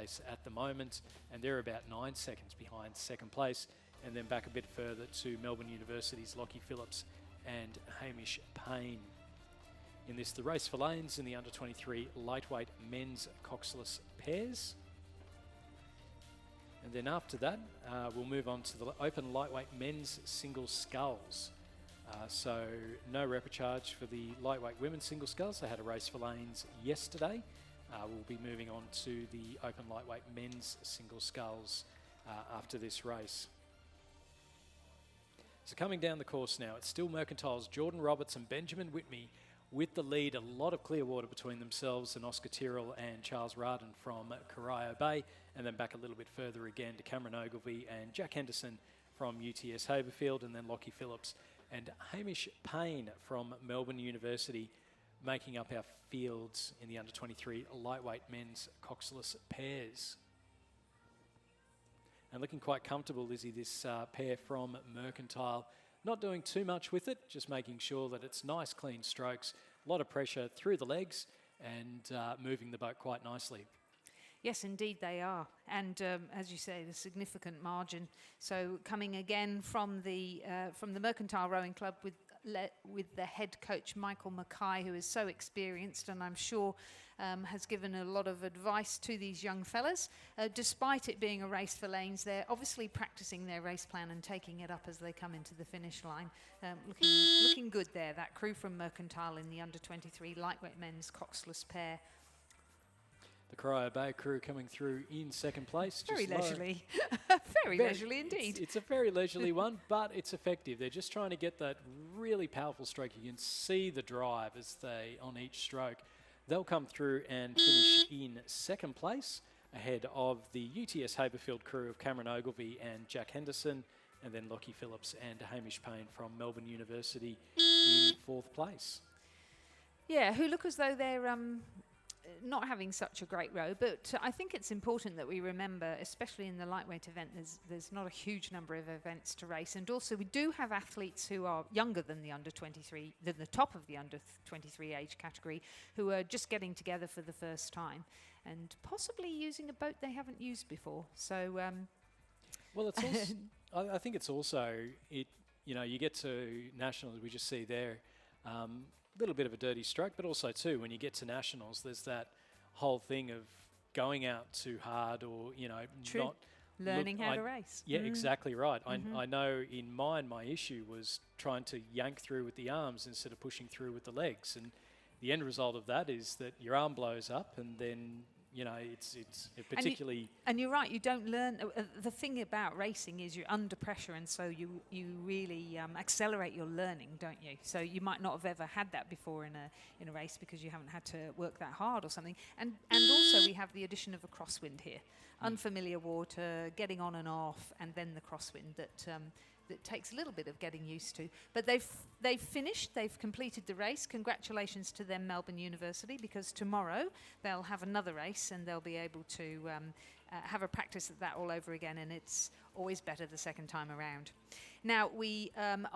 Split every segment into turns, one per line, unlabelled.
place at the moment, and they're about 9 seconds behind second place. And then back a bit further to Melbourne University's Lockie Phillips and Hamish Payne. In this, the race for lanes in the under-23 lightweight men's coxless pairs. And then after that, we'll move on to the open lightweight men's single sculls. So no repechage for the lightweight women's single sculls. They had a race for lanes yesterday. We'll be moving on to the open lightweight men's single sculls after this race. So coming down the course now, it's still Mercantile's Jordan Roberts and Benjamin Whitney with the lead. A lot of clear water between themselves and Oscar Tyrrell and Charles Radin from Corio Bay, and then back a little bit further again to Cameron Ogilvie and Jack Henderson from UTS Haberfield, and then Lockie Phillips and Hamish Payne from Melbourne University making up our fields in the under-23 lightweight men's coxless pairs. And looking quite comfortable, Lizzie, this pair from Mercantile. Not doing too much with it, just making sure that it's nice, clean strokes, a lot of pressure through the legs, and moving the boat quite nicely.
Yes, indeed they are. And as you say, the significant margin. So coming again from the Mercantile Rowing Club with the head coach, Michael Mackay, who is so experienced and I'm sure has given a lot of advice to these young fellas. Despite it being a race for lanes, they're obviously practicing their race plan and taking it up as they come into the finish line. Looking good there, that crew from Mercantile in the under-23 lightweight men's coxless pair.
The Corio Bay crew coming through in second place.
Very leisurely. Very leisurely indeed.
It's a very leisurely one, but it's effective. They're just trying to get that really powerful stroke. You can see the drive as they, on each stroke. They'll come through and finish in second place ahead of the UTS Haberfield crew of Cameron Ogilvie and Jack Henderson, and then Lockie Phillips and Hamish Payne from Melbourne University in fourth place.
Yeah, who look as though they're not having such a great row, but I think it's important that we remember, especially in the lightweight event, there's not a huge number of events to race, and also we do have athletes who are younger than the under-23, than the top of the under-23 age category, who are just getting together for the first time and possibly using a boat they haven't used before. So,
well, it's also, I think it's also you get to nationals, we just see there. Little bit of a dirty stroke, but also too when you get to nationals, there's that whole thing of going out too hard, or
True.
Not
learning how to race.
Yeah, exactly right. I know in mine, my issue was trying to yank through with the arms instead of pushing through with the legs, and the end result of that is that your arm blows up, and then it's particularly...
And you're right, you don't learn... the thing about racing is you're under pressure, and so you really accelerate your learning, don't you? So you might not have ever had that before in a race because you haven't had to work that hard or something. And also we have the addition of a crosswind here. Unfamiliar water, getting on and off, and then the crosswind that takes a little bit of getting used to. But they've finished, they've completed the race. Congratulations to them, Melbourne University, because tomorrow they'll have another race and they'll be able to have a practice at that all over again, and it's always better the second time around. Now, we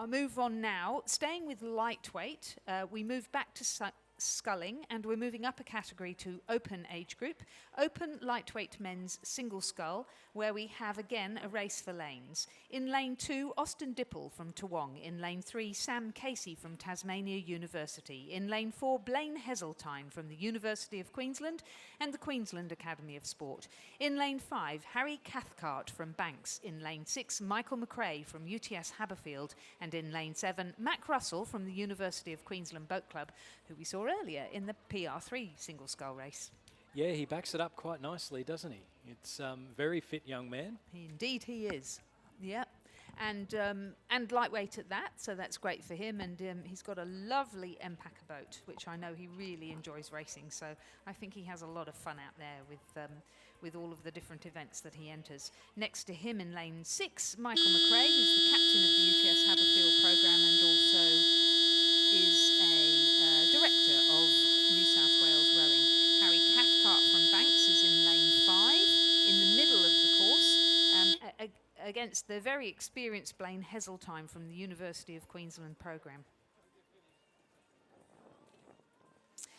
move on now. Staying with lightweight, we move back to sculling, and we're moving up a category to open age group, open lightweight men's single scull, where we have again a race for lanes. In lane 2, Austin Dipple from Toowong. In lane 3, Sam Casey from Tasmania University. In lane 4, Blaine Heseltine from the University of Queensland and the Queensland Academy of Sport. In lane 5, Harry Cathcart from Banks. In lane 6, Michael McRae from UTS Haberfield. And in lane 7, Mac Russell from the University of Queensland Boat Club, who we saw earlier in the PR3 single scull race.
Yeah, he backs it up quite nicely, doesn't he? It's very fit young man.
Indeed he is. Yeah. And lightweight at that, so that's great for him. And he's got a lovely Empaca boat, which I know he really enjoys racing. So I think he has a lot of fun out there with all of the different events that he enters. Next to him in lane 6, Michael McRae, who's the captain of the UTS Haberfield programme and also is a director of New South Wales Rowing. Harry Cathcart from Banks is in lane 5, in the middle of the course, against the very experienced Blaine Heseltine from the University of Queensland programme.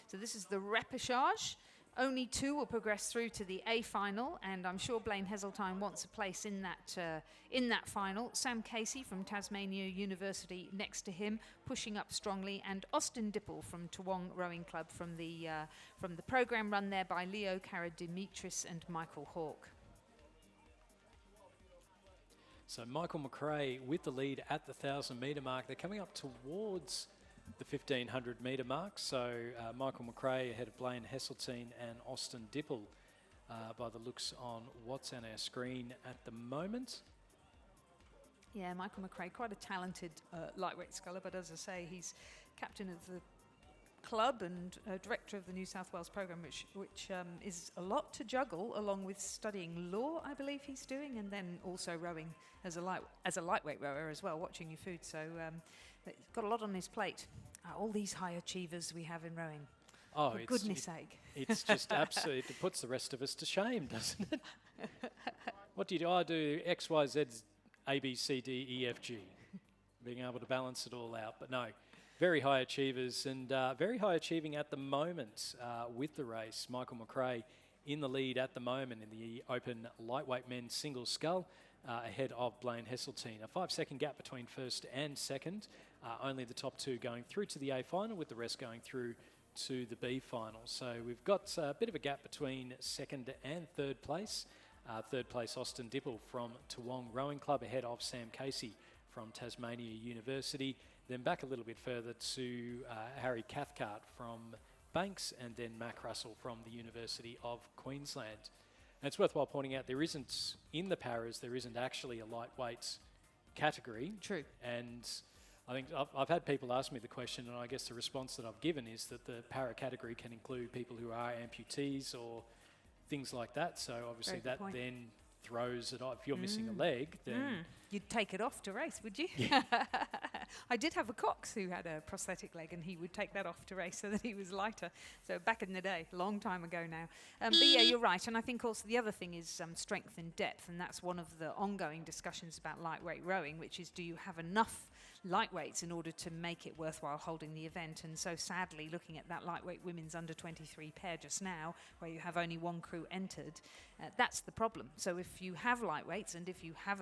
So this is the repechage Only 2 will progress through to the A final, and I'm sure Blaine Heseltine wants a place in that final. Sam Casey from Tasmania University next to him, pushing up strongly, and Austin Dipple from Toowong Rowing Club from the program run there by Leo Karadimitris and Michael Hawke.
So Michael McRae with the lead at the 1,000-metre mark. They're coming up towards the 1,500-metre mark. So Michael McRae ahead of Blaine Heseltine and Austin Dipple by the looks on what's on our screen at the moment.
Yeah, Michael McRae, quite a talented lightweight sculler, but as I say, he's captain of the club and director of the New South Wales program, which is a lot to juggle, along with studying law, I believe he's doing, and then also rowing as a lightweight rower as well, watching your food. So he's got a lot on his plate. All these high achievers we have in rowing.
Oh,
for goodness sake.
It's just absolutely, it puts the rest of us to shame, doesn't it? What do you do? I do X, Y, Z, A, B, C, D, E, F, G. Being able to balance it all out. But no, very high achievers and very high achieving at the moment with the race. Michael McRae in the lead at the moment in the open lightweight men's single scull ahead of Blaine Heseltine. A 5-second gap between first and second. Only the top 2 going through to the A final, with the rest going through to the B final. So we've got a bit of a gap between second and third place. Third place Austin Dipple from Toowong Rowing Club ahead of Sam Casey from Tasmania University. Then back a little bit further to Harry Cathcart from Banks, and then Mac Russell from the University of Queensland. And it's worthwhile pointing out there isn't, in the paras, there isn't actually a lightweight category.
True.
And I think I've had people ask me the question, and I guess the response that I've given is that the para category can include people who are amputees or things like that. So obviously that then throws it off. If you're missing a leg, then...
You'd take it off to race, would you?
Yeah.
I did have a cox who had a prosthetic leg, and he would take that off to race so that he was lighter. So back in the day, long time ago now. But yeah, you're right. And I think also the other thing is strength and depth, and that's one of the ongoing discussions about lightweight rowing, which is, do you have enough lightweights in order to make it worthwhile holding the event? And so sadly, looking at that lightweight women's under 23 pair just now, where you have only 1 crew entered, that's the problem. So if you have lightweights, and if you have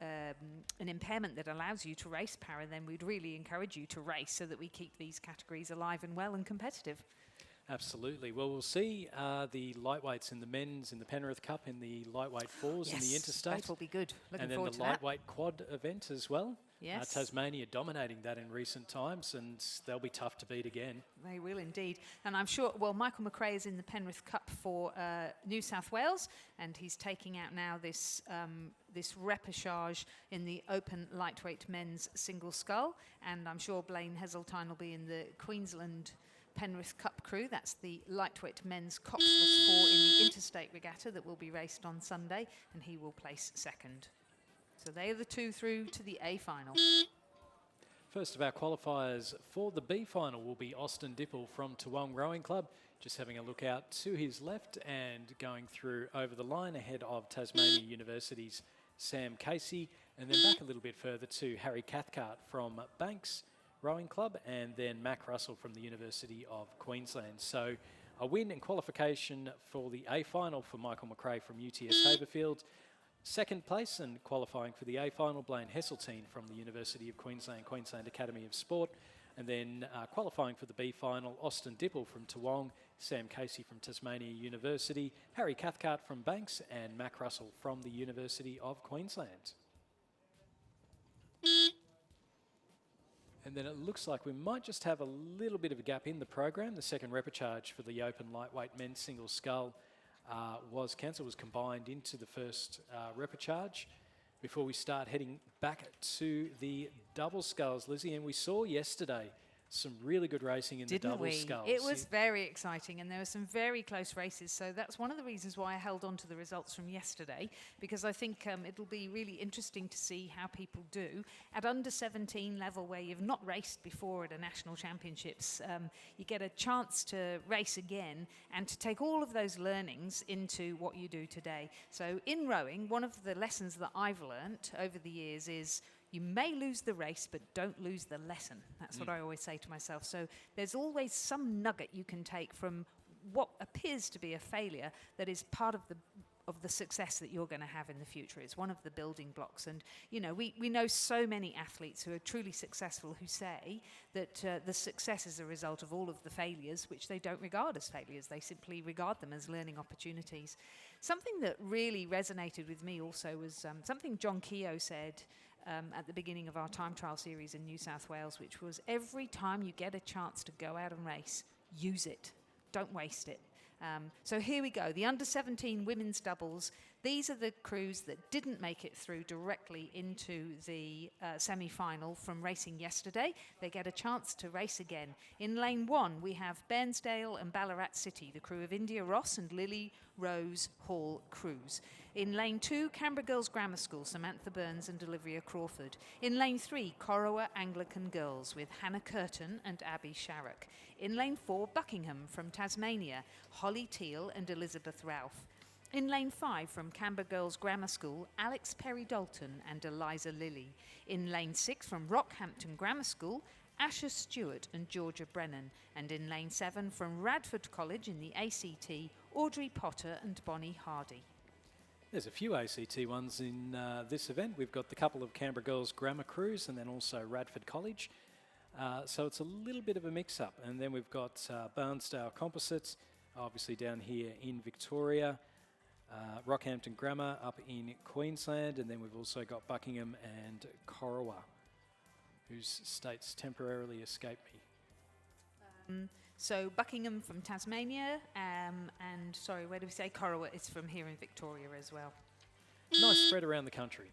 an impairment that allows you to race para, then we'd really encourage you to race so that we keep these categories alive and well and competitive.
Absolutely. Well, we'll see the lightweights in the men's in the Penrith Cup, in the lightweight fours in the interstate.
That will be good. Looking
and then
forward
the
to that.
lightweight quad event as well.
Yes.
Tasmania dominating that in recent times, and they'll be tough to beat again.
They will indeed. And I'm sure, well, Michael McRae is in the Penrith Cup for New South Wales, and he's taking out now this repechage in the open lightweight men's single scull. And I'm sure Blaine Heseltine will be in the Queensland Penrith Cup crew. That's the lightweight men's coxless 4 in the interstate regatta that will be raced on Sunday, and he will place second. So they are the 2 through to the A final.
First of our qualifiers for the B final will be Austin Dipple from Toowong Rowing Club. Just having a look out to his left and going through over the line ahead of Tasmania University's Sam Casey, and then back a little bit further to Harry Cathcart from Banks Rowing Club, and then Mac Russell from the University of Queensland. So a win in qualification for the A final for Michael McRae from UTS Haberfield. Second place and qualifying for the A final, Blaine Heseltine from the University of Queensland, Queensland Academy of Sport. And then qualifying for the B final, Austin Dipple from Toowong, Sam Casey from Tasmania University, Harry Cathcart from Banks, and Mac Russell from the University of Queensland. And then it looks like we might just have a little bit of a gap in the program. The second repechage for the open lightweight men's single scull was cancelled, was combined into the first repechage before we start heading back to the double sculls, Lizzie. And we saw yesterday some really good racing in the double sculls.
It was very exciting, and there were some very close races. So that's one of the reasons why I held on to the results from yesterday, because I think it'll be really interesting to see how people do at under 17 level, where you've not raced before at a national championships. You get a chance to race again and to take all of those learnings into what you do today. So in rowing, one of the lessons that I've learnt over the years is you may lose the race, but don't lose the lesson. That's what I always say to myself. So there's always some nugget you can take from what appears to be a failure that is part of the success that you're going to have in the future. It's one of the building blocks. And, you know, we know so many athletes who are truly successful who say that the success is a result of all of the failures, which they don't regard as failures. They simply regard them as learning opportunities. Something that really resonated with me also was something John Keogh said at the beginning of our time trial series in New South Wales, which was every time you get a chance to go out and race, use it. Don't waste it. So here we go, the under-17 women's doubles. These are the crews that didn't make it through directly into the semi-final from racing yesterday. They get a chance to race again. In lane 1, we have Bairnsdale and Ballarat City, the crew of India Ross and Lily Rose Hall crews. In lane 2, Canberra Girls Grammar School, Samantha Burns and Olivia Crawford. In lane 3, Corowa Anglican Girls with Hannah Curtin and Abby Sharrock. In lane 4, Buckingham from Tasmania, Holly Teal and Elizabeth Ralph. In lane 5 from Canberra Girls Grammar School, Alex Perry Dalton and Eliza Lilly. In lane 6 from Rockhampton Grammar School, Asher Stewart and Georgia Brennan. And in lane 7 from Radford College in the ACT, Audrey Potter and Bonnie Hardy.
There's a few ACT ones in this event. We've got the couple of Canberra Girls Grammar crews and then also Radford College. So it's a little bit of a mix-up. And then we've got Barnsdale Composites, obviously down here in Victoria, Rockhampton Grammar up in Queensland, and then we've also got Buckingham and Corowa, whose states temporarily escape me.
So Buckingham from Tasmania, and sorry, where do we say Corowa? It's from here in Victoria as well.
Nice spread around the country.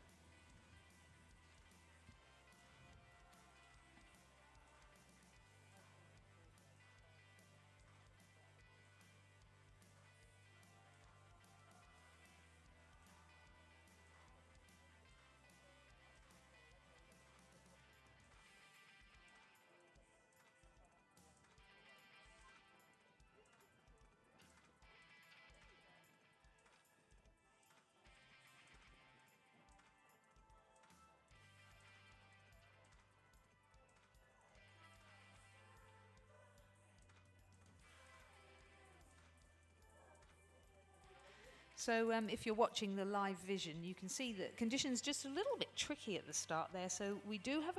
So if you're watching the live vision, you can see that conditions just a little bit tricky at the start there. So we do have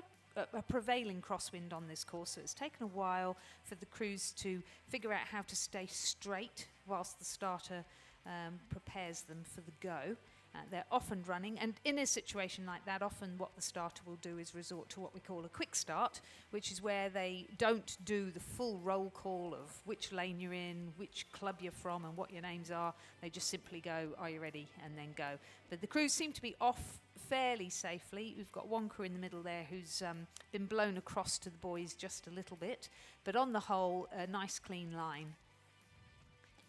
a prevailing crosswind on this course, so it's taken a while for the crews to figure out how to stay straight whilst the starter prepares them for the go. They're often running, and in a situation like that, often what the starter will do is resort to what we call a quick start, which is where they don't do the full roll call of which lane you're in, which club you're from, and what your names are. They just simply go, are you ready, and then go. But the crews seem to be off fairly safely. We've got one crew in the middle there who's been blown across to the boys just a little bit, but on the whole, a nice clean line.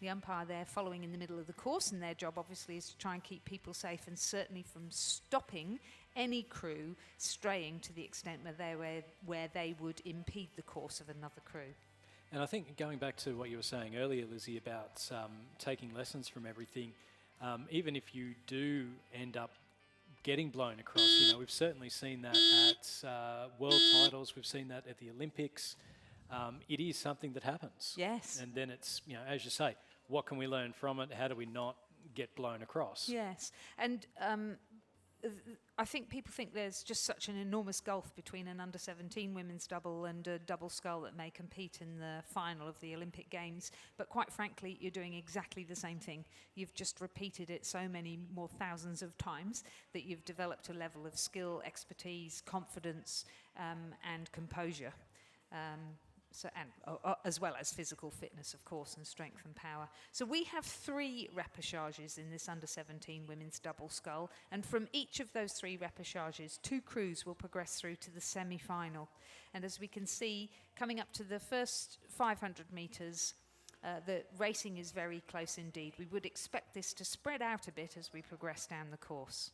The umpire there following in the middle of the course, and their job obviously is to try and keep people safe and certainly from stopping any crew straying to the extent where they would impede the course of another crew.
And I think going back to what you were saying earlier, Lizzie, about taking lessons from everything, even if you do end up getting blown across, we've certainly seen that at world titles, we've seen that at the Olympics. It is something that happens.
Yes.
And then it's, as you say, what can we learn from it? How do we not get blown across?
Yes. And I think people think there's just such an enormous gulf between an under-17 women's double and a double scull that may compete in the final of the Olympic Games. But quite frankly, you're doing exactly the same thing. You've just repeated it so many more thousands of times that you've developed a level of skill, expertise, confidence, and composure. As well as physical fitness, of course, and strength and power. So we have 3 repêchages in this under-17 women's double scull, and from each of those 3 repêchages, 2 crews will progress through to the semi-final. And as we can see, coming up to the first 500 metres, the racing is very close indeed. We would expect this to spread out a bit as we progress down the course.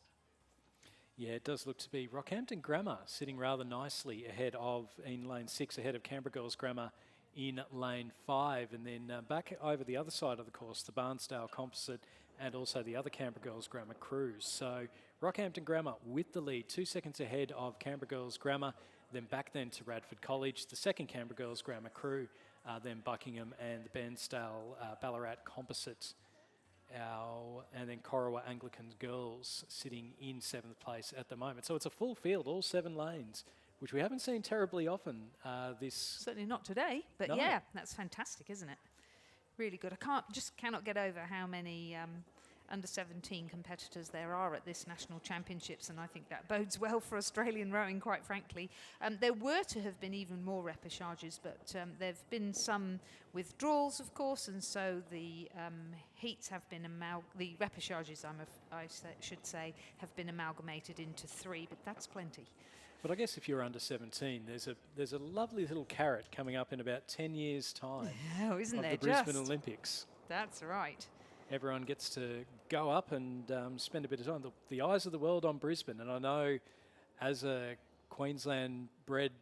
Yeah, it does look to be Rockhampton Grammar sitting rather nicely ahead of, in lane 6, ahead of Canberra Girls Grammar in lane 5. And then back over the other side of the course, the Barnsdale Composite and also the other Canberra Girls Grammar crews. So Rockhampton Grammar with the lead, 2 seconds ahead of Canberra Girls Grammar, then back then to Radford College, the second Canberra Girls Grammar crew, then Buckingham and the Bairnsdale Ballarat Composite. And then Corowa Anglican Girls sitting in 7th place at the moment. So it's a full field, all 7 lanes, which we haven't seen terribly often this...
Certainly not today, but
No.
yeah, that's fantastic, isn't it? Really good. I cannot get over how many under-17 competitors there are at this national championships, and I think that bodes well for Australian rowing, quite frankly. There were to have been even more repêchages, but there have been some withdrawals, of course, and so the heats have been the repêchages, should say, have been amalgamated into 3, but that's plenty.
But I guess if you're under 17, there's a lovely little carrot coming up in about 10 years' time
Oh, isn't
of
there
the Brisbane
just?
Olympics.
That's right.
Everyone gets to go up and spend a bit of time. The eyes of the world on Brisbane, and I know as a Queensland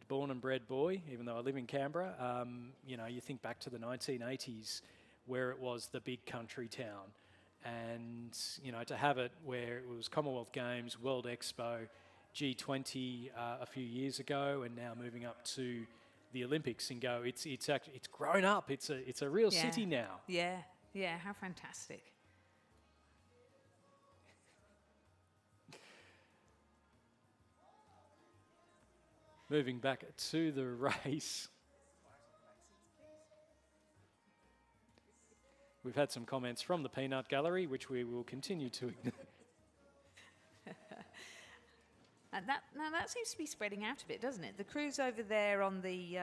born and bred boy, even though I live in Canberra, you think back to the 1980s where it was the big country town. And, to have it where it was Commonwealth Games, World Expo, G20 a few years ago, and now moving up to the Olympics and go, it's grown up. It's a real city now.
Yeah, how fantastic.
Moving back to the race. We've had some comments from the Peanut Gallery, which we will continue to ignore.
That seems to be spreading out a bit, doesn't it? The crew's over there on the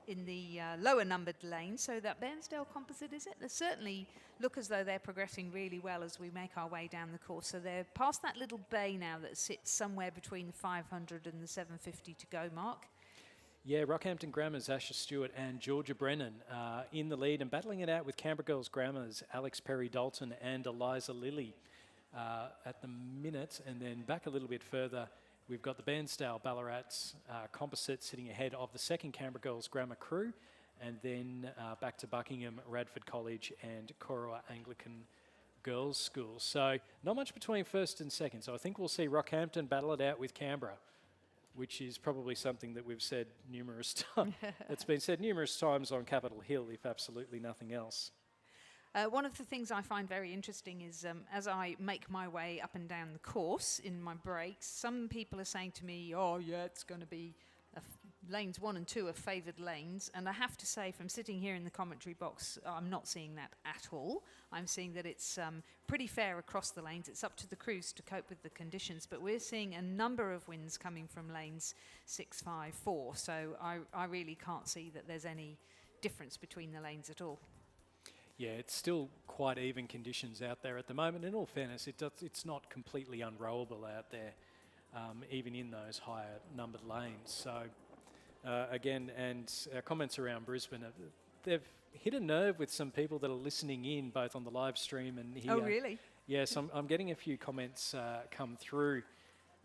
in the lower numbered lane, so that Bairnsdale Composite, is it? They certainly look as though they're progressing really well as we make our way down the course. So they're past that little bay now that sits somewhere between the 500 and the 750 to go mark.
Yeah, Rockhampton Grammar's Asher Stewart and Georgia Brennan in the lead and battling it out with Canberra Girls Grammar's Alex Perry Dalton and Eliza Lilly at the minute. And then back a little bit further, we've got the Bairnsdale Ballarat Composite sitting ahead of the second Canberra Girls Grammar crew, and then back to Buckingham, Radford College and Corowa Anglican Girls School. So not much between first and second. So I think we'll see Rockhampton battle it out with Canberra, which is probably something that we've said numerous times. It's been said numerous times on Capitol Hill, if absolutely nothing else.
One of the things I find very interesting is as I make my way up and down the course in my breaks, some people are saying to me, oh yeah, it's going to be lanes 1 and 2 are favoured lanes. And I have to say, from sitting here in the commentary box, I'm not seeing that at all. I'm seeing that it's pretty fair across the lanes. It's up to the crews to cope with the conditions. But we're seeing a number of wins coming from lanes 6, 5, 4. So I really can't see that there's any difference between the lanes at all.
Yeah, it's still quite even conditions out there at the moment. In all fairness, it's not completely unrowable out there, even in those higher numbered lanes. So again, and our comments around Brisbane, they've hit a nerve with some people that are listening in, both on the live stream and here.
Oh, really?
Yes, I'm getting a few comments come through.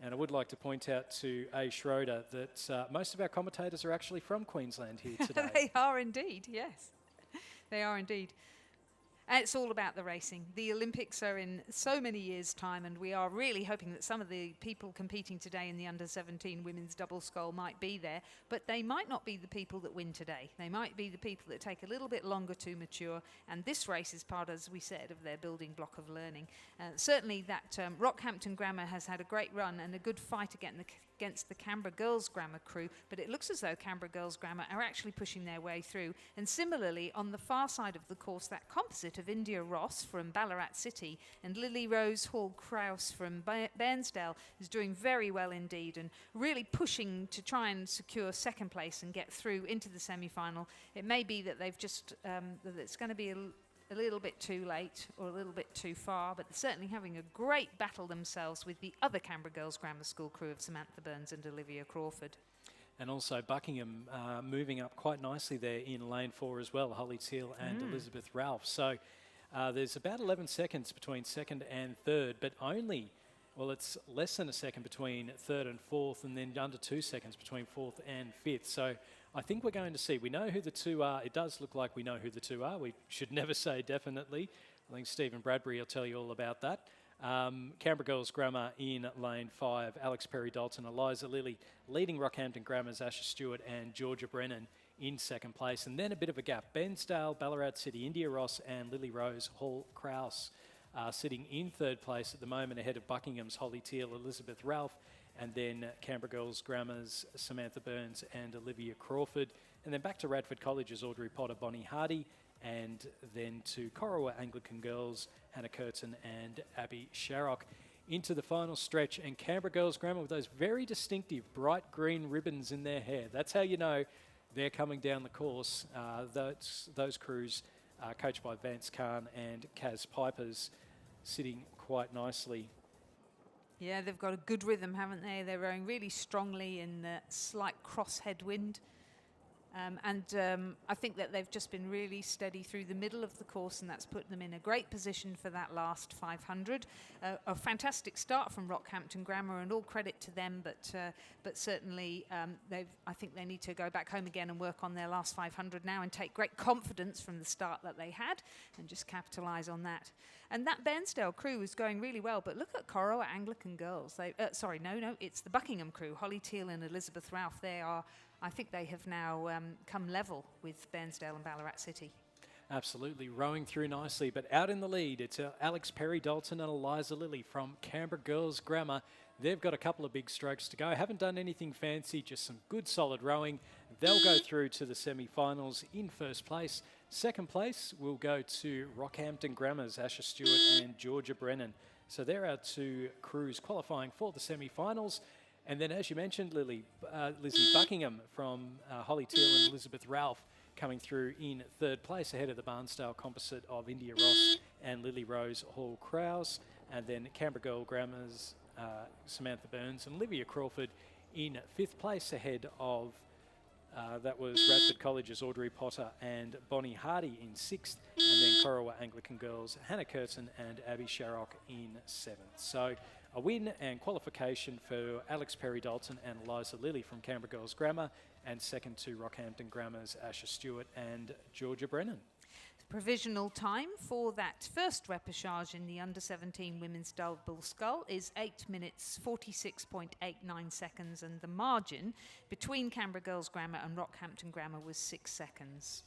And I would like to point out to A. Schroeder that most of our commentators are actually from Queensland here today.
They are indeed, yes. They are indeed. And it's all about the racing. The Olympics are in so many years' time, and we are really hoping that some of the people competing today in the under-17 women's double scull might be there, but they might not be the people that win today. They might be the people that take a little bit longer to mature, and this race is part, as we said, of their building block of learning. Certainly that Rockhampton Grammar has had a great run and a good fight against the Canberra Girls Grammar crew, but it looks as though Canberra Girls Grammar are actually pushing their way through. And similarly, on the far side of the course, that composite of India Ross from Ballarat City and Lily Rose Hall Kraus from Bairnsdale is doing very well indeed and really pushing to try and secure second place and get through into the semi-final. It may be that they've just, that it's going to be a little bit too late or a little bit too far, but they're certainly having a great battle themselves with the other Canberra Girls Grammar School crew of Samantha Burns and Olivia Crawford.
And also Buckingham moving up quite nicely there in lane 4 as well, Holly Teal and Elizabeth Ralph. So there's about 11 seconds between second and third, but only, well, it's less than a second between third and fourth, and then under 2 seconds between fourth and fifth. So I think we're going to see. We know who the two are. It does look like we know who the two are. We should never say definitely. I think Stephen Bradbury will tell you all about that. Canberra Girls Grammar in lane 5. Alex Perry Dalton, Eliza Lilly leading Rockhampton Grammar's Asher Stewart and Georgia Brennan in second place. And then a bit of a gap. Bensdale, Ballarat City, India Ross and Lily Rose Hall Kraus sitting in third place at the moment, ahead of Buckingham's Holly Teal, Elizabeth Ralph, and then Canberra Girls Grammar's Samantha Burns and Olivia Crawford. And then back to Radford College's Audrey Potter, Bonnie Hardy, and then to Corowa Anglican Girls, Hannah Curtin and Abby Sharrock. Into the final stretch, and Canberra Girls Grammar with those very distinctive bright green ribbons in their hair. That's how you know they're coming down the course. Those crews, coached by Vance Kahn and Kaz Pipers, sitting quite nicely.
Yeah, they've got a good rhythm, haven't they? They're rowing really strongly in the slight cross headwind. I think that they've just been really steady through the middle of the course, and that's put them in a great position for that last 500. A fantastic start from Rockhampton Grammar, and all credit to them, but certainly I think they need to go back home again and work on their last 500 now and take great confidence from the start that they had and just capitalise on that. And that Bairnsdale crew is going really well, but look at Corowa Anglican Girls. It's the Buckingham crew, Holly Teal and Elizabeth Ralph. I think they have now come level with Bairnsdale and Ballarat City.
Absolutely, rowing through nicely. But out in the lead, it's Alex Perry-Dalton and Eliza Lilly from Canberra Girls Grammar. They've got a couple of big strokes to go. Haven't done anything fancy, just some good solid rowing. They'll go through to the semi-finals in first place. Second place will go to Rockhampton Grammar's Asher Stewart and Georgia Brennan. So they're our two crews qualifying for the semi-finals. And then, as you mentioned, Lizzie Buckingham from Holly Teal and Elizabeth Ralph coming through in third place, ahead of the Barnsdale composite of India Ross and Lily Rose Hall Kraus. And then Canberra Girl Grammar's Samantha Burns and Olivia Crawford in fifth place, ahead of that was Radford College's Audrey Potter and Bonnie Hardy in sixth, and then Corowa Anglican Girls, Hannah Curtin and Abby Sharrock in seventh. So a win and qualification for Alex Perry-Dalton and Eliza Lilly from Canberra Girls Grammar, and second to Rockhampton Grammar's Asher Stewart and Georgia Brennan.
Provisional time for that first repechage in the under-17 women's double scull is 8 minutes 46.89 seconds, and the margin between Canberra Girls Grammar and Rockhampton Grammar was 6 seconds.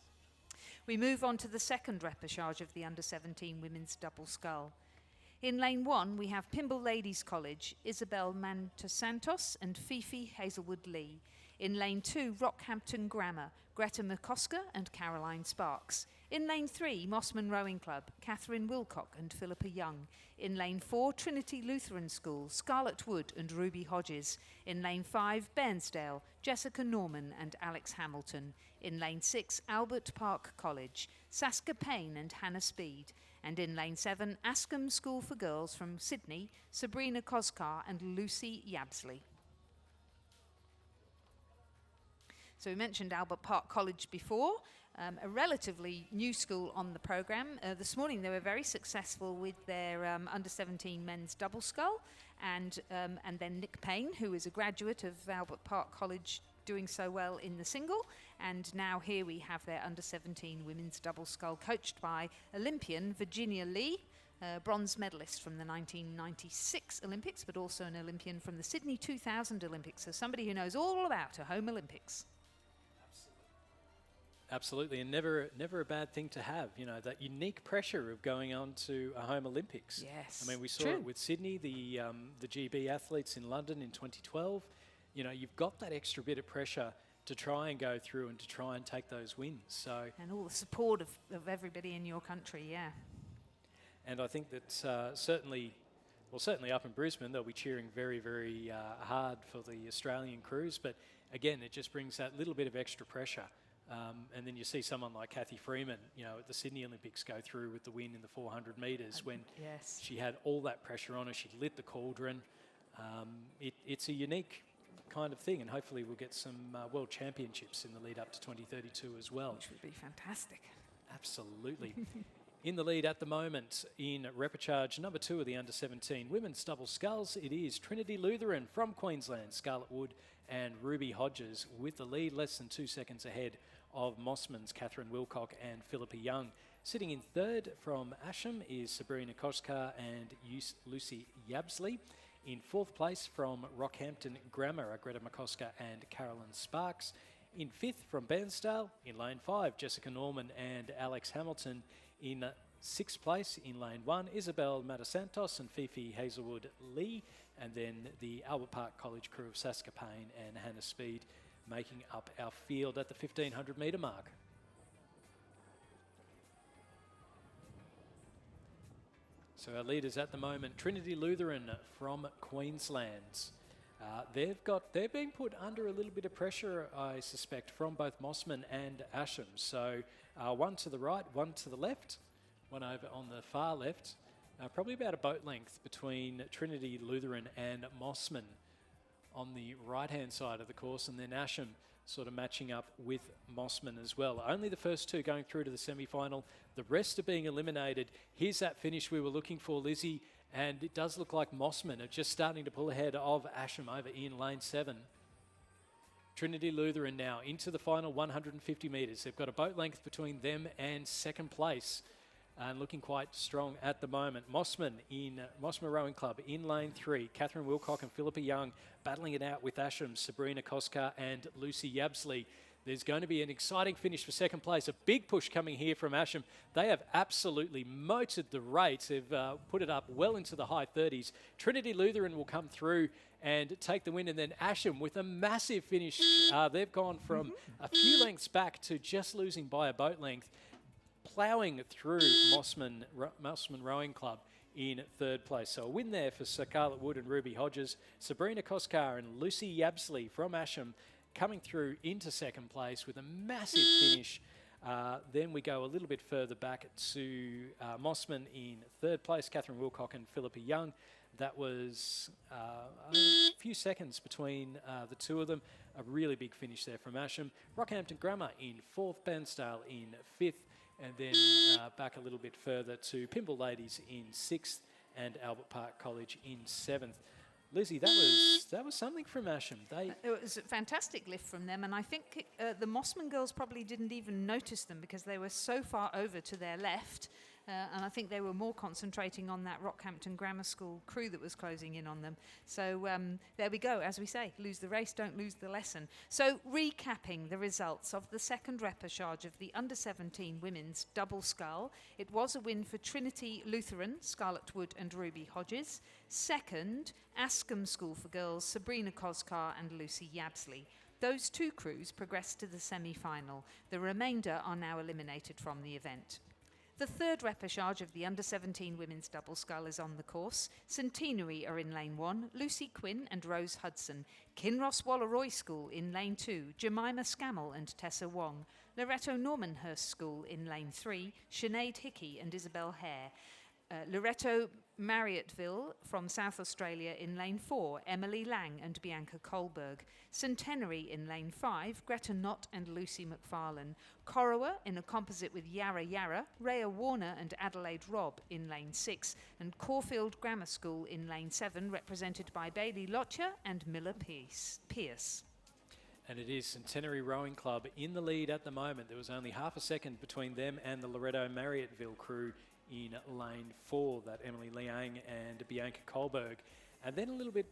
We move on to the second repechage of the under-17 women's double scull. In lane 1, we have Pymble Ladies College, Isabel Manta Santos and Fifi Hazelwood Lee. In lane 2, Rockhampton Grammar, Greta McCosker and Caroline Sparks. In lane 3, Mossman Rowing Club, Catherine Wilcock and Philippa Young. In lane 4, Trinity Lutheran School, Scarlett Wood and Ruby Hodges. In lane 5, Bairnsdale, Jessica Norman and Alex Hamilton. In lane 6, Albert Park College, Saska Payne and Hannah Speed. And in lane 7, Ascombe School for Girls from Sydney, Sabrina Koskar and Lucy Yabsley. So we mentioned Albert Park College before, a relatively new school on the programme. This morning they were very successful with their under-17 men's double scull, and then Nick Payne, who is a graduate of Albert Park College, doing so well in the single. And now here we have their under-17 women's double scull, coached by Olympian Virginia Lee, bronze medalist from the 1996 Olympics, but also an Olympian from the Sydney 2000 Olympics. So somebody who knows all about a home Olympics.
Absolutely, and never a bad thing to have, you know, that unique pressure of going on to a home Olympics.
Yes,
I mean, we saw it with Sydney, the GB athletes in London in 2012. You know, you've got that extra bit of pressure to try and go through and to try and take those wins. So,
and all the support of everybody in your country, yeah.
And I think that certainly up in Brisbane, they'll be cheering very, very hard for the Australian crews. But again, it just brings that little bit of extra pressure. And then you see someone like Kathy Freeman, you know, at the Sydney Olympics go through with the win in the 400 metres when she had all that pressure on her. She lit the cauldron. It's a unique kind of thing, and hopefully we'll get some world championships in the lead up to 2032 as well.
Which would be fantastic.
Absolutely. In the lead at the moment in repechage number 2 of the under-17 women's double sculls, it is Trinity Lutheran from Queensland, Scarlett Wood and Ruby Hodges with the lead, less than 2 seconds ahead of Mossman's Catherine Wilcock and Philippa Young. Sitting in third from Asham is Sabrina Koskar and Lucy Yabsley. In fourth place from Rockhampton Grammar are Greta McCosker and Carolyn Sparks. In 5th from Bairnsdale. In lane 5, Jessica Norman and Alex Hamilton. In 6th place in lane 1, Isabel Matasantos and Fifi Hazelwood Lee. And then the Albert Park College crew of Saskia Payne and Hannah Speed making up our field at the 1500 metre mark. So our leaders at the moment, Trinity Lutheran from Queensland. They've been put under a little bit of pressure, I suspect, from both Mossman and Asham. So one to the right, one to the left, one over on the far left. Probably about a boat length between Trinity Lutheran and Mossman on the right-hand side of the course, and then Asham sort of matching up with Mossman as well. Only the first two going through to the semi-final. The rest are being eliminated. Here's that finish we were looking for, Lizzie, and it does look like Mossman are just starting to pull ahead of Asham over in lane 7. Trinity Lutheran now into the final 150 metres. They've got a boat length between them and second place, and looking quite strong at the moment. Mossman Rowing Club in lane 3. Catherine Wilcock and Philippa Young battling it out with Asham, Sabrina Koskar and Lucy Yabsley. There's going to be an exciting finish for second place. A big push coming here from Asham. They have absolutely motored the rates. They've put it up well into the high 30s. Trinity Lutheran will come through and take the win. And then Asham with a massive finish. They've gone from a few lengths back to just losing by a boat length, ploughing through Mossman Rowing Club in third place. So a win there for Scarlett Wood and Ruby Hodges. Sabrina Koskar and Lucy Yabsley from Asham coming through into second place with a massive finish. Then we go a little bit further back to Mossman in third place, Catherine Wilcock and Philippa Young. That was a few seconds between the two of them. A really big finish there from Asham. Rockhampton Grammar in fourth, Bairnsdale in fifth, and then back a little bit further to Pymble Ladies in sixth and Albert Park College in seventh. Lizzie, that was something from Asham.
It was a fantastic lift from them, and I think the Mossman girls probably didn't even notice them because they were so far over to their left, and I think they were more concentrating on that Rockhampton Grammar School crew that was closing in on them. So there we go, as we say, lose the race, don't lose the lesson. So recapping the results of the second repechage of the under-17 women's double scull, it was a win for Trinity Lutheran, Scarlett Wood and Ruby Hodges. Second, Ascombe School for Girls, Sabrina Koskar and Lucy Yabsley. Those two crews progressed to the semi-final. The remainder are now eliminated from the event. The third repechage of the under-17 women's double scull is on the course. Centenary are in lane 1, Lucy Quinn and Rose Hudson. Kinross Walleroy School in lane 2, Jemima Scammell and Tessa Wong. Loretto Normanhurst School in lane 3, Sinead Hickey and Isabel Hare. Loretto Marriotteville from South Australia in lane 4, Emily Lang and Bianca Kohlberg. Centenary in lane 5, Greta Knott and Lucy McFarlane. Corowa in a composite with Yarra Yarra, Rhea Warner and Adelaide Robb in lane 6, and Caulfield Grammar School in lane 7, represented by Bailey Lotcher and Miller Pierce.
And it is Centenary Rowing Club in the lead at the moment. There was only half a second between them and the Loretto Marriotteville crew in lane 4, that Emily Liang and Bianca Kohlberg. And then a little bit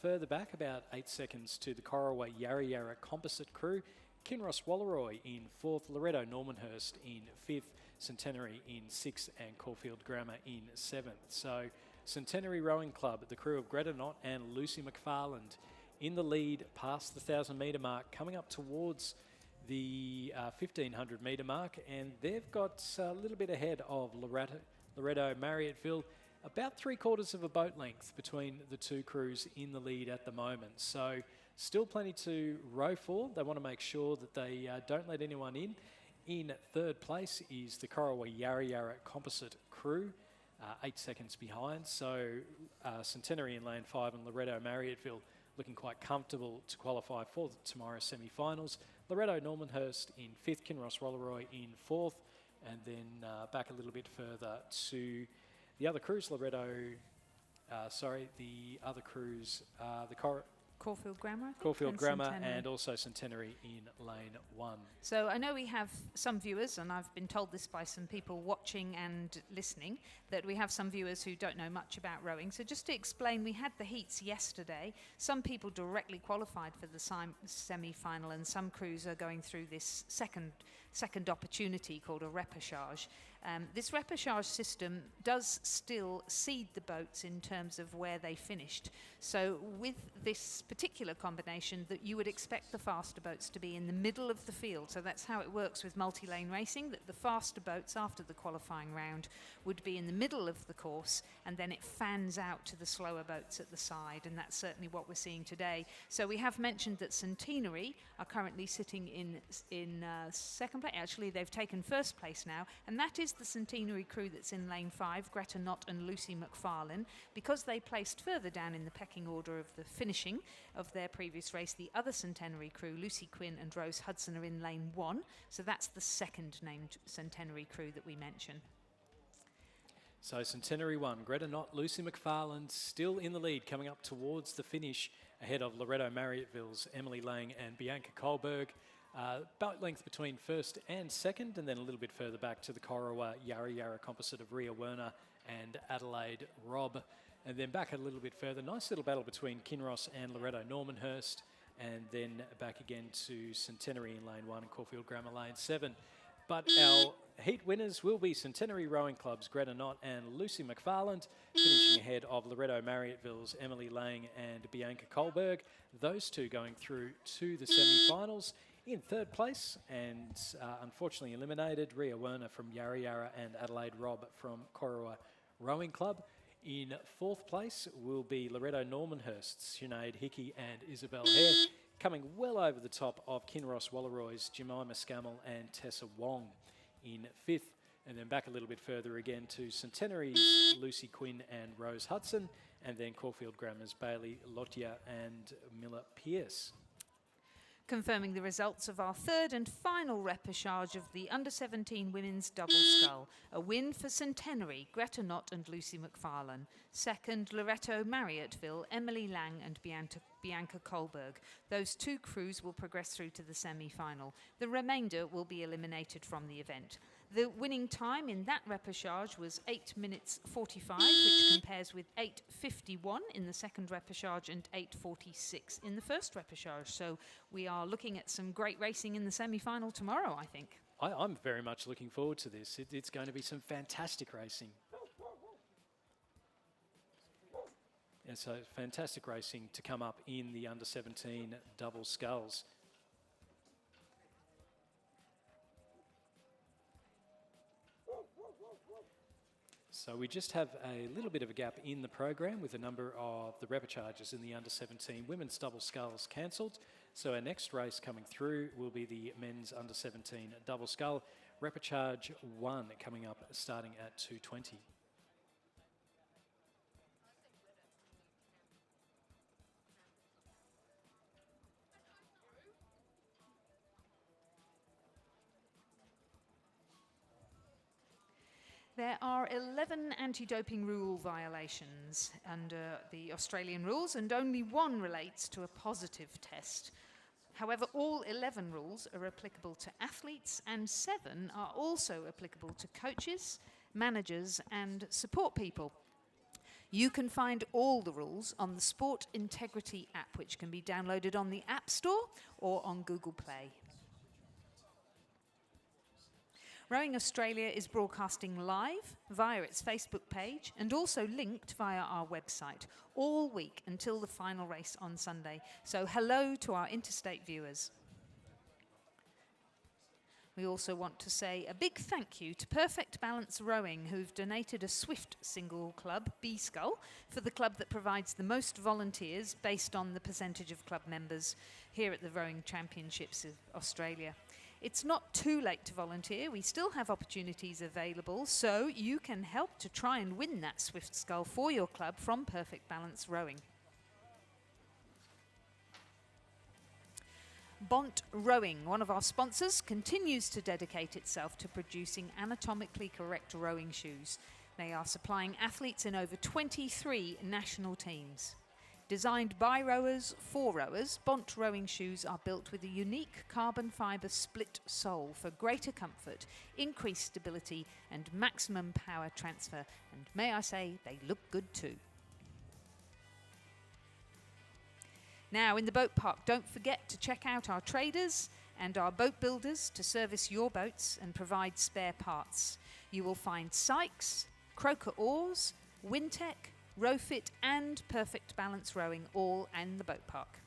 further back, about 8 seconds, to the Corowa Yarra Yarra composite crew. Kinross Walleroy in 4th, Loretto Normanhurst in 5th, Centenary in 6th and Caulfield Grammar in 7th. So Centenary Rowing Club, the crew of Greta Knott and Lucy McFarland in the lead past the 1,000 metre mark, coming up towards the 1,500 metre mark, and they've got a little bit ahead of Loretto Marriotteville, about 3/4 of a boat length between the two crews in the lead at the moment. So still plenty to row for. They want to make sure that they don't let anyone in. In third place is the Corowa Yarra Yarra composite crew, 8 seconds behind. So Centenary in lane 5 and Loretto Marriotteville looking quite comfortable to qualify for tomorrow's semi-finals. Loretto Normanhurst in 5th, Kinross Walleroy in 4th, and then back a little bit further to the other crews, the
Caulfield Grammar, I think,
Caulfield
and
Grammar,
Centenary.
and also Centenary in lane 1.
So I know we have some viewers, and I've been told this by some people watching and listening, that we have some viewers who don't know much about rowing. So just to explain, we had the heats yesterday. Some people directly qualified for the semi-final, and some crews are going through this second opportunity called a repechage. This repechage system does still seed the boats in terms of where they finished. So with this particular combination, that you would expect the faster boats to be in the middle of the field. So that's how it works with multi-lane racing, that the faster boats after the qualifying round would be in the middle of the course, and then it fans out to the slower boats at the side, and that's certainly what we're seeing today. So we have mentioned that Centenary are currently sitting in second place. Actually, they've taken first place now, and that is the Centenary crew that's in lane 5, Greta Knott and Lucy McFarlane. Because they placed further down in the pecking order of the finishing of their previous race, the other Centenary crew, Lucy Quinn and Rose Hudson, are in lane 1. So that's the second named Centenary crew that we mention.
So Centenary 1, Greta Knott, Lucy McFarlane still in the lead, coming up towards the finish ahead of Loretto Marriotteville's Emily Lang and Bianca Kohlberg. Boat length between first and second, and then a little bit further back to the Corowa Yarra Yarra composite of Rhea Werner and Adelaide Robb. And then back a little bit further, nice little battle between Kinross and Loretto Normanhurst, and then back again to Centenary in lane 1 and Caulfield Grammar lane 7. But our heat winners will be Centenary Rowing Club's Greta Knott and Lucy McFarlane, finishing ahead of Loretto Marriotteville's Emily Lang and Bianca Kohlberg. Those two going through to the semi-finals. In third place, and unfortunately eliminated, Rhea Werner from Yarra Yarra and Adelaide Robb from Corowa Rowing Club. In fourth place will be Loretto Normanhurst's Sinead Hickey and Isabel Hare, coming well over the top of Kinross Wallaroy's Jemima Scammell and Tessa Wong in fifth. And then back a little bit further again to Centenary's Lucy Quinn and Rose Hudson, and then Caulfield Grammar's Bailey Lotia and Miller Pierce.
Confirming the results of our third and final repechage of the Under-17 Women's Double Scull. A win for Centenary, Greta Knott and Lucy McFarlane. Second, Loretto Marriotteville, Emily Lang and Bianca Kohlberg. Those two crews will progress through to the semi-final. The remainder will be eliminated from the event. The winning time in that repechage was 8 minutes 45, which compares with 8:51 in the second repechage and 8:46 in the first repechage. So we are looking at some great racing in the semi-final tomorrow, I think.
I'm very much looking forward to this. It's going to be some fantastic racing. And so fantastic racing to come up in the Under-17 Double Sculls. So we just have a little bit of a gap in the program with a number of the repechages in the Under-17 Women's Double Sculls cancelled. So our next race coming through will be the Men's Under-17 Double Scull. Repechage 1 coming up starting at 2:20.
There are 11 anti-doping rule violations under the Australian rules, and only one relates to a positive test. However, all 11 rules are applicable to athletes, and 7 are also applicable to coaches, managers, and support people. You can find all the rules on the Sport Integrity app, which can be downloaded on the App Store or on Google Play. Rowing Australia is broadcasting live via its Facebook page and also linked via our website all week until the final race on Sunday. So hello to our interstate viewers. We also want to say a big thank you to Perfect Balance Rowing, who've donated a Swift single club, B-Scull, for the club that provides the most volunteers based on the percentage of club members here at the Rowing Championships of Australia. It's not too late to volunteer. We still have opportunities available, so you can help to try and win that Swift Scull for your club from Perfect Balance Rowing. Bont Rowing, one of our sponsors, continues to dedicate itself to producing anatomically correct rowing shoes. They are supplying athletes in over 23 national teams. Designed by rowers for rowers, Bont rowing shoes are built with a unique carbon fibre split sole for greater comfort, increased stability and maximum power transfer. And may I say, they look good too. Now in the boat park, don't forget to check out our traders and our boat builders to service your boats and provide spare parts. You will find Sykes, Croker Oars, Wintec, Rowfit and Perfect Balance Rowing all in the boat park.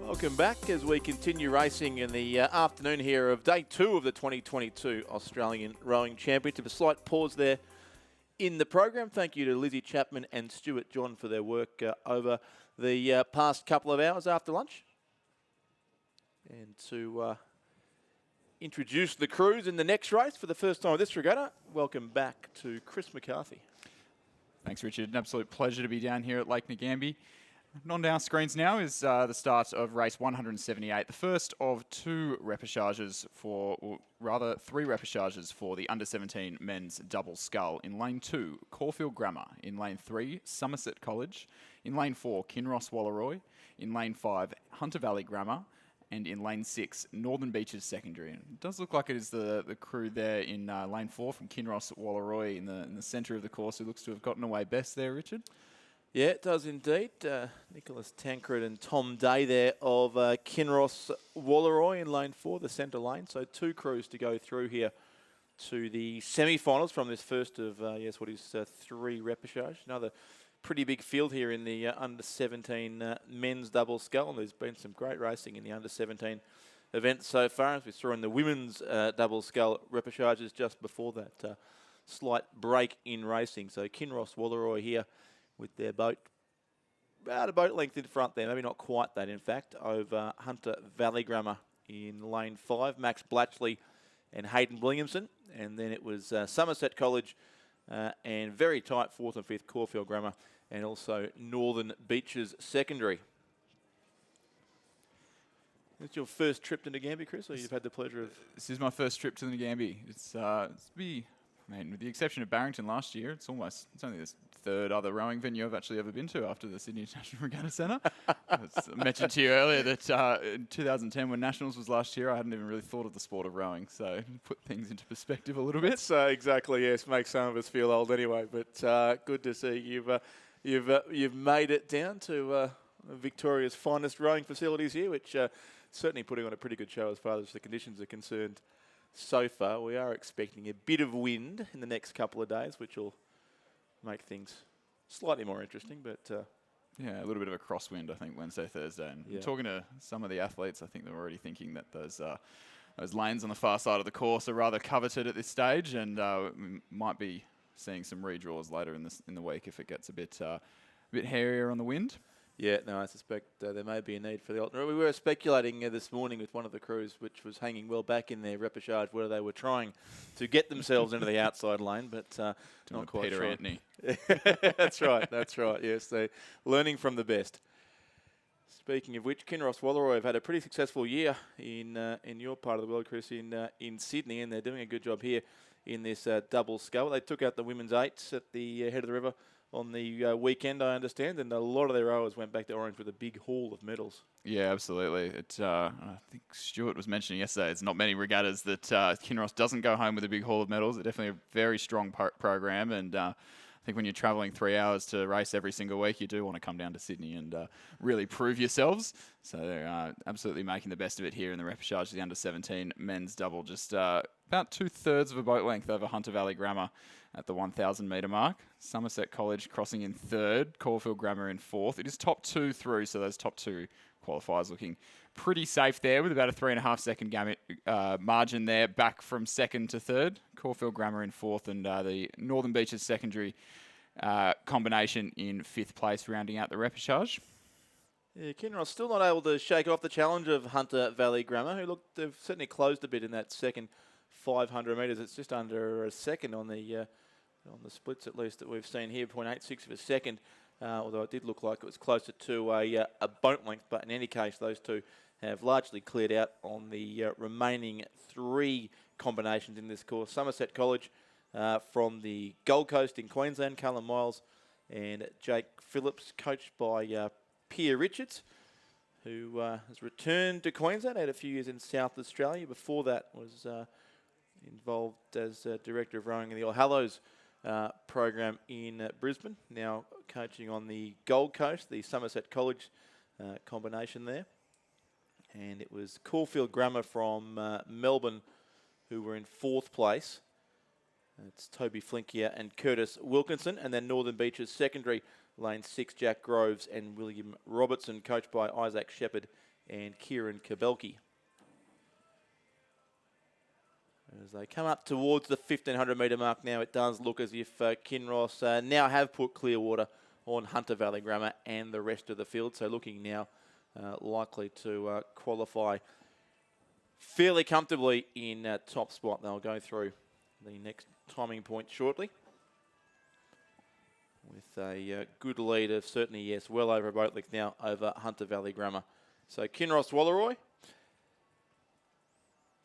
Welcome back as we continue racing in the afternoon here of day 2 of the 2022 Australian Rowing Championship. A slight pause there in the program. Thank you to Lizzie Chapman and Stuart John for their work over the past couple of hours after lunch. And to introduce the crews in the next race for the first time of this regatta, welcome back to Chris McCarthy.
Thanks, Richard. An absolute pleasure to be down here at Lake Ngambie. On our screens now is the start of race 178, the first of 2 repêchages or rather 3 repêchages for the under-17 men's double scull. In lane 2, Caulfield Grammar. In lane 3, Somerset College. In lane 4, Kinross Wallaroi. In lane 5, Hunter Valley Grammar. And in lane 6, Northern Beaches Secondary. And it does look like it is the crew there in lane 4 from Kinross Wallaroi in the centre of the course who looks to have gotten away best there, Richard.
Yeah, it does indeed. Nicholas Tancred and Tom Day there of Kinross Wallaroi in lane 4, the centre lane. So 2 crews to go through here to the semi-finals from this first of, 3 repêchages. Another pretty big field here in the under-17 men's double scull. And there's been some great racing in the under-17 events so far, as we saw in the women's double scull repêchages just before that slight break in racing. So Kinross Wallaroi here with their boat, about a boat length in front there, maybe not quite that in fact, over Hunter Valley Grammar in lane 5, Max Blatchley and Hayden Williamson. And then it was Somerset College and very tight 4th and 5th Caulfield Grammar, and also Northern Beaches Secondary. Is your first trip to Ngambie, Chris, or you've had the pleasure of...
This is my first trip to the Ngambie. It's with the exception of Barrington last year, it's only the 3rd other rowing venue I've actually ever been to after the Sydney International Regatta Centre. I mentioned to you earlier that in 2010, when Nationals was last year, I hadn't even really thought of the sport of rowing, so put things into perspective a little bit.
So exactly, yes, makes some of us feel old anyway, but good to see you've made it down to Victoria's finest rowing facilities here, which certainly putting on a pretty good show as far as the conditions are concerned. So far, we are expecting a bit of wind in the next couple of days, which will make things slightly more interesting. But
yeah, a little bit of a crosswind, I think, Wednesday, Thursday. And talking to some of the athletes, I think they're already thinking that those lanes on the far side of the course are rather coveted at this stage, and we might be seeing some redraws later in the week if it gets a bit hairier on the wind.
Yeah, no, I suspect there may be a need for the alternate. We were speculating this morning with one of the crews, which was hanging well back in their repêchage, whether they were trying to get themselves into the outside lane, but not quite
Peter
sure.
Anthony.
That's right. Yes, they're learning from the best. Speaking of which, Kinross Wallaroi have had a pretty successful year in your part of the world, Chris, in Sydney, and they're doing a good job here in this double scull. They took out the women's 8s at the head of the river on the weekend, I understand, and a lot of their rowers went back to Orange with a big haul of medals.
Yeah, absolutely. I think Stuart was mentioning yesterday, it's not many regattas that Kinross doesn't go home with a big haul of medals. It's definitely a very strong program, and I think when you're travelling 3 hours to race every single week, you do want to come down to Sydney and really prove yourselves. So they're absolutely making the best of it here in the repêchage of the under-17 men's double, just about 2/3 of a boat length over Hunter Valley Grammar at the 1,000 metre mark. Somerset College crossing in 3rd, Caulfield Grammar in 4th. It is top 2 through, so those top 2 qualifiers looking pretty safe there with about a 3.5 second margin there back from 2nd to 3rd. Caulfield Grammar in 4th, and the Northern Beaches Secondary combination in 5th place, rounding out the repêchage.
Yeah, Kinross still not able to shake off the challenge of Hunter Valley Grammar, who they've certainly closed a bit in that second 500 metres. It's just under a second on the splits, at least, that we've seen here, 0.86 of a second, although it did look like it was closer to a boat length. But in any case, those two have largely cleared out on the remaining 3 combinations in this course. Somerset College from the Gold Coast in Queensland, Callum Miles and Jake Phillips, coached by Pierre Richards, who has returned to Queensland, had a few years in South Australia. Before that was involved as Director of Rowing in the All Hallows program in Brisbane, now coaching on the Gold Coast, the Somerset College combination there. And it was Caulfield Grammar from Melbourne who were in 4th place. It's Toby Flinkier and Curtis Wilkinson, and then Northern Beaches Secondary Lane 6, Jack Groves and William Robertson, coached by Isaac Shepherd and Kieran Kabelke. As they come up towards the 1,500 metre mark now, it does look as if Kinross now have put Clearwater on Hunter Valley Grammar and the rest of the field. So looking now likely to qualify fairly comfortably in top spot. They'll go through the next timing point shortly with a good lead of certainly, yes, well over a boat length now over Hunter Valley Grammar. So Kinross Walleroy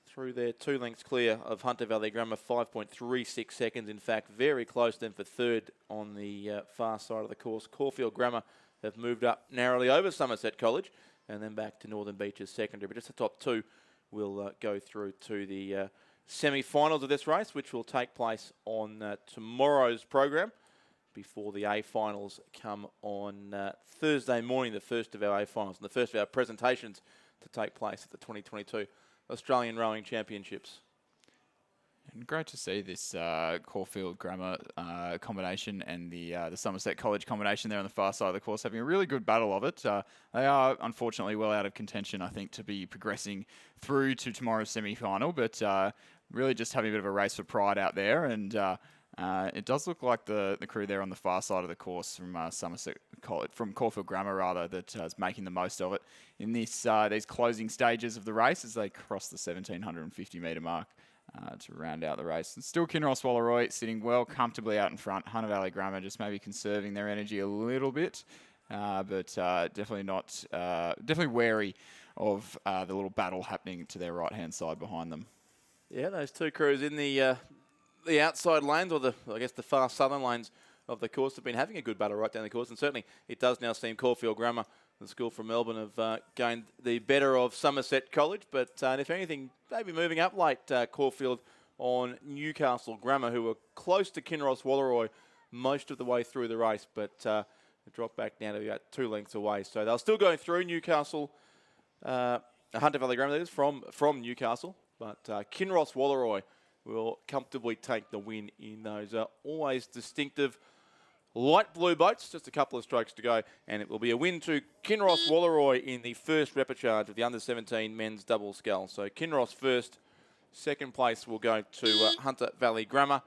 through there, 2 lengths clear of Hunter Valley Grammar, 5.36 seconds. In fact, very close then for third on the far side of the course. Caulfield Grammar have moved up narrowly over Somerset College and then back to Northern Beaches Secondary. But just the top 2 will go through to the semi-finals of this race, which will take place on tomorrow's program before the A-finals come on Thursday morning, the first of our A-finals and the first of our presentations to take place at the 2022 Australian Rowing Championships.
And great to see this Caulfield Grammar combination and the Somerset College combination there on the far side of the course, having a really good battle of it. They are unfortunately well out of contention, I think, to be progressing through to tomorrow's semi-final, but really just having a bit of a race for pride out there. And it does look like the crew there on the far side of the course from Somerset College, from Caulfield Grammar rather, that is making the most of it in this these closing stages of the race as they cross the 1,750 metre mark to round out the race. And still Kinross Walleroy sitting well comfortably out in front. Hunter Valley Grammar just maybe conserving their energy a little bit, but definitely not definitely wary of the little battle happening to their right hand side behind them.
Yeah, those 2 crews in the outside lanes, or I guess the far southern lanes of the course, have been having a good battle right down the course, and certainly it does now seem Caulfield Grammar, the school from Melbourne, have gained the better of Somerset College, but if anything, maybe moving up late, Caulfield on Newcastle Grammar, who were close to Kinross Walleroy most of the way through the race, but dropped back now to about 2 lengths away. So they'll still go through Newcastle, Hunter Valley Grammar, that is, from Newcastle, but Kinross Walleroy will comfortably take the win in those always distinctive light blue boats. Just a couple of strokes to go, and it will be a win to Kinross Walleroy in the first repechage of the under-17 men's double scull. So Kinross first, second place will go to Hunter Valley Grammar.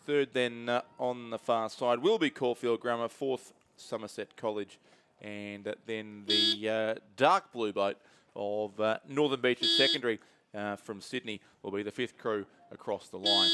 Third then on the far side will be Caulfield Grammar. Fourth, Somerset College. And then the dark blue boat of Northern Beaches Secondary from Sydney will be the 5th crew across the line.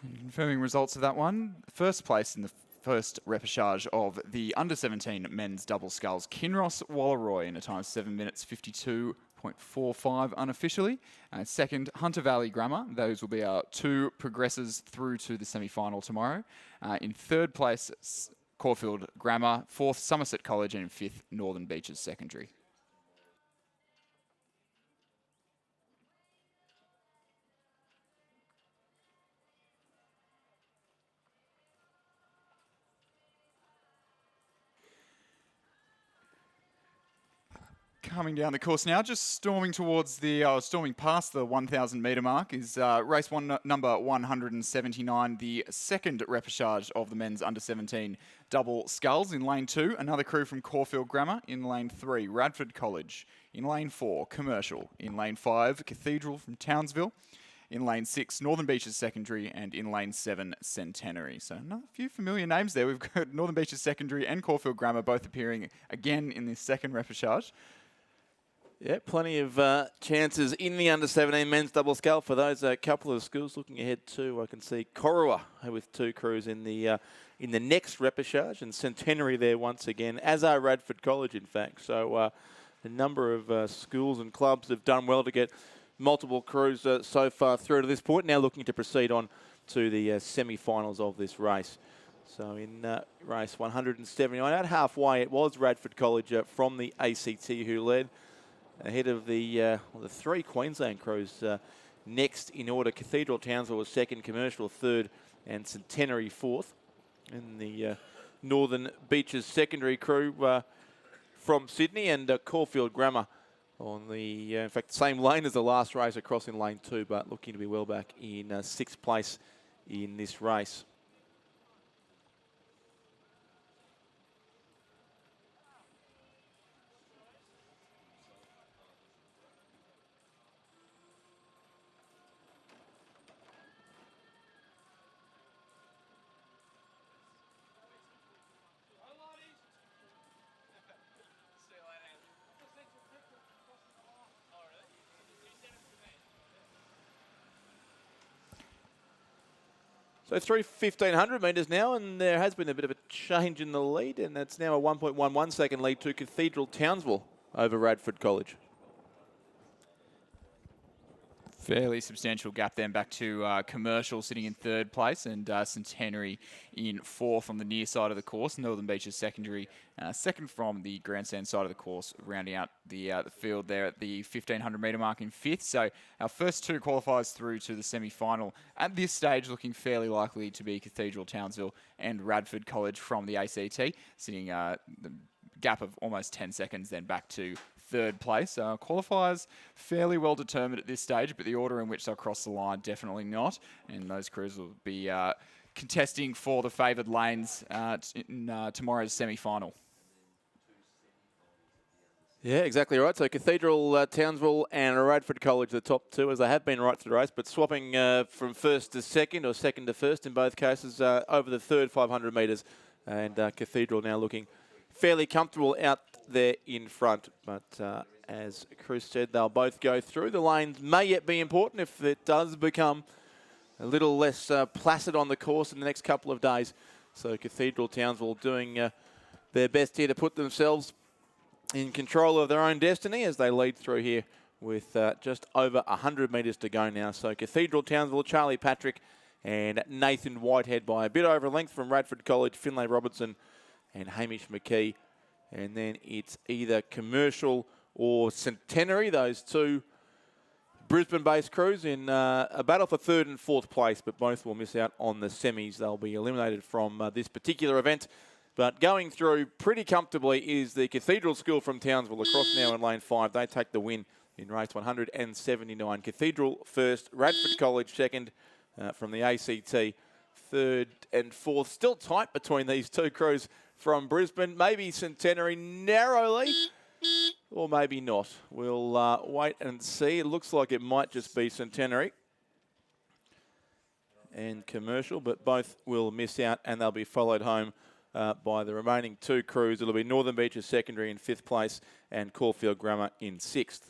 And confirming results of that one, first place in the first repechage of the under-17 men's double sculls, Kinross Walleroy in a time of 7 minutes 52.45 unofficially. Second, Hunter Valley Grammar. Those will be our 2 progressors through to the semi-final tomorrow. In third place, Caulfield Grammar. 4th, Somerset College. And in 5th, Northern Beaches Secondary. Coming down the course now, just storming towards the, storming past the 1,000 metre mark is race one, number 179, the second repechage of the men's under-17 double sculls. In lane 2, another crew from Caulfield Grammar. In lane 3, Radford College. In lane 4, Commercial. In lane 5, Cathedral from Townsville. In lane 6, Northern Beaches Secondary. And in lane 7, Centenary. So a few familiar names there. We've got Northern Beaches Secondary and Caulfield Grammar both appearing again in this second repechage.
Yeah, plenty of chances in the under-17 men's double scull for those couple of schools looking ahead too. I can see Corua with 2 crews in the next repechage, and Centenary there once again, as are Radford College, in fact. So a number of schools and clubs have done well to get multiple crews so far through to this point. Now looking to proceed on to the semi-finals of this race. So in race 179, at halfway, it was Radford College from the ACT who led, ahead of the 3 Queensland crews next in order. Cathedral Townsville was second, Commercial third, and Centenary fourth. And the Northern Beaches Secondary crew from Sydney, and Caulfield Grammar on the, in fact, same lane as the last race, across in lane 2, but looking to be well back in 6th place in this race. So through 1,500 metres now, and there has been a bit of a change in the lead, and it's now a 1.11 second lead to Cathedral Townsville over Radford College.
Fairly substantial gap then back to Commercial sitting in third place and Centenary in fourth on the near side of the course. Northern Beaches Secondary second from the grandstand side of the course, rounding out the field there at the 1,500 metre mark in fifth. So our first two qualifiers through to the semi-final at this stage looking fairly likely to be Cathedral Townsville and Radford College from the ACT, sitting the gap of almost 10 seconds then back to third place. Qualifiers fairly well determined at this stage, but the order in which they'll cross the line, definitely not. And those crews will be contesting for the favoured lanes in tomorrow's semi-final.
Yeah, exactly right. So Cathedral, Townsville and Radford College, the top two, as they have been right through the race, but swapping from first to second or second to first in both cases over the third 500 metres. And Cathedral now looking fairly comfortable out there in front. But as Chris said, they'll both go through. The lanes may yet be important if it does become a little less placid on the course in the next couple of days. So Cathedral Townsville doing their best here to put themselves in control of their own destiny as they lead through here with just over 100 metres to go now. So Cathedral Townsville, Charlie Patrick and Nathan Whitehead by a bit over length from Radford College, Finlay Robertson and Hamish McKee. And then it's either Commercial or Centenary, those two Brisbane-based crews in a battle for third and fourth place, but both will miss out on the semis. They'll be eliminated from this particular event. But going through pretty comfortably is the Cathedral School from Townsville across now in lane 5. They take the win in race 179. Cathedral first, Radford College second from the ACT. Third and fourth, still tight between these two crews from Brisbane. Maybe Centenary narrowly, or maybe not. We'll wait and see. It looks like it might just be Centenary and Commercial, but both will miss out and they'll be followed home by the remaining two crews. It'll be Northern Beaches Secondary in 5th place and Caulfield Grammar in 6th.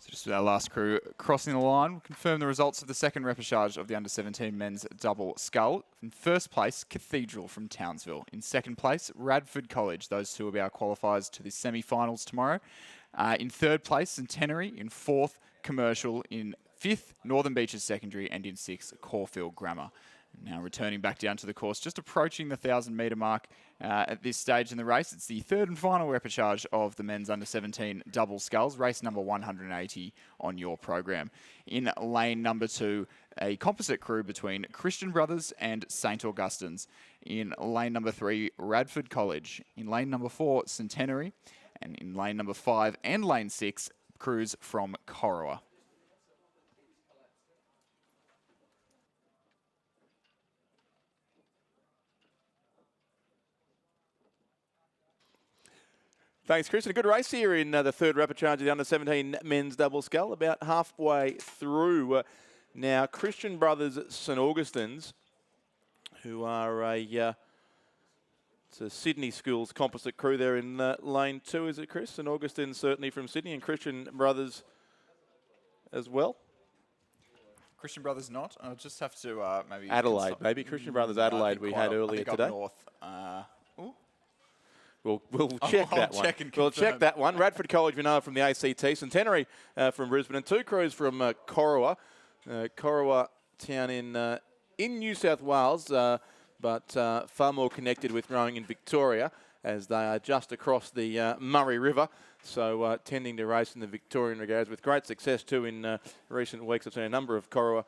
Just with our last crew crossing the line, we'll confirm the results of the second repechage of the under-17 men's double scull. In first place, Cathedral from Townsville. In second place, Radford College. Those two will be our qualifiers to the semi-finals tomorrow. In third place, Centenary. In fourth, Commercial. In fifth, Northern Beaches Secondary. And in sixth, Caulfield Grammar. Now returning back down to the course, just approaching the 1,000-metre mark at this stage in the race. It's the third and final repechage of the men's under-17 double sculls, race number 180 on your program. In lane number 2, a composite crew between Christian Brothers and St. Augustine's. In lane number 3, Radford College. In lane number 4, Centenary. And in lane number 5 and lane 6, crews from Corowa.
Thanks, Chris. And a good race here in the third repechage of the under-17 men's double scull, about halfway through. Now, Christian Brothers St. Augustine's, who are it's a Sydney Schools composite crew there in lane 2, is it, Chris? St. Augustine certainly from Sydney, and Christian Brothers as well.
Christian Brothers not. I'll just have to maybe...
Adelaide, maybe. Christian Brothers Adelaide we had earlier today.
Up north.
We'll check
I'll
that one.
check and
We'll check
confirm.
that one. Radford College, we know from the ACT. Centenary from Brisbane, and two crews from Corowa. Corowa town in New South Wales, but far more connected with rowing in Victoria, as they are just across the Murray River. So tending to race in the Victorian regards with great success too in recent weeks. I've seen a number of Corowa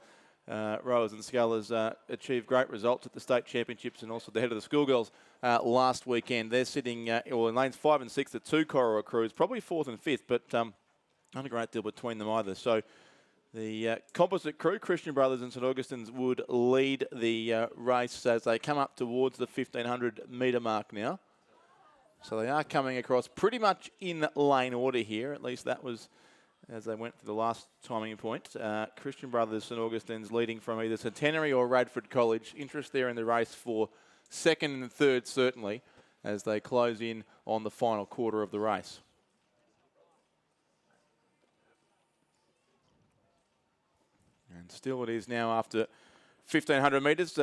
rowers and scullers achieve great results at the state championships and also the head of the schoolgirls last weekend. They're sitting in lanes 5 and 6, the two Corowa crews, probably 4th and 5th, but not a great deal between them either. So the composite crew, Christian Brothers and St Augustine's, would lead the race as they come up towards the 1,500 metre mark now. So they are coming across pretty much in lane order here. At least that was as they went to the last timing point. Christian Brothers, St Augustine's leading from either Centenary or Radford College. Interest there in the race for second and third, certainly, as they close in on the final quarter of the race. And still it is now after 1,500 metres.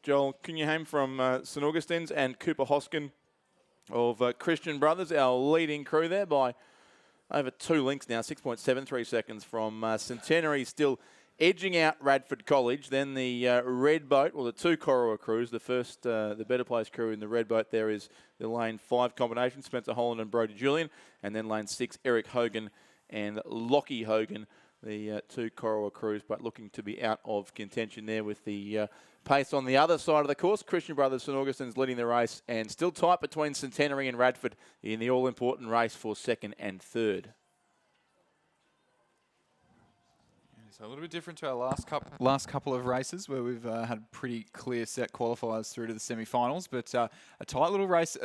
Joel Cunningham from St Augustine's and Cooper Hoskin of Christian Brothers, our leading crew there by over 2 lengths now, 6.73 seconds from Centenary, still edging out Radford College. Then the red boat, or the two Corowa crews, the first, the Better Place crew in the red boat there is the lane 5 combination, Spencer Holland and Brodie Julian, and then lane 6, Eric Hogan and Lockie Hogan, the two Corowa crews, but looking to be out of contention there with the pace on the other side of the course. Christian Brothers St Augustine's leading the race, and still tight between Centenary and Radford in the all-important race for second and third.
So a little bit different to our last couple of races where we've had pretty clear set qualifiers through to the semi-finals, but a tight little race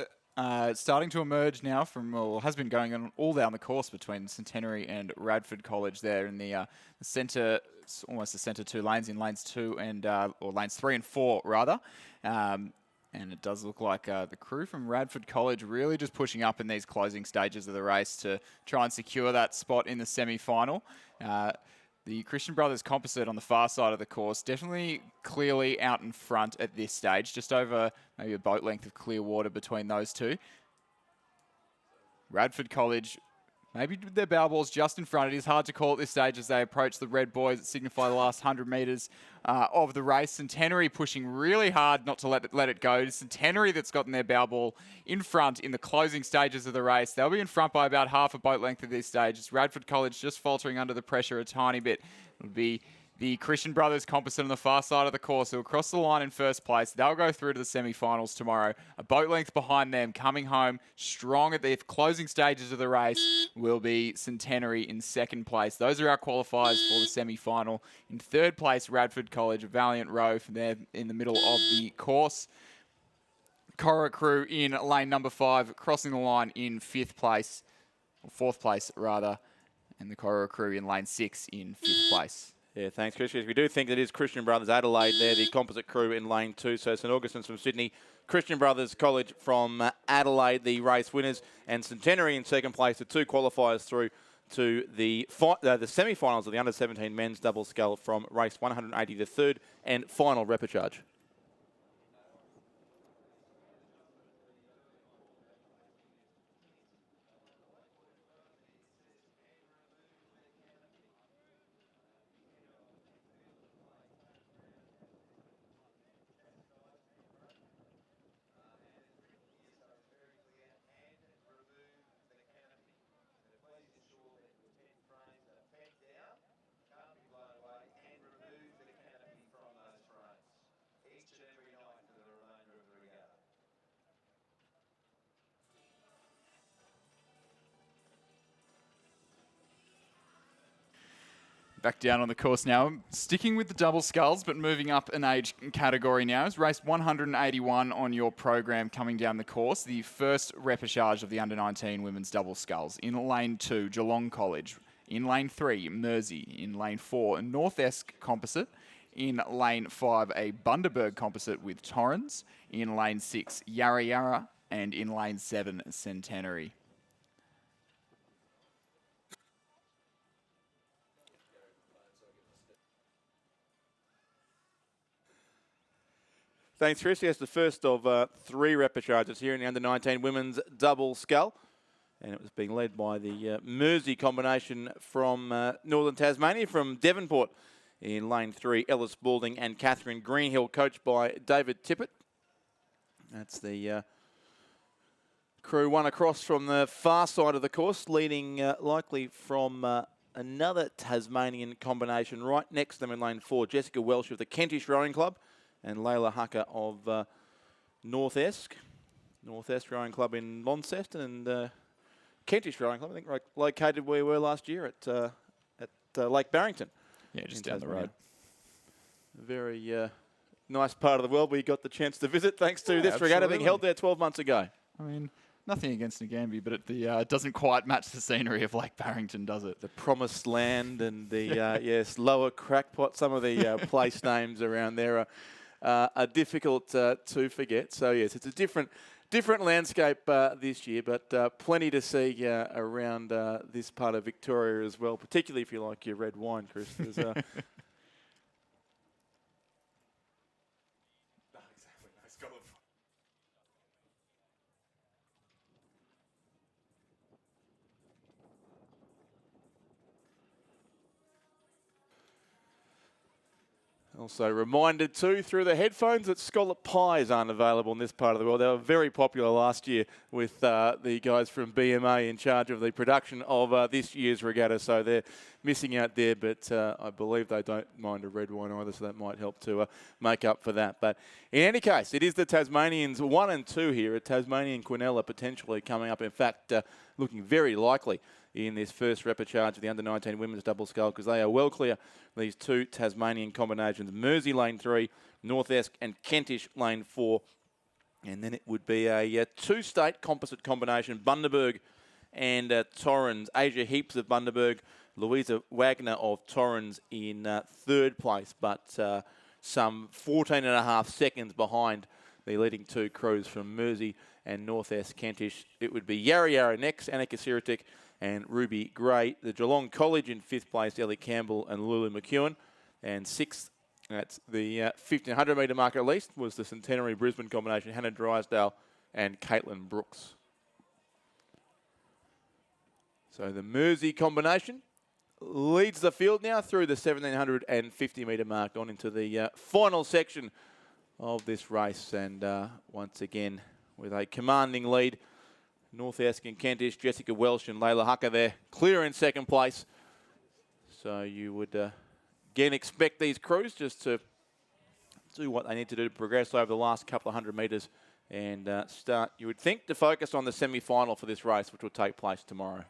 starting to emerge now from, or has been going on all down the course between Centenary and Radford College there in the centre, almost the centre 2 lanes, in lanes 2 and, or lanes 3 and 4 rather. And it does look like the crew from Radford College really just pushing up in these closing stages of the race to try and secure that spot in the semi-final. The Christian Brothers composite on the far side of the course definitely clearly out in front at this stage, just over maybe a boat length of clear water between those two. Radford College, maybe with their bow balls just in front. It is hard to call at this stage as they approach the red buoys that signify the last 100 metres of the race. Centenary pushing really hard not to let it go. Centenary that's gotten their bow ball in front in the closing stages of the race. They'll be in front by about half a boat length at this stage. It's Radford College just faltering under the pressure a tiny bit. It'll be the Christian Brothers composite on the far side of the course who will cross the line in first place. They'll go through to the semi-finals tomorrow. A boat length behind them, coming home strong at the closing stages of the race, will be Centenary in second place. Those are our qualifiers for the semi-final. In third place, Radford College, a valiant row from there in the middle of the course. Corowa crew in lane number 5, crossing the line in 5th place, or 4th place rather, and the Corowa crew in lane 6 in 5th place.
Yeah, thanks, Chris. We do think that is Christian Brothers Adelaide there, the composite crew in lane 2. So St Augustine's from Sydney, Christian Brothers College from Adelaide, the race winners, and Centenary in second place, the two qualifiers through to the semi-finals of the under-17 men's double scull from race 180, the third and final repechage.
Back down on the course now. Sticking with the double sculls, but moving up an age category now. Is race 181 on your program coming down the course. The first repechage of the under-19 women's double sculls. In lane 2, Geelong College. In lane 3, Mersey. In lane 4, North Esk Composite. In lane 5, a Bundaberg Composite with Torrens. In lane 6, Yarra Yarra. And in lane 7, Centenary.
Thanks, Chris. Yes, the first of 3 repecharges here in the under-19 women's double scull. And it was being led by the Mersey combination from Northern Tasmania, from Devonport. In lane 3, Ellis Balding and Catherine Greenhill, coached by David Tippett. That's the crew one across from the far side of the course, leading likely from another Tasmanian combination right next to them in lane 4, Jessica Welsh of the Kentish Rowing Club and Layla Hucker of North Esk Rowing Club in Launceston, and Kentish Rowing Club, I think, located where we were last year at Lake Barrington.
Yeah, just down the road.
A very nice part of the world we got the chance to visit, thanks to this regatta being held there 12 months ago.
I mean, nothing against Ngambie, but it doesn't quite match the scenery of Lake Barrington, does it?
The promised land and the yes, lower crackpot. Some of the place names around there are difficult to forget. So yes, it's a different landscape this year, but plenty to see around this part of Victoria as well, particularly if you like your red wine, Chris. There's, Also reminded too through the headphones that scallop pies aren't available in this part of the world. They were very popular last year with the guys from BMA in charge of the production of this year's regatta, so they're missing out there, but I believe they don't mind a red wine either, so that might help to make up for that. But in any case, it is the Tasmanians 1 and 2 here, a Tasmanian Quinella potentially coming up. In fact, looking very likely in this first repecharge of the under-19 women's double scull, because they are well clear these 2 Tasmanian combinations, Mersey lane 3, North Esk and Kentish lane 4. And then it would be a 2-state composite combination, Bundaberg and Torrens. Asia Heaps of Bundaberg, Louisa Wagner of Torrens in 3rd place, but some 14.5 seconds behind the leading 2 crews from Mersey and North Esk Kentish. It would be Yarra Yarra next, Annika Siritic and Ruby Gray. The Geelong College in 5th place, Ellie Campbell and Lulu McEwen. And 6th, that's the 1,500 metre mark at least, was the Centenary Brisbane combination, Hannah Drysdale and Caitlin Brooks. So the Mersey combination leads the field now through the 1,750 metre mark on into the final section of this race. And once again, with a commanding lead, North Esk and Kentish, Jessica Welsh and Layla Hucker there, clear in 2nd place. So you would again expect these crews just to do what they need to do to progress over the last couple of 100 metres and start, you would think, to focus on the semi-final for this race, which will take place tomorrow.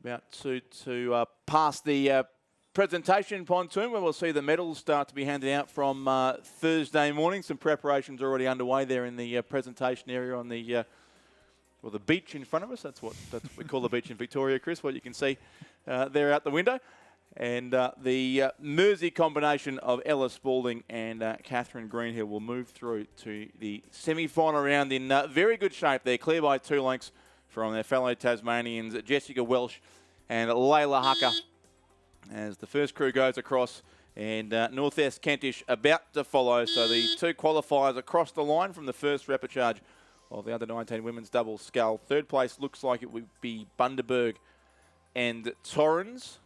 About to pass the presentation pontoon, where we'll see the medals start to be handed out from Thursday morning. Some preparations already underway there in the presentation area on the beach in front of us. That's what we call the beach in Victoria, Chris, what you can see there out the window. And the Mersey combination of Ellis Spalding and Catherine Greenhill will move through to the semi-final round in very good shape. They're clear by 2 lengths from their fellow Tasmanians, Jessica Welsh and Layla Hucker, as the first crew goes across, and North Esk Kentish about to follow. So the 2 qualifiers across the line from the first repecharge of the under-19 women's double scull. 3rd place looks like it would be Bundaberg and Torrens.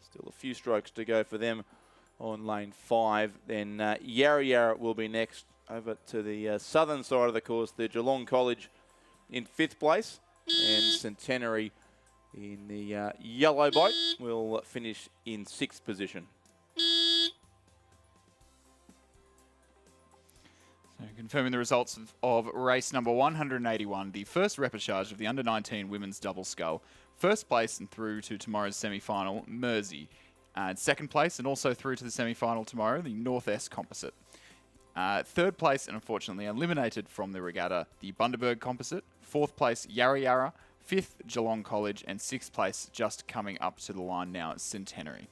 Still a few strokes to go for them on lane 5. Then Yarra Yarra will be next. Over to the southern side of the course, the Geelong College in 5th place, and Centenary in the yellow boat will finish in 6th position.
So confirming the results of race number 181, the first repecharge of the under-19 women's double scull. 1st place and through to tomorrow's semi-final, Mersey. 2nd place and also through to the semi-final tomorrow, the North Esk composite. 3rd place and unfortunately eliminated from the regatta, the Bundaberg composite. 4th place, Yarra Yarra. 5th, Geelong College. And 6th place, just coming up to the line now, Centenary.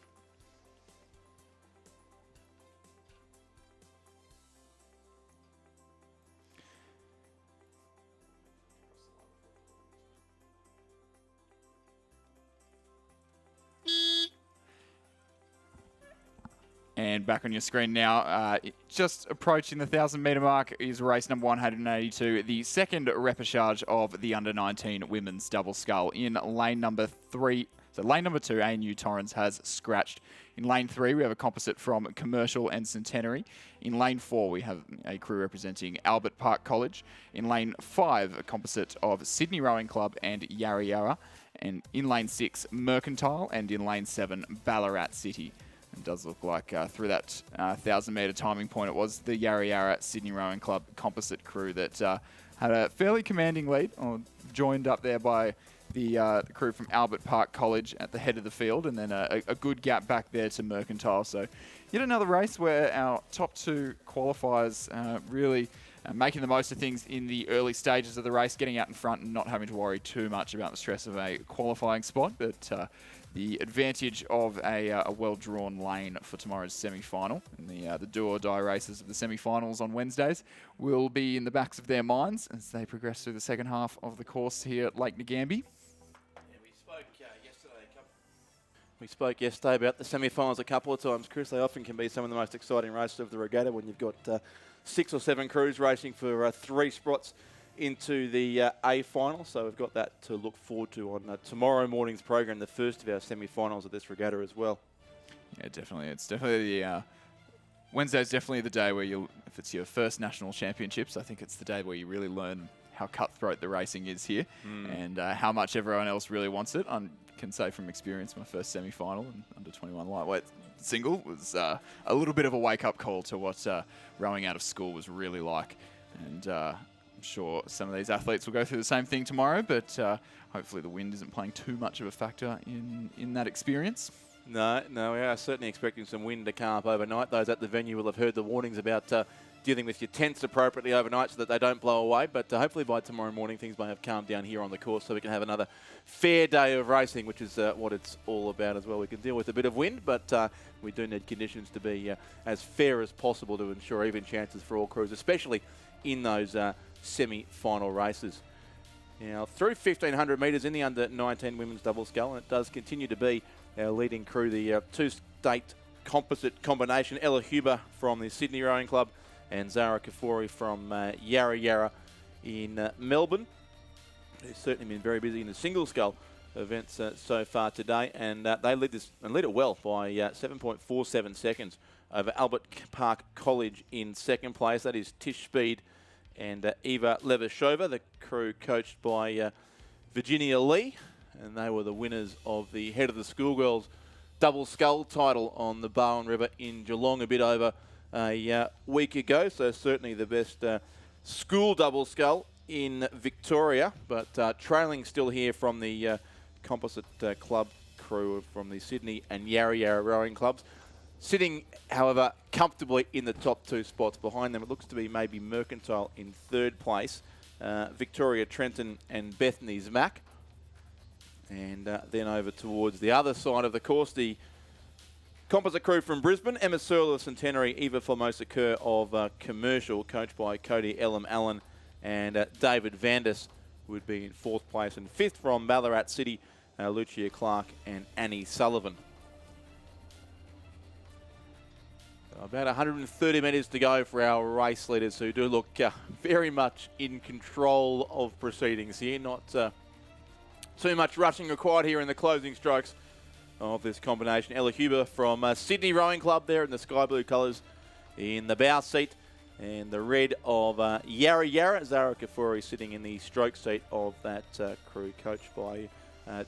And back on your screen now, just approaching the 1,000-metre mark is race number 182, the second repechage of the under-19 women's double scull in lane number 3. So lane number 2, ANU Torrens has scratched. In lane 3, we have a composite from Commercial and Centenary. In lane 4, we have a crew representing Albert Park College. In lane 5, a composite of Sydney Rowing Club and Yarra Yarra. And in lane 6, Mercantile. And in lane 7, Ballarat City. It does look like through that 1,000-metre timing point, it was the Yarra Yarra Sydney Rowing Club composite crew that had a fairly commanding lead, or joined up there by the crew from Albert Park College at the head of the field, and then a good gap back there to Mercantile. So yet another race where our top 2 qualifiers really making the most of things in the early stages of the race, getting out in front and not having to worry too much about the stress of a qualifying spot. But the advantage of a well-drawn lane for tomorrow's semi-final, and the do-or-die races of the semi-finals on Wednesdays will be in the backs of their minds as they progress through the second half of the course here at Lake Ngambie.
We spoke yesterday about the semi-finals a couple of times, Chris. They often can be some of the most exciting races of the regatta when you've got 6 or 7 crews racing for 3 spots into the A final. So we've got that to look forward to on tomorrow morning's program, the first of our semi-finals of this regatta as well.
Yeah, definitely. It's definitely the Wednesday's definitely the day where if it's your first national championships, I think it's the day where you really learn how cutthroat the racing is here and how much everyone else really wants it. I can say from experience, my first semi-final in under 21 lightweight single was a little bit of a wake-up call to what rowing out of school was really like. And I'm sure some of these athletes will go through the same thing tomorrow, but hopefully the wind isn't playing too much of a factor in that experience.
No, we are certainly expecting some wind to come up overnight. Those at the venue will have heard the warnings about dealing with your tents appropriately overnight so that they don't blow away. But hopefully by tomorrow morning things may have calmed down here on the course so we can have another fair day of racing, which is what it's all about as well. We can deal with a bit of wind, but we do need conditions to be as fair as possible to ensure even chances for all crews, especially in those semi-final races. Now, through 1,500 metres in the under-19 women's double scull, and it does continue to be our leading crew, the 2-state composite combination, Ella Huber from the Sydney Rowing Club and Zara Kafori from Yarra Yarra in Melbourne, who's certainly been very busy in the single scull events so far today, and they lead this and lead it well by 7.47 seconds over Albert Park College in second place. That is Tish Speed and Eva Levashova, the crew coached by Virginia Lee, and they were the winners of the Head of the Schoolgirls double scull title on the Barwon River in Geelong a bit over a week ago. So certainly the best school double scull in Victoria, but trailing still here from the composite club crew from the Sydney and Yarra Yarra rowing clubs. Sitting, however, comfortably in the top 2 spots. Behind them, it looks to be maybe Mercantile in third place, Victoria Trenton and Bethany's Mac. And then over towards the other side of the course, the composite crew from Brisbane, Emma Searle of Centenary, Eva Formosa Kerr of Commercial, coached by Cody Elam Allen, and David Vandis would be in 4th place. And 5th from Ballarat City, Lucia Clark and Annie Sullivan. About 130 metres to go for our race leaders, who do look very much in control of proceedings here. Not too much rushing required here in the closing strokes of this combination. Ella Huber from Sydney Rowing Club there in the sky blue colours in the bow seat, and the red of Yarra Yarra. Zara Kafuri sitting in the stroke seat of that crew, coached by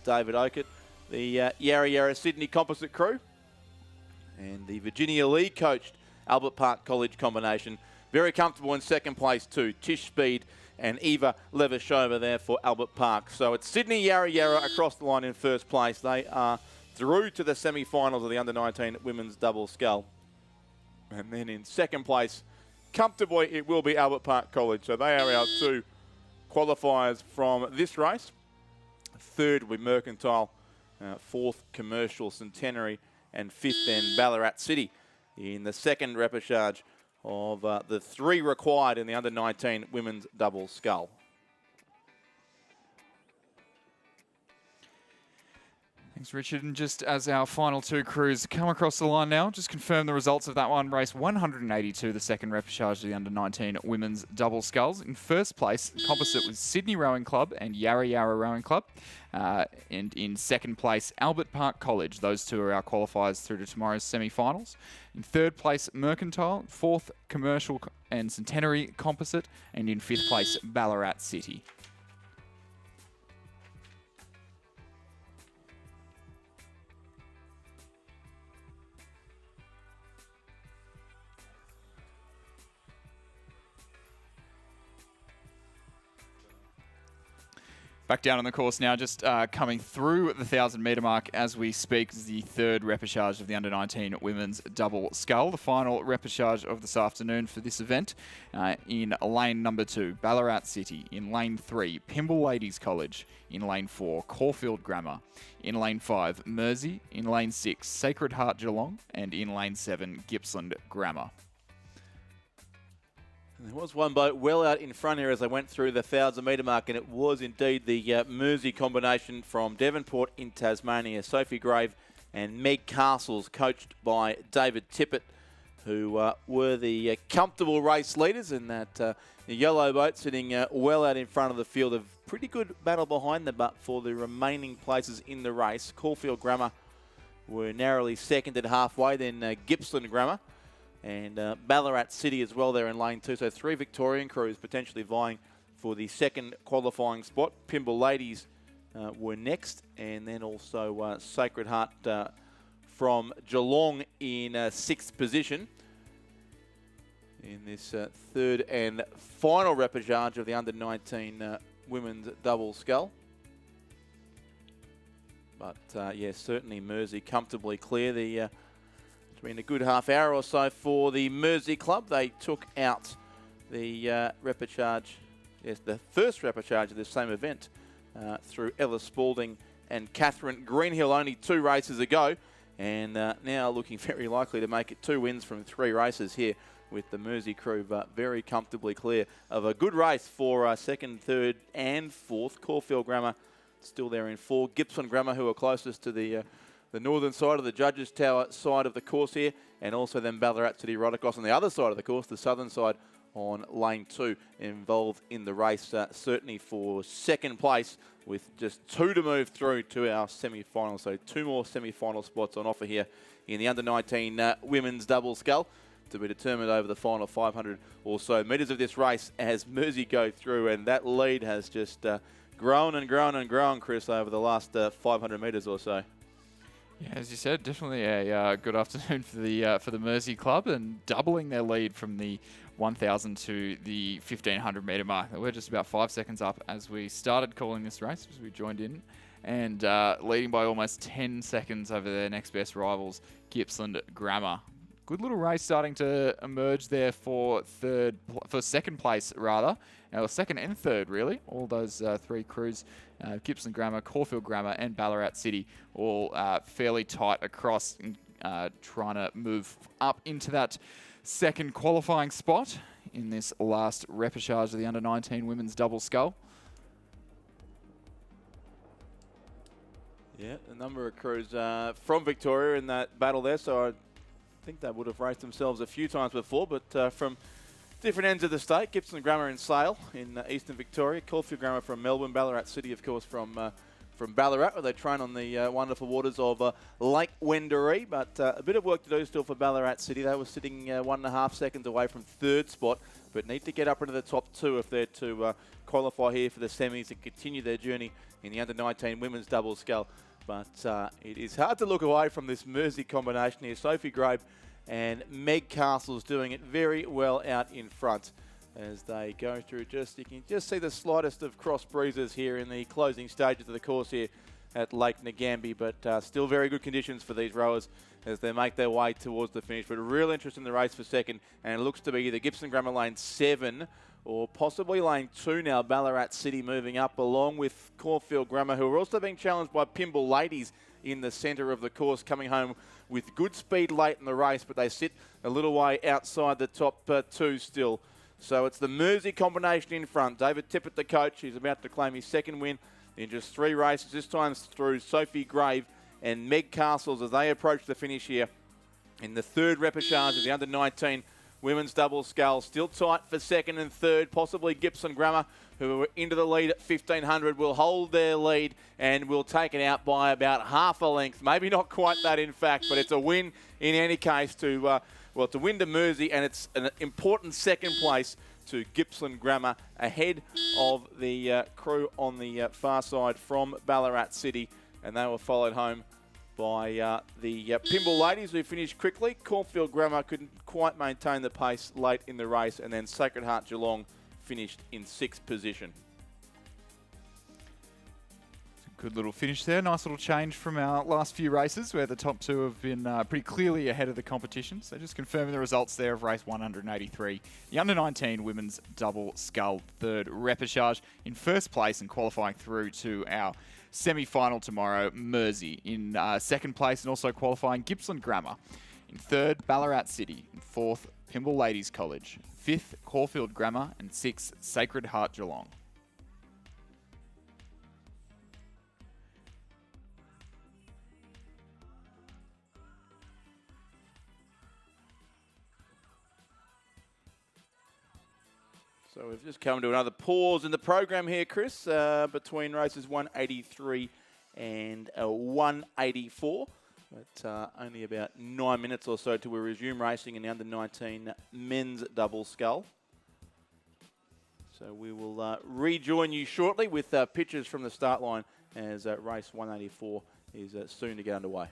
David Okett. The Yarra Yarra Sydney composite crew and the Virginia Lee coached Albert Park College combination. Very comfortable in second place too. Tish Speed and Eva Levashova there for Albert Park. So it's Sydney Yarra Yarra across the line in first place. They are through to the semi-finals of the under-19 women's double scull. And then in second place, comfortably, it will be Albert Park College. So they are our 2 qualifiers from this race. Third will be Mercantile, 4th Commercial Centenary, and 5th then Ballarat City in the second repechage of the 3 required in the under-19 women's double scull.
Thanks, Richard. And just as our final two crews come across the line now, just confirm the results of that one. Race 182, the second repechage of the under-19 women's double sculls. In first place, composite was Sydney Rowing Club and Yarra Yarra Rowing Club. And in second place, Albert Park College. Those two are our qualifiers through to tomorrow's semi-finals. In third place, Mercantile. Fourth, Commercial and Centenary Composite. And in fifth place, Ballarat City. Back down on the course now, just coming through the 1,000-metre mark as we speak. Is the third repechage of the under-19 women's double scull. The final repechage of this afternoon for this event. In lane number 2, Ballarat City. In lane 3, Pymble Ladies College. In lane 4, Caulfield Grammar. In lane 5, Mersey. In lane 6, Sacred Heart Geelong. And in lane 7, Gippsland Grammar.
There was one boat well out in front here as they went through the 1,000-metre mark, and it was indeed the Mersey combination from Devonport in Tasmania. Sophie Grave and Meg Castles, coached by David Tippett, who were the comfortable race leaders in that the yellow boat sitting well out in front of the field. A pretty good battle behind them, but for the remaining places in the race, Caulfield Grammar were narrowly second at halfway, then Gippsland Grammar. And Ballarat City as well there in lane 2. So 3 Victorian crews potentially vying for the second qualifying spot. Pymble Ladies were next. And then also Sacred Heart from Geelong in 6th position. In this third and final repechage of the under-19 women's double scull. But yes, certainly Mersey comfortably clear. It's been a good half hour or so for the Mersey Club. They took out the repechage, yes, the first repechage of this same event through Ella Spalding and Catherine Greenhill only 2 races ago. And now looking very likely to make it 2 wins from 3 races here with the Mersey crew, but very comfortably clear of a good race for second, third and fourth. Caulfield Grammar still there in 4. Gippsland Grammar, who are closest to the northern side of the Judges Tower side of the course here, and also then Ballarat City right across on the other side of the course, the southern side on lane 2, involved in the race, certainly for second place with just 2 to move through to our semi-final. So 2 more semi-final spots on offer here in the under-19 women's double scull to be determined over the final 500 or so metres of this race as Mersey go through, and that lead has just grown and grown and grown, Chris, over the last 500 metres or so.
Yeah, as you said, definitely a good afternoon for the Mersey Club, and doubling their lead from the 1,000 to the 1,500 metre mark. We're just about 5 seconds up as we started calling this race, as we joined in, and leading by almost 10 seconds over their next best rivals, Gippsland Grammar. Good little race starting to emerge there for second place, rather. Or second and third, really. All those 3 crews, Gippsland Grammar, Caulfield Grammar and Ballarat City, all fairly tight across, trying to move up into that second qualifying spot in this last repechage of the under-19 women's double scull.
Yeah, a number of crews from Victoria in that battle there, so I think they would have raced themselves a few times before, but from different ends of the state. Gippsland Grammar in Sale in eastern Victoria, Caulfield Grammar from Melbourne, Ballarat City, of course, from Ballarat, where they train on the wonderful waters of Lake Wendouree. But a bit of work to do still for Ballarat City. They were sitting 1.5 seconds away from third spot, but need to get up into the top 2 if they're to qualify here for the semis and continue their journey in the under-19 women's double scull. But it is hard to look away from this Mersey combination here. Sophie Grave and Meg Castles doing it very well out in front as they go through. You can just see the slightest of cross breezes here in the closing stages of the course here at Lake Ngambie, but still very good conditions for these rowers as they make their way towards the finish. But a real interest in the race for second, and it looks to be either Gippsland Grammar lane 7 or possibly lane 2 now. Ballarat City moving up along with Caulfield Grammar, who are also being challenged by Pymble Ladies in the centre of the course, coming home with good speed late in the race, but they sit a little way outside the top 2 still. So it's the Mersey combination in front. David Tippett, the coach, he's about to claim his second win in just 3 races, this time through Sophie Grave and Meg Castles as they approach the finish here in the third repechage of the under-19 women's double scull. Still tight for second and third. Possibly Gippsland Grammar, who are into the lead at 1,500, will hold their lead and will take it out by about half a length. Maybe not quite that, in fact, but it's a win in any case to win to Mersey, and it's an important second place to Gippsland Grammar, ahead of the crew on the far side from Ballarat City, and they were followed home by the Pymble Ladies, who finished quickly. Caulfield Grammar couldn't quite maintain the pace late in the race, and then Sacred Heart Geelong finished in 6th position.
Good little finish there. Nice little change from our last few races where the top two have been pretty clearly ahead of the competition. So just confirming the results there of race 183. The under-19 women's double scull third repechage in first place and qualifying through to our semi-final tomorrow, Mersey. In second place and also qualifying, Gippsland Grammar. In third, Ballarat City. In fourth, Pymble Ladies College. Fifth, Caulfield Grammar. And sixth, Sacred Heart Geelong.
So we've just come to another pause in the program here, Chris, between races 183 and 184. But only about 9 minutes or so till we resume racing in the under-19 men's double scull. So we will rejoin you shortly with pictures from the start line as race 184 is soon to get underway.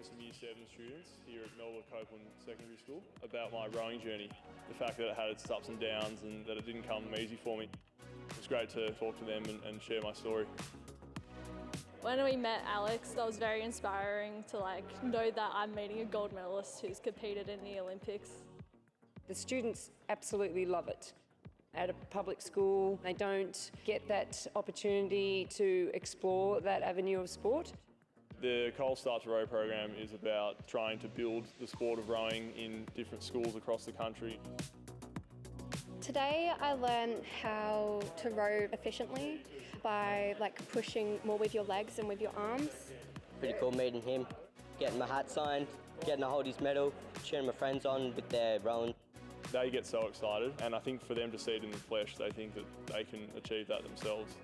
to some Year 7 students here at Melba Copeland Secondary School about my rowing journey. The fact that it had its ups and downs and that it didn't come easy for me. It was great to talk to them and share my story.
When we met Alex, that was very inspiring to know that I'm meeting a gold medalist who's competed in the Olympics.
The students absolutely love it. At a public school, they don't get that opportunity to explore that avenue of sport.
The Coles Start to Row program is about trying to build the sport of rowing in different schools across the country.
Today I learned how to row efficiently by pushing more with your legs and with your arms.
Pretty cool meeting him, getting my hat signed, getting to hold his medal, cheering my friends on with their rowing.
They get so excited, and I think for them to see it in the flesh, they think that they can achieve that themselves.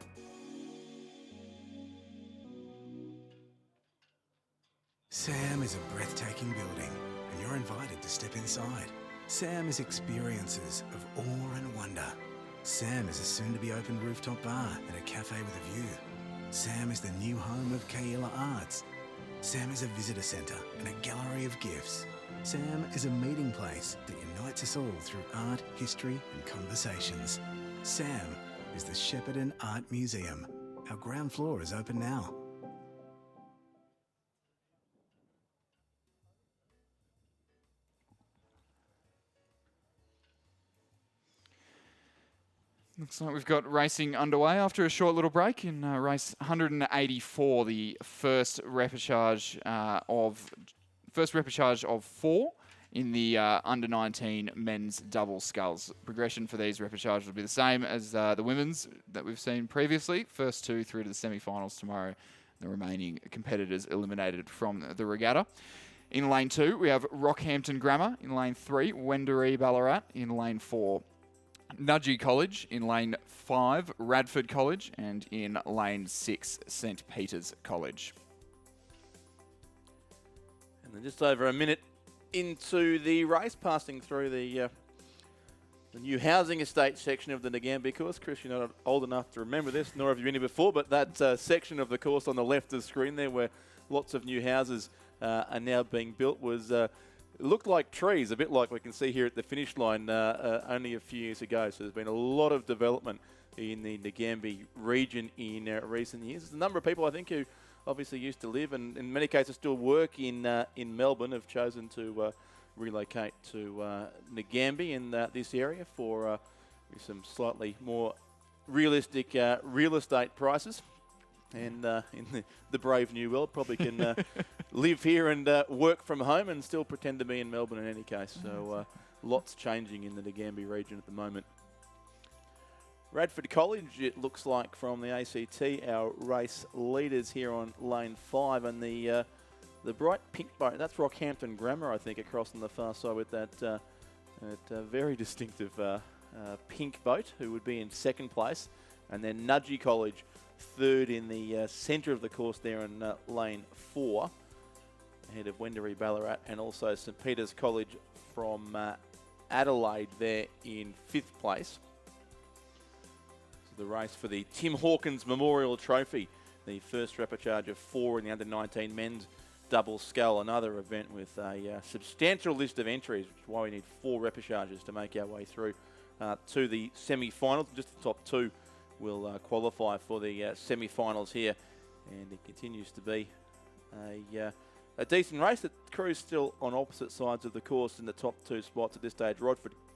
Sam is a breathtaking building, and you're invited to step inside. Sam is experiences of awe and wonder. Sam is a soon-to-be-opened rooftop bar and a cafe with a view. Sam is the new home of Kaila Arts. Sam is a visitor centre and a gallery of gifts. Sam is a meeting place that unites us all through art, history and conversations. Sam is the Shepparton Art Museum. Our ground floor is open now.
Looks like we've got racing underway after a short little break in race 184, the first repechage of 4 in the under 19 men's double sculls. Progression for these repechages will be the same as the women's that we've seen previously. First 2 through to the semi-finals tomorrow. The remaining competitors eliminated from the regatta. In lane 2, we have Rockhampton Grammar. In lane 3, Wendouree Ballarat. In lane 4, Nudgee College. In lane 5, Radford College. And in lane 6, St Peter's College.
And then just over a minute into the race, passing through the new housing estate section of the Nagambie course. Chris, you're not old enough to remember this, nor have you been here before, but that section of the course on the left of the screen there where lots of new houses are now being built was looked like trees, a bit like we can see here at the finish line only a few years ago. So there's been a lot of development in the Nagambie region in recent years. There's a number of people, I think, who obviously used to live and in many cases still work in Melbourne, have chosen to relocate to Nagambie in this area for some slightly more realistic real estate prices. And in the brave new world, probably can live here and work from home and still pretend to be in Melbourne in any case. So lots changing in the Nagambie region at the moment. Radford College, it looks like from the ACT, our race leaders here on lane 5, and the bright pink boat, that's Rockhampton Grammar, I think, across on the far side with that very distinctive pink boat, who would be in second place, and then Nudgee College third in the centre of the course there in lane 4, ahead of Wendouree Ballarat, and also St Peter's College from Adelaide there in 5th place. The race for the Tim Hawkins Memorial Trophy, the first repechage of 4 in the under-19 men's double scull, another event with a substantial list of entries, which is why we need 4 repechages to make our way through to the semi-finals. Just the top 2 will qualify for the semi-finals here, and it continues to be a decent race. The crew's still on opposite sides of the course in the top 2 spots at this stage.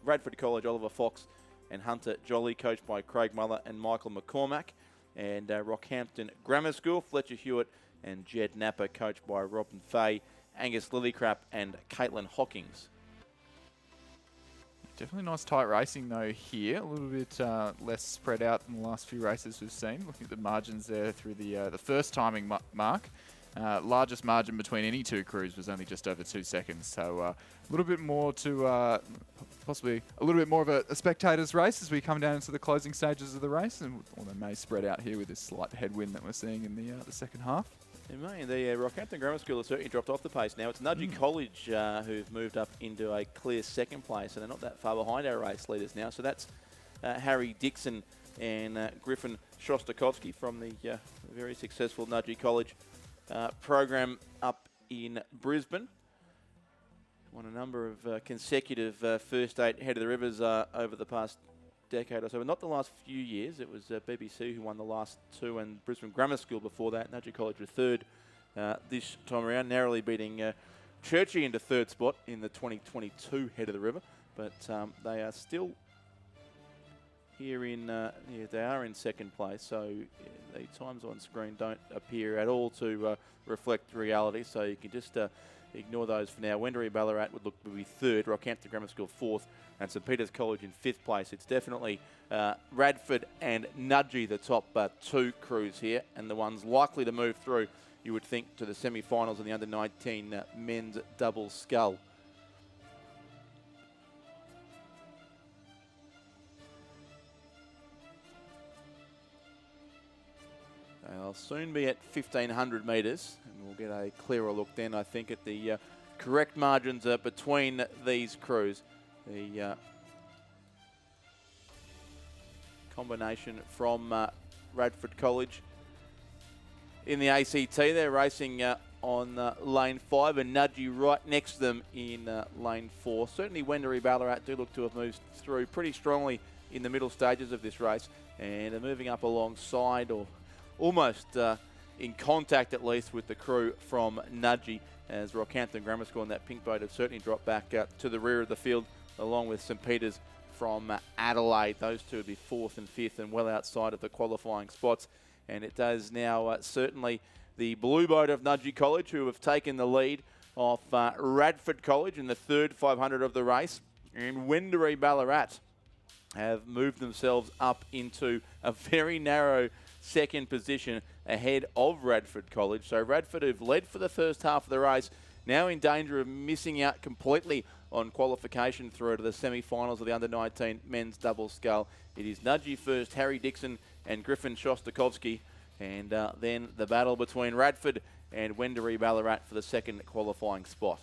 Radford College, Oliver Fox and Hunter Jolly, coached by Craig Muller and Michael McCormack. And Rockhampton Grammar School, Fletcher Hewitt and Jed Napper, coached by Robin Fay, Angus Lillycrap and Caitlin Hawkins.
Definitely nice tight racing though here. A little bit less spread out than the last few races we've seen. Looking at the margins there through the first timing mark. Largest margin between any 2 crews was only just over 2 seconds. So a little bit more to possibly a little bit more of a spectator's race as we come down into the closing stages of the race, and they may spread out here with this slight headwind that we're seeing in the second half.
It may. The Rockhampton Grammar School has certainly dropped off the pace now. It's Nudgee College who've moved up into a clear second place, and they're not that far behind our race leaders now. So that's Harry Dixon and Griffin Shostakovsky from the very successful Nudgee College program up in Brisbane. Won a number of consecutive first 8 Head of the Rivers over the past decade or so, but not the last few years. It was BBC who won the last 2, and Brisbane Grammar School before that. Nudgee College were 3rd this time around, narrowly beating Churchie into 3rd spot in the 2022 Head of the River. But they are still here in, they are in 2nd place, so the times on screen don't appear at all to reflect reality, so you can just ignore those for now. Wendouree Ballarat would look to be 3rd, Rockhampton Grammar School 4th, and St Peter's College in 5th place. It's definitely Radford and Nudgee, the top 2 crews here, and the ones likely to move through, you would think, to the semi-finals in the under-19 men's double scull. They'll soon be at 1,500 metres, and we'll get a clearer look then, I think, at the correct margins between these crews. The combination from Radford College in the ACT, they're racing on lane 5, and Nudgee right next to them in lane 4. Certainly Wendouree Ballarat do look to have moved through pretty strongly in the middle stages of this race, and are moving up alongside, or almost in contact at least, with the crew from Nudgee, as Rockhampton Grammar School and that pink boat have certainly dropped back to the rear of the field, along with St Peter's from Adelaide. Those two would be 4th and 5th and well outside of the qualifying spots. And it does now certainly the blue boat of Nudgee College, who have taken the lead off Radford College in the 3rd 500 of the race. And Wendouree Ballarat have moved themselves up into a very narrow 2nd position ahead of Radford College. So Radford, who've led for the first half of the race, now in danger of missing out completely on qualification through to the semi-finals of the under-19 men's double scull. It is Nudgee first, Harry Dixon and Griffin Shostakovsky, and then the battle between Radford and Wendouree Ballarat for the 2nd qualifying spot.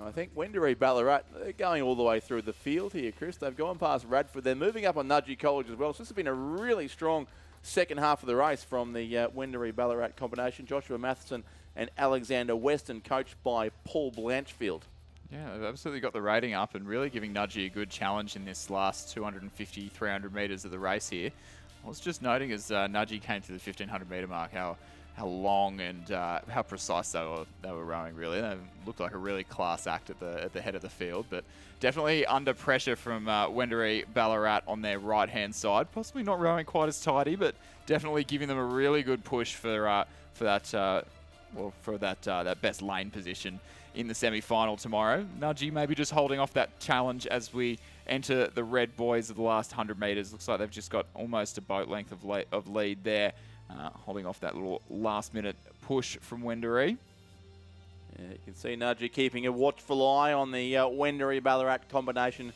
I think Wendouree Ballarat, they're going all the way through the field here, Chris. They've gone past Radford. They're moving up on Nudgee College as well. So this has been a really strong second half of the race from the Wendouree Ballarat combination. Joshua Matheson and Alexander Weston, coached by Paul Blanchfield.
Yeah, they've absolutely got the rating up and really giving Nudgee a good challenge in this last 250, 300 metres of the race here. I was just noting as Nudgee came to the 1,500 metre mark how long and how precise they were rowing, really. They looked like a really class act at the head of the field, but definitely under pressure from Wendouree Ballarat on their right-hand side. Possibly not rowing quite as tidy, but definitely giving them a really good push for that best lane position in the semi-final tomorrow. Nudgee maybe just holding off that challenge as we enter the red buoys of the last 100 metres. Looks like they've just got almost a boat length of lead there. Holding off that little last-minute push from Wendouree.
Yeah, you can see Nudgee keeping a watchful eye on the Wendouree Ballarat combination,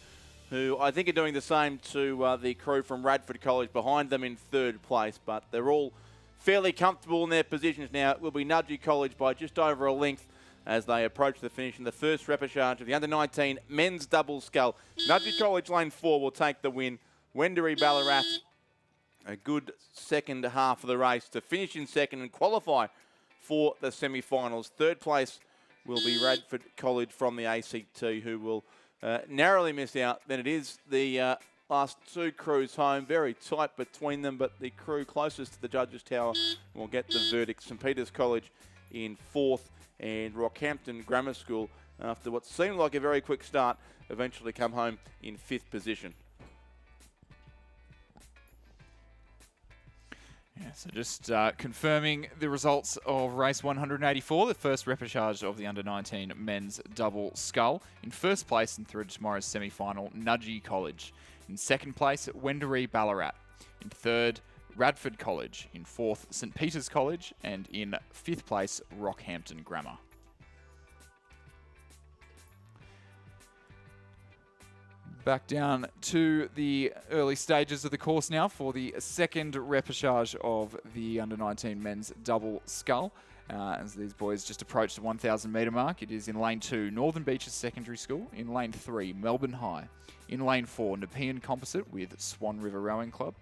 who I think are doing the same to the crew from Radford College behind them in 3rd place, but they're all fairly comfortable in their positions now. It will be Nudgee College by just over a length as they approach the finish in the first repechage of the under-19 men's double scull. Nudgee College lane 4 will take the win. Wendouree Ballarat, a good second half of the race to finish in 2nd and qualify for the semi-finals. 3rd place will be Radford College from the ACT, who will narrowly miss out. Then it is the last 2 crews home, very tight between them, but the crew closest to the judges' tower will get the verdict. St Peter's College in 4th, and Rockhampton Grammar School, after what seemed like a very quick start, eventually come home in 5th position.
Yeah, so just confirming the results of race 184, the first repechage of the under-19 men's double scull. In 1st place and through to tomorrow's semi-final, Nudgee College. In 2nd place, Wendouree Ballarat. In 3rd, Radford College. In 4th, St Peter's College. And in 5th place, Rockhampton Grammar. Back down to the early stages of the course now for the 2nd repechage of the under-19 men's double scull. As these boys just approach the 1,000 metre mark, it is in lane 2, Northern Beaches Secondary School. In lane 3, Melbourne High. In lane 4, Nepean Composite with Swan River Rowing Club.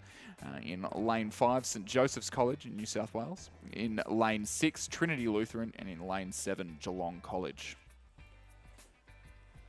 In lane 5, St Joseph's College in New South Wales. In lane 6, Trinity Lutheran. And in lane 7, Geelong College.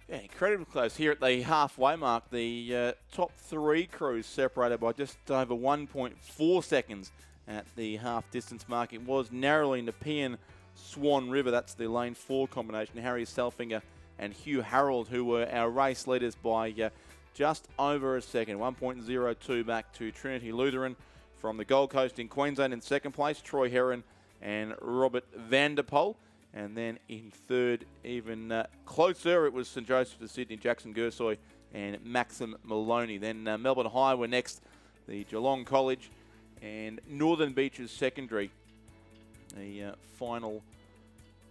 Yeah, incredibly close here at the halfway mark. The top 3 crews separated by just over 1.4 seconds at the half distance mark. It was narrowly Nepean Swan River. That's the lane 4 combination. Harry Selfinger and Hugh Harold, who were our race leaders by just over a second. 1.02 back to Trinity Lutheran from the Gold Coast in Queensland in second place. Troy Heron and Robert Vanderpoel. And then in third, even closer, it was St Joseph's of Sydney, Jackson Gersoy and Maxim Maloney. Then Melbourne High were next, the Geelong College and Northern Beaches Secondary. The final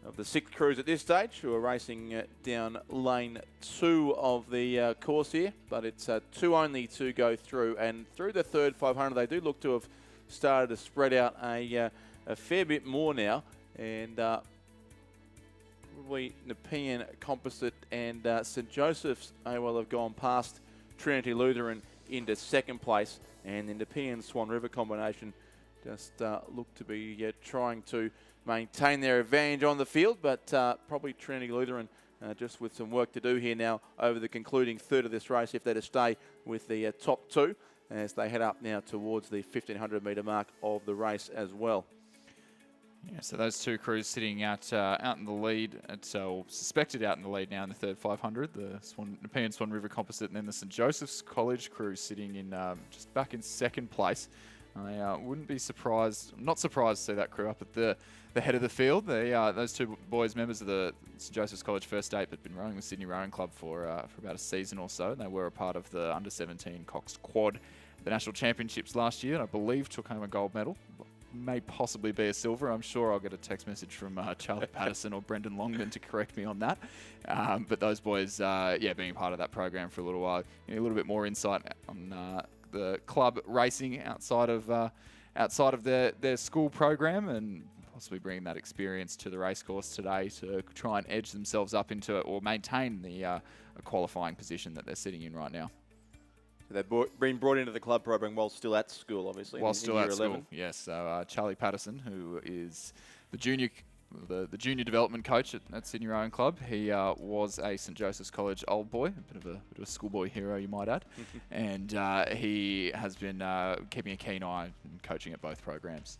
of the 6 crews at this stage, who are racing down lane 2 of the course here. But it's 2 only to go through. And through the third 500, they do look to have started to spread out a fair bit more now. And probably Nepean Composite and St Joseph's have gone past Trinity Lutheran into second place. And the Nepean Swan River combination just look to be trying to maintain their advantage on the field, but probably Trinity Lutheran just with some work to do here now over the concluding third of this race if they're to stay with the top 2 as they head up now towards the 1,500 metre mark of the race as well.
Yeah, so those 2 crews sitting out in the lead, or suspected out in the lead now in the third 500, the Nepean Swan River Composite, and then the St Joseph's College crew sitting in just back in second place. I wouldn't be surprised, not surprised to see that crew up at the head of the field. Those 2 boys, members of the St Joseph's College First 8, had been rowing with Sydney Rowing Club for about a season or so. They were a part of the under-17 Cox Quad, the national championships last year, and I believe took home a gold medal. May possibly be a silver. I'm sure I'll get a text message from Charlie Patterson or Brendan Longman to correct me on that. But those boys, being part of that program for a little while, a little bit more insight on the club racing outside of their school program, and possibly bringing that experience to the racecourse today to try and edge themselves up into it or maintain the a qualifying position that they're sitting in right now.
They've been brought into the club program while still at school, obviously.
While still at
11.
school, yes. So Charlie Patterson, who is the junior development coach at Sydney Rowing Club, he was a St Joseph's College old boy, a bit of a schoolboy hero, you might add, and he has been keeping a keen eye and coaching at both programs.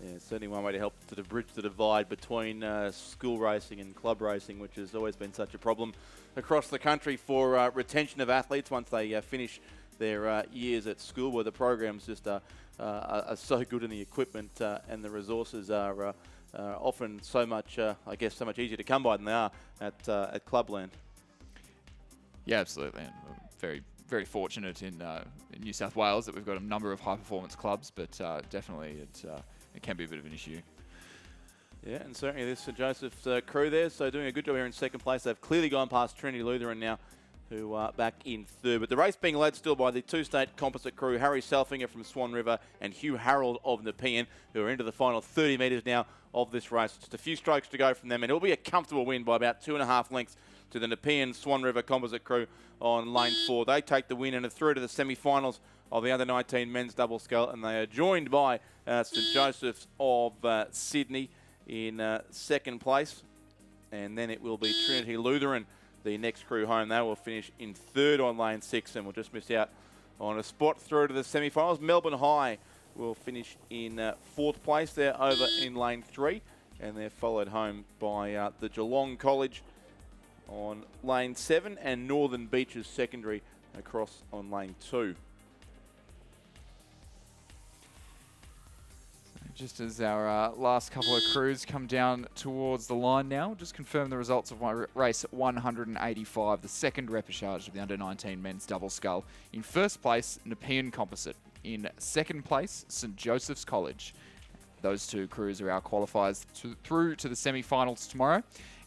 Yeah, certainly one way to help to bridge the divide between school racing and club racing, which has always been such a problem across the country for retention of athletes once they finish their years at school, where the programs just are so good and the equipment and the resources are often so much, so much easier to come by than they are at clubland. Yeah,
absolutely. And very, very fortunate in New South Wales that we've got a number of high-performance clubs, but definitely it can be a bit of an issue.
Yeah, and certainly this St Joseph's crew there, so doing a good job here in second place. They've clearly gone past Trinity Lutheran now, who are back in third. But the race being led still by the 2-state composite crew, Harry Selfinger from Swan River and Hugh Harold of Nepean, who are into the final 30 metres now of this race. Just a few strokes to go from them, and it'll be a comfortable win by about 2.5 lengths to the Nepean Swan River composite crew on lane 4. They take the win and are through to the semi-finals of the under-19 men's double scull, and they are joined by St Joseph's of Sydney in second place, and then it will be Trinity Lutheran, the next crew home. They will finish in third on lane 6, and will just miss out on a spot through to the semi-finals. Melbourne High will finish in fourth place. They're over in lane 3, and they're followed home by the Geelong College on lane 7, and Northern Beaches Secondary across on lane 2.
Just as our last couple of crews come down towards the line now, just confirm the results of race 185, the second repechage of the under-19 men's double scull. In first place, Nepean Composite. In second place, St Joseph's College. Those 2 crews are our qualifiers through to the semi-finals tomorrow.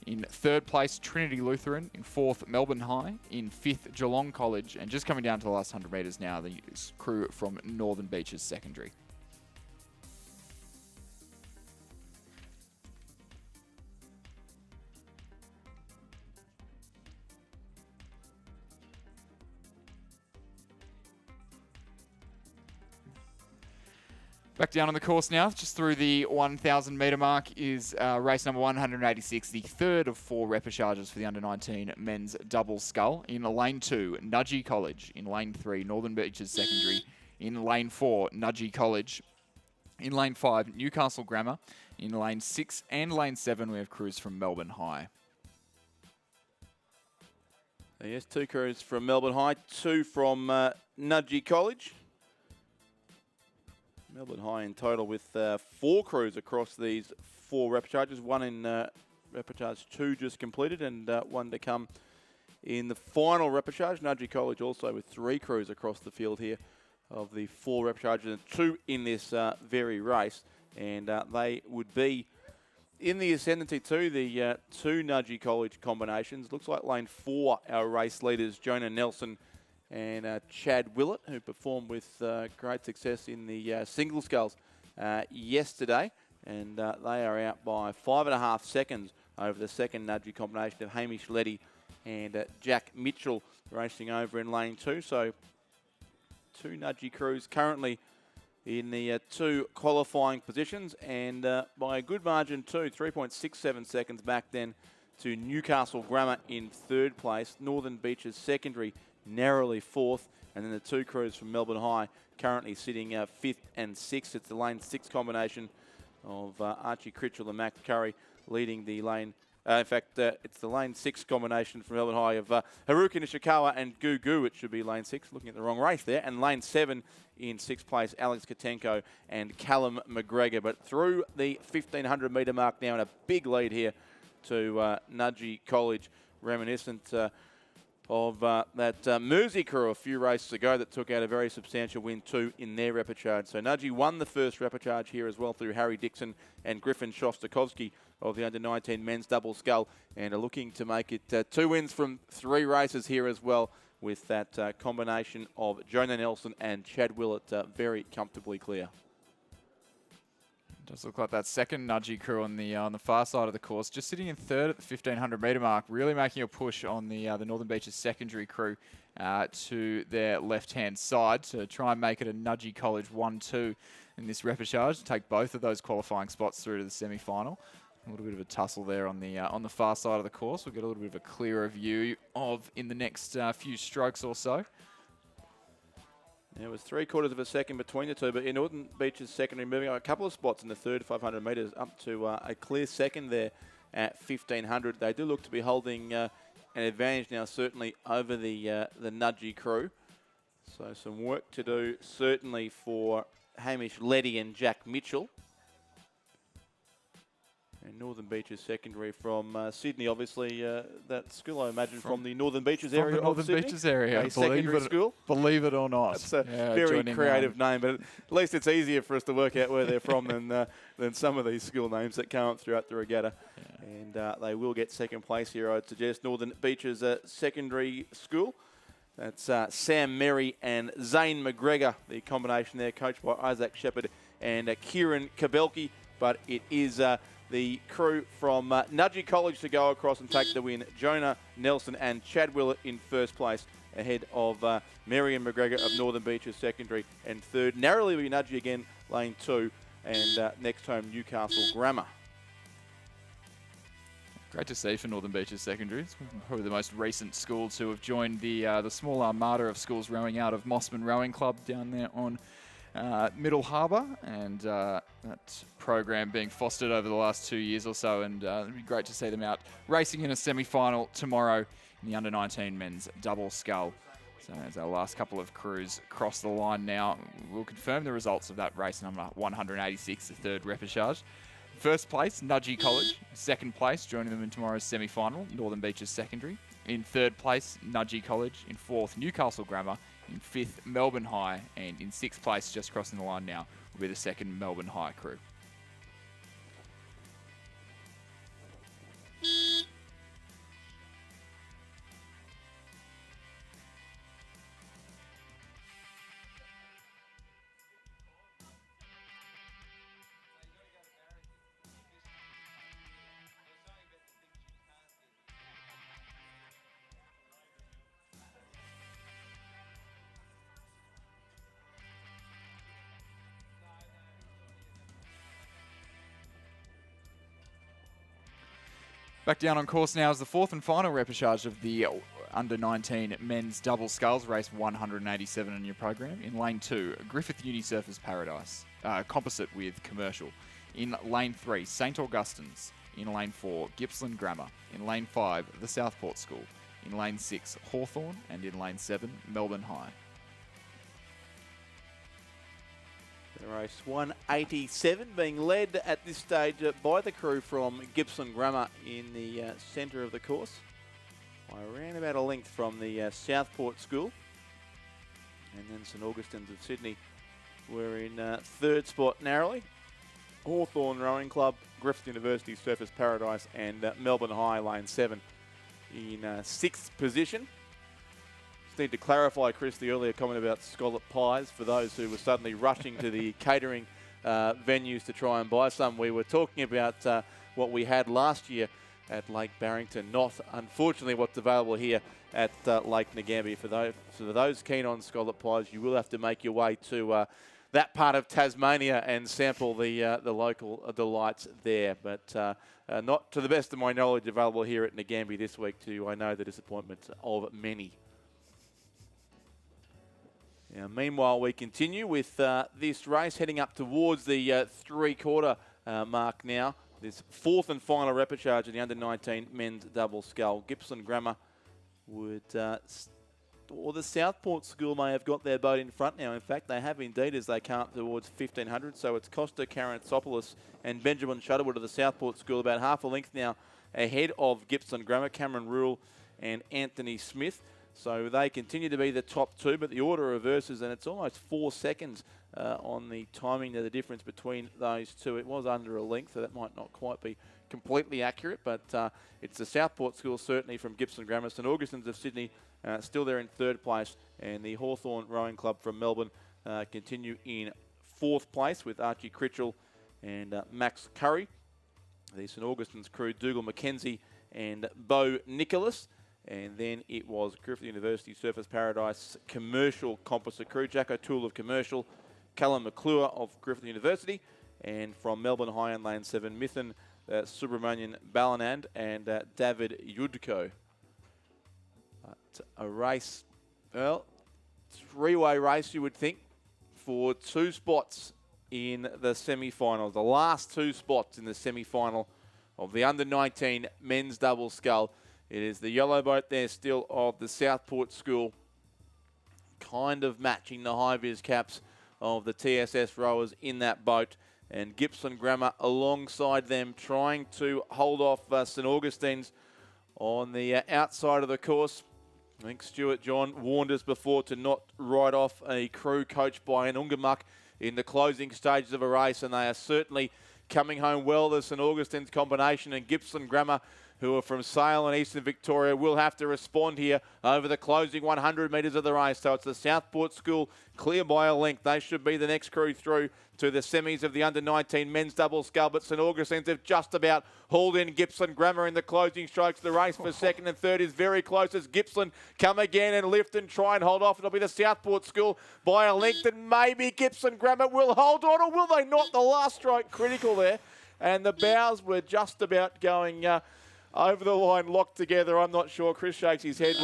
In third place, Trinity Lutheran. In fourth, Melbourne High. In fifth, Geelong College. And just coming down to the last 100 metres now, the crew from Northern Beaches Secondary. Back down on the course now, just through the 1,000 metre mark is race number 186, the third of 4 repêchages for the under-19 men's double scull. In lane 2, Nudgee College. In lane 3, Northern Beaches Secondary. In lane 4, Nudgee College. In lane 5, Newcastle Grammar. In lane 6 and lane 7, we have crews from Melbourne High.
Yes, 2 crews from Melbourne High, 2 from Nudgee College. Melbourne High in total with 4 crews across these 4 repêchages. 1 in repêchage 2 just completed and 1 to come in the final repêchage. Nudgee College also with 3 crews across the field here of the 4 repêchages and 2 in this very race. And they would be in the ascendancy too, the 2 Nudgee College combinations. Looks like lane 4, our race leaders, Jonah Nelson and Chad Willett, who performed with great success in the single sculls yesterday. And they are out by 5.5 seconds over the second Nudgee combination of Hamish Leddy and Jack Mitchell racing over in lane 2. So 2 Nudgee crews currently in the 2 qualifying positions, and by a good margin too, 3.67 seconds back then to Newcastle Grammar in 3rd place, Northern Beaches Secondary narrowly 4th, and then the 2 crews from Melbourne High currently sitting 5th and 6th. It's the lane 6 combination of Archie Critchell and Mac Curry leading the lane. In fact, it's the lane 6 combination from Melbourne High of Haruki Nishikawa and Goo Goo, which should be lane 6, looking at the wrong race there, and lane 7 in 6th place, Alex Katenko and Callum McGregor. But through the 1,500 metre mark now, and a big lead here to Nudgee College, reminiscent of that Mersey crew a few races ago that took out a very substantial win too in their repechage. So Nudgee won the first repechage here as well through Harry Dixon and Griffin Shostakovsky of the under-19 men's double scull, and are looking to make it 2 wins from 3 races here as well, with that combination of Jonah Nelson and Chad Willett very comfortably clear.
Does look like that second Nudgee crew on the far side of the course, just sitting in 3rd at the 1,500 metre mark, really making a push on the Northern Beaches secondary crew to their left-hand side to try and make it a Nudgee College 1-2 in this repechage, to take both of those qualifying spots through to the semi-final. A little bit of a tussle there on the far side of the course. We'll get a little bit of a clearer view of in the next few strokes or so.
It was 3/4 of a second between the two, but in Northern Beaches secondary moving up a couple of spots in the third 500 metres up to a clear second there at 1,500. They do look to be holding an advantage now, certainly over the Nudgee crew. So some work to do certainly for Hamish Leddy and Jack Mitchell. And Northern Beaches secondary from Sydney, obviously that school I imagine from the Northern Beaches area.
From the Northern Beaches area,
a secondary school.
Believe it or not,
it's a very creative name, but at least it's easier for us to work out where they're from than some of these school names that come up throughout the regatta. Yeah. And they will get second place here, I'd suggest. Northern Beaches secondary school. That's Sam Merry and Zane McGregor, the combination there, coached by Isaac Shepherd and Kieran Kabelke. But it is the crew from Nudgee College to go across and take the win. Jonah Nelson and Chad Willett in first place, ahead of Merry and McGregor of Northern Beaches secondary. And third, narrowly we Nudgee again, lane 2. And next home, Newcastle Grammar.
Great to see for Northern Beaches secondary. It's probably the most recent school to have joined the small armada of schools rowing out of Mossman Rowing Club down there on Middle Harbour, and that program being fostered over the last 2 years or so, and it'd be great to see them out racing in a semi-final tomorrow in the under-19 men's double scull. So as our last couple of crews cross the line now, we'll confirm the results of that race number 186, the third repechage. First place, Nudgee College. Second place, joining them in tomorrow's semi-final, Northern Beaches Secondary. In third place, Nudgee College. In fourth, Newcastle Grammar. In fifth, Melbourne High. And in sixth place, just crossing the line now, will be the second Melbourne High crew. Back down on course now is the fourth and final repechage of the under-19 men's double sculls, race 187 in your program. In lane 2, Griffith Uni Surfers Paradise, composite with commercial. In lane 3, St Augustine's. In lane 4, Gippsland Grammar. In lane 5, the Southport School. In lane 6, Hawthorn. And in lane 7, Melbourne High.
Race 187 being led at this stage by the crew from Gippsland Grammar in the centre of the course. By around about a length from the Southport School. And then St Augustine's of Sydney were in third spot narrowly. Hawthorn Rowing Club, Griffith University Surfers Paradise and Melbourne High lane 7 in sixth position. Just need to clarify, Chris, the earlier comment about scallop pies for those who were suddenly rushing to the catering venues to try and buy some. We were talking about what we had last year at Lake Barrington, not unfortunately what's available here at Lake Ngambia. For those keen on scallop pies, you will have to make your way to that part of Tasmania and sample the local delights there. But not, to the best of my knowledge, available here at Ngambia this week, to, I know, the disappointment of many. Now, meanwhile, we continue with this race, heading up towards the three-quarter mark now. This fourth and final repechage in the under-19 men's double scull. Gippsland Grammar would, or the Southport School may have got their boat in front now. In fact, they have indeed as they come up towards 1500. So it's Costa Karantzopoulos and Benjamin Shuttlewood of the Southport School, about half a length now ahead of Gippsland Grammar, Cameron Rule and Anthony Smith. So they continue to be the top two, but the order reverses, and it's almost 4 seconds on the timing of the difference between those two. It was under a length, so that might not quite be completely accurate, but it's the Southport School certainly from Gippsland Grammar. St Augustine's of Sydney still there in third place, and the Hawthorn Rowing Club from Melbourne continue in fourth place with Archie Critchell and Max Curry. The St Augustine's crew, Dougal McKenzie and Bo Nicholas. And then it was Griffith University Surfers Paradise commercial composite crew, Jack O'Toole of Commercial, Callum McClure of Griffith University, and from Melbourne High in lane 7, Mithan Subramanian Balanand and David Yudko. A race, well, three-way race you would think, for 2 spots in the semi-final. The last 2 spots in the semi-final of the under-19 men's double scull. It is the yellow boat there still of the Southport School, kind of matching the high-vis caps of the TSS rowers in that boat. And Gippsland Grammar alongside them, trying to hold off St Augustine's on the outside of the course. I think Stuart John warned us before to not write off a crew coached by an Ungamuck in the closing stages of a race, and they are certainly coming home well, the St Augustine's combination, and Gippsland Grammar, who are from Sale and Eastern Victoria, will have to respond here over the closing 100 metres of the race. So it's the Southport School clear by a length. They should be the next crew through to the semis of the under-19 men's double scull, but St Augustine's have just about hauled in Gippsland Grammar in the closing strokes. The race for second and third is very close as Gippsland come again and lift and try and hold off. It'll be the Southport School by a length, and maybe Gippsland Grammar will hold on, or will they not? The last stroke critical there, and the bows were just about going over the line, locked together. I'm not sure. Chris shakes his head.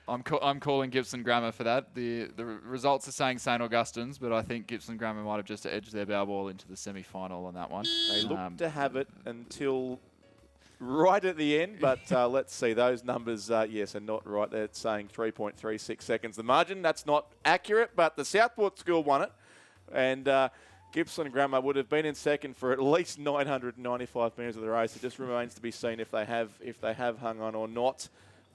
I'm calling Gippsland Grammar for that. The results are saying St Augustine's, but I think Gippsland Grammar might have just edged their bow ball into the semi-final on that one.
They looked to have it until right at the end, but let's see. Those numbers, yes, are not right. They're saying 3.36 seconds. The margin, that's not accurate, but the Southport School won it, and Gippsland Grammar would have been in second for at least 995 metres of the race. It just remains to be seen if they have hung on or not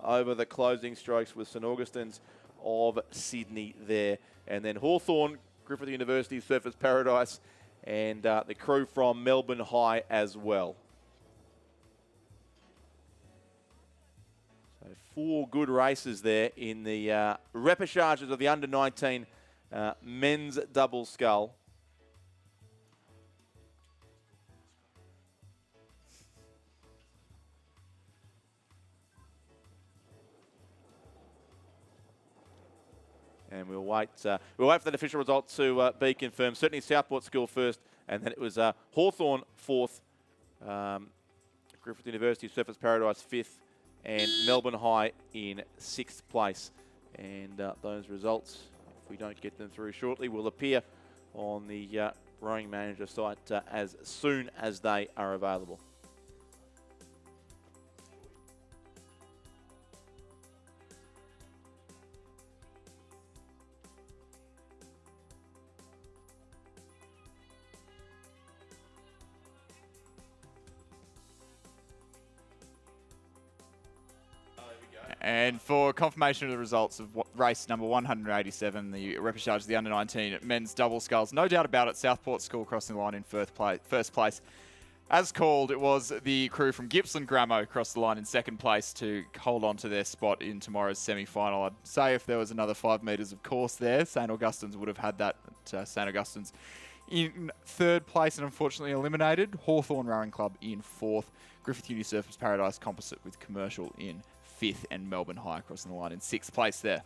over the closing strokes with St Augustine's of Sydney there. And then Hawthorn, Griffith University Surfers Paradise, and the crew from Melbourne High as well. So 4 good races there in the repechages of the under-19 men's double scull. And we'll wait for that official result to be confirmed. Certainly Southport School first, and then it was Hawthorn fourth, Griffith University Surfers Paradise 5th, and Melbourne High in 6th place. And those results, if we don't get them through shortly, will appear on the Rowing Manager site as soon as they are available.
And for confirmation of the results of race number 187, the repechage of the under-19 men's double sculls, no doubt about it, Southport School crossing the line in first place. As called, it was the crew from Gippsland Grammar crossed the line in second place to hold on to their spot in tomorrow's semi-final. I'd say if there was another 5 metres of course there, St Augustine's would have had that. St Augustine's in third place and unfortunately eliminated. Hawthorn Rowing Club in fourth. Griffith Uni Surfers Paradise Composite with Commercial in fifth, and Melbourne High crossing the line in sixth place there.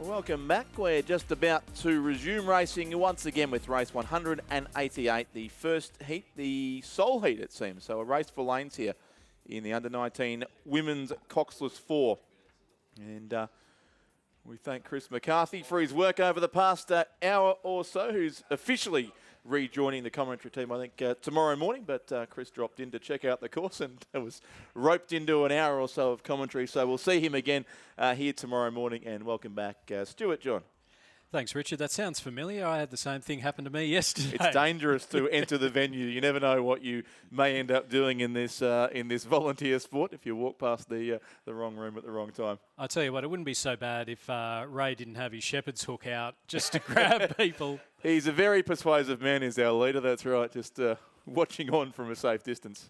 Welcome back. We're just about to resume racing once again with race 188, the first heat, the sole heat it seems. So a race for lanes here in the under-19 women's Coxless 4. And we thank Chris McCarthy for his work over the past hour or so, who's officially rejoining the commentary team, I think, tomorrow morning. But Chris dropped in to check out the course and was roped into an hour or so of commentary. So we'll see him again here tomorrow morning. And welcome back, Stuart John.
Thanks, Richard. That sounds familiar. I had the same thing happen to me yesterday.
It's dangerous to enter the venue. You never know what you may end up doing in this volunteer sport if you walk past the wrong room at the wrong time.
I tell you what, it wouldn't be so bad if Ray didn't have his shepherd's hook out just to grab people.
He's a very persuasive man, is our leader. That's right. Just watching on from a safe distance.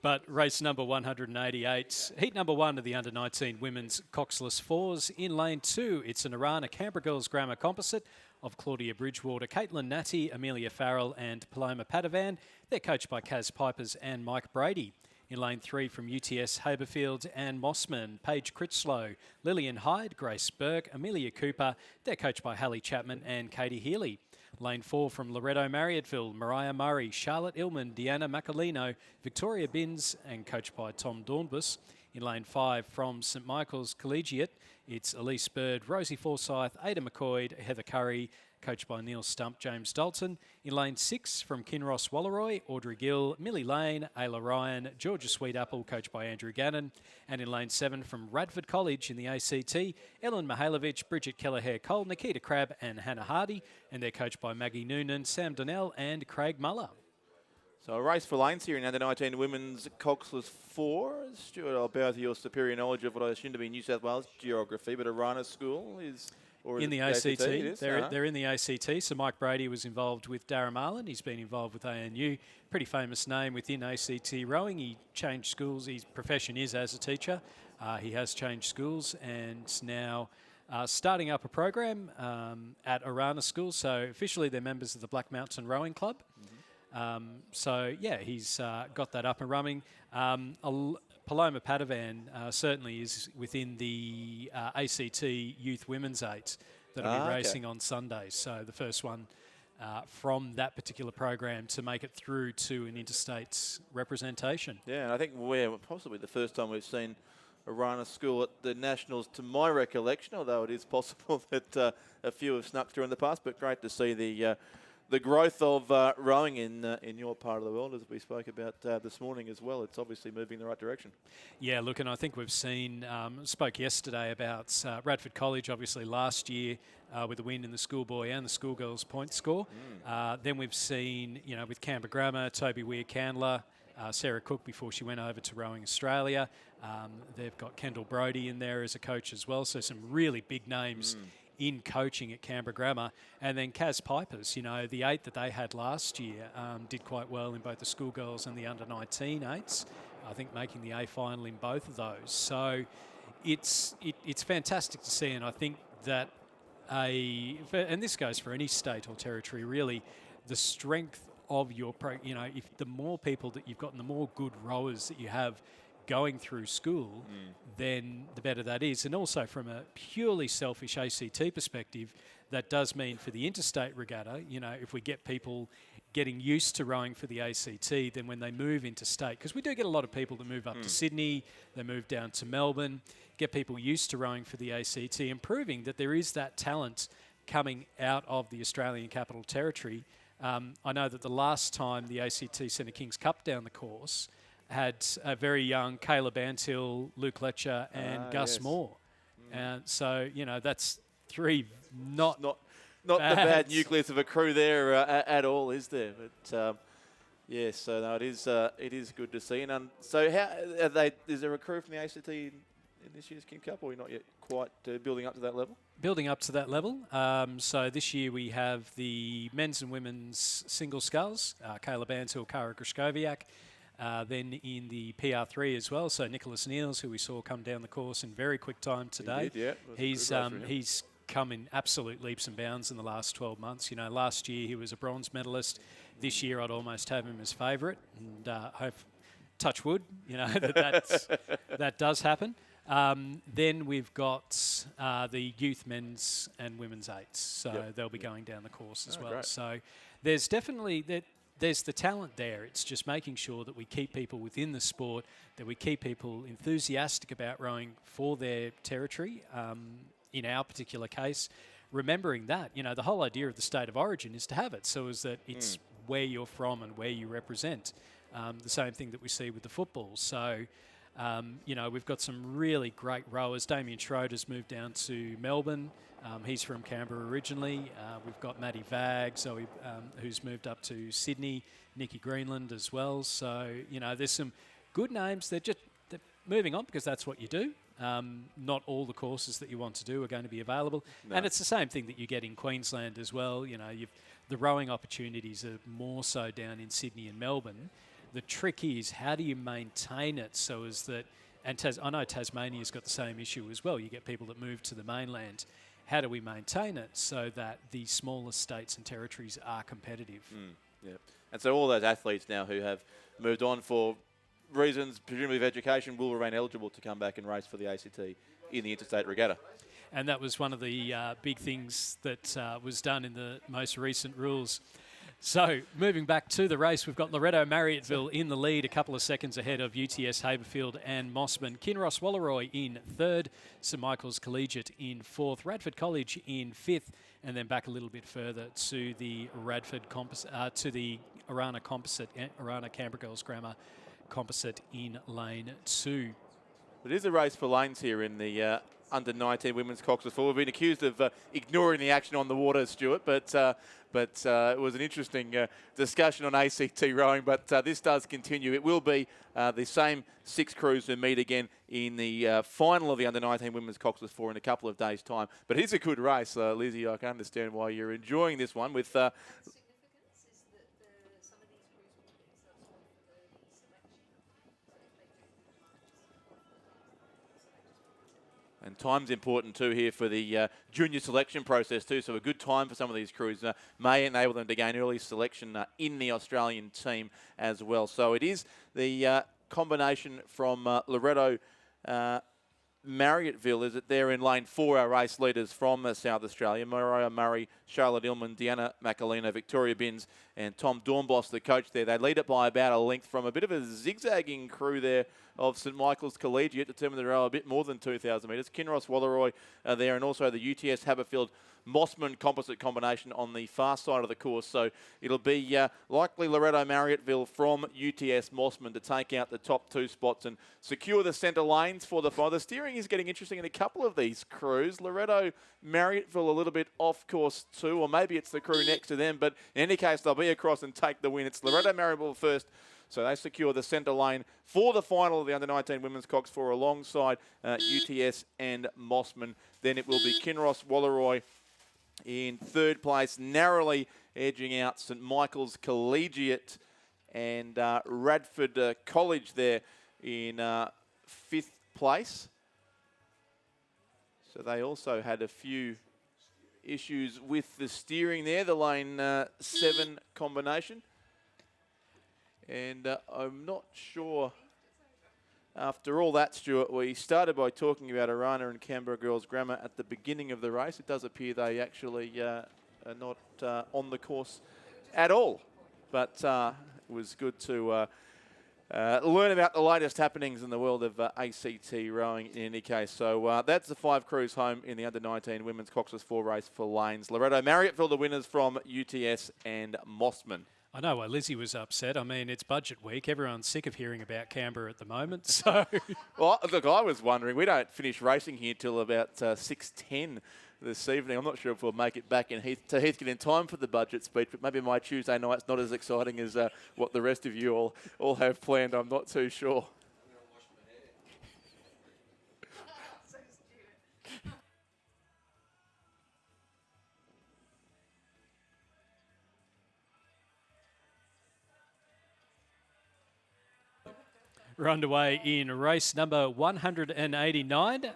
But race number 188, heat number 1 of the under-19 women's Coxless 4s. In lane 2, it's an Arana Canberra Girls Grammar composite of Claudia Bridgewater, Caitlin Natty, Amelia Farrell and Paloma Padovan. They're coached by Kaz Pipers and Mike Brady. In lane 3 from UTS, Haberfield and Mossman, Paige Critchlow, Lillian Hyde, Grace Burke, Amelia Cooper. They're coached by Hallie Chapman and Katie Healy. Lane 4 from Loretto Marriotteville, Mariah Murray, Charlotte Illman, Deanna Macalino, Victoria Binns and coached by Tom Dornbus. In lane 5 from St Michael's Collegiate, it's Elise Bird, Rosie Forsyth, Ada McCoy, Heather Curry, coached by Neil Stump, James Dalton. In lane 6 from Kinross Wallaroy, Audrey Gill, Millie Lane, Ayla Ryan, Georgia Sweetapple, coached by Andrew Gannon. And in lane 7 from Radford College in the ACT, Ellen Mihailovic, Bridget Kelleher-Cole, Nikita Crabb and Hannah Hardy. And they're coached by Maggie Noonan, Sam Donnell and Craig Muller.
So a race for lanes here in under-19 women's Coxless 4. Stuart, I'll bow to your superior knowledge of what I assume to be New South Wales geography, but Arana School is...
In the ACT. They're in the ACT. So Mike Brady was involved with Darren Marlin. He's been involved with ANU. Pretty famous name within ACT rowing. He changed schools. His profession is as a teacher. He has changed schools and now starting up a program at Arana School. So officially they're members of the Black Mountain Rowing Club. So yeah, he's got that up and running. Paloma Padovan certainly is within the ACT Youth Women's 8 that'll be racing on Sundays. So the first one from that particular program to make it through to an interstate representation.
Yeah, and I think we're possibly the first time we've seen Arana School at the Nationals to my recollection, although it is possible that a few have snuck through in the past, but great to see the growth of rowing in your part of the world, as we spoke about this morning as well. It's obviously moving in the right direction.
Yeah, look, and I think we've seen, spoke yesterday about Radford College, obviously last year with a win in the schoolboy and the schoolgirls point score. Then we've seen, with Canberra Grammar, Toby Weir-Candler, Sarah Cook before she went over to Rowing Australia. They've got Kendall Brody in there as a coach as well, so some really big names in coaching at Canberra Grammar. And then Kaz Pipers, the 8 that they had last year did quite well in both the schoolgirls and the under-19 8s, I think making the A final in both of those. So it's fantastic to see, and I think that and this goes for any state or territory really, the strength of your if the more people that you've got and the more good rowers that you have going through school, then the better that is. And also from a purely selfish ACT perspective, that does mean for the interstate regatta, if we get people getting used to rowing for the ACT, then when they move into state, because we do get a lot of people that move up to Sydney, they move down to Melbourne, get people used to rowing for the ACT, and proving that there is that talent coming out of the Australian Capital Territory. I know that the last time the ACT sent a King's Cup down the course, had a very young Caleb Antill, Luke Letcher, and Gus Moore. And so, that's 3 not
the bad nucleus of a crew there at all, is there? But so no, it is good to see. And so, how are is there a crew from the ACT in this year's King Cup, or are you not yet quite building up to that level?
Building up to that level. So this year we have the men's and women's single sculls, Caleb Antill, Kara Grishkoviak. Then in the PR3 as well, so Nicholas Niels, who we saw come down the course in very quick time today.
He did, yeah.
He's come in absolute leaps and bounds in the last 12 months. Last year he was a bronze medalist. This year I'd almost have him as favourite, and hope, touch wood, that does happen. Then we've got the youth men's and women's eights, so they'll be going down the course as well.
Great.
So there's definitely there's the talent there. It's just making sure that we keep people within the sport, that we keep people enthusiastic about rowing for their territory. In our particular case, remembering that, the whole idea of the state of origin is to have it, so is that it's where you're from and where you represent. The same thing that we see with the football. So, we've got some really great rowers. Damien Schroeder's moved down to Melbourne. He's from Canberra originally. We've got Maddie Vag, who's moved up to Sydney, Nikki Greenland as well. So, there's some good names. They're moving on because that's what you do. Not all the courses that you want to do are going to be available. No. And it's the same thing that you get in Queensland as well. The rowing opportunities are more so down in Sydney and Melbourne. The trick is, how do you maintain it so as that, and I know Tasmania's got the same issue as well. You get people that move to the mainland. How do we maintain it so that the smaller states and territories are competitive?
Yeah. And so all those athletes now who have moved on for reasons, presumably of education, will remain eligible to come back and race for the ACT in the interstate regatta.
And that was one of the big things that was done in the most recent rules. So, moving back to the race, we've got Loretto Marriotteville in the lead, a couple of seconds ahead of UTS Haberfield and Mossman. Kinross Walleroy in third, St Michael's Collegiate in fourth, Radford College in fifth, and then back a little bit further to the to the Arana Composite, Arana Canberra Girls Grammar Composite in lane 2.
It is a race for lanes here in the under-19 women's Cox's 4. We've been accused of ignoring the action on the water, Stuart, but it was an interesting discussion on ACT rowing, but this does continue. It will be the same 6 crews who meet again in the final of the under-19 women's Cox's 4 in a couple of days' time. But it's a good race, Lizzie. I can understand why you're enjoying this one with... And time's important too here for the junior selection process too. So a good time for some of these crews may enable them to gain early selection in the Australian team as well. So it is the combination from Loretto Marriotteville, is it there in lane 4, our race leaders from South Australia. Mariah Murray, Charlotte Illman, Deanna Macalina, Victoria Binns and Tom Dornbos, the coach there. They lead it by about a length from a bit of a zigzagging crew there of St Michael's Collegiate, determined to row a bit more than 2,000 metres. Kinross Walleroy there, and also the UTS Haberfield Mossman composite combination on the far side of the course. So it'll be likely Loretto Marriotteville from UTS Mossman to take out the top 2 spots and secure the centre lanes for the final. The steering is getting interesting in a couple of these crews. Loretto Marriotteville a little bit off course too, or maybe it's the crew next to them, but in any case they'll be across and take the win. It's Loretto Marriotteville first, so they secure the centre lane for the final of the under-19 women's Cox 4 alongside UTS and Mossman. Then it will be Kinross Walleroy in third place, narrowly edging out St Michael's Collegiate and Radford College there in 5th place. So they also had a few issues with the steering there, the lane 7 combination. And I'm not sure, after all that, Stuart, we started by talking about Arana and Canberra Girls Grammar at the beginning of the race. It does appear they actually are not on the course at all. But it was good to learn about the latest happenings in the world of ACT rowing in any case. So that's the 5 crews home in the under-19 women's Cox's 4 race for lanes. Loretto Marriotteville, the winners from UTS and Mossman.
I know why Lizzie was upset. I mean, it's budget week. Everyone's sick of hearing about Canberra at the moment. So,
well, look, I was wondering, we don't finish racing here till about 6:10 this evening. I'm not sure if we'll make it back to Heathcote in time for the budget speech, but maybe my Tuesday night's not as exciting as what the rest of you all have planned. I'm not too sure.
We're underway in race number 189.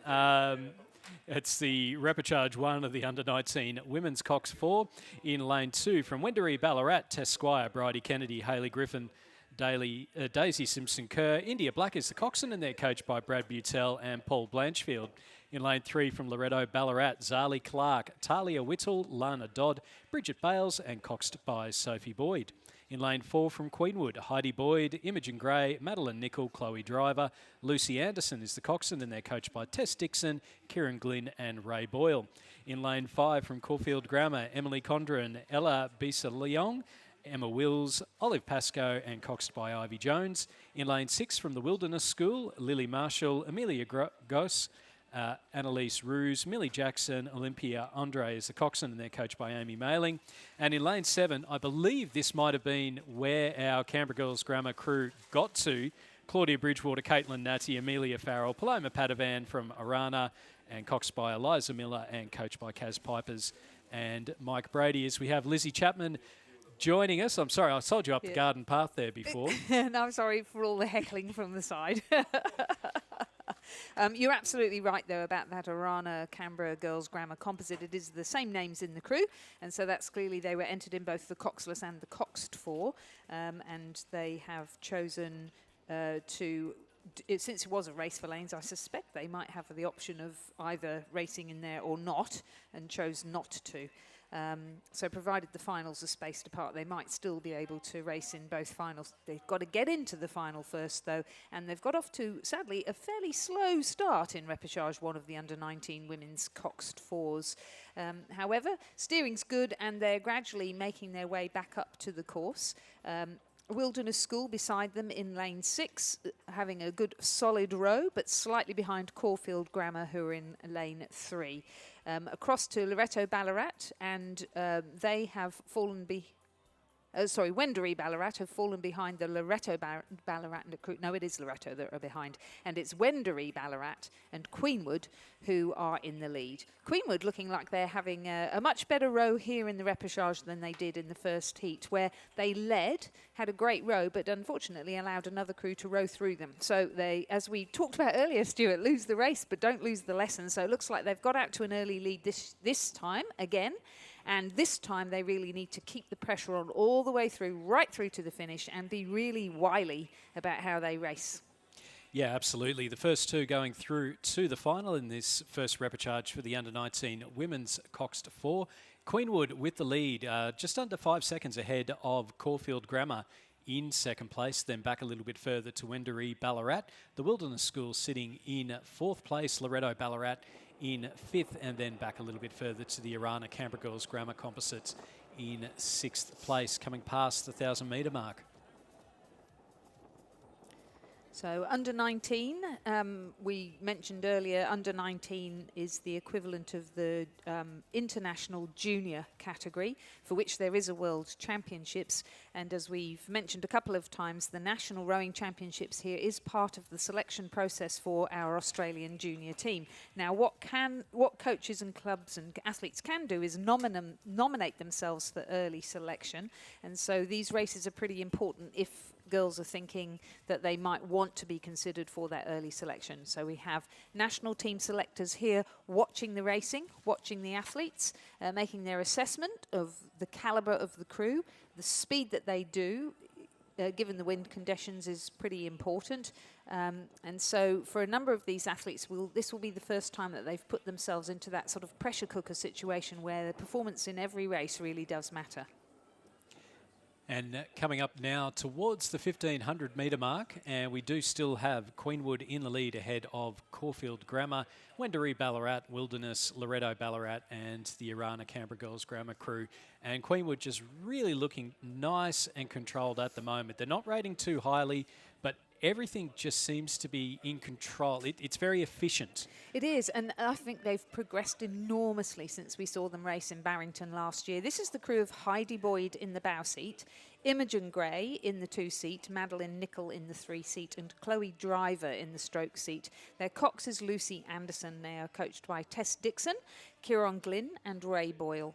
It's the Repechage 1 of the under-19 Women's Cox 4 in lane 2 from Wendouree, Ballarat, Tess Squire, Bridie Kennedy, Hayley Griffin, Daisy Simpson-Kerr. India Black is the coxswain, and they're coached by Brad Butel and Paul Blanchfield. In lane 3 from Loretto Ballarat, Zali Clark, Talia Whittle, Lana Dodd, Bridget Bales, and coxed by Sophie Boyd. In lane 4 from Queenwood, Heidi Boyd, Imogen Gray, Madeline Nicol, Chloe Driver, Lucy Anderson is the coxswain, and they're coached by Tess Dixon, Kieran Glynn, and Ray Boyle. In lane 5 from Caulfield Grammar, Emily Condren, Ella Bisa-Leong, Emma Wills, Olive Pascoe, and coxed by Ivy Jones. In lane 6 from the Wilderness School, Lily Marshall, Amelia Goss, Annalise Ruse, Millie Jackson, Olympia Andre is the coxswain, and they're coached by Amy Mailing. And in lane 7, I believe this might have been where our Canberra Girls Grammar crew got to. Claudia Bridgewater, Caitlin Natty, Amelia Farrell, Paloma Padovan from Arana, and coxed by Eliza Miller, and coached by Kaz Pipers and Mike Brady. As we have Lizzie Chapman joining us. I'm sorry, I told you up the garden path there before.
And I'm sorry for all the heckling from the side. You're absolutely right, though, about that Arana Canberra Girls Grammar composite. It is the same names in the crew, and so that's clearly they were entered in both the coxless and the coxed for, and they have chosen since it was a race for lanes, I suspect they might have the option of either racing in there or not, and chose not to. So provided the finals are spaced apart, they might still be able to race in both finals. They've got to get into the final first, though, and they've got off to, sadly, a fairly slow start in repechage 1 of the under-19 women's coxed fours. However, steering's good, and they're gradually making their way back up to the course. Wilderness School beside them in lane 6, having a good solid row, but slightly behind Caulfield Grammar, who are in lane 3. Across to Loretto Ballarat, and they have fallen Wendouree Ballarat have fallen behind the Loretto Ballarat and no, it is Loretto that are behind, and it's Wendouree Ballarat and Queenwood who are in the lead. Queenwood looking like they're having a much better row here in the repechage than they did in the first heat, where they led, had a great row, but unfortunately allowed another crew to row through them. So they, as we talked about earlier, Stuart, lose the race but don't lose the lesson. So it looks like they've got out to an early lead this time again. And this time they really need to keep the pressure on all the way through, right through to the finish, and be really wily about how they race.
Yeah, absolutely. The first two going through to the final in this first repechage for the under-19 women's coxed 4. Queenwood with the lead, just under 5 seconds ahead of Caulfield Grammar in second place, then back a little bit further to Wendouree Ballarat. The Wilderness School sitting in 4th place, Loretto Ballarat in 5th, and then back a little bit further to the Arana Canberra Girls Grammar Composites in 6th place, coming past the 1,000-metre mark.
So under 19, we mentioned earlier, under 19 is the equivalent of the international junior category, for which there is a World Championships. And as we've mentioned a couple of times, the National Rowing Championships here is part of the selection process for our Australian junior team. Now, what coaches and clubs and athletes can do is nominate themselves for early selection. And so these races are pretty important if girls are thinking that they might want to be considered for that early selection. So we have national team selectors here watching the racing, watching the athletes, making their assessment of the calibre of the crew. The speed that they do, given the wind conditions, is pretty important. And so for a number of these athletes, this will be the first time that they've put themselves into that sort of pressure cooker situation where the performance in every race really does matter.
And coming up now towards the 1,500-metre mark, and we do still have Queenwood in the lead ahead of Caulfield Grammar, Wendouree Ballarat, Wilderness, Loretto Ballarat, and the Arana Canberra Girls Grammar crew. And Queenwood just really looking nice and controlled at the moment. They're not rating too highly, but everything just seems to be in control. It's very efficient.
It is, and I think they've progressed enormously since we saw them race in Barrington last year. This is the crew of Heidi Boyd in the bow seat, Imogen Gray in the 2 seat, Madeline Nicol in the 3 seat, and Chloe Driver in the stroke seat. Their cox is Lucy Anderson. They are coached by Tess Dixon, Kieran Glynn, and Ray Boyle.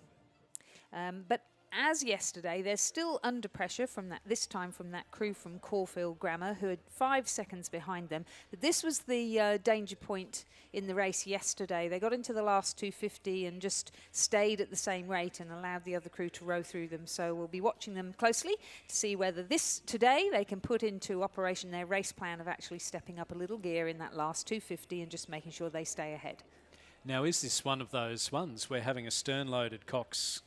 But as yesterday, they're still under pressure from that, this time from that crew from Caulfield Grammar, who had 5 seconds behind them. But this was the danger point in the race yesterday. They got into the last 250 and just stayed at the same rate and allowed the other crew to row through them. So we'll be watching them closely to see whether today they can put into operation their race plan of actually stepping up a little gear in that last 250 and just making sure they stay ahead.
Now, is this one of those ones where having a stern-loaded Cox,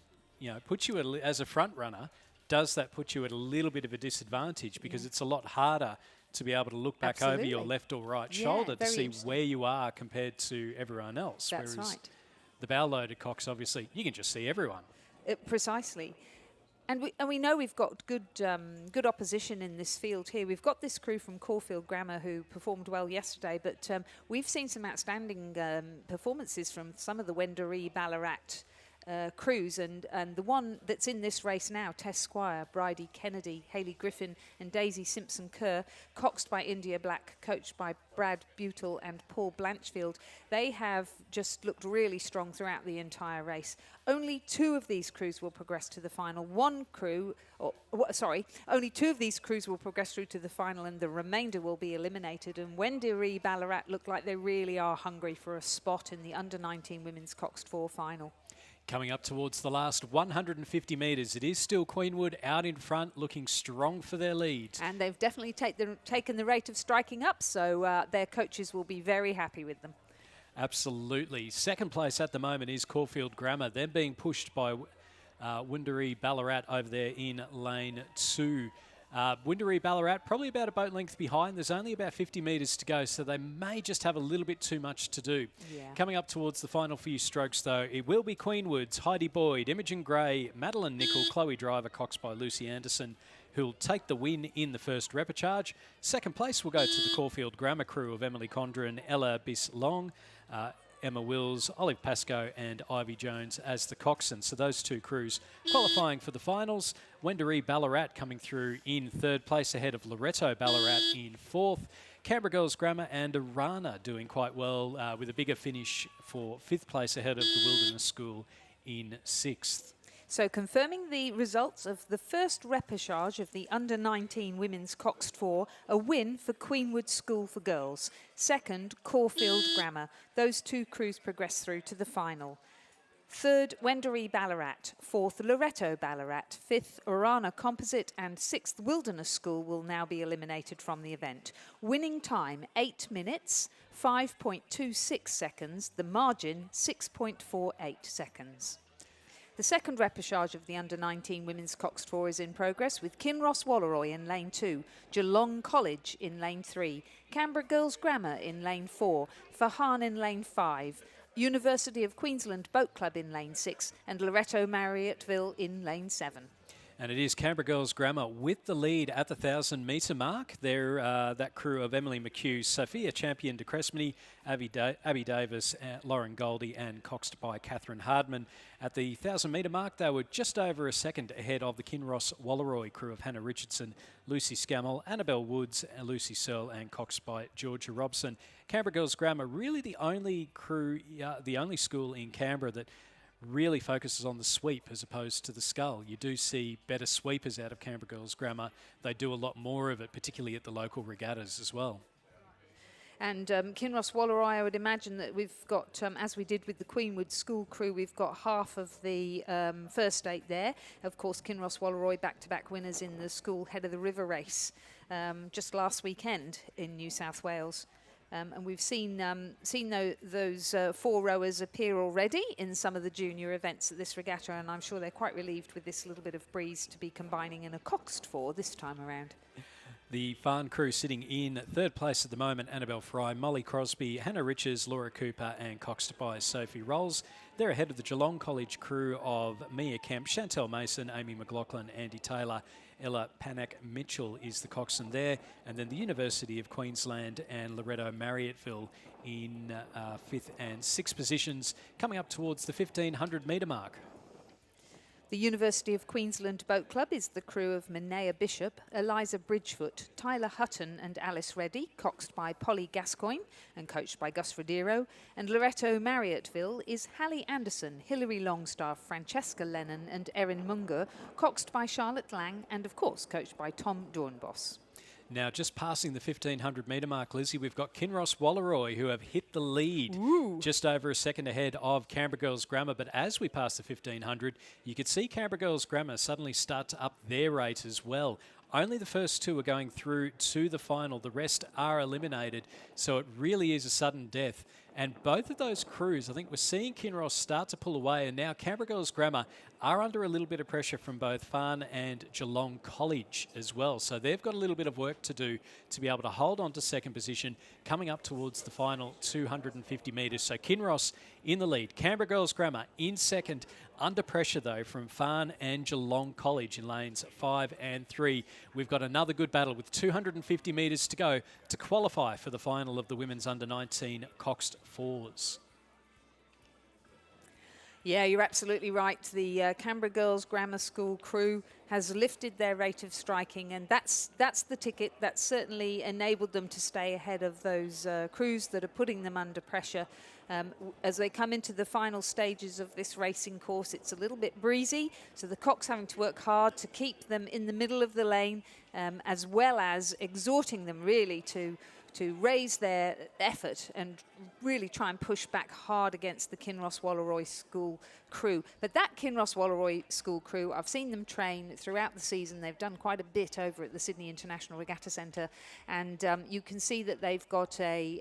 puts you as a front runner, does that put you at a little bit of a disadvantage because it's a lot harder to be able to look back over your left or right shoulder to see where you are compared to everyone else.
That's
whereas
right.
the bow-loaded Cox, obviously, you can just see everyone.
Precisely. And we know we've got good opposition in this field here. We've got this crew from Caulfield Grammar who performed well yesterday, but we've seen some outstanding performances from some of the Wendouree, Ballarat crews, and the one that's in this race now, Tess Squire, Bridie Kennedy, Hayley Griffin and Daisy Simpson-Kerr, coxed by India Black, coached by Brad Butel and Paul Blanchfield. They have just looked really strong throughout the entire race. Only 2 of these crews will progress to the final. Only 2 of these crews will progress through to the final, and the remainder will be eliminated. And Wendouree Ballarat look like they really are hungry for a spot in the under-19 women's Coxed 4 final.
Coming up towards the last 150 metres, it is still Queenwood out in front, looking strong for their lead.
And they've definitely taken the rate of striking up, so their coaches will be very happy with them.
Absolutely. Second place at the moment is Caulfield Grammar. They're being pushed by Wendouree Ballarat over there in lane 2. Wendouree Ballarat probably about a boat length behind. There's only about 50 metres to go, so they may just have a little bit too much to do.
Yeah.
Coming up towards the final few strokes, though, it will be Queenwood's Heidi Boyd, Imogen Gray, Madeline Nicol, Chloe Driver, coxed by Lucy Anderson, who'll take the win in the first repechage. Second place will go to the Caulfield Grammar crew of Emily Condren, Ella Biss-Long, Emma Wills, Olive Pascoe and Ivy Jones as the coxswains. So those 2 crews qualifying for the finals. Wendouree Ballarat coming through in 3rd place ahead of Loreto Ballarat in 4th. Canberra Girls Grammar and Arana doing quite well with a bigger finish for 5th place ahead of the Wilderness School in 6th.
So confirming the results of the first repechage of the under-19 women's Coxed 4, a win for Queenwood School for Girls. Second, Caulfield Grammar. Those 2 crews progress through to the final. 3rd, Wendouree Ballarat. 4th, Loreto Ballarat. 5th, Arana Composite. And 6th, Wilderness School will now be eliminated from the event. Winning time, 8 minutes, 5.26 seconds. The margin, 6.48 seconds. The second repechage of the under-19 women's Coxed 4 is in progress with Kinross Walleroy in lane 2, Geelong College in lane 3, Canberra Girls Grammar in lane 4, Fahan in lane 5, University of Queensland Boat Club in lane 6 and Loreto Marriotteville in lane 7.
And it is Canberra Girls Grammar with the lead at the 1,000-metre mark. They're that crew of Emily McHugh, Sophia Champion de Crespigny, Abby Davis, Lauren Goldie and coxed by Catherine Hardman. At the 1,000-metre mark, they were just over a second ahead of the Kinross Walleroy crew of Hannah Richardson, Lucy Scammell, Annabelle Woods, and Lucy Searle and coxed by Georgia Robson. Canberra Girls Grammar, really the only crew, the only school in Canberra that really focuses on the sweep as opposed to the scull. You do see better sweepers out of Canberra Girls Grammar. They do a lot more of it, particularly at the local regattas as well.
And Kinross Walleroy, I would imagine that we've got, as we did with the Queenwood School crew, we've got half of the first 8 there. Of course, Kinross Walleroy back-to-back winners in the school Head of the River race just last weekend in New South Wales. And we've seen those 4 rowers appear already in some of the junior events at this regatta, and I'm sure they're quite relieved with this little bit of breeze to be combining in a Coxed 4 this time around.
The Farn crew sitting in 3rd place at the moment, Annabelle Fry, Molly Crosby, Hannah Riches, Laura Cooper and coxed by Sophie Rolls. They're ahead of the Geelong College crew of Mia Kemp, Chantel Mason, Amy McLaughlin, Andy Taylor, Ella Panak-Mitchell is the coxswain there, and then the University of Queensland and Loreto Marriotteville in 5th and 6th positions, coming up towards the 1,500 metre mark.
The University of Queensland Boat Club is the crew of Minea Bishop, Eliza Bridgefoot, Tyler Hutton and Alice Reddy, coxed by Polly Gascoigne and coached by Gus Rodero. And Loreto Marriotteville is Hallie Anderson, Hilary Longstaff, Francesca Lennon and Erin Munger, coxed by Charlotte Lang and, of course, coached by Tom Dornbos.
Now, just passing the 1,500 metre mark, Lizzie, we've got Kinross Wallaroi, who have hit the lead just over a second ahead of Canberra Girls Grammar. But as we pass the 1,500, you could see Canberra Girls Grammar suddenly start to up their rate as well. Only the first two are going through to the final. The rest are eliminated. So it really is a sudden death. And both of those crews, I think we're seeing Kinross start to pull away. And now Canberra Girls Grammar are under a little bit of pressure from both Farn and Geelong College as well. So they've got a little bit of work to do to be able to hold on to second position coming up towards the final 250 metres. So Kinross in the lead. Canberra Girls Grammar in second. Under pressure, though, from Farn and Geelong College in lanes 5 and 3. We've got another good battle with 250 metres to go to qualify for the final of the women's under-19 Coxed Fours.
Yeah, you're absolutely right. The Canberra Girls Grammar School crew has lifted their rate of striking, and that's the ticket that's certainly enabled them to stay ahead of those crews that are putting them under pressure. As they come into the final stages of this racing course, it's a little bit breezy, so the Cox having to work hard to keep them in the middle of the lane, as well as exhorting them really to raise their effort and really try and push back hard against the Kinross Wallaroi School crew. But that Kinross Wallaroi School crew, I've seen them train throughout the season. They've done quite a bit over at the Sydney International Regatta Centre, and you can see that they've got a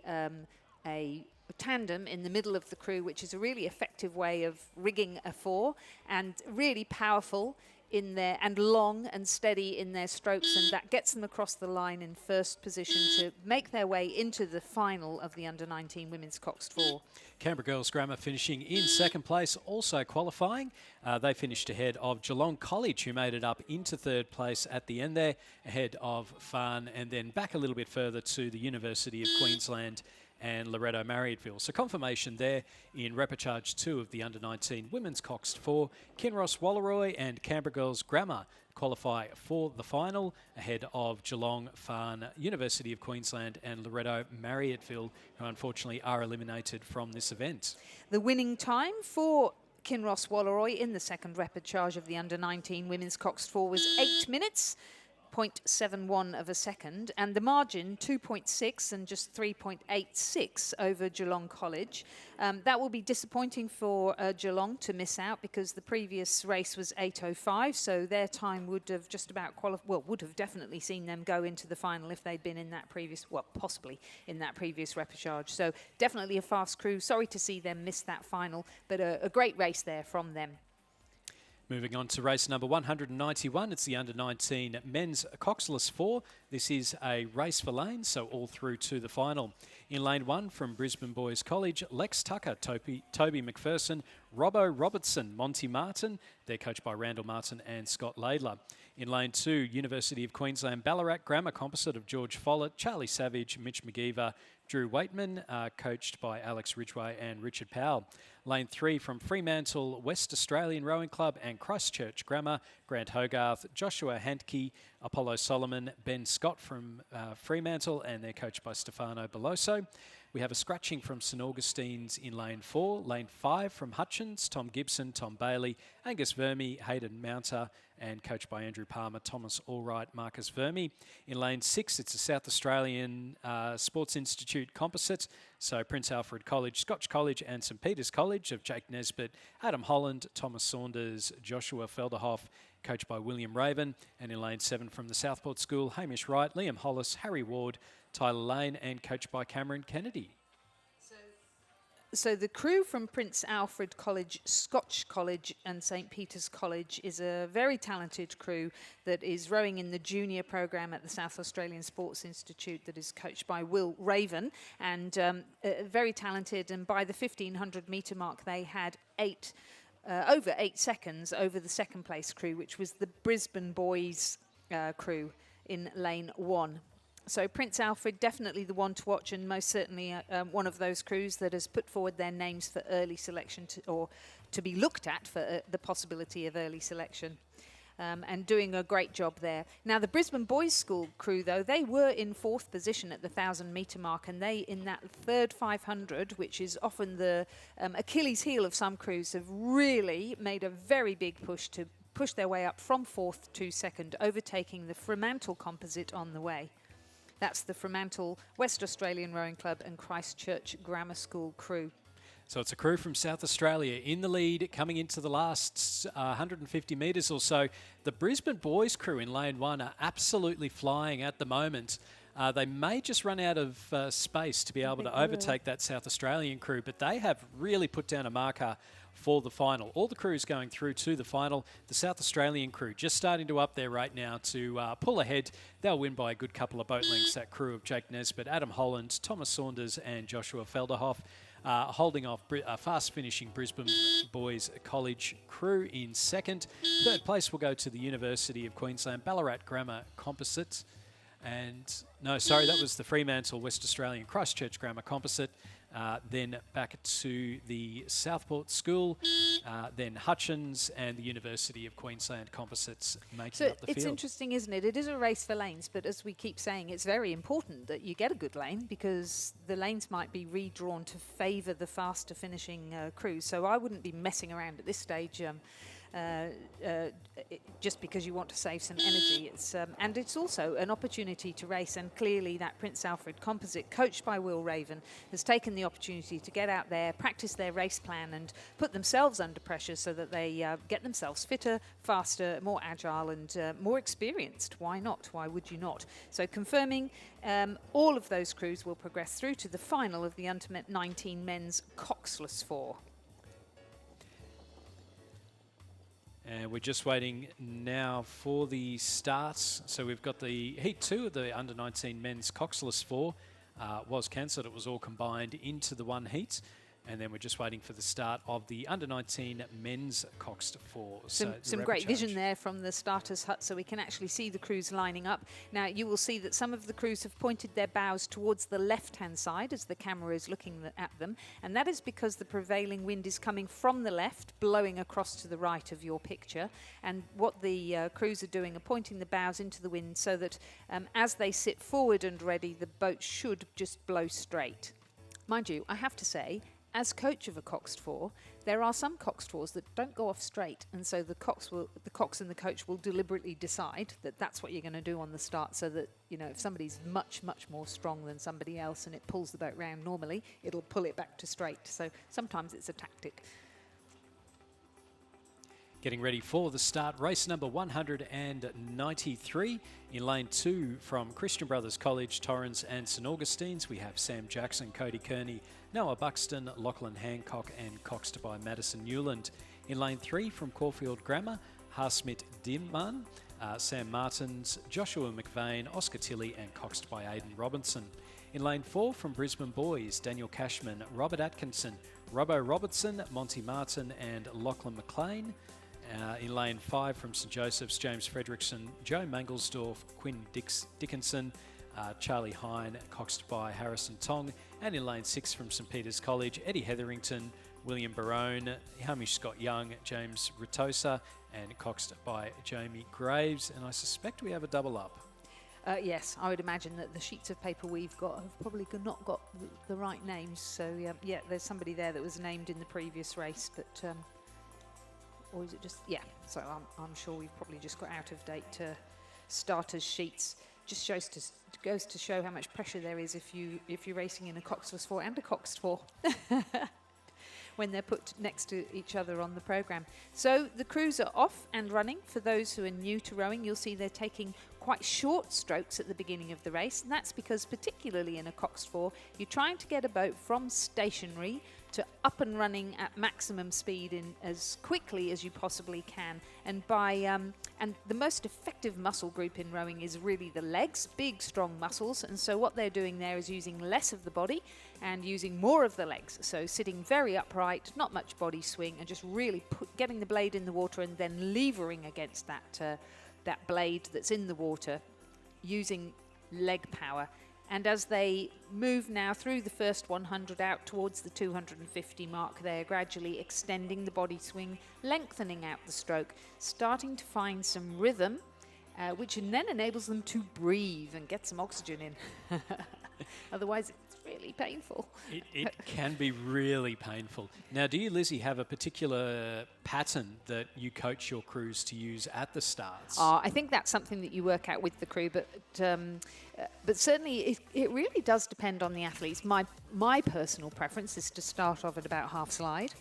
tandem in the middle of the crew, which is a really effective way of rigging a four, and really powerful in there and long and steady in their strokes, and that gets them across the line in first position to make their way into the final of the under-19 women's Coxed Four.
Canberra Girls Grammar finishing in second place, also qualifying. They finished ahead of Geelong College, who made it up into third place at the end there, ahead of Farn, and then back a little bit further to the University of Queensland and Loreto Marriotteville. So confirmation there in repechage 2 of the under-19 women's Coxed Four. Kinross Wallaroi and Canberra Girls Grammar qualify for the final ahead of Geelong, Farn, University of Queensland and Loreto Marriotteville, who unfortunately are eliminated from this event.
The winning time for Kinross Wallaroi in the second repechage of the under-19 women's Coxed Four was 8 minutes. 0.71 of a second, and the margin 2.6 and just 3.86 over Geelong College. That will be disappointing for Geelong to miss out, because the previous race was 8:05, so their time would have just about would have definitely seen them go into the final if they'd been in that previous, possibly in that previous repechage. So definitely a fast crew. Sorry to see them miss that final, but a great race there from them.
Moving on to race number 191, it's the under-19 men's Coxless 4. This is a race for lanes, so all through to the final. In lane 1 from Brisbane Boys College, Lex Tucker, Toby McPherson, Robbo Robertson, Monty Martin. They're coached by Randall Martin and Scott Laidler. In lane 2, University of Queensland Ballarat Grammar Composite of George Follett, Charlie Savage, Mitch McGeever, Drew Waitman, coached by Alex Ridgway and Richard Powell. Lane 3 from Fremantle West Australian Rowing Club and Christchurch Grammar, Grant Hogarth, Joshua Handke, Apollo Solomon, Ben Scott from Fremantle, and they're coached by Stefano Beloso. We have a scratching from St Augustine's in lane 4. Lane 5 from Hutchins, Tom Gibson, Tom Bailey, Angus Vermey, Hayden Mounter, and coached by Andrew Palmer, Thomas Allwright, Marcus Vermey. In lane 6, it's a South Australian Sports Institute composite. So Prince Alfred College, Scotch College and St Peter's College of Jake Nesbitt, Adam Holland, Thomas Saunders, Joshua Felderhoff, coached by William Raven. And in lane 7 from the Southport School, Hamish Wright, Liam Hollis, Harry Ward, Tyler Lane, and coached by Cameron Kennedy.
So the crew from Prince Alfred College, Scotch College and St Peter's College is a very talented crew that is rowing in the junior program at the South Australian Sports Institute that is coached by Will Raven, and very talented, and by the 1500 metre mark they had over 8 seconds over the second place crew, which was the Brisbane Boys crew in lane 1. So Prince Alfred, definitely the one to watch, and most certainly one of those crews that has put forward their names for early selection or to be looked at for the possibility of early selection. And doing a great job there. Now, the Brisbane Boys School crew, though, they were in 4th position at the 1,000-metre mark, and they, in that third 500, which is often the Achilles heel of some crews, have really made a very big push to push their way up from 4th to 2nd, overtaking the Fremantle Composite on the way. That's the Fremantle West Australian Rowing Club and Christchurch Grammar School crew.
So it's a crew from South Australia in the lead coming into the last 150 metres or so. The Brisbane Boys crew in lane 1 are absolutely flying at the moment. They may just run out of space to be able to overtake that South Australian crew, but they have really put down a marker for the final. All the crews going through to the final. The South Australian crew just starting to up there right now to pull ahead. They'll win by a good couple of boat lengths, that crew of Jake Nesbitt, Adam Holland, Thomas Saunders and Joshua Felderhoff. Holding off fast finishing Brisbane Boys College crew in 2nd. 3rd place will go to the University of Queensland Ballarat Grammar Composite. And no, sorry, that was the Fremantle West Australian Christchurch Grammar Composite. Then back to the Southport School, then Hutchins and the University of Queensland Composites making up the field.
It's interesting, isn't it? It is a race for lanes, but as we keep saying, it's very important that you get a good lane because the lanes might be redrawn to favour the faster finishing crews. So I wouldn't be messing around at this stage. Just because you want to save some energy. And it's also an opportunity to race, and clearly that Prince Alfred Composite, coached by Will Raven, has taken the opportunity to get out there, practice their race plan and put themselves under pressure so that they get themselves fitter, faster, more agile and more experienced. Why not? Why would you not? So confirming all of those crews will progress through to the final of the Under-19 men's Coxless 4.
And we're just waiting now for the starts. So we've got the Heat 2 of the Under-19 men's Coxless 4 was cancelled. It was all combined into the one heat. And then we're just waiting for the start of the Under-19 men's Coxed 4.
Some great vision there from the starters hut, so we can actually see the crews lining up. Now, you will see that some of the crews have pointed their bows towards the left-hand side as the camera is looking at them. And that is because the prevailing wind is coming from the left, blowing across to the right of your picture. And what the crews are doing are pointing the bows into the wind so that as they sit forward and ready, the boat should just blow straight. Mind you, I have to say, as coach of a Coxed 4, there are some Coxed 4s that don't go off straight, and so the cox and the coach will deliberately decide that that's what you're going to do on the start, so that, you know, if somebody's much more strong than somebody else and it pulls the boat round normally, it'll pull it back to straight. So sometimes it's a tactic.
Getting ready for the start, race number 193 in lane 2 from Christian Brothers College, Torrens and St Augustine's. We have Sam Jackson, Cody Kearney, Noah Buxton, Lachlan Hancock and coxed by Madison Newland. In lane 3 from Caulfield Grammar, Harsmit Dimman, Sam Martins, Joshua McVeigh, Oscar Tilley and coxed by Aidan Robinson. In lane 4 from Brisbane Boys, Daniel Cashman, Robert Atkinson, Robbo Robertson, Monty Martin and Lachlan McLean. In lane 5 from St Joseph's, James Fredrickson, Joe Mangelsdorf, Quinn Dickinson, Charlie Hine, coxed by Harrison Tong. And in lane 6 from St Peter's College, Eddie Hetherington, William Barone, Hamish Scott Young, James Ritosa, and coxed by Jamie Graves. And I suspect we have a double up.
Yes, I would imagine that the sheets of paper we've got have probably not got the right names. So, yeah, there's somebody there that was named in the previous race, but... or is it just... Yeah, so I'm sure we've probably just got out-of-date starters sheets. Just goes to show how much pressure there is if you're racing in a Coxless 4 and a Coxed 4 when they're put next to each other on the programme. So the crews are off and running. For those who are new to rowing, you'll see they're taking quite short strokes at the beginning of the race, and that's because particularly in a Coxed 4, you're trying to get a boat from stationary to up and running at maximum speed in as quickly as you possibly can. And and the most effective muscle group in rowing is really the legs, big strong muscles. And so what they're doing there is using less of the body and using more of the legs. So sitting very upright, not much body swing, and just really getting the blade in the water and then levering against that blade that's in the water, using leg power. And as they move now through the first 100 out towards the 250 mark, they're gradually extending the body swing, lengthening out the stroke, starting to find some rhythm, which then enables them to breathe and get some oxygen in. Otherwise, it's really painful.
It can be really painful. Now, do you, Lizzie, have a particular pattern that you coach your crews to use at the starts?
I think that's something that you work out with the crew, but certainly it really does depend on the athletes. My personal preference is to start off at about half slide,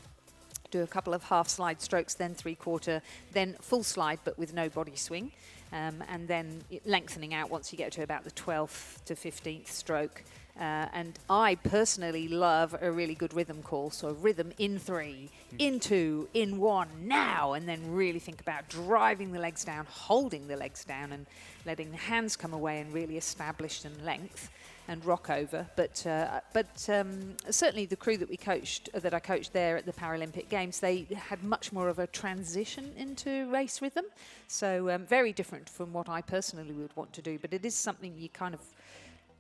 do a couple of half slide strokes, then 3/4, then full slide but with no body swing, and then lengthening out once you get to about the 12th to 15th stroke. And I personally love a really good rhythm call. So rhythm in 3, in 2, in 1, now, and then really think about driving the legs down, holding the legs down and letting the hands come away and really establish some length and rock over. But certainly the crew that I coached there at the Paralympic Games, they had much more of a transition into race rhythm. So very different from what I personally would want to do. But it is something you kind of,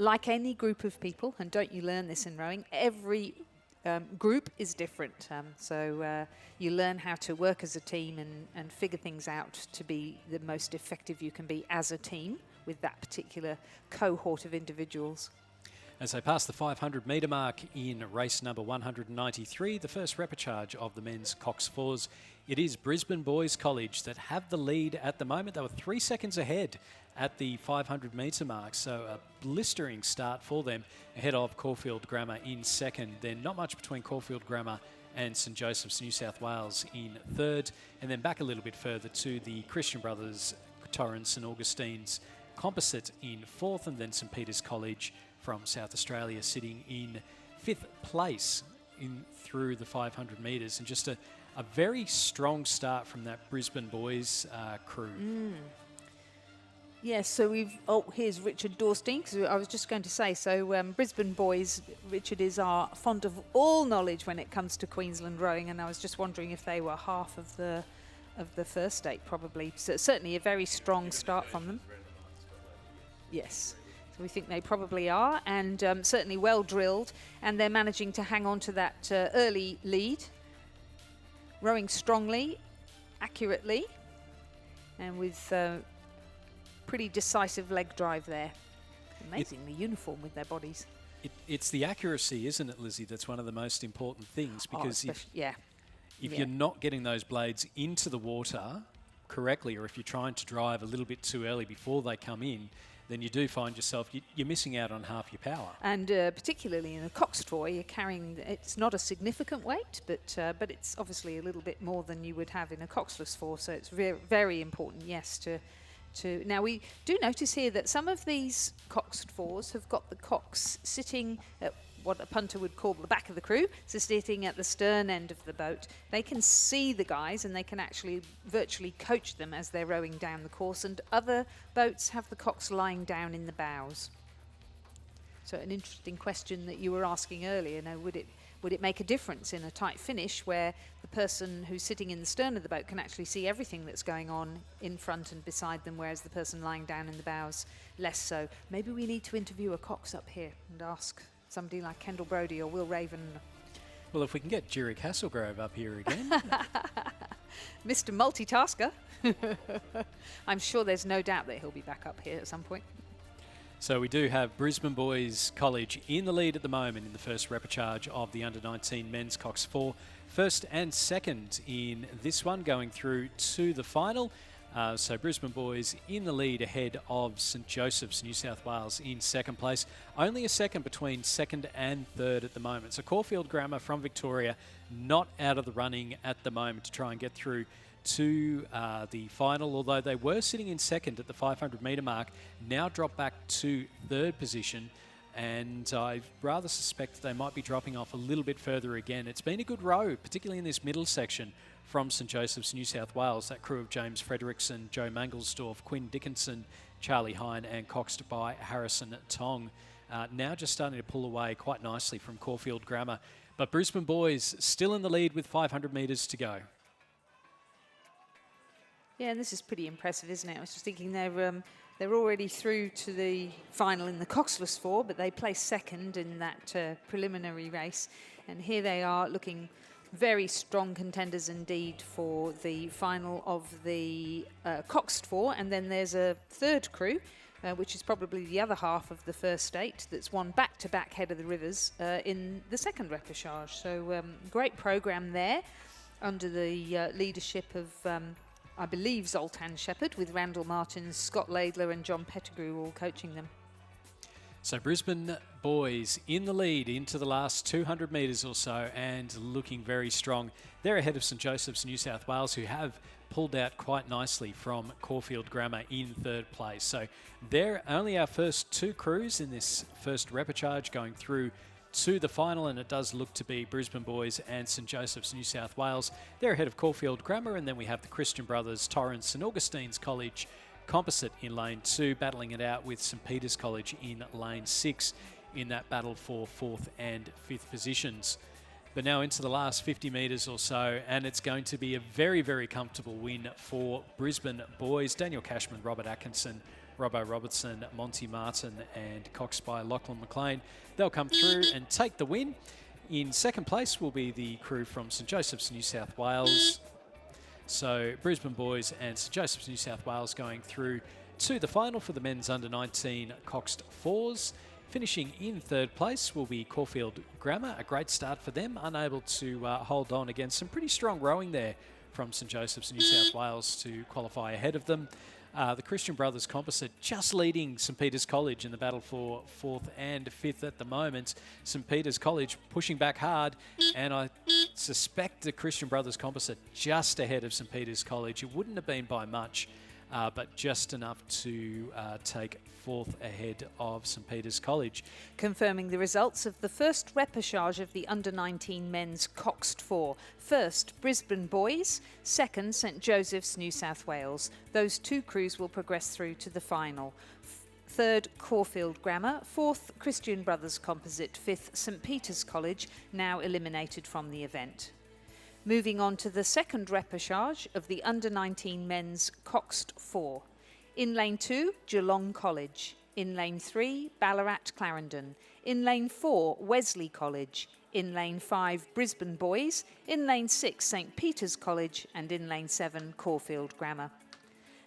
like any group of people, and don't you learn this in rowing, every group is different. So you learn how to work as a team and figure things out to be the most effective you can be as a team with that particular cohort of individuals.
As they pass the 500 metre mark in race number 193, the first repechage of the men's Cox Fours, it is Brisbane Boys College that have the lead at the moment. They were 3 seconds ahead at the 500 metre mark, so a blistering start for them ahead of Caulfield Grammar in second. Then not much between Caulfield Grammar and St Joseph's New South Wales in third, and then back a little bit further to the Christian Brothers Torrens St Augustine's Composite in fourth, and then St Peter's College from South Australia sitting in fifth place through the 500 metres, and just a very strong start from that Brisbane Boys crew.
Yes, so here's Richard Dorstein, because I was just going to say, so Brisbane Boys, Richard are fond of all knowledge when it comes to Queensland rowing, and I was just wondering if they were half of the first eight, probably. So certainly a very strong start from them. Yes, so we think they probably are, and certainly well drilled, and they're managing to hang on to that early lead, rowing strongly, accurately, and with pretty decisive leg drive there. Amazingly uniform with their bodies.
It's the accuracy, isn't it, Lizzie, that's one of the most important things, because if you're not getting those blades into the water correctly, or if you're trying to drive a little bit too early before they come in, then you do find yourself, you're missing out on half your power.
And particularly in a Cox Four, you're carrying, it's not a significant weight, but it's obviously a little bit more than you would have in a Coxless Four, so it's very important, yes, to now we do notice here that some of these Cox Fours have got the Cox sitting at what a punter would call the back of the crew, so sitting at the stern end of the boat. They can see the guys and they can actually virtually coach them as they're rowing down the course, and other boats have the Cox lying down in the bows. So an interesting question that you were asking earlier, would it make a difference in a tight finish where the person who's sitting in the stern of the boat can actually see everything that's going on in front and beside them, whereas the person lying down in the bows less so? Maybe we need to interview a Cox up here and ask somebody like Kendall Brodie or Will Raven.
Well, if we can get Jurek Hasselgrove up here again.
Mr. Multitasker. I'm sure there's no doubt that he'll be back up here at some point.
So we do have Brisbane Boys College in the lead at the moment in the first repechage of the under-19 men's Cox Four. First and second in this one, going through to the final. So Brisbane Boys in the lead ahead of St Joseph's New South Wales in second place. Only a second between second and third at the moment. So Caulfield Grammar from Victoria not out of the running at the moment to try and get through to the final, although they were sitting in second at the 500 metre mark, now drop back to third position, and I rather suspect they might be dropping off a little bit further again. It's been a good row, particularly in this middle section from St Joseph's New South Wales, that crew of James Frederickson, Joe Mangelsdorf, Quinn Dickinson, Charlie Hine, and coxed by Harrison Tong. Now just starting to pull away quite nicely from Caulfield Grammar, but Brisbane Boys still in the lead with 500 metres to go.
Yeah, and this is pretty impressive, isn't it? I was just thinking they're They're already through to the final in the Coxless 4, but they placed second in that preliminary race. And here they are looking very strong contenders indeed for the final of the Coxed 4. And then there's a third crew, which is probably the other half of the first 8, that's won back-to-back Head of the Rivers in the second repechage. So great programme there under the leadership of, I believe, Zoltan Shepherd, with Randall Martins, Scott Laidler and John Pettigrew all coaching them.
So Brisbane boys in the lead into the last 200 metres or so and looking very strong. They're ahead of St Joseph's, New South Wales, who have pulled out quite nicely from Caulfield Grammar in third place. So they're only our first 2 crews in this first repechage going through to the final, and it does look to be Brisbane boys and St Joseph's, New South Wales. They're ahead of Caulfield Grammar, and then we have the Christian Brothers, Torrens, St Augustine's College Composite in lane 2, battling it out with St Peter's College in lane 6 in that battle for 4th and 5th positions. But now into the last 50 metres or so, and it's going to be a very, very comfortable win for Brisbane boys. Daniel Cashman, Robert Atkinson, Robbo Robertson, Monty Martin and coxed by Lachlan McLean. They'll come through and take the win. In second place will be the crew from St Joseph's, New South Wales. So Brisbane boys and St Joseph's, New South Wales going through to the final for the men's under-19 coxed 4s. Finishing in third place will be Caulfield Grammar. A great start for them, unable to hold on against some pretty strong rowing there from St Joseph's, New South Wales to qualify ahead of them. The Christian Brothers Composite just leading St Peter's College in the battle for 4th and 5th at the moment. St Peter's College pushing back hard, and I suspect the Christian Brothers Composite just ahead of St Peter's College. It wouldn't have been by much, but just enough to take 4th ahead of St Peter's College.
Confirming the results of the first repechage of the under-19 men's Coxed 4. First, Brisbane boys. Second, St Joseph's, New South Wales. Those 2 crews will progress through to the final. Third, Caulfield Grammar. Fourth, Christian Brothers Composite. Fifth, St Peter's College, now eliminated from the event. Moving on to the second repechage of the under-19 men's Coxed 4. In lane 2, Geelong College. In lane 3, Ballarat Clarendon. In lane 4, Wesley College. In lane 5, Brisbane Boys. In lane 6, St Peter's College. And in lane 7, Caulfield Grammar.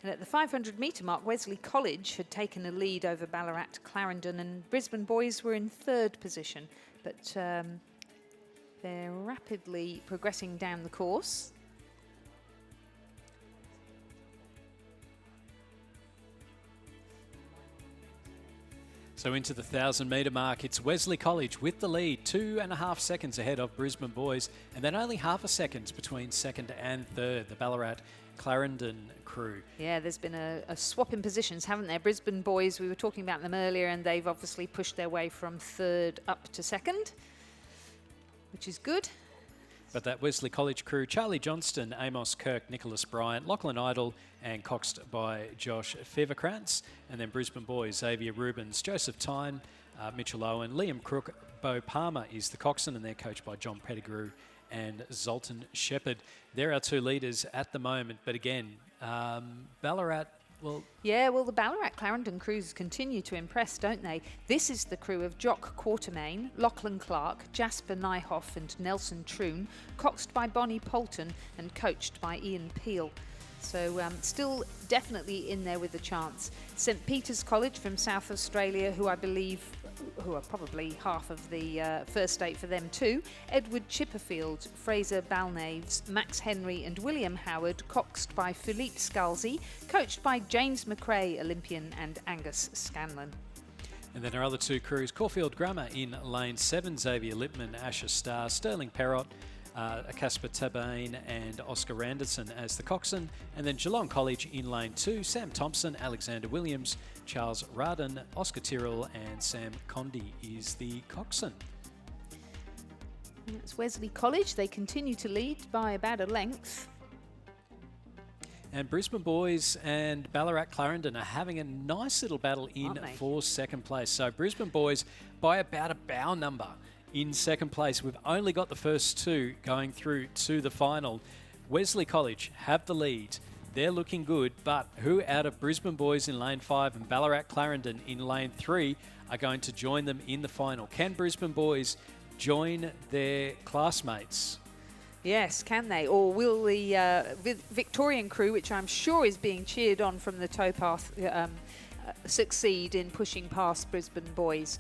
And at the 500 metre mark, Wesley College had taken a lead over Ballarat Clarendon, and Brisbane Boys were in third position. But they're rapidly progressing down the course.
So into the 1,000 metre mark, it's Wesley College with the lead, 2.5 seconds ahead of Brisbane Boys, and then only half a second between second and third, the Ballarat Clarendon crew.
Yeah, there's been a swap in positions, haven't there? Brisbane Boys, we were talking about them earlier, and they've obviously pushed their way from third up to second, which is good.
But that Wesley College crew, Charlie Johnston, Amos Kirk, Nicholas Bryant, Lachlan Idle, and coxed by Josh Feverkrantz. And then Brisbane Boys, Xavier Rubens, Joseph Tyne, Mitchell Owen, Liam Crook, Bo Palmer is the coxswain, and they're coached by John Pettigrew and Zoltan Shepherd. They're our 2 leaders at the moment. But again, Ballarat, well...
Yeah, well, the Ballarat Clarendon crews continue to impress, don't they? This is the crew of Jock Quartermain, Lachlan Clark, Jasper Nyhoff and Nelson Troon, coxed by Bonnie Polton and coached by Ian Peel. So still definitely in there with a chance. St Peter's College from South Australia, who I believe, who are probably half of the first 8 for them too. Edward Chipperfield, Fraser Balnaves, Max Henry and William Howard, coxed by Philippe Scalzi, coached by James McRae, Olympian, and Angus Scanlon.
And then our other 2 crews, Caulfield Grammar in lane 7, Xavier Lipman, Asher Starr, Sterling Perrott, Casper Tabane and Oscar Anderson as the coxswain. And then Geelong College in lane 2, Sam Thompson, Alexander Williams, Charles Radin, Oscar Tyrrell and Sam Condi is the coxswain.
It's Wesley College. They continue to lead by about a length.
And Brisbane Boys and Ballarat Clarendon are having a nice little battle in for second place. So Brisbane Boys by about a bow number in second place. We've only got the first 2 going through to the final. Wesley College have the lead they're looking good. But who out of Brisbane Boys in lane 5 and Ballarat Clarendon in lane 3 are going to join them in the final? Can Brisbane Boys join their classmates?
Yes, can they? Or will the Victorian crew, which I'm sure is being cheered on from the towpath, succeed in pushing past Brisbane Boys?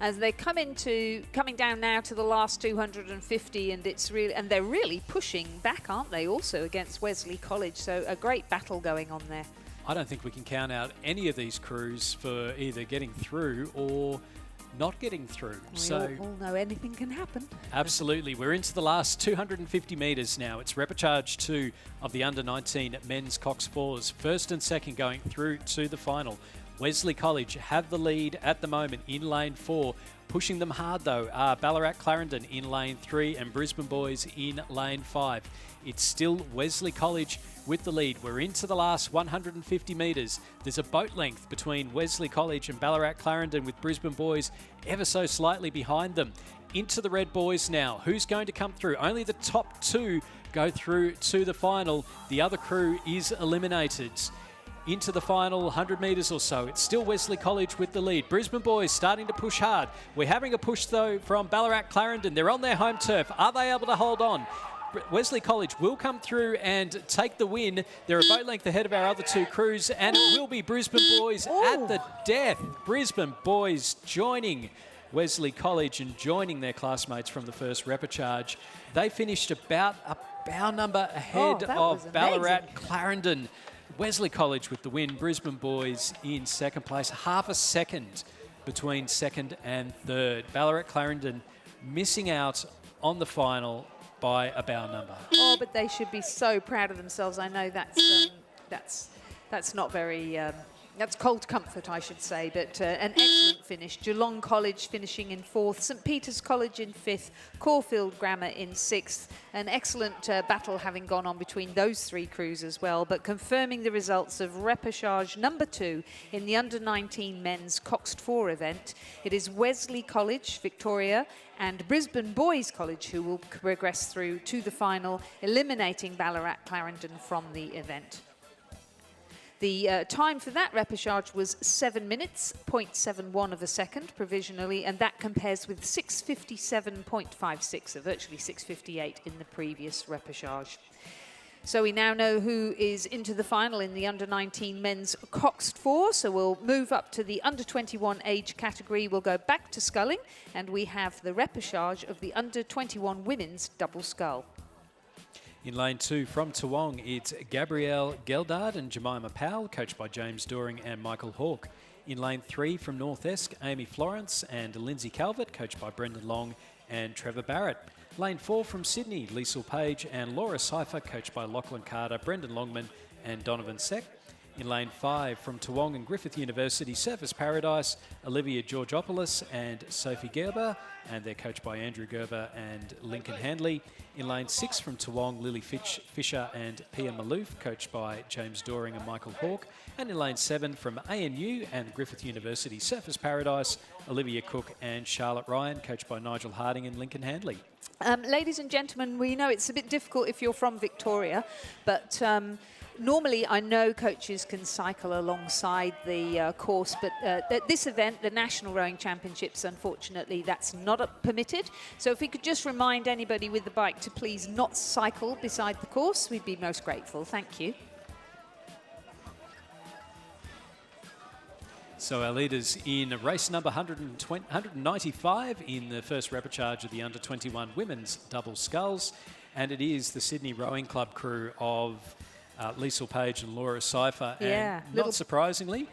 As they coming down now to the last 250, and they're really pushing back, aren't they? Also against Wesley College, so a great battle going on there.
I don't think we can count out any of these crews for either getting through or not getting through.
We all know anything can happen.
Absolutely. We're into the last 250 metres now. It's repechage 2 of the under-19 men's Cox Fours. First and second going through to the final. Wesley College have the lead at the moment in lane 4. Pushing them hard, though, are Ballarat Clarendon in lane 3 and Brisbane Boys in lane 5. It's still Wesley College with the lead. We're into the last 150 metres. There's a boat length between Wesley College and Ballarat Clarendon, with Brisbane Boys ever so slightly behind them. Into the Red Boys now. Who's going to come through? Only the top 2 go through to the final. The other crew is eliminated. Into the final 100 metres or so. It's still Wesley College with the lead. Brisbane Boys starting to push hard. We're having a push, though, from Ballarat Clarendon. They're on their home turf. Are they able to hold on? Wesley College will come through and take the win. They're a boat length ahead of our other 2 crews, and it will be Brisbane Boys at the death. Brisbane Boys joining Wesley College and joining their classmates from the first repechage. They finished about a bow number ahead of Ballarat Clarendon. Wesley College with the win. Brisbane Boys in second place. Half a second between second and third. Ballarat Clarendon missing out on the final by a bow number.
Oh, but they should be so proud of themselves. I know that's not very... that's cold comfort, I should say, but an excellent finish. Geelong College finishing in 4th, St Peter's College in 5th, Caulfield Grammar in 6th. An excellent battle having gone on between those 3 crews as well, but confirming the results of repechage number 2 in the under-19 men's Cox 4 event. It is Wesley College, Victoria, and Brisbane Boys College who will progress through to the final, eliminating Ballarat Clarendon from the event. The time for that repechage was 7 minutes, 0.71 of a second provisionally, and that compares with 6:57.56, so virtually 6:58 in the previous repechage. So we now know who is into the final in the under-19 men's Cox 4, so we'll move up to the under-21 age category. We'll go back to sculling, and we have the repechage of the under-21 women's double scull.
In lane 2 from Toowong, it's Gabrielle Geldard and Jemima Powell, coached by James Doring and Michael Hawke. In lane 3 from North Esk, Amy Florence and Lindsay Calvert, coached by Brendan Long and Trevor Barrett. Lane 4 from Sydney, Liesl Page and Laura Seifer, coached by Lachlan Carter, Brendan Longman and Donovan Seck. In lane 5 from Toowong and Griffith University, Surfers Paradise, Olivia Georgopoulos and Sophie Gerber, and they're coached by Andrew Gerber and Lincoln Handley. In lane 6 from Toowong, Lily Fisher and Pia Malouf, coached by James Doring and Michael Hawke. And in lane 7 from ANU and Griffith University, Surfers Paradise, Olivia Cook and Charlotte Ryan, coached by Nigel Harding and Lincoln Handley.
Ladies and gentlemen, we know it's a bit difficult if you're from Victoria, but normally I know coaches can cycle alongside the course, but at this event, the National Rowing Championships, unfortunately, that's not permitted. So if we could just remind anybody with the bike to please not cycle beside the course, we'd be most grateful. Thank you.
So our leaders in race number 195 in the first repechage of the under-21 women's double sculls, and it is the Sydney Rowing Club crew of Liesl Page and Laura Seifer,
yeah,
and not surprisingly,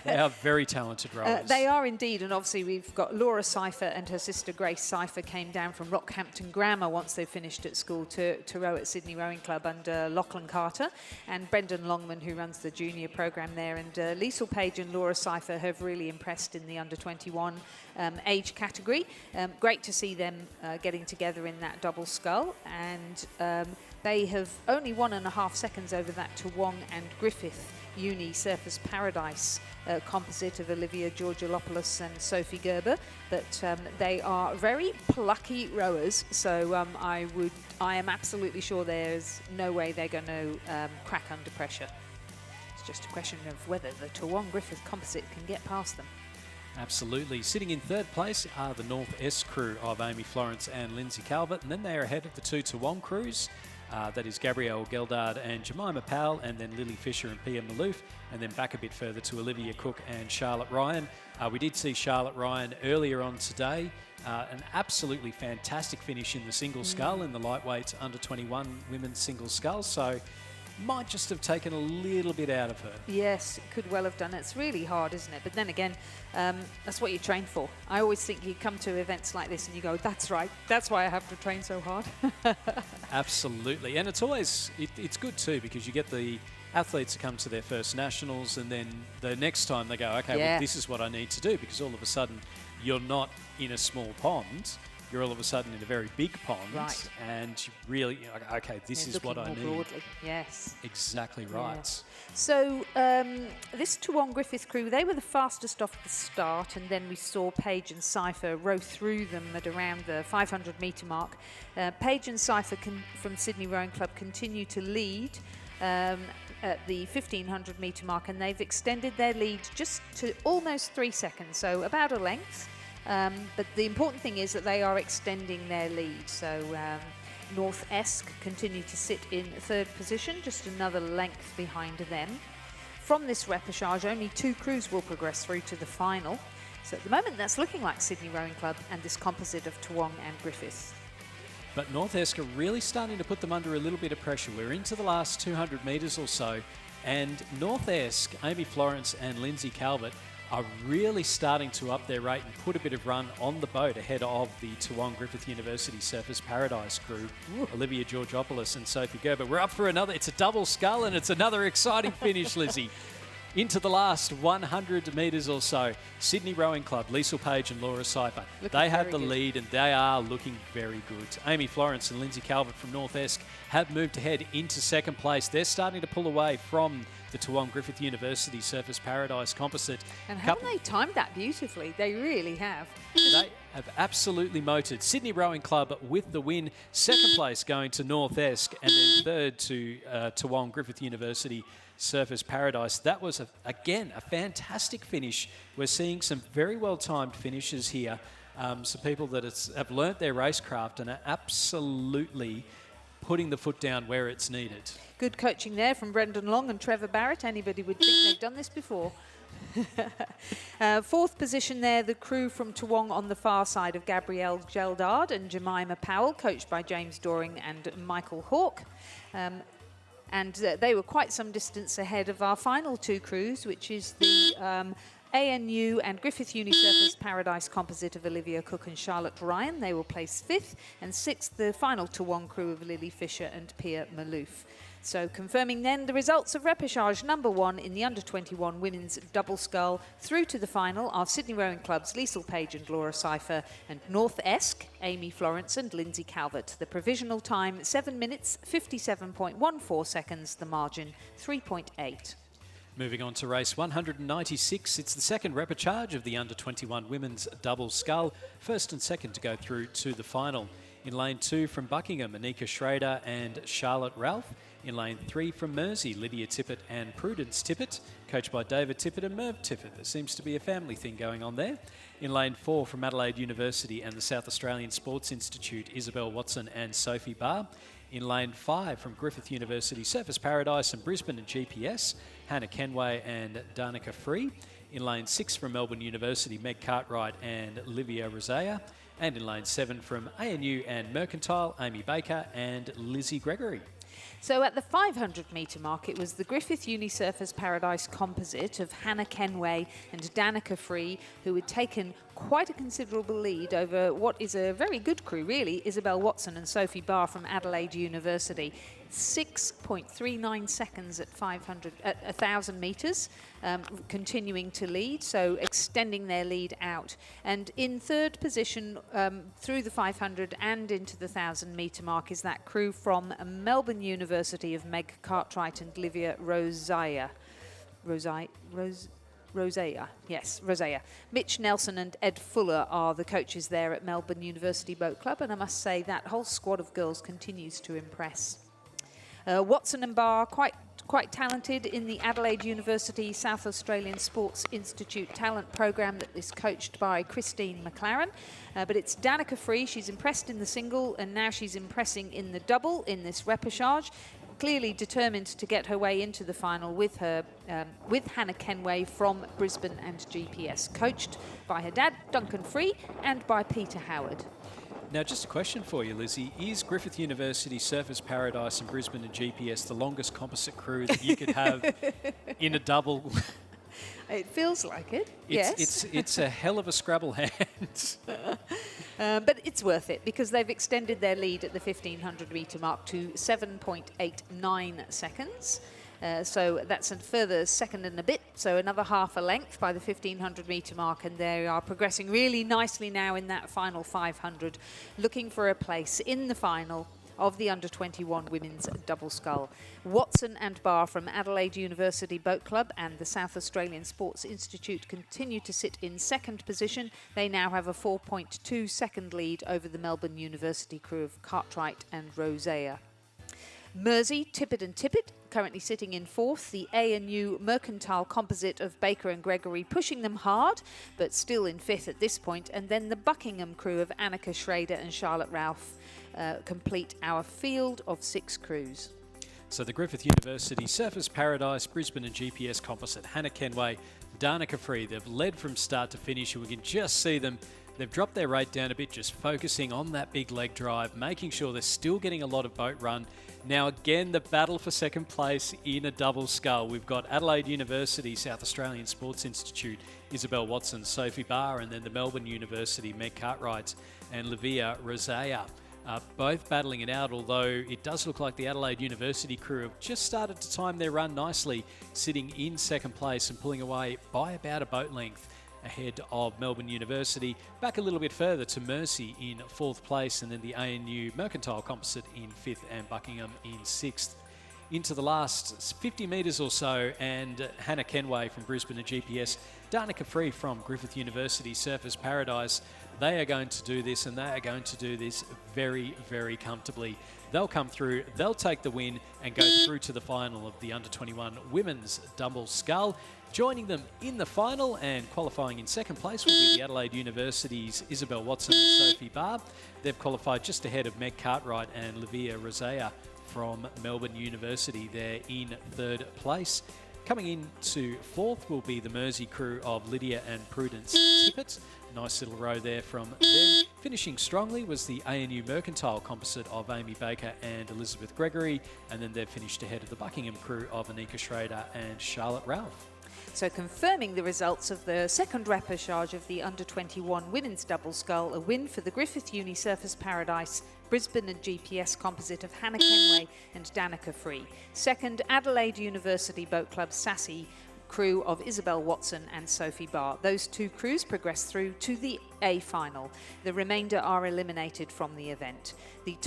they are very talented rowers.
They are indeed, and obviously we've got Laura Seifer and her sister Grace Seifer came down from Rockhampton Grammar once they finished at school to row at Sydney Rowing Club under Lachlan Carter, and Brendan Longman, who runs the junior program there, and Liesl Page and Laura Seifer have really impressed in the under-21 age category. Great to see them getting together in that double scull, and they have only 1.5 seconds over that Toowong and Griffith Uni Surfers Paradise composite of Olivia Georgilopoulos and Sophie Gerber. But they are very plucky rowers, so I am absolutely sure there's no way they're going to crack under pressure. It's just a question of whether the Toowong Griffith composite can get past them.
Absolutely. Sitting in third place are the North S crew of Amy Florence and Lindsay Calvert, and then they are ahead of the two Toowong crews. That is Gabrielle Geldard and Jemima Powell, and then Lily Fisher and Pia Malouf, and then back a bit further to Olivia Cook and Charlotte Ryan. We did see Charlotte Ryan earlier on today. An absolutely fantastic finish in the single scull in the lightweight under 21 women's single scull. So might just have taken a little bit out of her.
Yes, it could well have done. It's really hard, isn't it? But then again, that's what you train for. I always think you come to events like this and you go, that's right, that's why I have to train so hard.
Absolutely. And it's always, it's good too, because you get the athletes to come to their first nationals, and then the next time they go, okay, well, this is what I need to do, because all of a sudden you're not in a small pond. You're all of a sudden in a very big pond,
right.
And you really, okay, this is what I need.
Broadly. Yes.
Exactly right.
Yes. So this Toowong Griffith crew, they were the fastest off the start, and then we saw Paige and Cypher row through them at around the 500 metre mark. Paige and Cypher from Sydney Rowing Club continue to lead at the 1500 metre mark, and they've extended their lead just to almost 3 seconds, so about a length. But the important thing is that they are extending their lead. So North Esk continue to sit in third position, just another length behind them. From this repechage, only 2 crews will progress through to the final. So at the moment, that's looking like Sydney Rowing Club and this composite of Toowong and Griffith.
But North Esk are really starting to put them under a little bit of pressure. We're into the last 200 metres or so, and North Esk, Amy Florence and Lindsay Calvert are really starting to up their rate and put a bit of run on the boat ahead of the Toowong Griffith University Surfers Paradise crew, Olivia Georgopoulos and Sophie Gerber. We're up for another, it's a double scull, and it's another exciting finish, Lizzie. Into the last 100 metres or so, Sydney Rowing Club, Liesl Page and Laura Cypher. They have the lead, and they are looking very good. Amy Florence and Lindsay Calvert from North Esk have moved ahead into second place. They're starting to pull away from the Toowong Griffith University Surfers Paradise composite.
And haven't they timed that beautifully? They really have.
They have absolutely motored. Sydney Rowing Club with the win. Second place going to North Esk, and then third to Toowong Griffith University Surfers Paradise. That was, again, a fantastic finish. We're seeing some very well-timed finishes here. Some people that have learnt their racecraft and are absolutely putting the foot down where it's needed.
Good coaching there from Brendan Long and Trevor Barrett. Anybody would think they've done this before. Fourth position there, the crew from Toowong on the far side of Gabrielle Geldard and Jemima Powell, coached by James Doring and Michael Hawke. And they were quite some distance ahead of our final 2 crews, which is the ANU and Griffith Uni Surfers Paradise composite of Olivia Cook and Charlotte Ryan. They will place 5th, and 6th, the final Toowong crew of Lily Fisher and Pia Malouf. So confirming then the results of repechage number 1 in the under-21 women's double scull. Through to the final are Sydney Rowing Club's Liesl Page and Laura Cypher, and North Esk, Amy Florence and Lindsay Calvert. The provisional time, 7 minutes, 57.14 seconds. The margin, 3.8.
Moving on to race 196, it's the second repechage of the under-21 women's double scull. First and second to go through to the final. In lane 2 from Buckingham, Anika Schrader and Charlotte Ralph. In lane 3 from Mersey, Lydia Tippett and Prudence Tippett, coached by David Tippett and Merv Tippett. There seems to be a family thing going on there. In lane 4 from Adelaide University and the South Australian Sports Institute, Isabel Watson and Sophie Barr. In lane 5 from Griffith University, Surfers Paradise and Brisbane and GPS, Hannah Kenway and Danica Free. In lane 6 from Melbourne University, Meg Cartwright and Livia Rosea. And in lane 7 from ANU and Mercantile, Amy Baker and Lizzie Gregory.
So at the 500 metre mark, it was the Griffith Uni Surfers Paradise composite of Hannah Kenway and Danica Free, who had taken quite a considerable lead over what is a very good crew, really, Isabel Watson and Sophie Barr from Adelaide University. 6.39 seconds at 1,000 metres, continuing to lead, so extending their lead out. And in third position through the 500 and into the 1,000 metre mark is that crew from Melbourne University of Meg Cartwright and Livia Rosaya. Rosea, yes, Rosea. Mitch Nelson and Ed Fuller are the coaches there at Melbourne University Boat Club, and I must say that whole squad of girls continues to impress. Watson and Barr, quite talented in the Adelaide University South Australian Sports Institute talent program that is coached by Christine McLaren. But it's Danica Free. She's impressed in the single, and now she's impressing in the double in this repechage. Clearly determined to get her way into the final with Hannah Kenway from Brisbane and GPS, coached by her dad, Duncan Free, and by Peter Howard.
Now, just a question for you, Lizzie. Is Griffith University Surfers Paradise and Brisbane and GPS the longest composite crew that you could have in a double?
It feels like it, yes.
It's a hell of a Scrabble hand.
But it's worth it because they've extended their lead at the 1,500 metre mark to 7.89 seconds. So that's a further second and a bit, so another half a length by the 1,500 metre mark, and they are progressing really nicely now in that final 500, looking for a place in the final of the under-21 women's double scull. Watson and Barr from Adelaide University Boat Club and the South Australian Sports Institute continue to sit in second position. They now have a 4.2 second lead over the Melbourne University crew of Cartwright and Rosea. Mersey, Tippett and Tippett currently sitting in fourth. The ANU Mercantile composite of Baker and Gregory pushing them hard, but still in fifth at this point. And then the Buckingham crew of Annika Schrader and Charlotte Ralph complete our field of 6 crews.
So the Griffith University Surfers Paradise, Brisbane and GPS composite, Hannah Kenway, Danica Free, they've led from start to finish, and we can just see them. They've dropped their rate down a bit, just focusing on that big leg drive, making sure they're still getting a lot of boat run. Now again, the battle for second place in a double scull. We've got Adelaide University, South Australian Sports Institute, Isabel Watson, Sophie Barr, and then the Melbourne University, Meg Cartwright and Livia Rosea. Both battling it out, although it does look like the Adelaide University crew have just started to time their run nicely, sitting in second place and pulling away by about a boat length ahead of Melbourne University. Back a little bit further to Mercy in fourth place, and then the ANU Mercantile composite in fifth and Buckingham in sixth. Into the last 50 metres or so, and Hannah Kenway from Brisbane and GPS, Danica Free from Griffith University Surfers Paradise. They are going to do this, and they are going to do this very, very comfortably. They'll come through, they'll take the win and go through to the final of the Under-21 Women's Double Scull. Joining them in the final and qualifying in second place will be the Adelaide University's Isabel Watson and Sophie Barr. They've qualified just ahead of Meg Cartwright and Livia Rosea from Melbourne University. They're in third place. Coming in to fourth will be the Mersey crew of Lydia and Prudence Tippett. Nice little row there from them. Finishing strongly was the ANU Mercantile composite of Amy Baker and Elizabeth Gregory, and then they've finished ahead of the Buckingham crew of Annika Schrader and Charlotte Ralph.
So confirming the results of the second repechage of the Under-21 Women's Double Scull, a win for the Griffith Uni Surfers Paradise, Brisbane and GPS composite of Hannah Kenway and Danica Free. Second, Adelaide University Boat Club Sassy crew of Isabel Watson and Sophie Barr. Those 2 crews progress through to the A final. The remainder are eliminated from the event. The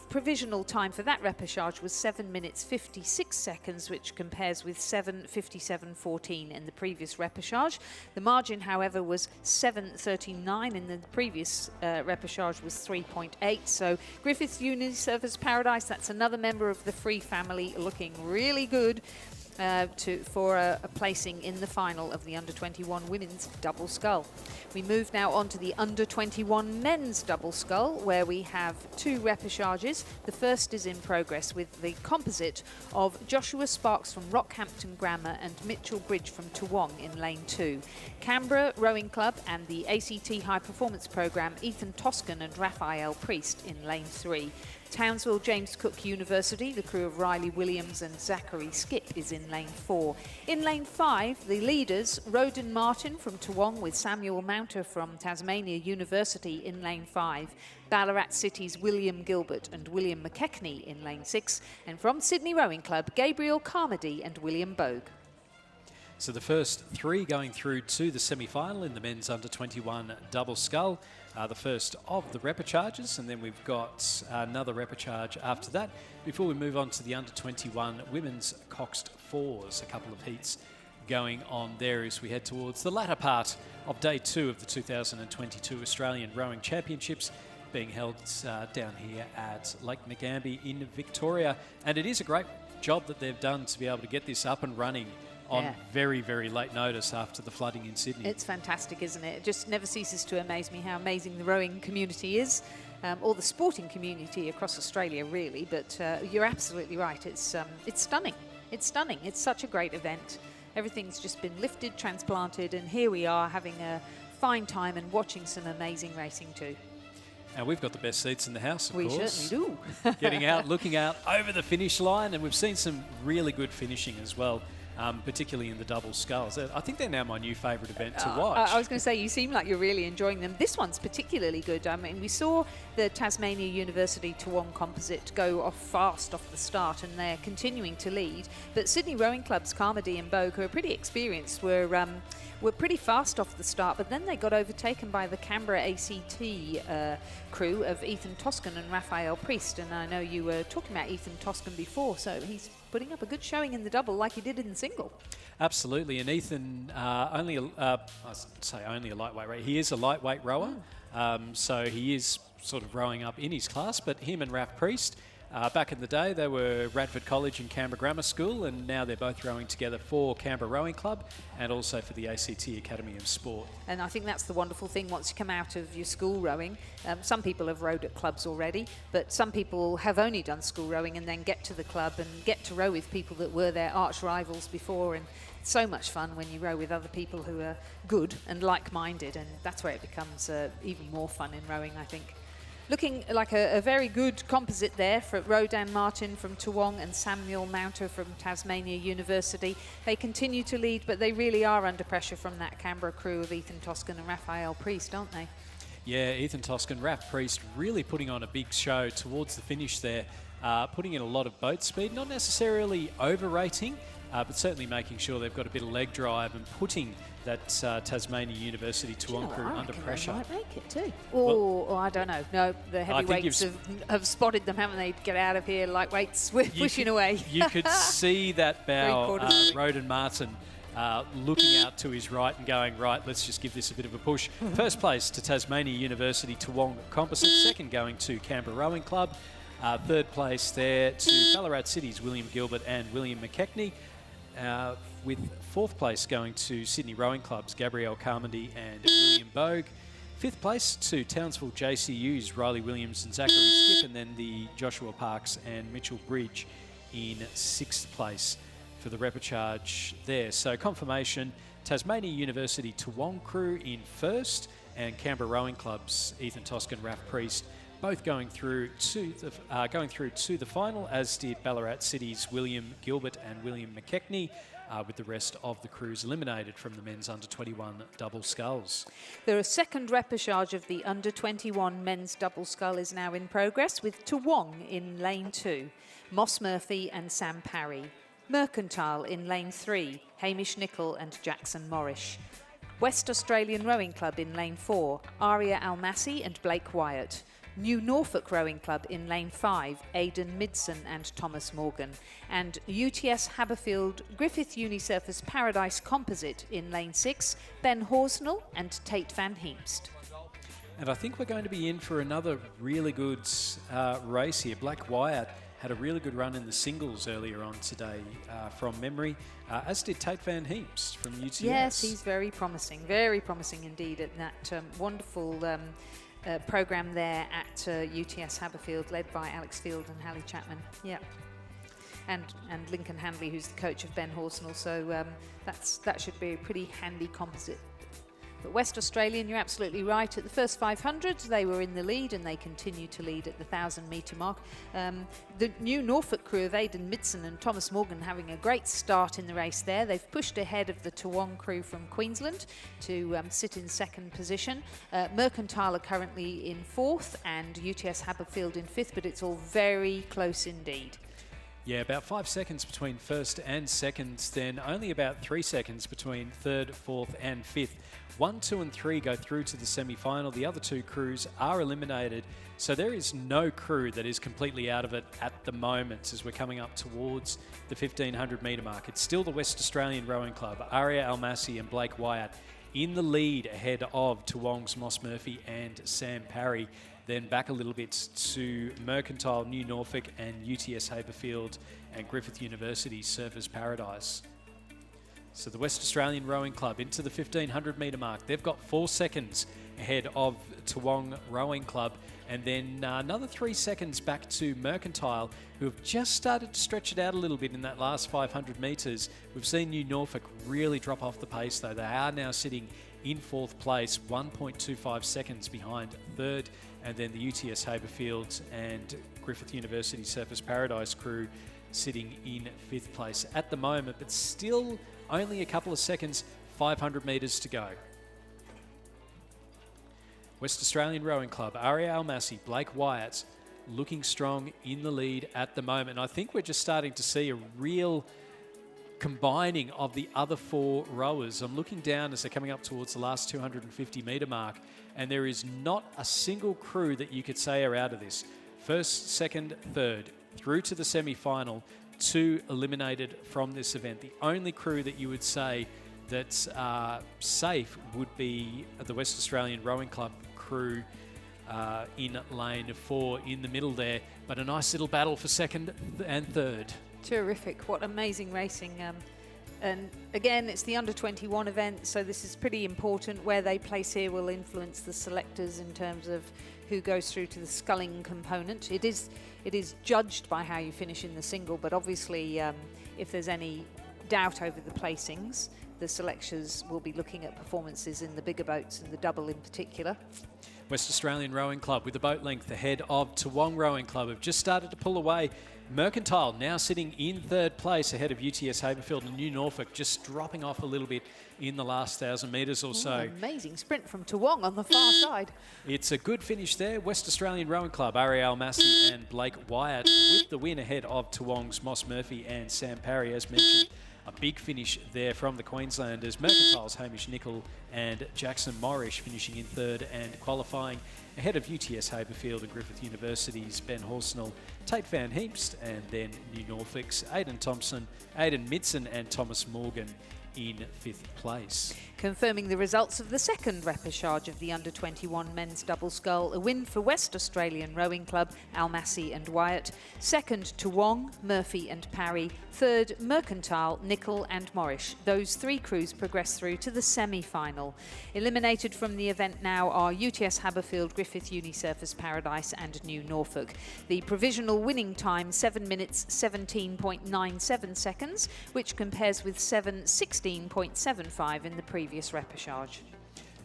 provisional time for that repechage was 7 minutes 56 seconds, which compares with 7:57.14 in the previous repechage. The margin, however, was 7:39, and the previous repechage was 3.8. So Griffith Uni Surfers Paradise, that's another member of the Free family, looking really good for a placing in the final of the Under-21 Women's Double Scull. We move now on to the Under-21 Men's Double Scull, where we have 2 repechages. The first is in progress with the composite of Joshua Sparks from Rockhampton Grammar and Mitchell Bridge from Toowong in lane 2. Canberra Rowing Club and the ACT High Performance Programme, Ethan Toscan and Raphael Priest in lane 3. Townsville James Cook University, the crew of Riley Williams and Zachary Skip, is in lane 4. In lane 5, the leaders, Roden Martin from Toowong with Samuel Mounter from Tasmania University in lane 5. Ballarat City's William Gilbert and William McKechnie in lane 6. And from Sydney Rowing Club, Gabriel Carmody and William Bogue.
So the first 3 going through to the semi-final in the men's Under-21 Double Scull. The first of the repechages, and then we've got another repechage after that before we move on to the Under-21 Women's Coxed Fours. A couple of heats going on there as we head towards the latter part of day 2 of the 2022 Australian Rowing Championships, being held down here at Lake Ngambie in Victoria. And it is a great job that they've done to be able to get this up and running on very, very late notice after the flooding in Sydney.
It's fantastic, isn't it? It just never ceases to amaze me how amazing the rowing community is, or the sporting community across Australia, really. But you're absolutely right. It's stunning. It's stunning. It's such a great event. Everything's just been lifted, transplanted, and here we are having a fine time and watching some amazing racing too.
And we've got the best seats in the house, of
We
course.
certainly do.
Getting out, looking out over the finish line, and we've seen some really good finishing as well, particularly in the double sculls. I think they're now my new favourite event to watch.
I was going to say, you seem like you're really enjoying them. This one's particularly good. I mean, we saw the Tasmania University Toowong Composite go off fast off the start, and they're continuing to lead. But Sydney Rowing Club's Carmody and Bogue, who are pretty experienced, were pretty fast off the start, but then they got overtaken by the Canberra ACT crew of Ethan Toscan and Raphael Priest. And I know you were talking about Ethan Toscan before, so he's putting up a good showing in the double like he did in the single.
Absolutely, and Ethan, I say only a lightweight rower. He is a lightweight rower, so he is sort of rowing up in his class, but him and Raph Priest, back in the day, they were Radford College and Canberra Grammar School, and now they're both rowing together for Canberra Rowing Club and also for the ACT Academy of Sport.
And I think that's the wonderful thing once you come out of your school rowing. Some people have rowed at clubs already, but some people have only done school rowing and then get to the club and get to row with people that were their arch rivals before. And it's so much fun when you row with other people who are good and like-minded, and that's where it becomes even more fun in rowing, I think. Looking like a very good composite there for Rodan Martin from Toowong and Samuel Mounter from Tasmania University. They continue to lead, but they really are under pressure from that Canberra crew of Ethan Toscan and Raphael Priest, aren't they?
Yeah, Ethan Toscan, Raph Priest really putting on a big show towards the finish there, putting in a lot of boat speed, not necessarily overrating, but certainly making sure they've got a bit of leg drive and putting that Tasmania University Toowong crew under pressure.
They might make it too. Or I don't know. No, the heavyweights have spotted them, haven't they? Get out of here, lightweights, pushing away.
You could see that bow, Rodan Martin looking out to his right and going, right, let's just give this a bit of a push. First place to Tasmania University Toowong Composite, second going to Canberra Rowing Club, third place there to Ballarat City's William Gilbert and William McKechnie, with fourth place going to Sydney Rowing Club's Gabrielle Carmody and William Bogue. Fifth place to Townsville JCU's Riley Williams and Zachary Skip, and then the Joshua Parks and Mitchell Bridge in sixth place for the repechage there. So confirmation, Tasmania University Toowong crew in first, and Canberra Rowing Club's Ethan Toscan, Raph Priest both going through to the final, as did Ballarat City's William Gilbert and William McKechnie, with the rest of the crews eliminated from the men's under-21 double sculls.
The second repechage of the under-21 men's double scull is now in progress, with Toowong in lane 2, Moss Murphy and Sam Parry. Mercantile in lane 3, Hamish Nicol and Jackson Morrish. West Australian Rowing Club in lane 4, Aria Almasi and Blake Wyatt. New Norfolk Rowing Club in lane 5, Aidan Midson and Thomas Morgan. And UTS Haberfield Griffith Unisurface Paradise Composite in lane 6, Ben Horsnell and Tate van Heemst.
And I think we're going to be in for another really good race here. Blake Wyatt had a really good run in the singles earlier on today from memory, as did Tate van Heemst from UTS.
Yes, he's very promising indeed at that wonderful program there at UTS Haberfield, led by Alex Field and Hallie Chapman. Yeah, and Lincoln Handley, who's the coach of Ben Horsnell. So that should be a pretty handy composite. But West Australian, you're absolutely right. At the first 500, they were in the lead, and they continue to lead at the 1,000-metre mark. The New Norfolk crew of Aidan Midson and Thomas Morgan having a great start in the race there. They've pushed ahead of the Toowong crew from Queensland to sit in second position. Mercantile are currently in fourth, and UTS Haberfield in fifth, but it's all very close indeed.
Yeah, about 5 seconds between first and second, then only about 3 seconds between third, fourth and fifth. 1, 2 and 3 go through to the semi-final. The other 2 crews are eliminated. So there is no crew that is completely out of it at the moment as we're coming up towards the 1500 metre mark. It's still the West Australian Rowing Club, Aria Almasi and Blake Wyatt in the lead ahead of Toowong's Moss Murphy and Sam Parry. Then back a little bit to Mercantile, New Norfolk and UTS Haberfield and Griffith University Surfers Paradise. So the West Australian Rowing Club into the 1500 metre mark. They've got 4 seconds ahead of Toowong Rowing Club, and then another 3 seconds back to Mercantile, who have just started to stretch it out a little bit in that last 500 metres. We've seen New Norfolk really drop off the pace though. They are now sitting in 4th place, 1.25 seconds behind third, and then the UTS Haberfield and Griffith University Surfers Paradise crew sitting in 5th place at the moment, but still only a couple of seconds, 500 metres to go. West Australian Rowing Club, Aria Almasi, Blake Wyatt looking strong in the lead at the moment. And I think we're just starting to see a real combining of the other 4 rowers. I'm looking down as they're coming up towards the last 250 metre mark, and there is not a single crew that you could say are out of this. First, second, third, through to the semi-final, 2 eliminated from this event. The only crew that you would say that's safe would be the West Australian Rowing Club crew in lane 4 in the middle there, but a nice little battle for second and third.
Terrific. What amazing racing. And again, it's the under-21 event, so this is pretty important. Where they place here will influence the selectors in terms of who goes through to the sculling component. It is judged by how you finish in the single, but obviously if there's any doubt over the placings, the selectors will be looking at performances in the bigger boats and the double in particular.
West Australian Rowing Club with a boat length ahead of Toowong Rowing Club have just started to pull away. Mercantile now sitting in 3rd place ahead of UTS Haberfield and New Norfolk, just dropping off a little bit in the last 1,000 metres or so.
Amazing sprint from Toowong on the far side.
It's a good finish there. West Australian Rowing Club, Aria Almasi and Blake Wyatt with the win ahead of Toowong's Moss Murphy and Sam Parry, as mentioned. A big finish there from the Queenslanders. Mercantile's Hamish Nicol and Jackson Morrish finishing in 3rd and qualifying ahead of UTS Haberfield and Griffith University's Ben Horsnell, Tate Van Heemst, and then New Norfolk's Aidan Thompson, Aidan Midson and Thomas Morgan in 5th place.
Confirming the results of the second repechage of the under-21 men's double scull, a win for West Australian Rowing Club, Almasi and Wyatt. Second, Toowong, Murphy and Parry. Third, Mercantile, Nicol and Morrish. Those 3 crews progress through to the semi-final. Eliminated from the event now are UTS Haberfield, Griffith Uni Surfers Paradise and New Norfolk. The provisional winning time, 7 minutes 17.97 seconds, which compares with 7:16.75 in the previous repechage.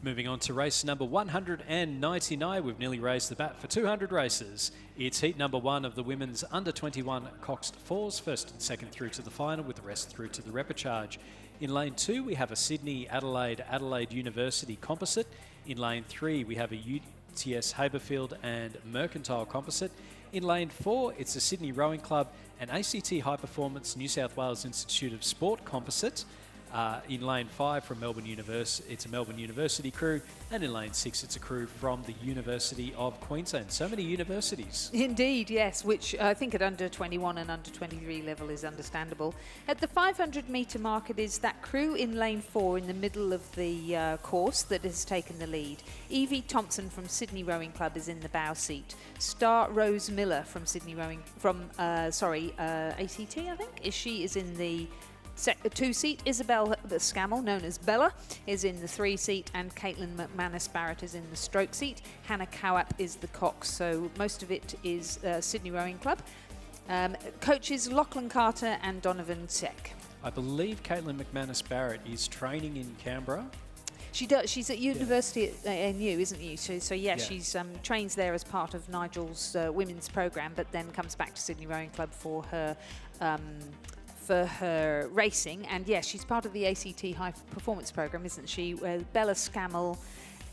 Moving on to race number 199. We've nearly raised the bat for 200 races. It's heat number 1 of the women's under-21 Coxed Fours, first and second through to the final, with the rest through to the repechage. In lane 2, we have a Sydney, Adelaide University composite. In lane 3, we have a UTS Haberfield and Mercantile composite. In lane 4, it's a Sydney Rowing Club and ACT High Performance New South Wales Institute of Sport composite. In lane 5 from Melbourne University, it's a Melbourne University crew, and in lane 6 it's a crew from the University of Queensland. So many universities.
Indeed, yes, which I think at under 21 and under 23 level is understandable. At the 500 metre mark, it is that crew in lane 4 in the middle of the course that has taken the lead. Evie Thompson from Sydney Rowing Club is in the bow seat. Star Rose Miller from Sydney Rowing, ACT I think, she is in the 2 seat. Isabel Scammell, known as Bella, is in the 3 seat, and Caitlin McManus Barrett is in the stroke seat. Hannah Cowap is the cox, so most of it is Sydney Rowing Club. Coaches Lachlan Carter and Donovan Seck.
I believe Caitlin McManus Barrett is training in Canberra.
She does. She's at university at ANU, isn't she? So she's trains there as part of Nigel's women's program, but then comes back to Sydney Rowing Club for her racing. And yes, she's part of the ACT High Performance program, isn't she? Where Bella Scammell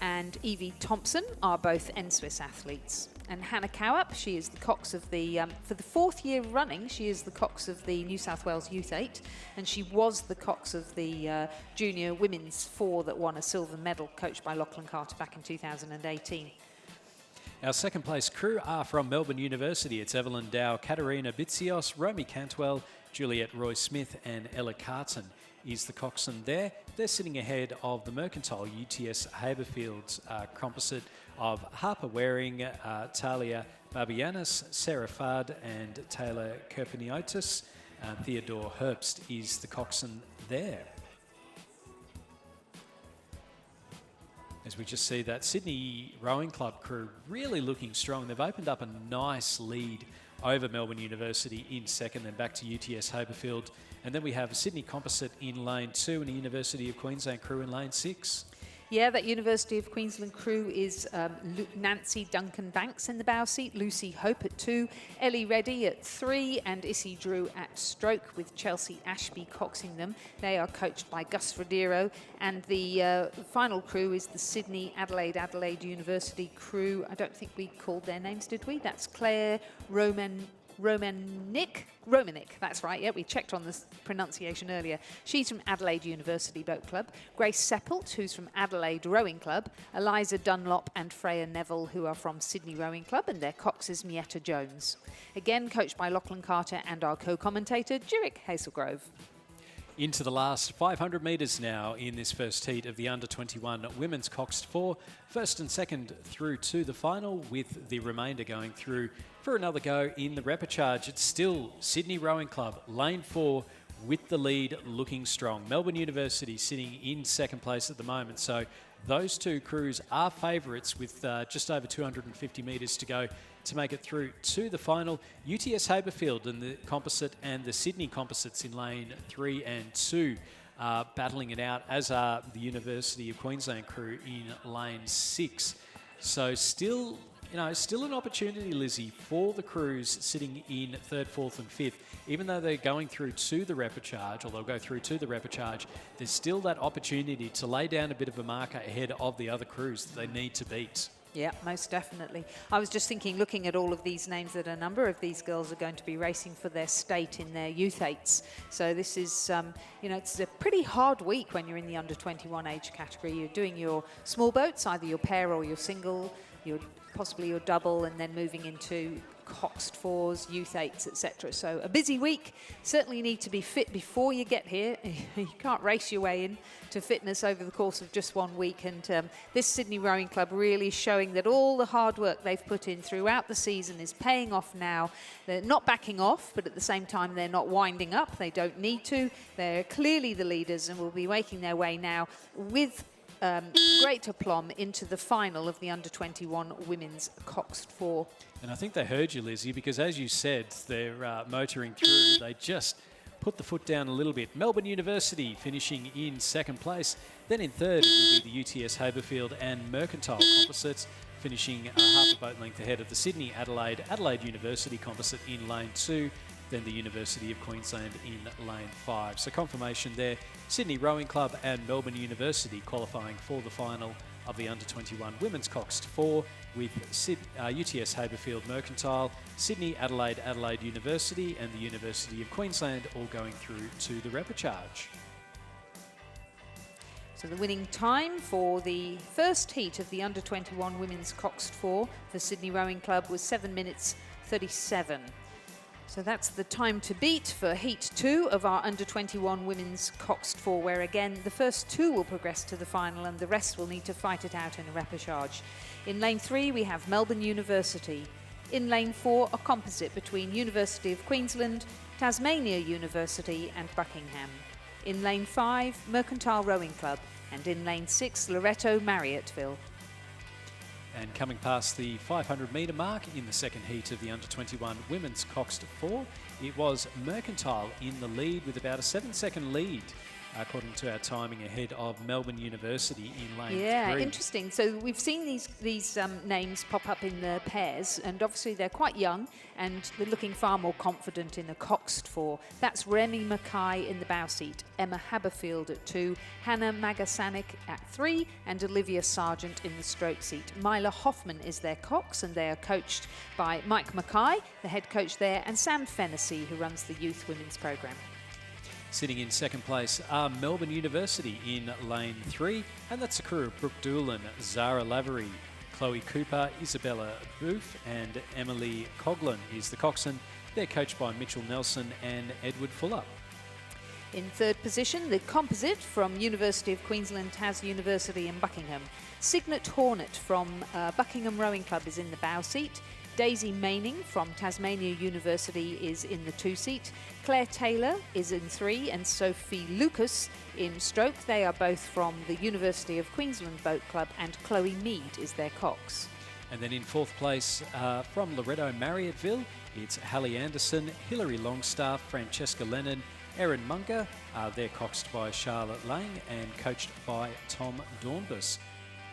and Evie Thompson are both NSWIS athletes. And Hannah Cowap, she is the cox of the, for the 4th year running, she is the cox of the New South Wales Youth 8, and she was the cox of the Junior Women's 4 that won a silver medal, coached by Lachlan Carter back in 2018.
Our second place crew are from Melbourne University. It's Evelyn Dow, Katerina Bitsios, Romy Cantwell, Juliette Roy-Smith and Ella Carton is the coxswain there. They're sitting ahead of the Mercantile UTS Haberfield's composite of Harper Waring, Talia Barbianis, Sarah Fard and Taylor Kerpeniotis. Theodore Herbst is the coxswain there. As we just see that Sydney Rowing Club crew really looking strong. They've opened up a nice lead over Melbourne University in second, then back to UTS Haberfield. And then we have a Sydney Composite in lane 2 and a University of Queensland crew in lane 6.
Yeah, that University of Queensland crew is Nancy Duncan Banks in the bow seat, Lucy Hope at 2, Ellie Reddy at 3, and Issy Drew at stroke, with Chelsea Ashby coxing them. They are coached by Gus Rodero, and the final crew is the Sydney Adelaide University crew. I don't think we called their names, did we? That's Claire Romanik, that's right, yeah, we checked on this pronunciation earlier. She's from Adelaide University Boat Club. Grace Seppelt, who's from Adelaide Rowing Club. Eliza Dunlop and Freya Neville, who are from Sydney Rowing Club, and their cox is Mietta Jones. Again, coached by Lachlan Carter and our co-commentator, Jurek Hazelgrove.
Into the last 500 metres now in this first heat of the under-21 women's coxed 4. First and second through to the final, with the remainder going through for another go in the repechage. It's still Sydney Rowing Club, lane 4, with the lead looking strong. Melbourne University sitting in second place at the moment. So those two crews are favourites with just over 250 metres to go to make it through to the final. UTS Haberfield and the composite and the Sydney composites in lane 3 and 2 are battling it out, as are the University of Queensland crew in lane 6. So still an opportunity, Lizzie, for the crews sitting in 3rd, 4th and 5th. Even though they're going through to the repechage, or they'll go through to the repechage, there's still that opportunity to lay down a bit of a marker ahead of the other crews that they need to beat.
Yeah, most definitely. I was just thinking, looking at all of these names, that a number of these girls are going to be racing for their state in their youth 8s. So this is, it's a pretty hard week when you're in the under-21 age category. You're doing your small boats, either your pair or your single, possibly your double, and then moving into coxed 4s, youth 8s, etc. So a busy week. Certainly need to be fit before you get here. You can't race your way in to fitness over the course of just 1 week. And this Sydney Rowing Club really showing that all the hard work they've put in throughout the season is paying off now. They're not backing off, but at the same time they're not winding up. They don't need to. They're clearly the leaders and will be making their way now with great aplomb into the final of the under-21 women's coxed 4.
And I think they heard you, Lizzie, because as you said, they're motoring through. They just put the foot down a little bit. Melbourne University finishing in second place. Then in third, it will be the UTS Haberfield and Mercantile composites, finishing half a boat length ahead of the Sydney Adelaide University composite in lane 2. Then the University of Queensland in lane 5. So confirmation there, Sydney Rowing Club and Melbourne University qualifying for the final of the under-21 women's coxed 4, with UTS Haberfield Mercantile, Sydney Adelaide University and the University of Queensland all going through to the repechage.
So the winning time for the first heat of the under-21 women's coxed 4 for Sydney Rowing Club was 7 minutes 37. So that's the time to beat for Heat 2 of our under-21 women's coxed 4, where again the first 2 will progress to the final and the rest will need to fight it out in a repechage. In lane 3 we have Melbourne University. In lane 4 a composite between University of Queensland, Tasmania University and Buckingham. In lane 5 Mercantile Rowing Club, and in lane 6 Loreto Marriotteville.
And coming past the 500 metre mark in the second heat of the under-21 women's coxed 4, it was Mercantile in the lead with about a 7-second lead according to our timing, ahead of Melbourne University in lane 3.
Yeah, interesting. So we've seen these names pop up in the pairs, and obviously they're quite young, and they're looking far more confident in the Coxed 4. That's Remy Mackay in the bow seat, Emma Haberfield at 2, Hannah Magasanik at 3, and Olivia Sargent in the stroke seat. Mila Hoffman is their Cox, and they are coached by Mike Mackay, the head coach there, and Sam Fennessy, who runs the youth women's program.
Sitting in second place are Melbourne University in lane 3, and that's a crew of Brooke Doolan, Zara Lavery, Chloe Cooper, Isabella Booth, and Emily Coughlin is the coxswain. They're coached by Mitchell Nelson and Edward Fuller.
In third position, the composite from University of Queensland, Tas University in Buckingham. Signet Hornet from Buckingham Rowing Club is in the bow seat. Daisy Maining from Tasmania University is in the 2 seat. Claire Taylor is in 3, and Sophie Lucas in stroke. They are both from the University of Queensland Boat Club, and Chloe Mead is their cox.
And then in fourth place from Loretto Marriotteville, it's Hallie Anderson, Hilary Longstaff, Francesca Lennon, Erin Munger. They're coxed by Charlotte Lang and coached by Tom Dornbus.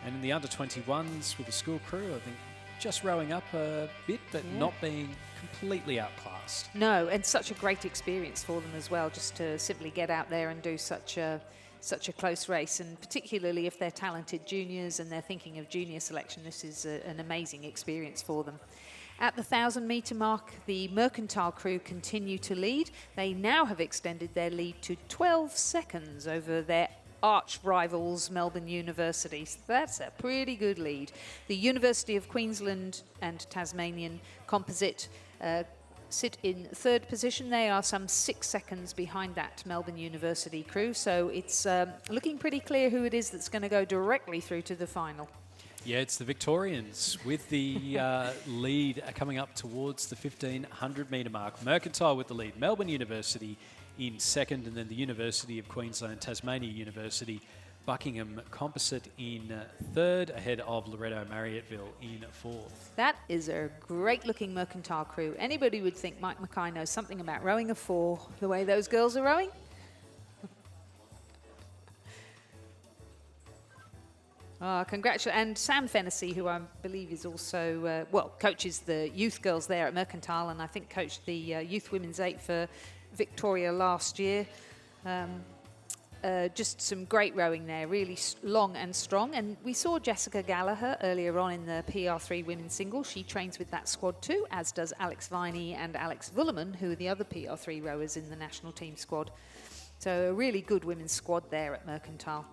And in the under-21s with the school crew, I think just rowing up a bit, but not being completely outclassed.
No, and such a great experience for them as well, just to simply get out there and do such a close race, and particularly if they're talented juniors and they're thinking of junior selection, this is an amazing experience for them. At the 1,000-metre mark, the Mercantile crew continue to lead. They now have extended their lead to 12 seconds over their arch rivals Melbourne University. So that's a pretty good lead. The University of Queensland and Tasmanian composite sit in third position. They are some 6 seconds behind that Melbourne University crew. So it's looking pretty clear who it is that's going to go directly through to the final.
Yeah, it's the Victorians with the lead coming up towards the 1,500-metre mark. Mercantile with the lead. Melbourne University in second, and then the University of Queensland, Tasmania University, Buckingham Composite in third, ahead of Loretto Marriotteville in fourth.
That is a great-looking Mercantile crew. Anybody would think Mike Mackay knows something about rowing a 4, the way those girls are rowing. Congratulations. And Sam Fennessy, who I believe is also, coaches the youth girls there at Mercantile, and I think coached the youth women's 8 for Victoria last year. Just some great rowing there, really long and strong. And we saw Jessica Gallagher earlier on in the PR3 women's singles. She trains with that squad too, as does Alex Viney and Alex Vullerman, who are the other PR3 rowers in the national team squad. So a really good women's squad there at Mercantile.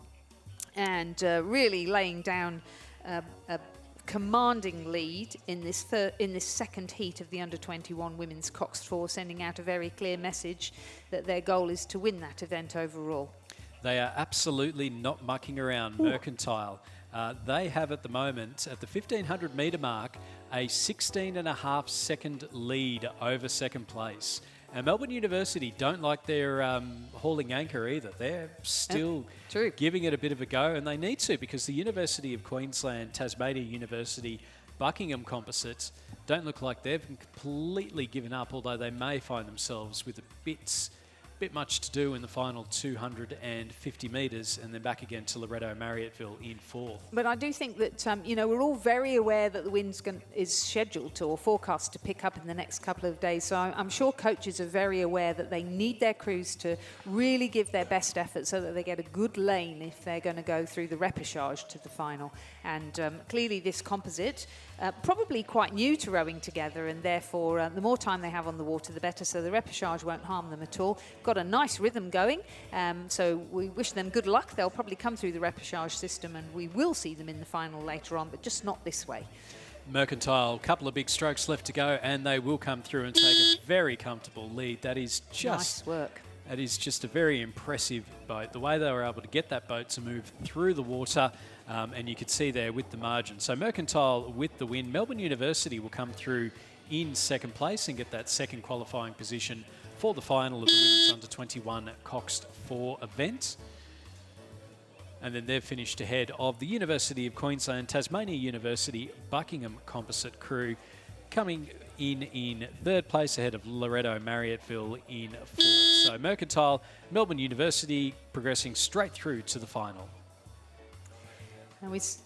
And really laying down a commanding lead in this second heat of the under-21 women's Cox 4, sending out a very clear message that their goal is to win that event overall.
They are absolutely not mucking around. Mercantile. They have at the moment, at the 1,500-metre mark, a 16.5 second lead over second place. And Melbourne University don't like their hauling anchor either. They're still giving it a bit of a go, and they need to, because the University of Queensland, Tasmania University, Buckingham Composites don't look like they've completely given up, although they may find themselves with a bit much to do in the final 250 metres, and then back again to Loretto Marriotteville in fourth.
But I do think that, we're all very aware that the wind is scheduled to, or forecast to pick up in the next couple of days. So I'm sure coaches are very aware that they need their crews to really give their best effort so that they get a good lane if they're going to go through the repechage to the final. And clearly this composite, probably quite new to rowing together, and therefore the more time they have on the water, the better. So the repechage won't harm them at all. Got a nice rhythm going, so we wish them good luck. They'll probably come through the repechage system, and we will see them in the final later on, but just not this way.
Mercantile, couple of big strokes left to go, and they will come through and take a very comfortable lead. That is just
nice work.
That is just a very impressive boat. The way they were able to get that boat to move through the water, and you could see there with the margin. So Mercantile with the win. Melbourne University will come through in second place and get that second qualifying position for the final of the women's under-21 Cox 4 event. And then they've finished ahead of the University of Queensland, Tasmania University, Buckingham Composite crew, coming in third place ahead of Loretto Marriotteville in fourth. So Mercantile, Melbourne University progressing straight through to the final.
And we see,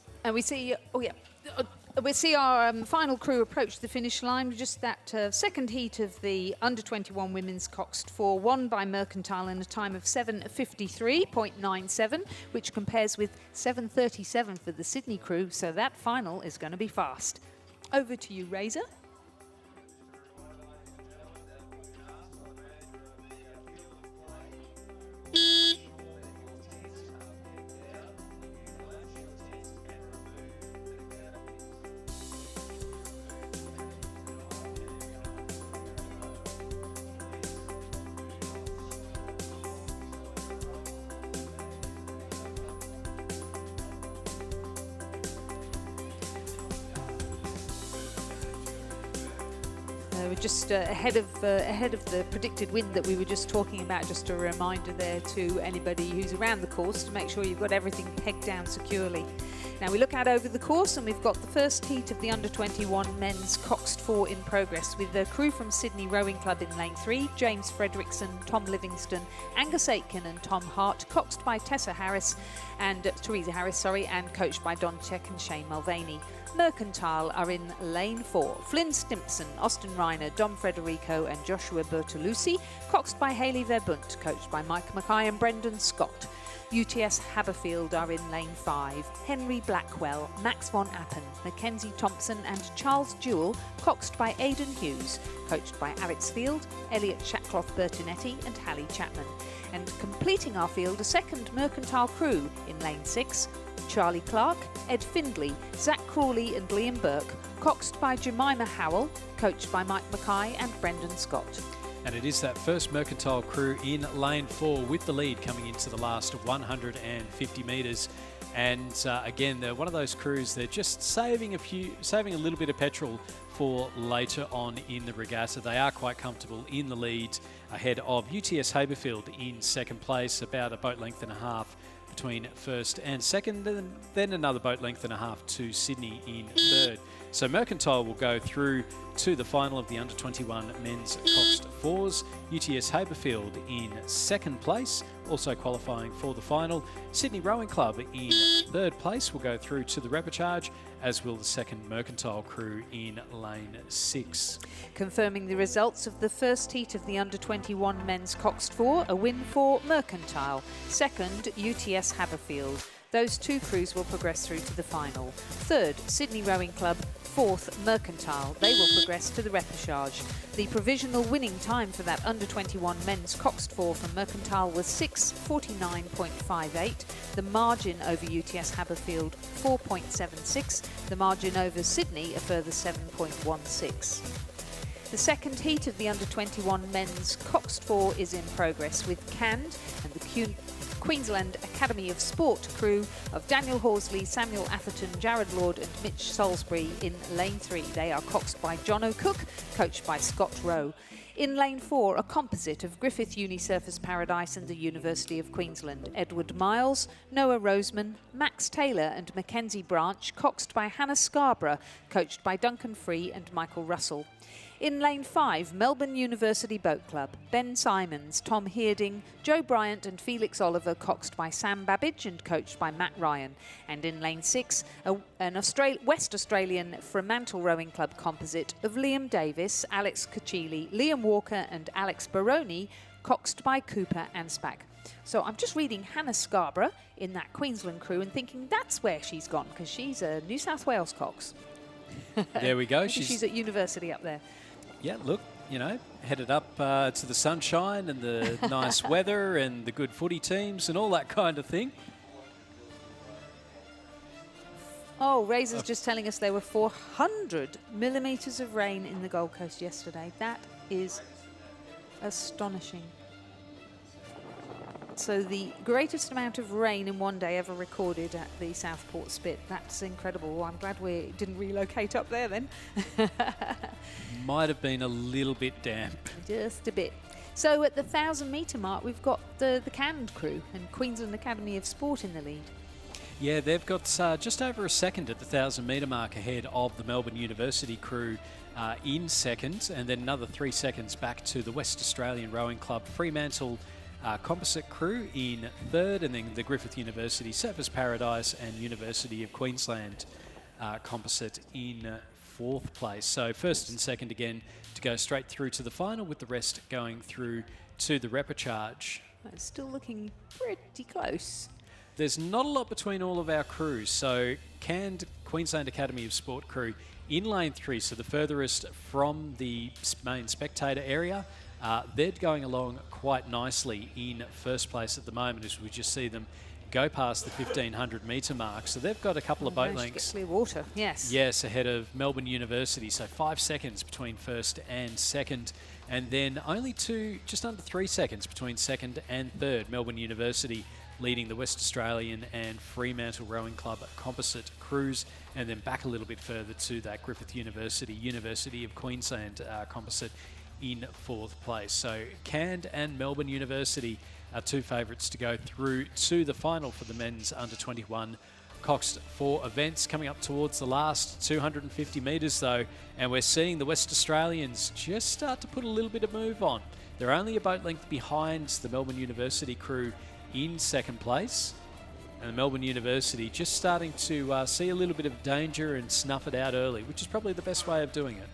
we see our final crew approach the finish line. Just that second heat of the under-21 women's Coxed 4, won by Mercantile in a time of 7:53.97, which compares with 7:37 for the Sydney crew. So that final is going to be fast. Over to you, Razor. We're just ahead of the predicted wind that we were just talking about. Just a reminder there to anybody who's around the course to make sure you've got everything pegged down securely. Now we look out over the course and we've got the first heat of the under-21 men's Coxed 4 in progress, with the crew from Sydney Rowing Club in lane 3, James Fredrickson, Tom Livingston, Angus Aitken and Tom Hart, coxed by Teresa Harris and coached by Don Check and Shane Mulvaney. Mercantile are in lane 4. Flynn Stimpson, Austin Reiner, Dom Federico and Joshua Bertolucci, coxed by Hayley Verbunt, coached by Mike Mackay and Brendan Scott. UTS Haberfield are in lane 5. Henry Blackwell, Max von Appen, Mackenzie Thompson and Charles Jewell, coxed by Aidan Hughes, coached by Alex Field, Elliot Shatcloth Bertinetti and Hallie Chapman. And completing our field, a second Mercantile crew in lane 6. Charlie Clark, Ed Findlay, Zach Crawley and Liam Burke, coxed by Jemima Howell, coached by Mike Mackay and Brendan Scott.
And it is that first Mercantile crew in lane 4 with the lead coming into the last 150 metres. And again, they're one of those crews, they're just saving a little bit of petrol for later on in the regatta. They are quite comfortable in the lead ahead of UTS Haberfield in second place, about a boat length and a half between first and second, and then another boat length and a half to Sydney in third. So Mercantile will go through to the final of the under-21 men's Coxed 4s. UTS Haberfield in second place, also qualifying for the final. Sydney Rowing Club in third place will go through to the repechage, as will the second Mercantile crew in lane 6.
Confirming the results of the first heat of the under-21 men's Coxed 4, a win for Mercantile. Second, UTS Haberfield. Those two crews will progress through to the final. Third, Sydney Rowing Club. Fourth, Mercantile. They will progress to the repechage. The provisional winning time for that under-21 men's Coxed 4 from Mercantile was 6:49.58. The margin over UTS Haberfield, 4.76. The margin over Sydney, a further 7.16. The second heat of the under-21 men's Coxed 4 is in progress, with Cand and the Queensland Academy of Sport crew of Daniel Horsley, Samuel Atherton, Jared Lord and Mitch Salisbury in lane 3. They are coxed by John O'Cook, coached by Scott Rowe. In lane 4, a composite of Griffith Uni Surfers Paradise and the University of Queensland. Edward Miles, Noah Roseman, Max Taylor and Mackenzie Branch, coxed by Hannah Scarborough, coached by Duncan Free and Michael Russell. In lane 5, Melbourne University Boat Club. Ben Simons, Tom Hearding, Joe Bryant and Felix Oliver, coxed by Sam Babbage and coached by Matt Ryan. And in lane 6, an West Australian Fremantle Rowing Club composite of Liam Davis, Alex Kachili, Liam Walker and Alex Baroni, coxed by Cooper Anspach. So I'm just reading Hannah Scarborough in that Queensland crew and thinking that's where she's gone, because she's a New South Wales cox.
There we go.
She's at university up there.
Yeah, look, headed up to the sunshine and the nice weather and the good footy teams and all that kind of thing.
Oh, Razor's just telling us there were 400 millimetres of rain in the Gold Coast yesterday. That is astonishing. So the greatest amount of rain in one day ever recorded at the Southport Spit. That's incredible. Well, I'm glad we didn't relocate up there then.
Might have been a little bit damp.
Just a bit. So at the 1,000 metre mark, we've got the Cand crew and Queensland Academy of Sport in the lead.
Yeah, they've got just over a second at the 1,000-metre mark ahead of the Melbourne University crew in second, and then another 3 seconds back to the West Australian Rowing Club Fremantle composite crew in third, and then the Griffith University Surfers Paradise and University of Queensland composite in fourth place. So first and second again to go straight through to the final, with the rest going through to the repechage.
It's still looking pretty close.
There's not a lot between all of our crews. So canned Queensland Academy of Sport crew in lane 3, so the furthest from the main spectator area, they're going along quite nicely in first place at the moment, as we just see them go past the 1,500 metre mark. So they've got a couple of boat lengths.
Clear water, yes.
Yes, ahead of Melbourne University. So 5 seconds between first and second. And then only just under 3 seconds between second and third. Melbourne University leading the West Australian and Fremantle Rowing Club composite crews, and then back a little bit further to that Griffith University, University of Queensland composite in fourth place. So Canned and Melbourne University are two favourites to go through to the final for the men's under-21 Coxed 4 events. Coming up towards the last 250 metres though, and we're seeing the West Australians just start to put a little bit of move on. They're only a boat length behind the Melbourne University crew in second place, and the Melbourne University just starting to see a little bit of danger and snuff it out early, which is probably the best way of doing it.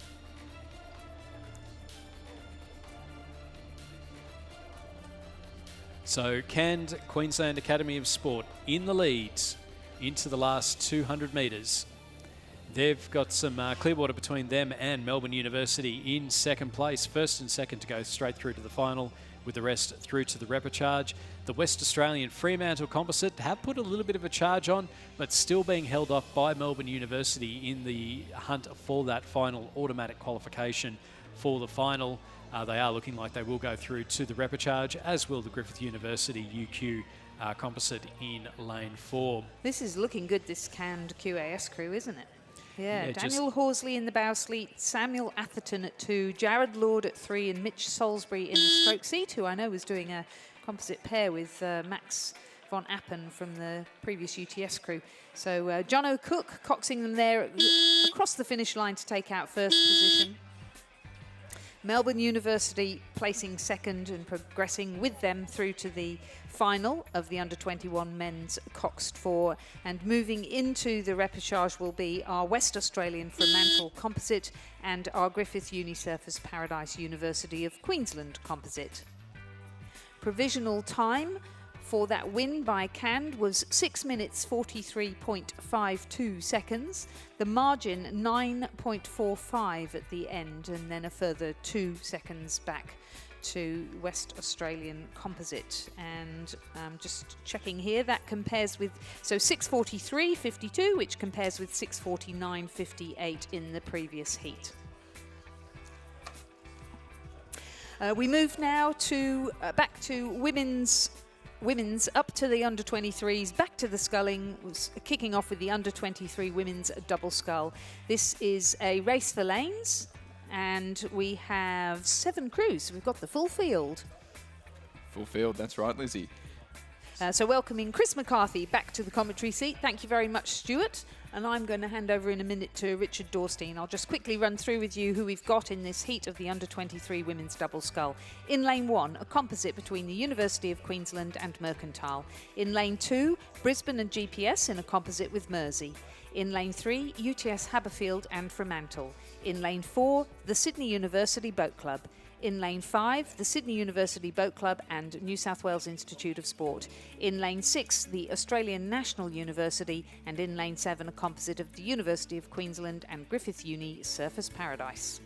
So Canned Queensland Academy of Sport in the leads into the last 200 metres. They've got some clear water between them and Melbourne University in second place, first and second to go straight through to the final, with the rest through to the repechage. The West Australian Fremantle composite have put a little bit of a charge on, but still being held off by Melbourne University in the hunt for that final automatic qualification for the final. They are looking like they will go through to the repechage, as will the Griffith University UQ composite in lane 4.
This is looking good, this Canned QAS crew, isn't it? Yeah,
Yeah,
Daniel Horsley in the bow seat, Samuel Atherton at 2, Jared Lord at 3, and Mitch Salisbury in the stroke seat, who I know was doing a composite pair with Max von Appen from the previous UTS crew. So Jono Cook coxing them there across the finish line to take out first position. Melbourne University placing second and progressing with them through to the final of the under-21 men's Coxed 4. And moving into the repechage will be our West Australian Fremantle composite and our Griffith Uni Surfers Paradise University of Queensland composite. Provisional time for that win by Canned was 6 minutes 43.52 seconds. The margin 9.45 at the end, and then a further 2 seconds back to West Australian composite. And just checking here, that compares with 6:43.52, which compares with 6:49.58 in the previous heat. We move now to back to women's up to the under-23s, back to the sculling, kicking off with the under-23 women's double scull. This is a race for lanes, and we have 7 crews. We've got the full field.
Full field, that's right, Lizzie.
So welcoming Chris McCarthy back to the commentary seat. Thank you very much, Stuart. And I'm going to hand over in a minute to Richard Dorstein. I'll just quickly run through with you who we've got in this heat of the under-23 women's double scull. In lane 1, a composite between the University of Queensland and Mercantile. In lane 2, Brisbane and GPS in a composite with Mersey. In lane 3, UTS Haberfield and Fremantle. In lane 4, the Sydney University Boat Club. In lane 5, the Sydney University Boat Club and New South Wales Institute of Sport. In lane 6, the Australian National University, and in lane 7, a composite of the University of Queensland and Griffith Uni Surfers Paradise.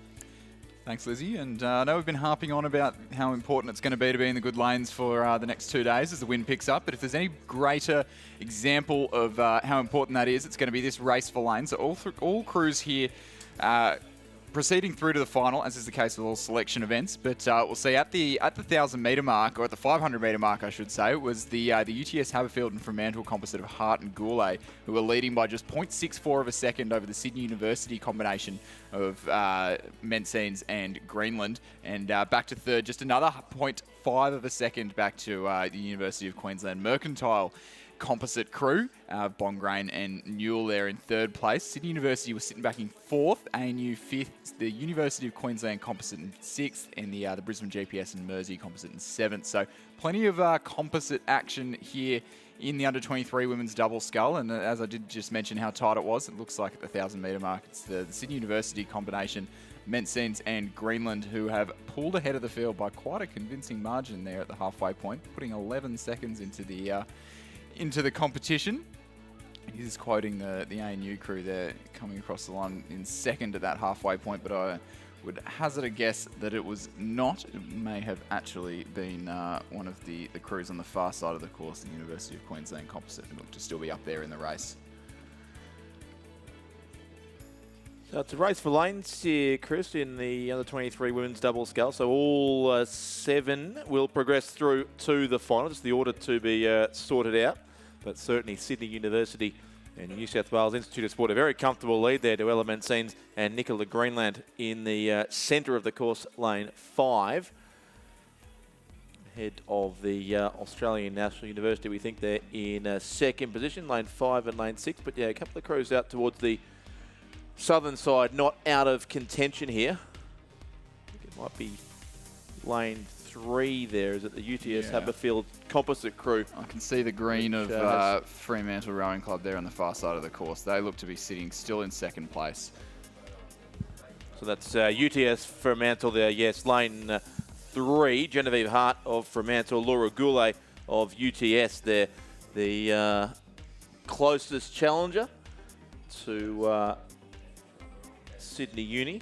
Thanks, Lizzie. And I know we've been harping on about how important it's going to be in the good lanes for the next 2 days as the wind picks up. But if there's any greater example of how important that is, it's going to be this race for lanes. So all crews here proceeding through to the final, as is the case with all selection events. But we'll see at the 1,000 metre mark, or at the 500 metre mark, I should say, was the UTS Haberfield and Fremantle composite of Hart and Goulet, who were leading by just 0.64 of a second over the Sydney University combination of Menzies and Greenland. And back to third, just another 0.5 of a second back to the University of Queensland Mercantile. composite crew. Bongrain and Newell there in third place. Sydney University was sitting back in fourth, ANU fifth, the University of Queensland composite in sixth, and the Brisbane GPS and Mersey composite in seventh. So plenty of composite action here in the under-23 women's double scull. And as I did just mention how tight it was, it looks like at the 1,000-metre mark, it's the Sydney University combination, Menzies and Greenland, who have pulled ahead of the field by quite a convincing margin there at the halfway point, putting 11 seconds into the competition. He's quoting the ANU crew there coming across the line in second at that halfway point, but I would hazard a guess that it was not. It may have actually been one of the crews on the far side of the course, the University of Queensland composite, who looked to still be up there in the race.
So it's a race for lanes here, Chris, in the under-23 women's double scull. So all 7 will progress through to the final. Just the order to be sorted out. But certainly Sydney University and New South Wales Institute of Sport, a very comfortable lead there to Ella Menzies and Nicola Greenland in the centre of the course, lane 5. Ahead of the Australian National University, we think they're in second position, lane 5 and lane 6. But yeah, a couple of crews out towards the southern side, not out of contention here. I think it might be lane 3 there. Is it the UTS Haberfield composite crew?
I can see the green of Fremantle Rowing Club there on the far side of the course. They look to be sitting still in second place.
So that's UTS Fremantle there, yes. Lane 3, Genevieve Hart of Fremantle, Laura Goulet of UTS there. The closest challenger to Sydney Uni.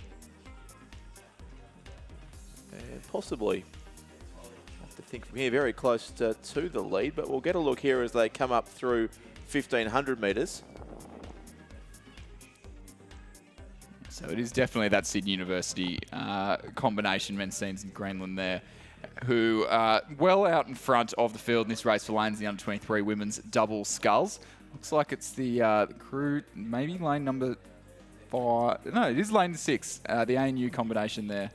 And possibly, I have to think from here, very close to the lead, but we'll get a look here as they come up through 1,500 metres.
So it is definitely that Sydney University combination, Menzies and Greenland there, who are well out in front of the field in this race for lanes, the under-23 women's double sculls. Looks like it's the crew, maybe lane number 5. No, it is lane 6, the ANU combination there,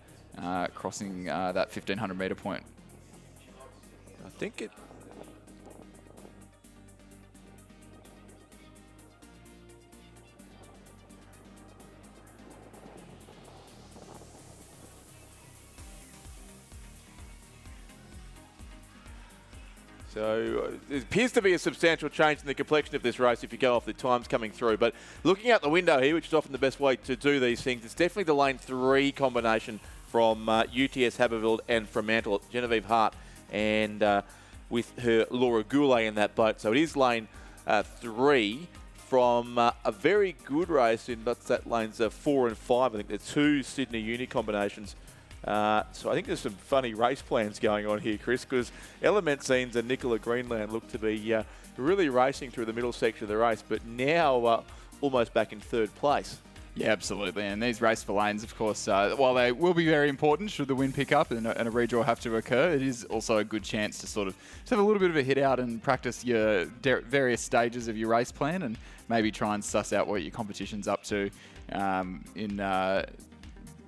crossing that 1,500 metre point.
I think it... So it appears to be a substantial change in the complexion of this race if you go off the times coming through. But looking out the window here, which is often the best way to do these things, it's definitely the lane 3 combination from UTS Haberfield and Fremantle, Genevieve Hart, and with her Laura Goulet in that boat. So it is lane 3 from a very good race in that lanes 4 and 5. I think the 2 Sydney Uni combinations. So I think there's some funny race plans going on here, Chris, because Ella Menzies and Nicola Greenland look to be really racing through the middle section of the race, but now almost back in third place.
Yeah, absolutely. And these race for lanes, of course, while they will be very important should the wind pick up and a redraw have to occur, it is also a good chance to sort of have a little bit of a hit out and practice your various stages of your race plan and maybe try and suss out what your competition's up to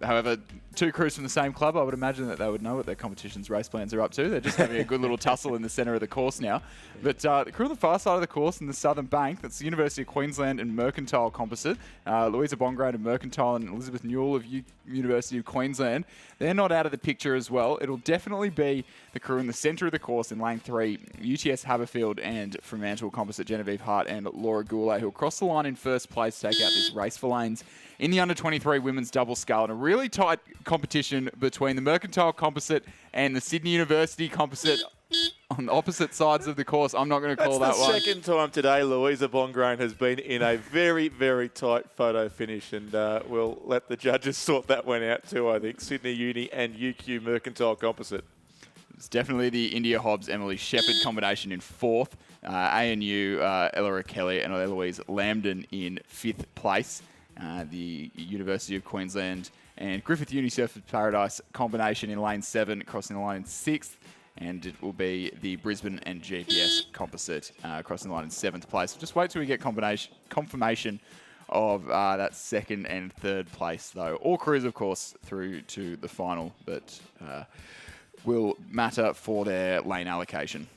however, 2 crews from the same club, I would imagine that they would know what their competition's race plans are up to. They're just having a good little tussle in the centre of the course now. But the crew on the far side of the course in the southern bank, that's the University of Queensland and Mercantile composite. Louisa Bongrain of Mercantile and Elizabeth Newell of University of Queensland. They're not out of the picture as well. It'll definitely be the crew in the centre of the course in lane 3, UTS Haberfield and Fremantle composite, Genevieve Hart and Laura Goulet, who'll cross the line in first place to take out this race for lanes in the under-23 women's double scull. And a really tight competition between the Mercantile composite and the Sydney University composite on the opposite sides of the course. I'm not going to call that one.
That's the second time today Louisa Bongrain has been in a very, very tight photo finish, and we'll let the judges sort that one out too, I think. Sydney Uni and UQ Mercantile composite.
It's definitely the India Hobbs Emily Shepherd combination in 4th. ANU Ella Kelly and Eloise Lambden in 5th place. The University of Queensland and Griffith Uni Surfers Paradise combination in lane 7, crossing the line in 6th. And it will be the Brisbane and GPS composite crossing the line in 7th place. Just wait till we get confirmation of that 2nd and 3rd place, though. All crews, of course, through to the final, but will matter for their lane allocation.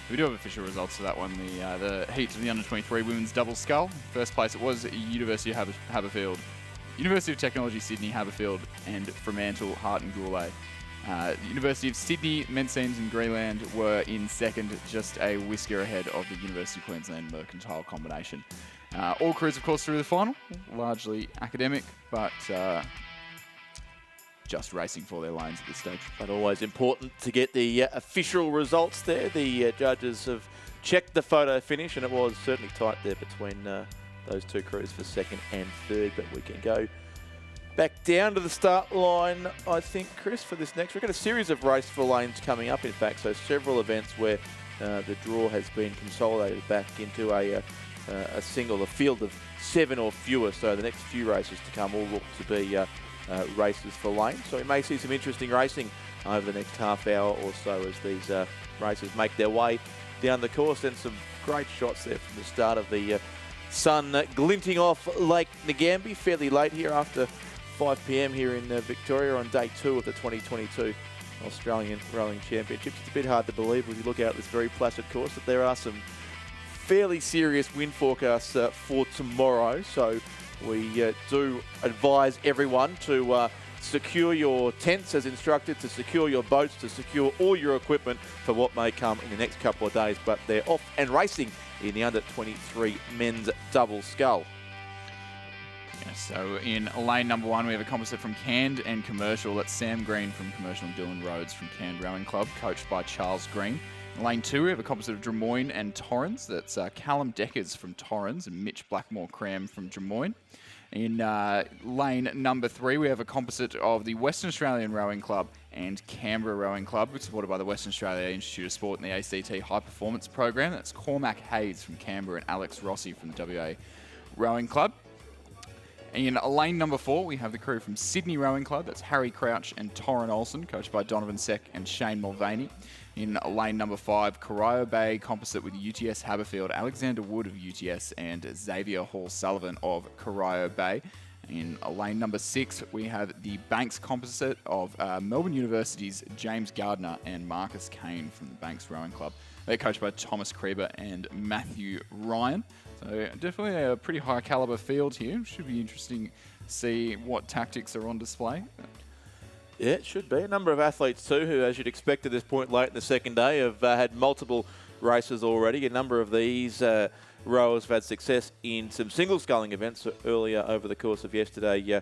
We do have official results for that one. The heats of the under-23 women's double scull. First place it was University of Haberfield, University of Technology Sydney Haberfield, and Fremantle Hart and Goulet. University of Sydney, Mensemes and Greenland were in second, just a whisker ahead of the University of Queensland Mercantile combination. All crews, of course, through the final, largely academic, but just racing for their lanes at this stage.
But always important to get the official results there. The judges have checked the photo finish, and it was certainly tight there between those two crews for second and third. But we can go back down to the start line, I think, Chris, for this next. We've got a series of race for lanes coming up, in fact, so several events where the draw has been consolidated back into a field of 7 or fewer. So the next few races to come all look to be races for lanes. So we may see some interesting racing over the next half hour or so as these races make their way down the course. And some great shots there from the start of the sun glinting off Lake Ngambie fairly late here after 5 p.m. here in Victoria on day 2 of the 2022 Australian Rowing Championships. It's a bit hard to believe when you look out this very placid course that there are some fairly serious wind forecasts for tomorrow. So we do advise everyone to secure your tents as instructed, to secure your boats, to secure all your equipment for what may come in the next couple of days. But they're off and racing in the under-23 men's double scull.
Yeah, so in lane number 1, we have a composite from Canned and Commercial. That's Sam Green from Commercial and Dylan Rhodes from Canned Rowing Club, coached by Charles Green. In lane 2, we have a composite of Drummoyne and Torrens. That's Callum Deckers from Torrens and Mitch Blackmore-Cram from Drummoyne. In lane number 3, we have a composite of the Western Australian Rowing Club and Canberra Rowing Club, supported by the Western Australia Institute of Sport and the ACT High Performance Program. That's Cormac Hayes from Canberra and Alex Rossi from the WA Rowing Club. In lane number 4, we have the crew from Sydney Rowing Club. That's Harry Crouch and Torrin Olsen, coached by Donovan Seck and Shane Mulvaney. In lane number 5, Corio Bay composite with UTS Haberfield, Alexander Wood of UTS and Xavier Hall-Sullivan of Corio Bay. In lane number 6, we have the Banks composite of Melbourne University's James Gardner and Marcus Kane from the Banks Rowing Club. They're coached by Thomas Kreber and Matthew Ryan. So definitely a pretty high caliber field here. Should be interesting to see what tactics are on display.
Yeah, it should be. A number of athletes too who, as you'd expect at this point late in the second day, have had multiple races already. A number of these rowers have had success in some single sculling events earlier over the course of yesterday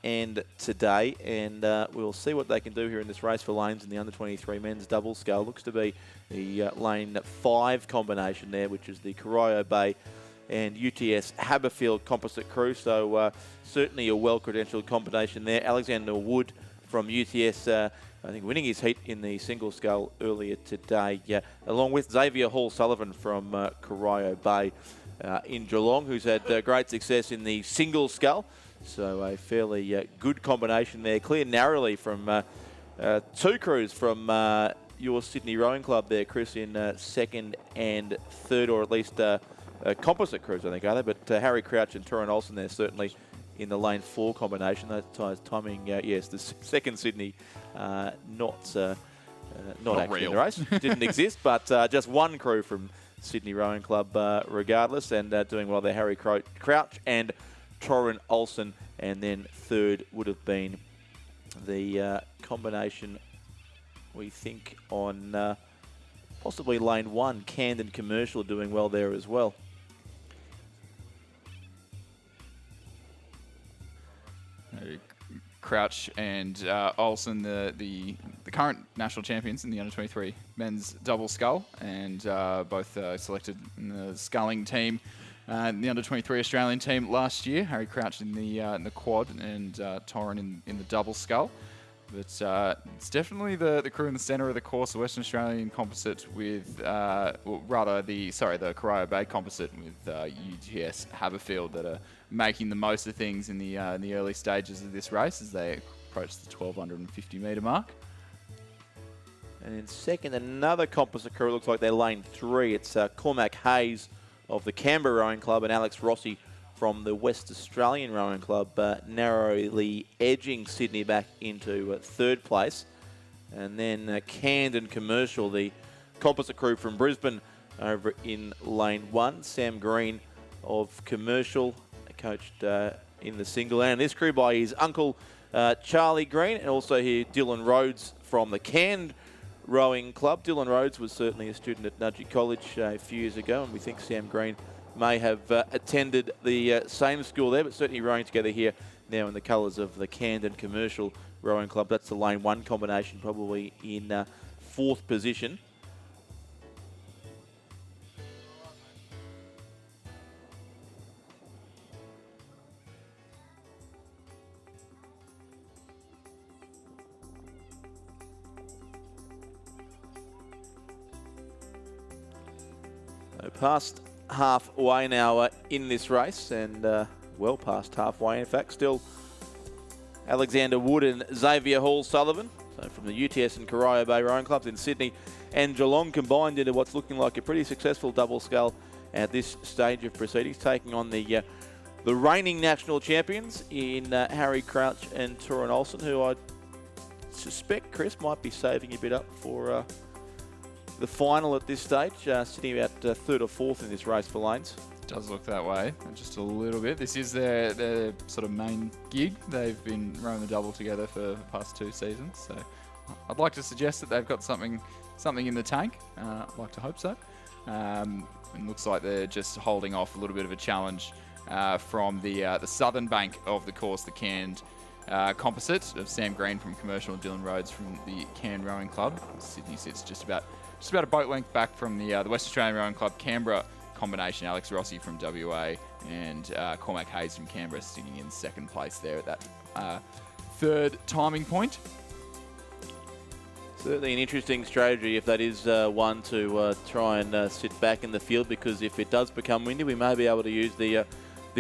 and today. And we'll see what they can do here in this race for lanes in the under-23 men's double scull. Looks to be the lane 5 combination there, which is the Corio Bay and UTS Haberfield composite crew. So certainly a well-credentialed combination there. Alexander Wood from UTS, I think winning his heat in the single scull earlier today, along with Xavier Hall-Sullivan from Corio Bay in Geelong, who's had great success in the single scull. So a fairly good combination there. Clear narrowly from 2 crews from your Sydney Rowing Club there, Chris, in second and third, or at least composite crews, I think, are they? But Harry Crouch and Torrin Olsen there certainly in the lane 4 combination. That timing, yes, the second Sydney, not actually
real
in the race, didn't exist, but just one crew from Sydney Rowing Club regardless, and doing well there, Harry Crouch and Torrin Olsen. And then third would have been the combination, we think, on possibly lane 1, Canned and Commercial, doing well there as well.
Crouch and Olsen, the current national champions in the under-23 men's double scull, and both selected in the sculling team, in the under-23 Australian team last year. Harry Crouch in the quad and Torrin in the double scull. But it's definitely the crew in the centre of the course, the Western Australian composite with, the Corio Bay composite with UTS Haberfield, that are making the most of things in the early stages of this race as they approach the 1,250 metre mark.
And in second, another composite crew. Looks like they're lane 3. It's Cormac Hayes of the Canberra Rowing Club and Alex Rossi from the West Australian Rowing Club, narrowly edging Sydney back into third place. And then Canned and Commercial, the Composite Crew from Brisbane over in lane 1. Sam Green of Commercial, coached in the single. And this crew by his uncle, Charlie Green, and also here Dylan Rhodes from the Cairns Rowing Club. Dylan Rhodes was certainly a student at Nudgee College a few years ago, and we think Sam Green may have attended the same school there, but certainly rowing together here now in the colours of the Cairns and Commercial Rowing Club. That's the lane 1 combination, probably in 4th position. So past halfway now in this race, and well past halfway in fact. Still Alexander Wood and Xavier Hall-Sullivan, so from the UTS and Corio Bay Rowing Clubs in Sydney and Geelong, combined into what's looking like a pretty successful double scull at this stage of proceedings, taking on the reigning national champions in Harry Crouch and Turin Olsen, who I suspect, Chris, might be saving a bit up for the final at this stage, sitting about 3rd or 4th in this race for lanes.
Does look that way, just a little bit. This is their sort of main gig. They've been rowing the double together for the past 2 seasons, so I'd like to suggest that they've got something in the tank. I'd like to hope so. It looks like they're just holding off a little bit of a challenge from the southern bank of the course, the Cairns composite of Sam Green from Commercial and Dylan Rhodes from the Cairns Rowing Club. Sydney sits just about a boat length back from the West Australian Rowing Club Canberra combination. Alex Rossi from WA and Cormac Hayes from Canberra sitting in 2nd place there at that 3rd timing point.
Certainly an interesting strategy if that is one to try and sit back in the field, because if it does become windy, we may be able to use the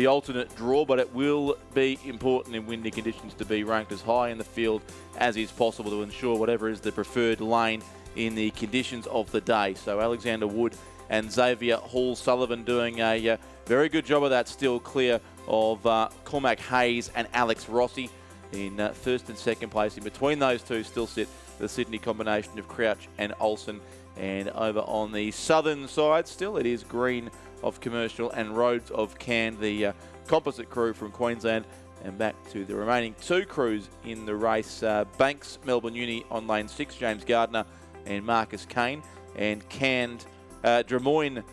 alternate draw, but it will be important in windy conditions to be ranked as high in the field as is possible to ensure whatever is the preferred lane in the conditions of the day. So Alexander Wood and Xavier Hall-Sullivan doing a very good job of that, still clear of Cormac Hayes and Alex Rossi in 1st and 2nd place. In between those two still sit the Sydney combination of Crouch and Olsen. And over on the southern side still, it is Green of Commercial and Rhodes of Cairns, the composite crew from Queensland. And back to the remaining 2 crews in the race. Banks, Melbourne Uni on lane 6, James Gardner and Marcus Kane. And Cairns, Drummoyne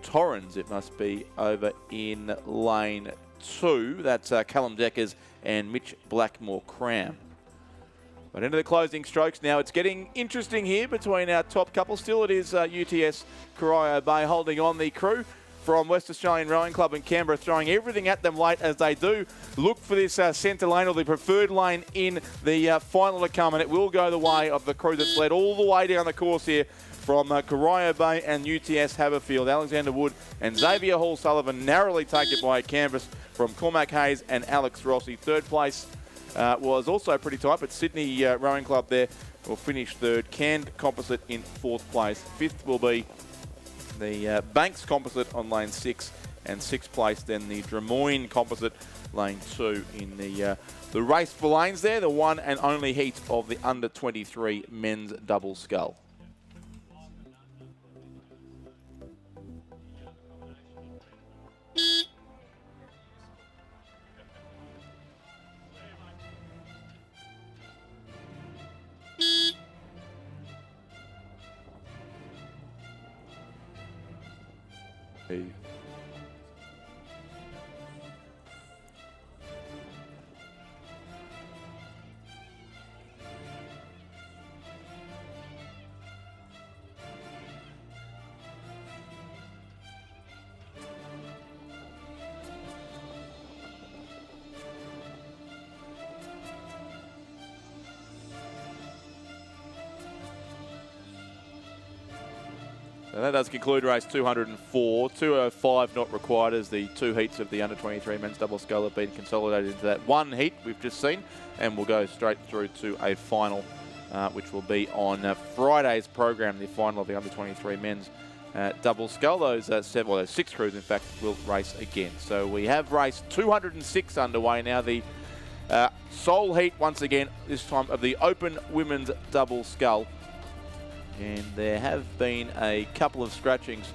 Torrens, it must be, over in lane 2. That's Callum Deckers and Mitch Blackmore-Cram. But into the closing strokes now. It's getting interesting here between our top couple. Still it is UTS Corio Bay holding on. The crew from West Australian Rowing Club in Canberra throwing everything at them late as they do look for this centre lane, or the preferred lane in the final to come. And it will go the way of the crew that's led all the way down the course here from Corio Bay and UTS Haberfield. Alexander Wood and Xavier Hall-Sullivan narrowly take it by a canvas from Cormac Hayes and Alex Rossi. 3rd place was also pretty tight, but Sydney Rowing Club there will finish 3rd. Cairns Composite in 4th place. 5th will be the Banks Composite on lane 6, and 6th place then the Drummoyne Composite lane 2 in the race for lanes there, the one and only heat of the under-23 men's double scull. So that does conclude race 204. 205 not required as the 2 heats of the under-23 men's double scull have been consolidated into that 1 heat we've just seen, and we'll go straight through to a final, which will be on Friday's program, the final of the under-23 men's double scull. Those 6 crews, in fact, will race again. So we have race 206 underway now. The sole heat, once again, this time of the open women's double scull. And there have been a couple of scratchings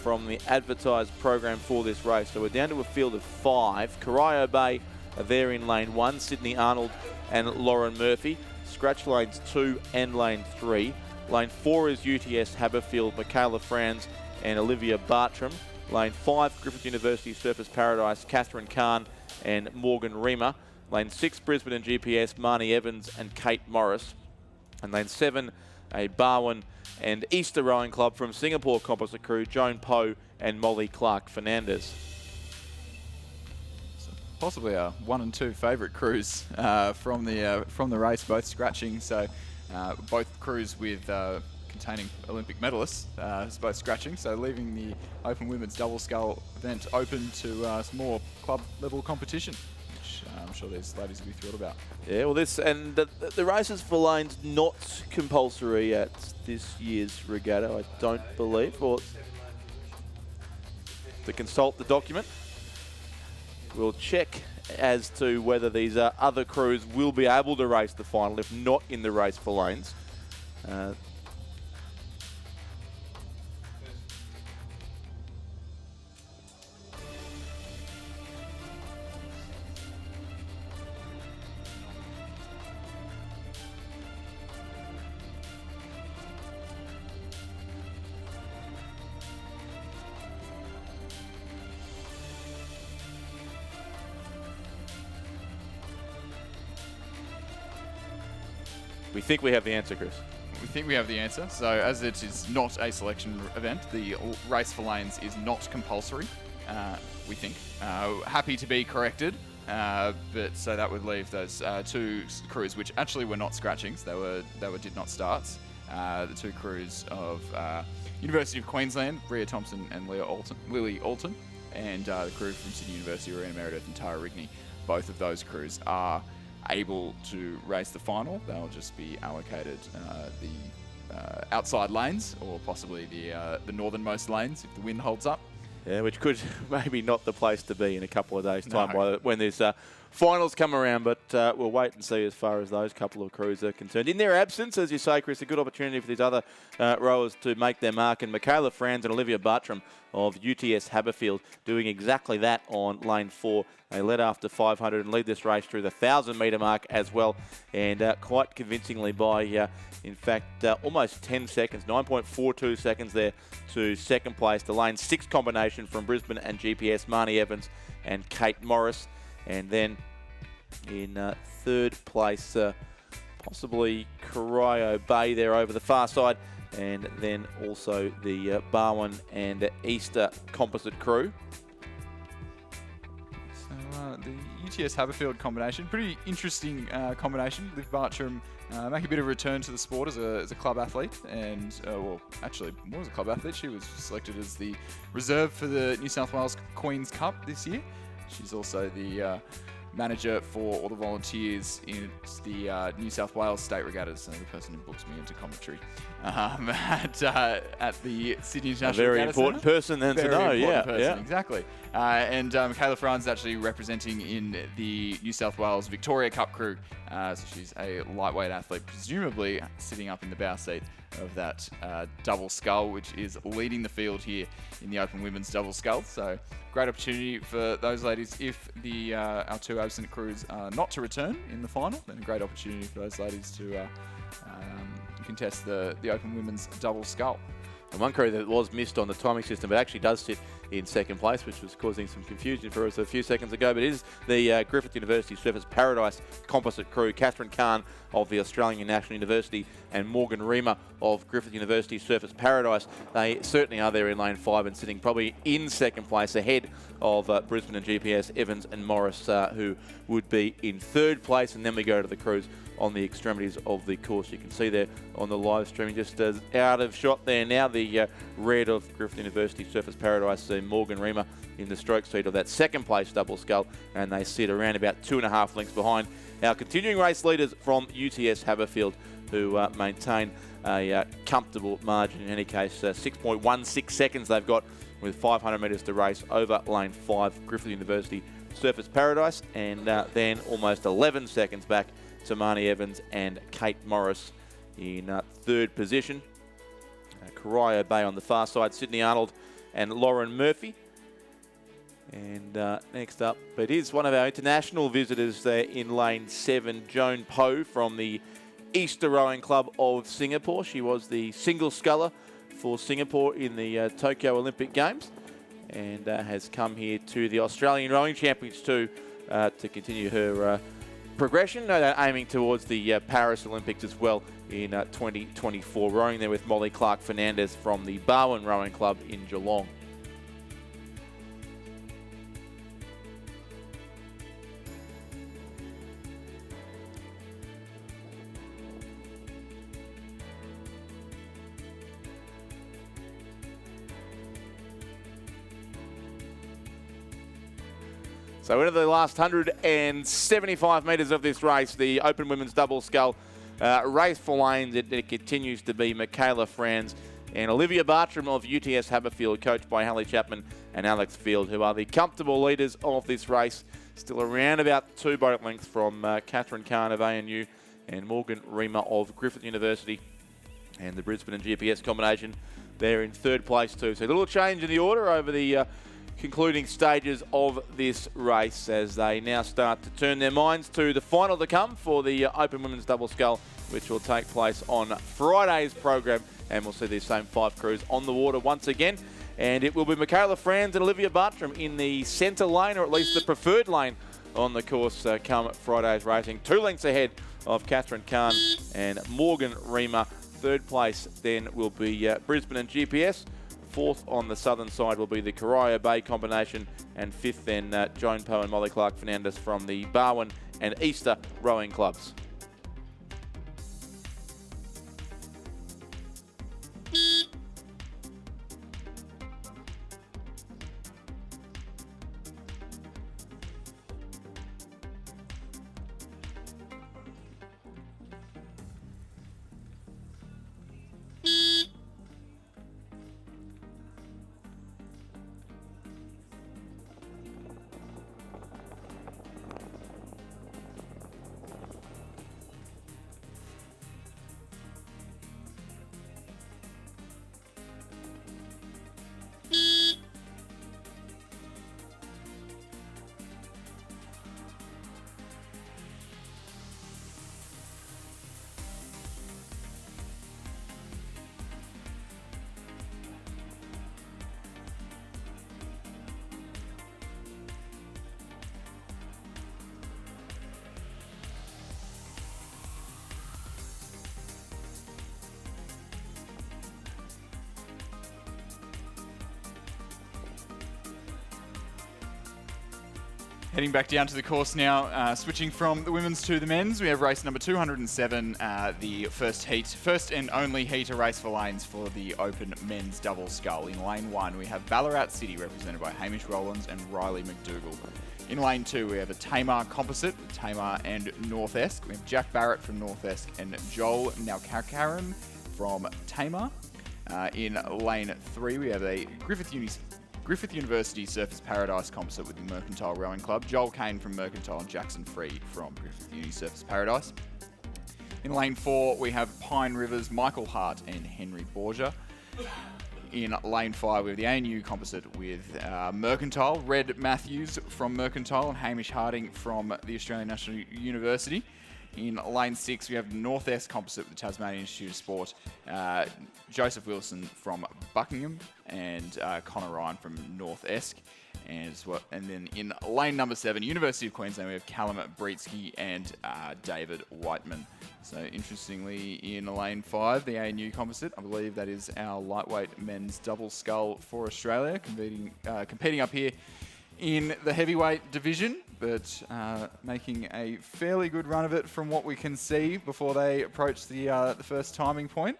from the advertised program for this race. So we're down to a field of 5. Corio Bay are there in lane 1. Sydney Arnold and Lauren Murphy. Scratch lanes 2 and lane 3. Lane 4 is UTS Haberfield, Michaela Franz and Olivia Bartram. Lane 5, Griffith University Surfers Paradise, Catherine Kahn and Morgan Riemer. Lane 6, Brisbane and GPS, Marnie Evans and Kate Morris. And lane 7, a Barwon and Easter Rowing Club from Singapore Composite Crew, Joan Poe and Molly Clark Fernandez.
Possibly our 1 and 2 favourite crews from the race, both scratching. So both crews with containing Olympic medalists, both scratching. So leaving the Open Women's Double Scull event open to some more club level competition, which I'm sure these ladies will be thrilled about.
Yeah, well, the races for lanes not compulsory at this year's regatta, I don't believe. Or to consult the document, we'll check as to whether these other crews will be able to race the final, if not in the race for lanes. We think we have the answer, Chris.
We think we have the answer. So as it is not a selection event, the race for lanes is not compulsory, we think. Happy to be corrected, but so that would leave those 2 crews which actually were not scratchings. They were did not starts. The 2 crews of University of Queensland, Rhea Thompson and Lily Alton, and the crew from Sydney University, Rowena Meredith and Tara Rigney. Both of those crews are able to race the final. They'll just be allocated the outside lanes, or possibly the northernmost lanes if the wind holds up.
Yeah, which could maybe not the place to be in a couple of days' time when these finals come around, but we'll wait and see as far as those couple of crews are concerned. In their absence, as you say, Chris, a good opportunity for these other rowers to make their mark, and Michaela Franz and Olivia Bartram of UTS Haberfield doing exactly that on lane 4. They led after 500 and lead this race through the 1,000-metre mark as well, and quite convincingly by, in fact, almost 10 seconds, 9.42 seconds there to second place. The lane 6 combination from Brisbane and GPS, Marnie Evans and Kate Morris. And then in third place, possibly Corio Bay there over the far side, and then also the Barwon and Easter Composite Crew.
The UTS Haberfield combination, pretty interesting combination. Liv Bartram making a bit of a return to the sport as a club athlete, and well, actually more as a club athlete. She was selected as the reserve for the New South Wales Queen's Cup this year. She's also the manager for all the volunteers in the New South Wales State Regattas, the person who books me into commentary at the Sydney International
A very
Regatta
important
Centre.
person then
Very
to know,
important
yeah.
person, exactly. And Michaela Franz is actually representing in the New South Wales Victoria Cup crew. So she's a lightweight athlete, presumably sitting up in the bow seat of that double scull, which is leading the field here in the Open Women's Double Scull. So great opportunity for those ladies if the our 2 absent crews are not to return in the final. Then a great opportunity for those ladies to contest the Open Women's Double Scull.
And one crew that was missed on the timing system, but actually does sit in second place, which was causing some confusion for us a few seconds ago, but it is the Griffith University Surfers Paradise Composite Crew, Catherine Kahn of the Australian National University and Morgan Riemer of Griffith University Surfers Paradise. They certainly are there in lane 5 and sitting probably in second place ahead of Brisbane and GPS, Evans and Morris, who would be in third place. And then we go to the crews on the extremities of the course. You can see there on the live streaming, just out of shot there now, the red of Griffith University Surfers Paradise, Morgan Riemer in the stroke seat of that second place double scull, and they sit around about 2.5 lengths behind our continuing race leaders from UTS Haberfield, who maintain a comfortable margin. In any case, 6.16 seconds they've got with 500 metres to race over lane 5, Griffith University Surfers Paradise, and then almost 11 seconds back to Marnie Evans and Kate Morris in third position. Corio Bay on the far side, Sydney Arnold and Lauren Murphy. And next up, it is one of our international visitors there in lane 7, Joan Poe from the Easter Rowing Club of Singapore. She was the single sculler for Singapore in the Tokyo Olympic Games and has come here to the Australian Rowing Championships too to continue her progression, aiming towards the Paris Olympics as well in 2024, rowing there with Molly Clark-Fernandez from the Barwon Rowing Club in Geelong. So into the last 175 metres of this race, the Open Women's Double Scull race for lanes. It continues to be Michaela Franz and Olivia Bartram of UTS Haberfield, coached by Hallie Chapman and Alex Field, who are the comfortable leaders of this race. Still around about 2 boat lengths from Catherine Kahn of ANU and Morgan Riemer of Griffith University. And the Brisbane and GPS combination there in third place too. So a little change in the order over the concluding stages of this race as they now start to turn their minds to the final to come for the Open Women's Double Scull, which will take place on Friday's program, and we'll see these same 5 crews on the water once again. And it will be Michaela Franz and Olivia Bartram in the centre lane, or at least the preferred lane on the course come Friday's racing. 2 lengths ahead of Catherine Kahn and Morgan Riemer. Third place then will be Brisbane and GPS. 4th on the southern side will be the Corio Bay combination, and 5th then Joan Poe and Molly Clark-Fernandez from the Barwon and Easter rowing clubs.
Heading back down to the course now, switching from the women's to the men's. We have race number 207, the first and only heat of race for lanes for the Open Men's Double Scull. In lane 1, we have Ballarat City, represented by Hamish Rowlands and Riley McDougall. In lane 2, we have a Tamar composite with Tamar and North Esk. We have Jack Barrett from North Esk and Joel Nalkakaran from Tamar. In lane 3, we have a Griffith University Surfers Paradise composite with the Mercantile Rowing Club. Joel Kane from Mercantile and Jackson Free from Griffith Uni Surfers Paradise. In lane 4, we have Pine Rivers, Michael Hart and Henry Borgia. In lane 5, we have the ANU composite with Mercantile, Red Matthews from Mercantile and Hamish Harding from the Australian National University. In lane 6, we have North Esk composite with the Tasmanian Institute of Sport, Joseph Wilson from Buckingham and Connor Ryan from North Esk. And then in lane number 7, University of Queensland, we have Callum Britsky and David Whiteman. So interestingly, in lane 5, the ANU composite, I believe that is our lightweight men's double scull for Australia, competing up here in the heavyweight division, but making a fairly good run of it from what we can see before they approach the first timing point.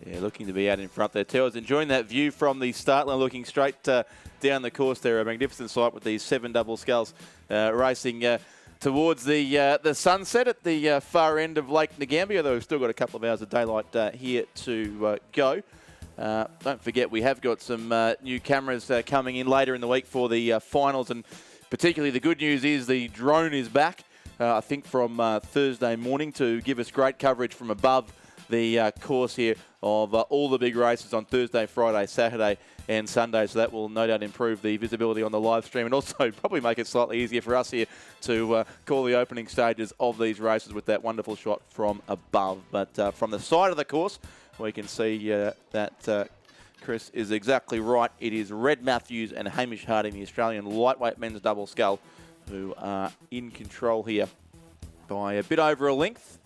Yeah, looking to be out in front there too. I was enjoying that view from the start line, looking straight down the course there. A magnificent sight with these 7 double sculls racing towards the sunset at the far end of Lake Ngambia, although we've still got a couple of hours of daylight here to go. Don't forget, we have got some new cameras coming in later in the week for the finals, and particularly the good news is the drone is back. I think, from Thursday morning to give us great coverage from above the course here of all the big races on Thursday, Friday, Saturday and Sunday. So that will no doubt improve the visibility on the live stream and also probably make it slightly easier for us here to call the opening stages of these races with that wonderful shot from above. But from the side of the course, we can see that Chris is exactly right. It is Red Matthews and Hamish Harding, the Australian lightweight men's double scull, who are in control here by a bit over a length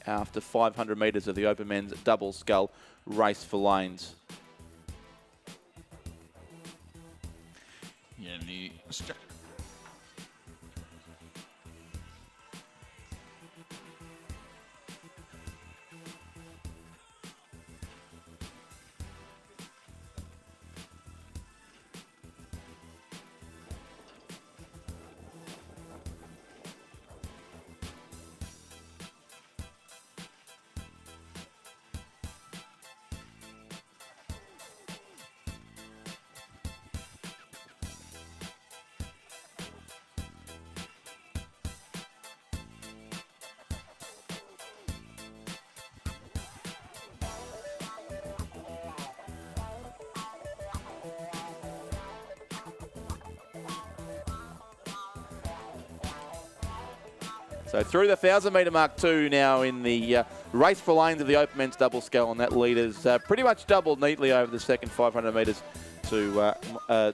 after 500 metres of the open men's double scull race for lanes.
Yeah,
So through the 1,000 metre mark 2 now in the race for lanes of the open men's double scull, and that lead is pretty much doubled neatly over the second 500 metres to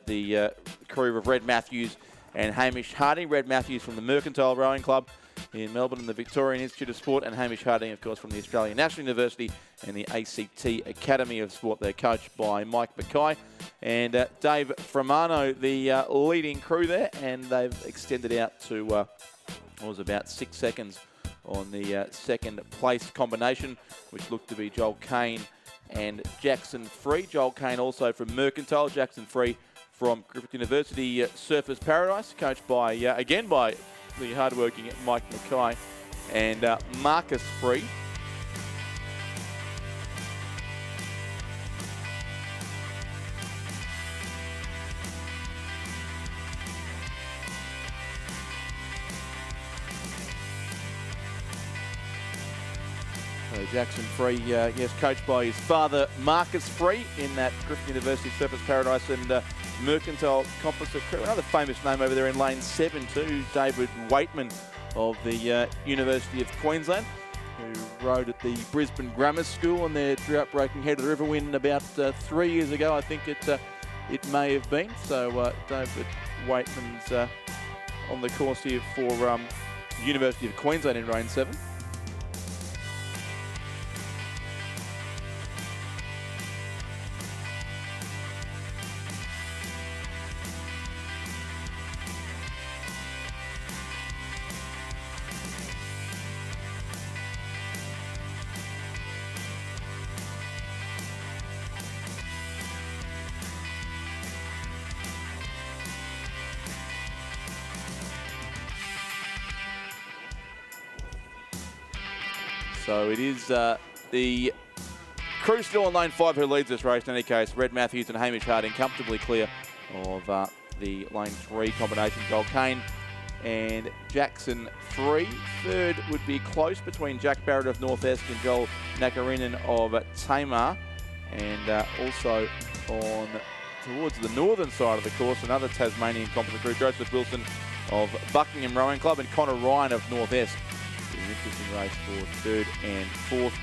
the crew of Red Matthews and Hamish Harding. Red Matthews from the Mercantile Rowing Club in Melbourne and the Victorian Institute of Sport, and Hamish Harding, of course, from the Australian National University and the ACT Academy of Sport. They're coached by Mike Mackay and Dave Framano, the leading crew there, and they've extended out to was about 6 seconds on the second place combination, which looked to be Joel Kane and Jackson Free. Joel Kane also from Mercantile, Jackson Free from Griffith University Surfers Paradise, coached by again by the hardworking Mike Mackay, and Marcus Free. So Jackson Free, yes, coached by his father, Marcus Free, in that Griffith University Surfers Paradise and Mercantile Composite crew. Another famous name over there in lane 7 too, David Waitman of the University of Queensland, who rode at the Brisbane Grammar School on their drought-breaking Head of the River win about 3 years ago, I think it may have been. So David Waitman's on the course here for University of Queensland in lane 7. So it is the crew still on lane 5 who leads this race. In any case, Red Matthews and Hamish Harding comfortably clear of the lane 3 combination. Joel Kane and Jackson Free. Third would be close between Jack Barrett of North Esk and Joel Nakarinen of Tamar. And also on towards the northern side of the course, another Tasmanian composite crew, Joseph Wilson of Buckingham Rowing Club and Connor Ryan of North Esk. An interesting race for third and fourth.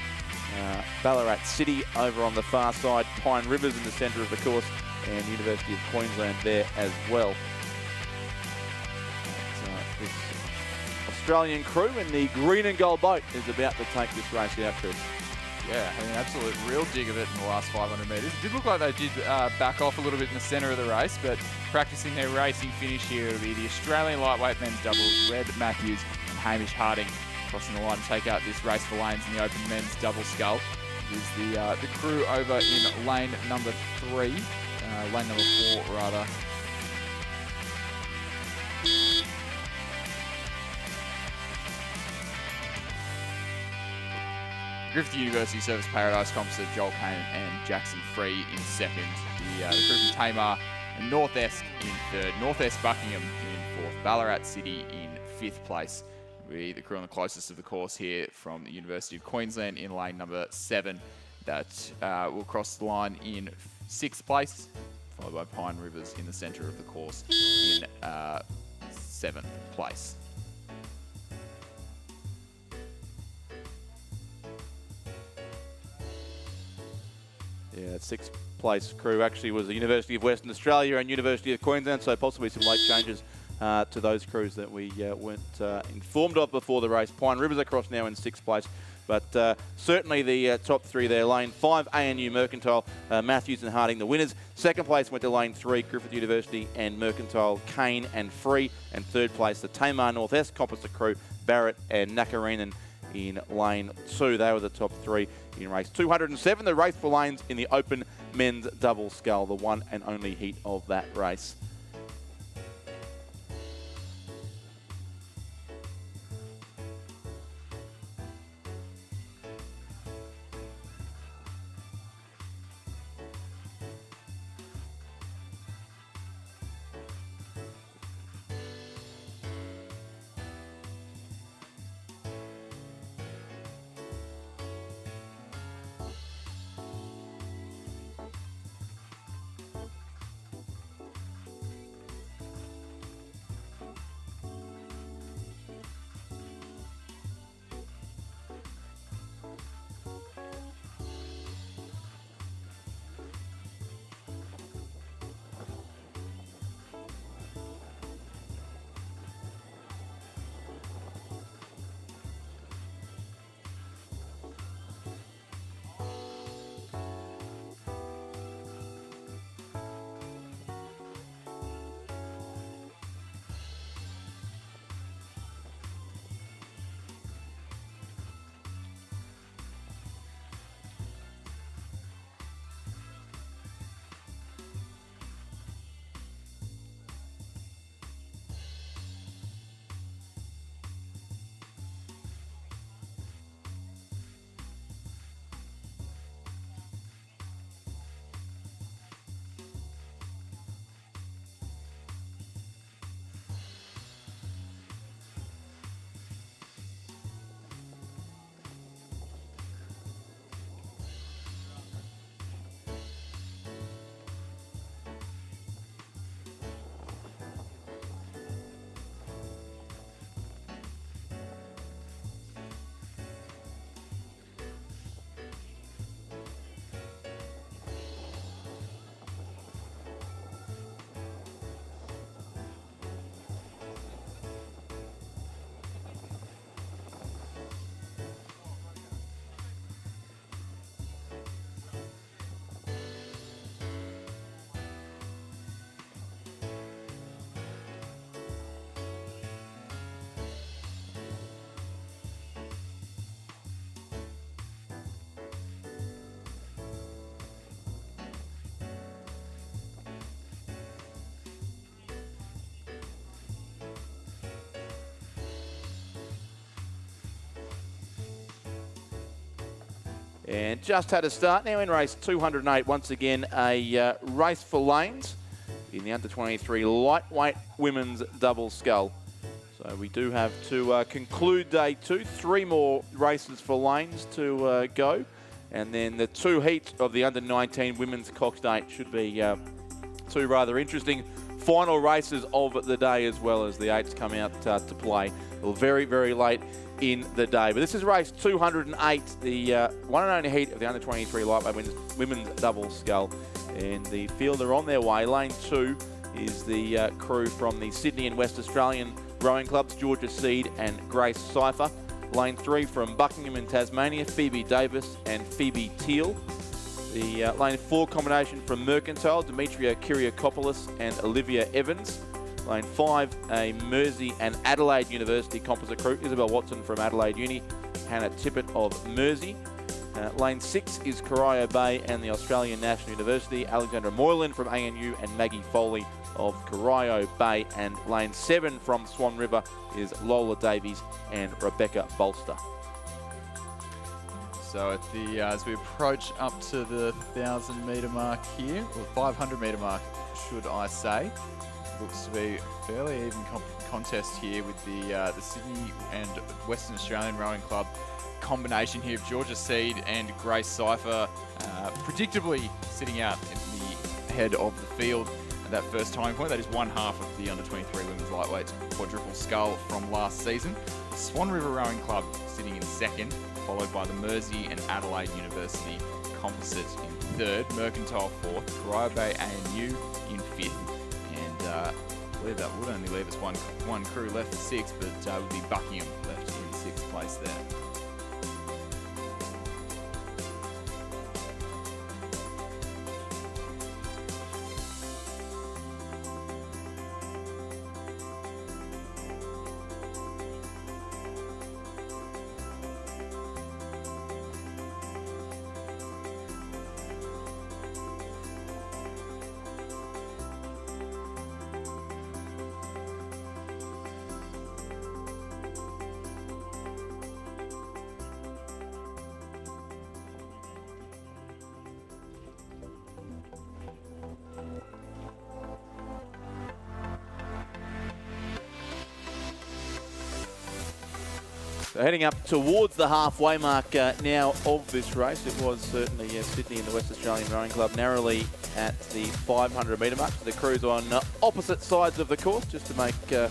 Ballarat City over on the far side, Pine Rivers in the centre of the course, and University of Queensland there as well. This Australian crew in the green and gold boat is about to take this race out, Chris.
Yeah, had an absolute real dig of it in the last 500 metres. It did look like they did back off a little bit in the centre of the race, but practising their racing finish here will be the Australian lightweight men's doubles, Red Matthews and Hamish Harding, crossing the line to take out this race for lanes in the open men's double scull. This is the crew over in lane number 3, lane number 4 rather. Griffith University Surfers Paradise Composite, Joel Kane and Jackson Free in second. The crew from Tamar and North Esk in third. North Esk Buckingham in fourth. Ballarat City in fifth place. The crew on the closest to the course here from the University of Queensland in lane number 7 that will cross the line in 6th place, followed by Pine Rivers in the centre of the course in 7th place.
Yeah, that 6th place crew actually was the University of Western Australia and University of Queensland, so possibly some late changes to those crews that we weren't informed of before the race. Pine Rivers across now in 6th place, but certainly the top 3 there. Lane 5, ANU Mercantile, Matthews and Harding the winners. 2nd place went to lane 3, Griffith University and Mercantile, Kane and Free. And 3rd place, the Tamar Northwest Composite crew, Barrett and Nakarinen in lane 2. They were the top 3 in race 207. The race for lanes in the open men's double scull, the one and only heat of that race. And just had a start now in race 208. Once again, a race for lanes in the under-23 lightweight women's double scull. So we do have to conclude day 2. 3 more races for lanes to go. And then the 2 heats of the under-19 women's Cox 8 should be 2 rather interesting final races of the day, as well as the 8s come out to play very, very late in the day. But this is race 208, the one and only heat of the under-23 lightweight women's double scull. And the field are on their way. Lane 2 is the crew from the Sydney and West Australian rowing clubs, Georgia Seed and Grace Cypher. Lane 3 from Buckingham in Tasmania, Phoebe Davis and Phoebe Teal. The lane 4 combination from Mercantile, Demetria Kyriakopoulos and Olivia Evans. Lane 5, a Mersey and Adelaide University composite crew, Isabel Watson from Adelaide Uni, Hannah Tippett of Mersey. Lane 6 is Corio Bay and the Australian National University, Alexandra Moylan from ANU and Maggie Foley of Corio Bay. And lane 7 from Swan River is Lola Davies and Rebecca Bolster.
So at the as we approach up to the 1,000 metre mark here, or 500 metre mark, should I say, looks to be a fairly even contest here with the Sydney and Western Australian Rowing Club combination here of Georgia Seed and Grace Cypher, predictably sitting out in the head of the field at that first timing point. That is one half of the under-23 women's lightweight quadruple scull from last season. The Swan River Rowing Club sitting in second, followed by the Mersey and Adelaide University Composite in third, Mercantile fourth, Corio Bay ANU in fifth, and I believe that would only leave us one crew left for sixth, but would be Buckingham left in sixth place there.
So heading up towards the halfway mark now of this race. It was certainly Sydney and the West Australian Rowing Club narrowly at the 500 metre mark. So the crews on opposite sides of the course just to make it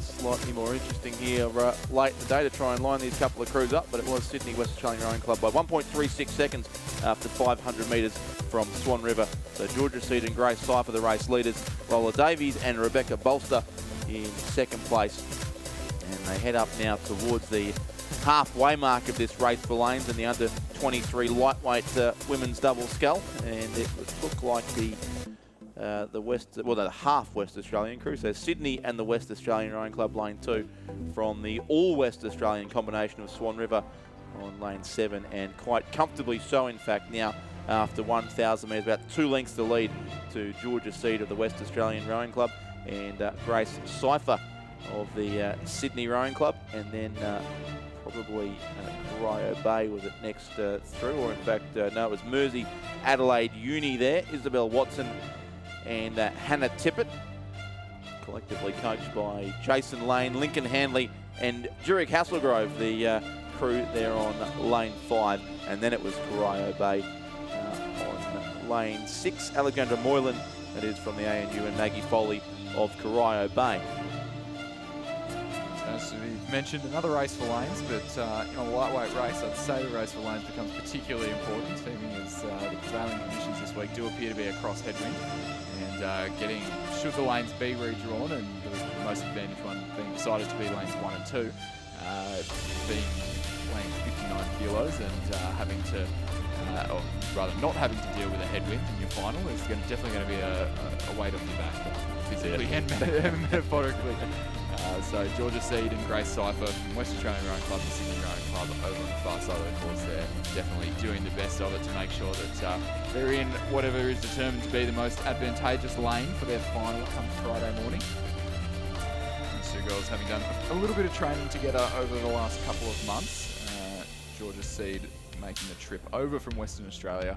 slightly more interesting here late in the day to try and line these couple of crews up. But it was Sydney West Australian Rowing Club by 1.36 seconds after 500 metres from Swan River. So Georgia Seed and Grace Cypher, the race leaders. Rolla Davies and Rebecca Bolster in second place. And they head up now towards the halfway mark of this race for lanes and the under-23 lightweight women's double scull. And it would look like the half West Australian crew. So Sydney and the West Australian Rowing Club lane 2 from the all West Australian combination of Swan River on lane 7, and quite comfortably so in fact now after 1,000 metres, about 2 lengths to lead to Georgia Seed of the West Australian Rowing Club and Grace Cypher of the Sydney Rowing Club, and then probably Corio Bay was it next through, or in fact no, it was Mersey Adelaide Uni there. Isabel Watson and Hannah Tippett, collectively coached by Jason Lane, Lincoln Hanley and Jurek Hasselgrove, the crew there on lane 5, and then it was Corio Bay on lane 6. Alexandra Moylan, that is from the ANU, and Maggie Foley of Corio Bay.
As we mentioned, another race for lanes, but in a lightweight race, I'd say the race for lanes becomes particularly important, seeming as the prevailing conditions this week do appear to be a cross headwind, and should the lanes be redrawn, and the most advantaged one being decided to be lanes 1 and 2, being weighing 59 kilos and having to, or rather not having to deal with a headwind in your final is definitely going to be a weight off your back, physically and metaphorically. So Georgia Seed and Grace Cypher from West Australian Rowing Club and Sydney Rowing Club over on the far side of the course there, definitely doing the best of it to make sure that they're in whatever is determined to be the most advantageous lane for their final come Friday morning. These two girls having done a little bit of training together over the last couple of months. Georgia Seed making the trip over from Western Australia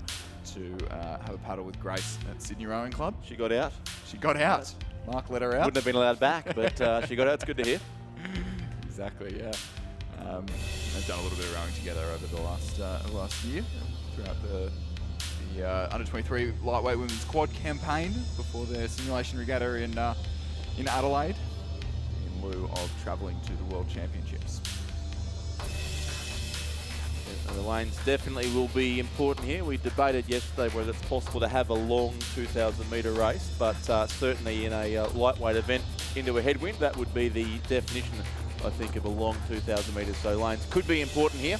to have a paddle with Grace at Sydney Rowing Club.
She got out.
She got out. Mark let her out.
Wouldn't have been allowed back, but she got out. It's good to hear.
Exactly, yeah. They've done a little bit of rowing together over the last year throughout the under-23 lightweight women's quad campaign before their simulation regatta in Adelaide in lieu of travelling to the World Championships.
The lanes definitely will be important here. We debated yesterday whether it's possible to have a long 2,000 metre race, but certainly in a lightweight event into a headwind, that would be the definition, I think, of a long 2,000 metres. So lanes could be important here.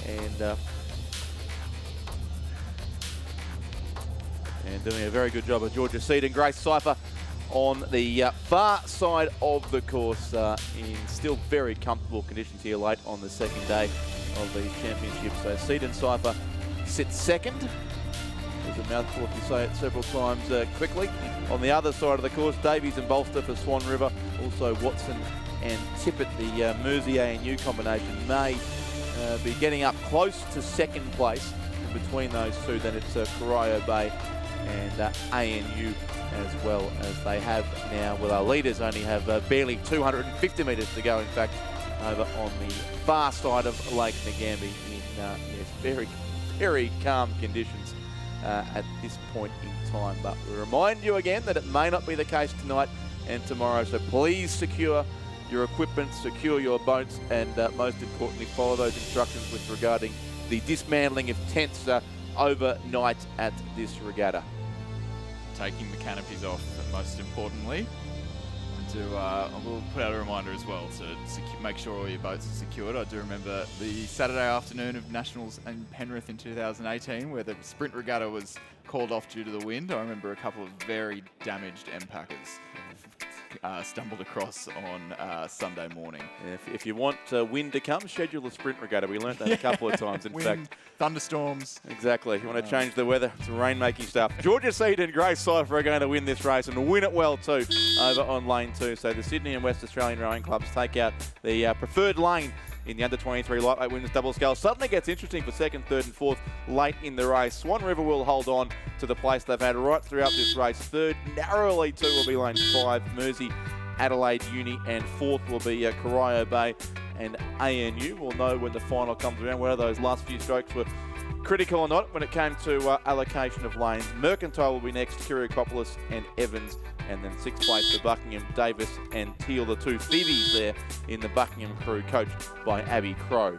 And doing a very good job of Georgia Seed and Grace Cypher on the far side of the course in still very comfortable conditions here late on the second day of the championship. So Seed and Cypher sit second. There's a mouthful if you say it several times quickly. On the other side of the course, Davies and Bolster for Swan River. Also Watson and Tippett, the Mersey ANU combination, may be getting up close to second place. And between those two, then it's Corio Bay and ANU as well, as they have now. Well, our leaders only have barely 250 metres to go, in fact, over on the far side of Lake Ngambie in yes, very, very calm conditions at this point in time. But we remind you again that it may not be the case tonight and tomorrow, so please secure your equipment, secure your boats, and most importantly, follow those instructions with regarding the dismantling of tents overnight at this regatta.
Taking the canopies off, most importantly. And I will put out a reminder as well to make sure all your boats are secured. I do remember the Saturday afternoon of Nationals in Penrith in 2018, where the sprint regatta was called off due to the wind. I remember a couple of very damaged MPackers stumbled across on Sunday morning.
If you want wind to come, schedule a sprint regatta. We learnt that a couple of times, in
wind,
fact.
Thunderstorms.
Exactly. If you want to change the weather, it's rain-making stuff. Georgia Seed and Grace Cypher are going to win this race and win it well too over on lane 2. So the Sydney and West Australian rowing clubs take out the preferred lane in the under-23 lightweight women's double sculls. Suddenly gets interesting for second, third and fourth late in the race. Swan River will hold on to the place they've had right throughout this race. Third, narrowly too, will be lane 5, Mersey, Adelaide Uni, and fourth will be Corio Bay and ANU. We'll know when the final comes around whether those last few strokes were critical or not when it came to allocation of lanes. Mercantile will be next, Kyriopolis and Evans, and then 6th place for Buckingham, Davis and Teal, the two Phoebes there in the Buckingham crew, coached by Abby Crow.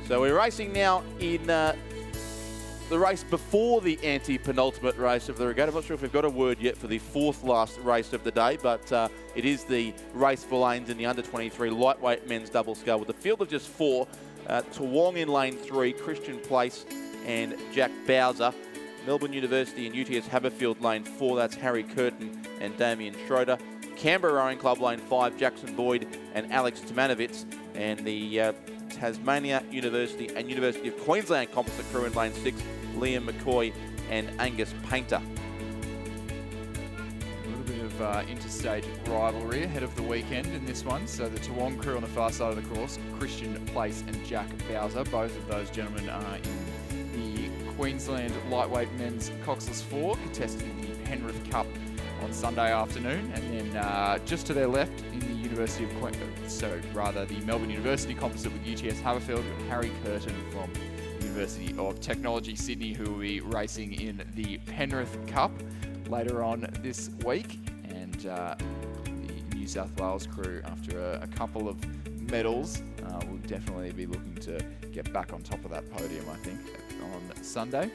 So we're racing now in the race before the anti-penultimate race of the regatta. I'm not sure if we've got a word yet for the fourth last race of the day, but it is the race for lanes in the under-23 lightweight men's double scull with a field of just 4. Toowong in lane 3, Christian Place and Jack Bowser. Melbourne University and UTS Haberfield lane 4, that's Harry Curtin and Damien Schroeder. Canberra Rowing Club lane 5, Jackson Boyd and Alex Tomanovitz. And the Tasmania University and University of Queensland composite crew in lane 6, Liam McCoy and Angus Painter.
A little bit of interstate rivalry ahead of the weekend in this one. So the Toowong crew on the far side of the course, Christian Place and Jack Bowser. Both of those gentlemen are in the Queensland lightweight men's Coxless 4, contesting the Penrith Cup on Sunday afternoon. And then just to their left in the the Melbourne University composite with UTS Haberfield, Harry Curtin from University of Technology Sydney, who will be racing in the Penrith Cup later on this week. And the New South Wales crew, after a couple of medals, will definitely be looking to get back on top of that podium, I think, on Sunday.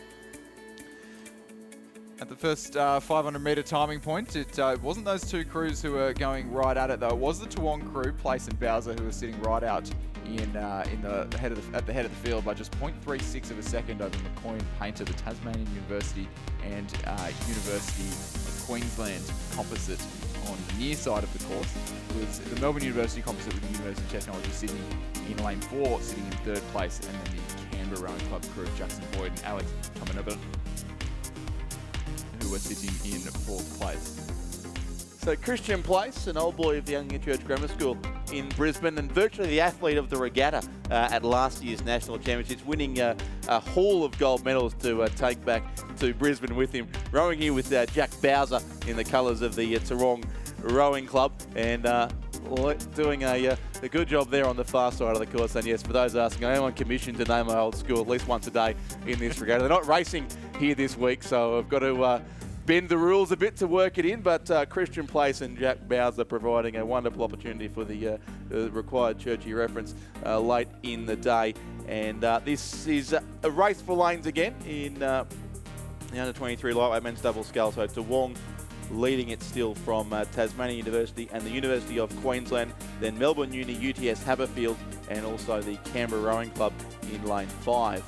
At the first 500-metre timing point, it wasn't those two crews who were going right at it, though. It was the Toowong crew, Place and Bowser, who were sitting right out at the head of the field by just 0.36 of a second over McCoy and Painter, the Tasmanian University and University of Queensland composite on the near side of the course, with the Melbourne University composite with the University of Technology Sydney in lane 4, sitting in 3rd place, and then the Canberra Rowing Club crew of Jackson Boyd and Alex Tomanovitz who are sitting in 4th place.
So Christian Place, an old boy of the Young Church Grammar School in Brisbane, and virtually the athlete of the regatta at last year's National Championships, winning a haul of gold medals to take back to Brisbane with him. Rowing here with Jack Bowser in the colours of the Toowong Rowing Club, and doing a good job there on the far side of the course. And yes, for those asking, I am on commission to name my old school at least once a day in this regatta. They're not racing here this week, so I've got to bend the rules a bit to work it in, but Christian Place and Jack Bowser providing a wonderful opportunity for the required churchy reference late in the day. And this is a race for lanes again in the under-23 lightweight men's double scull. So Toowong leading it still from Tasmania University and the University of Queensland, then Melbourne Uni, UTS Haberfield, and also the Canberra Rowing Club in lane 5.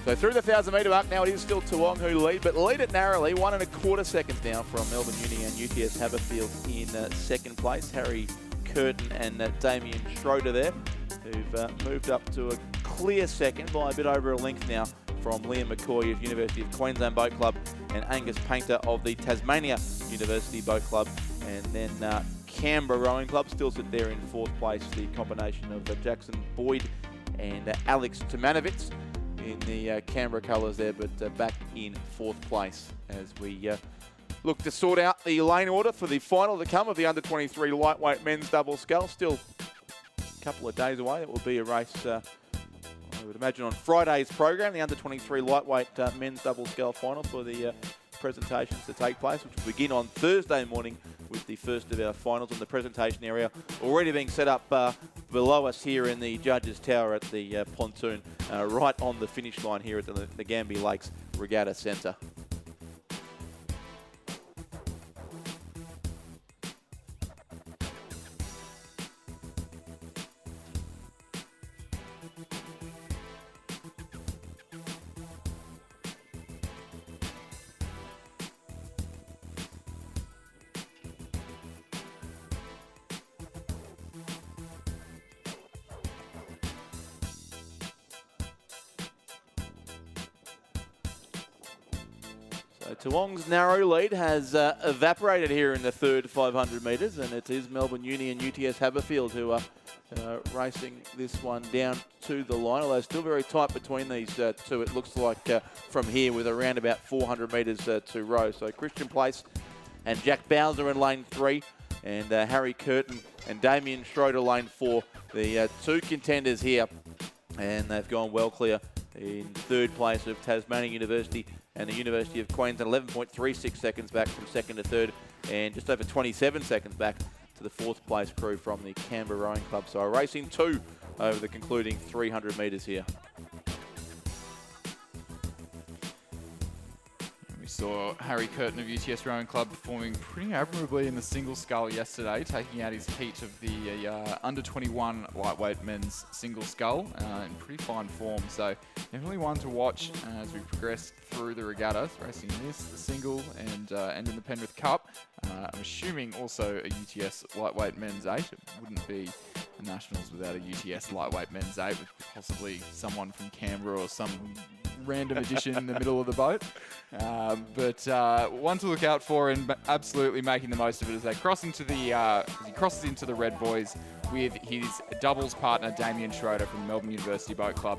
So through the 1,000-metre mark now, it is still Toowong who lead, but lead it narrowly, 1 1/4 seconds now from Melbourne Uni and UTS Haberfield in 2nd place. Harry Curtin and Damien Schroeder there, who've moved up to a clear second by a bit over a length now from Liam McCoy of University of Queensland Boat Club and Angus Painter of the Tasmania University Boat Club. And then Canberra Rowing Club still sit there in 4th place, the combination of Jackson Boyd and Alex Tomanovitz in the Canberra colours there, but back in 4th place as we look to sort out the lane order for the final to come of the under-23 lightweight men's double scull. Still a couple of days away. It will be a race, I would imagine, on Friday's program, the under-23 lightweight men's double scull final for the presentations to take place, which will begin on Thursday morning with the first of our finals in the presentation area already being set up below us here in the Judges Tower at the pontoon, right on the finish line here at the Gambia Lakes Regatta Centre. Toowong's narrow lead has evaporated here in the third 500 metres, and it is Melbourne Uni and UTS Haberfield who are racing this one down to the line, although still very tight between these two, it looks like from here, with around about 400 metres to row. So Christian Place and Jack Bowser in lane 3, and Harry Curtin and Damien Schroeder lane 4, the two contenders here, and they've gone well clear in 3rd place of Tasmania University and the University of Queensland, 11.36 seconds back from 2nd to 3rd, and just over 27 seconds back to the 4th place crew from the Canberra Rowing Club. So a racing 2 over the concluding 300 metres here.
We saw Harry Curtin of UTS Rowing Club performing pretty admirably in the single scull yesterday, taking out his heat of the under-21 lightweight men's single scull in pretty fine form. So definitely one to watch as we progress through the regattas, racing this, the single, and in the Penrith Cup. I'm assuming also a UTS lightweight men's 8. It wouldn't be the Nationals without a UTS lightweight men's 8, with possibly someone from Canberra or some random addition in the middle of the boat. But one to look out for, and absolutely making the most of it as they cross into the as he crosses into the Red Boys with his doubles partner Damien Schroeder from the Melbourne University Boat Club,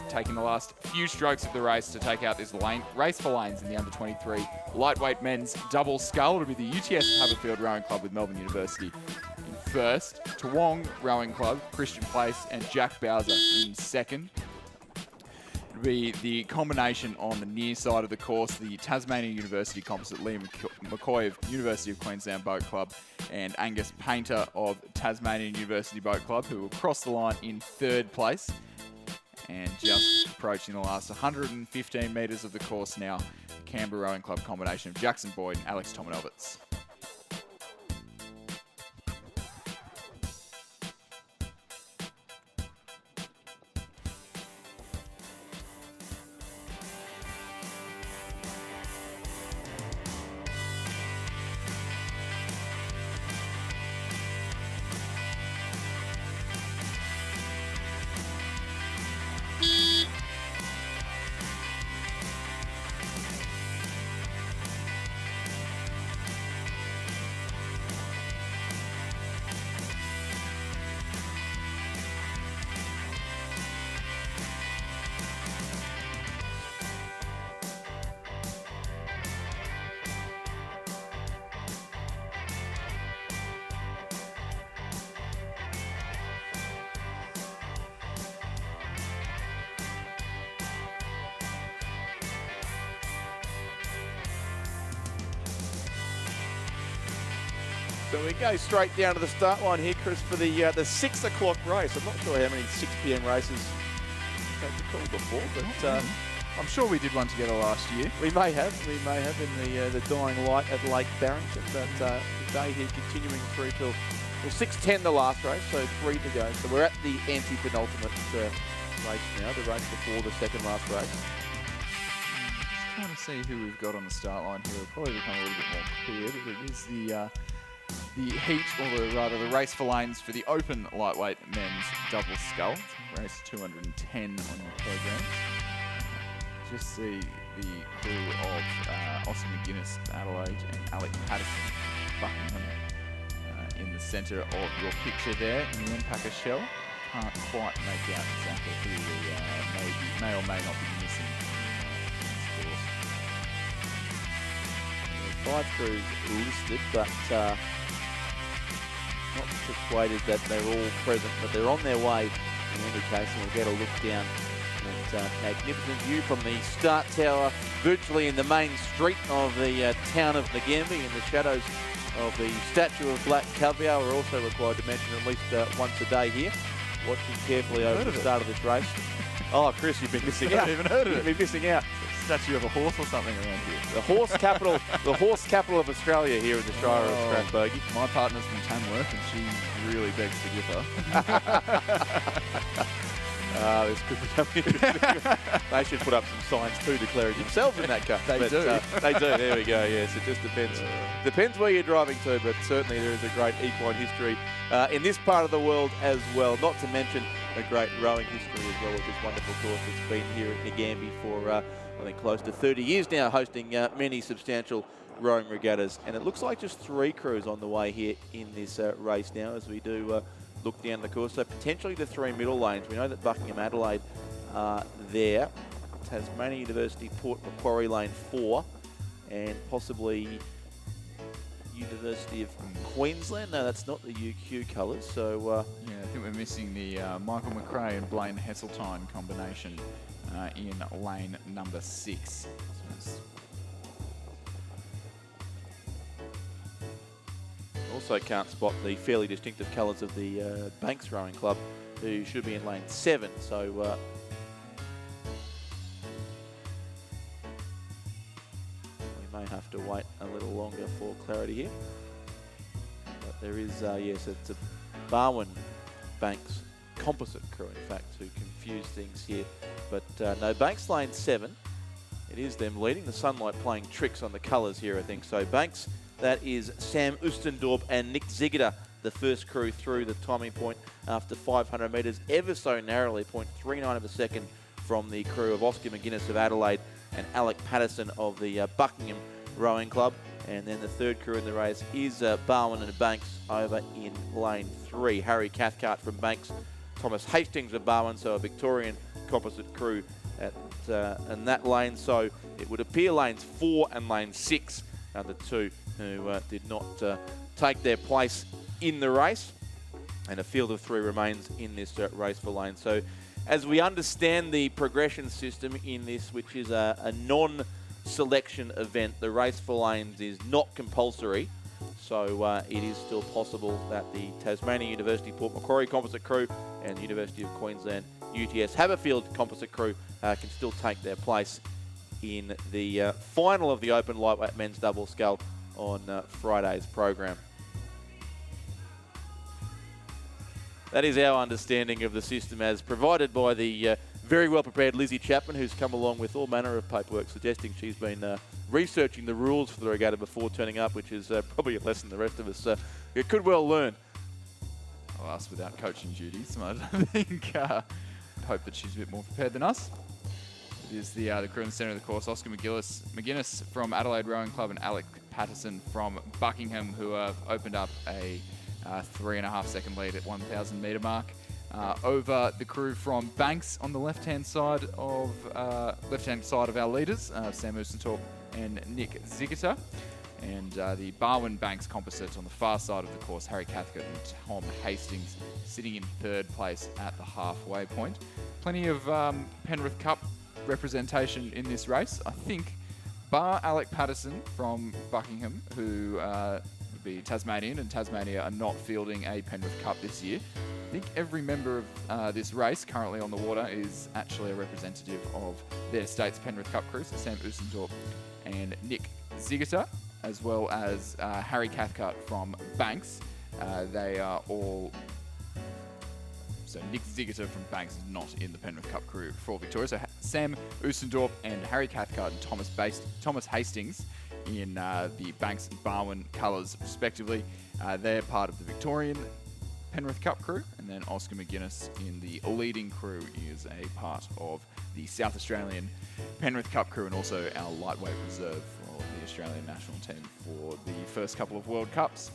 taking the last few strokes of the race to take out this race for lanes in the under-23 lightweight men's double scull. It'll be the UTS Haberfield Rowing Club with Melbourne University in 1st, Toowong Rowing Club, Christian Place, and Jack Bowser in 2nd. It'll would be the combination on the near side of the course, the Tasmania University composite, Liam McCoy of University of Queensland Boat Club, and Angus Painter of Tasmanian University Boat Club, who will cross the line in 3rd place. And just approaching the last 115 metres of the course now, the Canberra Rowing Club combination of Jackson Boyd and Alex Tomanovitz.
So we go straight down to the start line here, Chris, for the 6 o'clock race. I'm not sure how many 6 p.m. races we've had to call before, but
I'm sure we did one together last year.
we may have in the dying light at Lake Barrington. But today here continuing through till 6:10 the last race, so 3 to go. So we're at the anti-penultimate race now, the race before the second last race.
Just trying to see who we've got on the start line here. It'll probably become a little bit more clear, but it is the heat, or rather the race for lanes for the open lightweight men's double scull. Race 210 on your program. Just see the crew of Austin McGuinness, Adelaide, and Alec Patterson, Buckingham, in the centre of your picture there in the Empacher shell. Can't quite make out exactly who we may or may not be missing.
5 crews listed, but not persuaded that they're all present, but they're on their way in any case, and we'll get a look down at magnificent view from the start tower, virtually in the main street of the town of Nagambie, in the shadows of the statue of Black Caviar. We're also required to mention at least once a day here, watching carefully over the start of this race. Oh, Chris, you've been missing out.
I haven't heard of it.
You've been missing out.
Statue of a horse or something around here.
The horse capital of Australia here in the Shire of Stratburg.
My partner's from Tamworth and she really begs to differ.
This could become They should put up some signs too declaring themselves in that cup.
They do.
They do. There we go. Yes, it just depends. Depends where you're driving to, but certainly there is a great equine history in this part of the world as well. Not to mention a great rowing history as well with this wonderful course that's been here at Nagambie for I think close to 30 years now, hosting many substantial rowing regattas. And it looks like just 3 crews on the way here in this race now as we do look down the course. So potentially the 3 middle lanes. We know that Buckingham Adelaide are there. Tasmania University Port Macquarie lane 4, and possibly University of Queensland. No, that's not the UQ colours. So
yeah, I think we're missing the Michael McRae and Blaine Hesseltine combination in lane number 6.
Also can't spot the fairly distinctive colours of the Banks Rowing Club, who should be in lane 7. So we may have to wait a little longer for clarity here. But there is, yes, it's a Barwon Banks composite crew, in fact, who confuse things here. But no, Banks lane 7. It is them leading. The sunlight playing tricks on the colours here, I think. So Banks, that is Sam Oostendorp and Nick Ziegler, the first crew through the timing point after 500 metres, ever so narrowly, 0.39 of a second from the crew of Oscar McGuinness of Adelaide and Alec Patterson of the Buckingham Rowing Club. And then the third crew in the race is Barwon and Banks over in lane 3. Harry Cathcart from Banks, Thomas Hastings of Barwon, so a Victorian composite crew in that lane. So it would appear lanes 4 and lane 6 are the two who did not take their place in the race, and a field of 3 remains in this race for lane. So as we understand the progression system in this, which is a non-selection event, the race for lanes is not compulsory. So it is still possible that the Tasmania University Port Macquarie Composite Crew and the University of Queensland UTS Haberfield Composite Crew can still take their place in the final of the Open Lightweight Men's Double Scull on Friday's program. That is our understanding of the system as provided by the very well prepared Lizzie Chapman, who's come along with all manner of paperwork suggesting she's been researching the rules for the regatta before turning up, which is probably a lesson the rest of us could well learn.
Well, us without coaching duties, I think. Hope that she's a bit more prepared than us. It is the crew in the centre of the course, Oscar McGuinness from Adelaide Rowing Club and Alec Patterson from Buckingham, who have opened up a 3.5 second lead at 1,000 metre mark. Over the crew from Banks on the left-hand side of our leaders, Sam Usentorp and Nick Zigiter. And the Barwon Banks composites on the far side of the course, Harry Cathcart and Tom Hastings sitting in third place at the halfway point. Plenty of Penrith Cup representation in this race. I think, bar Alec Patterson from Buckingham, who would be Tasmanian, and Tasmania are not fielding a Penrith Cup this year. I think every member of this race currently on the water is actually a representative of their state's Penrith Cup crew, so Sam Usentorp and Nick Zigiter, as well as Harry Cathcart from Banks. They are all... So Nick Zigiter from Banks is not in the Penrith Cup crew for Victoria. So Sam Usentorp and Harry Cathcart and Thomas Hastings in the Banks and Barwon colours respectively. They're part of the Victorian Penrith Cup crew, and then Oscar McGuinness in the leading crew is a part of the South Australian Penrith Cup crew and also our lightweight reserve for the Australian national team for the first couple of World Cups.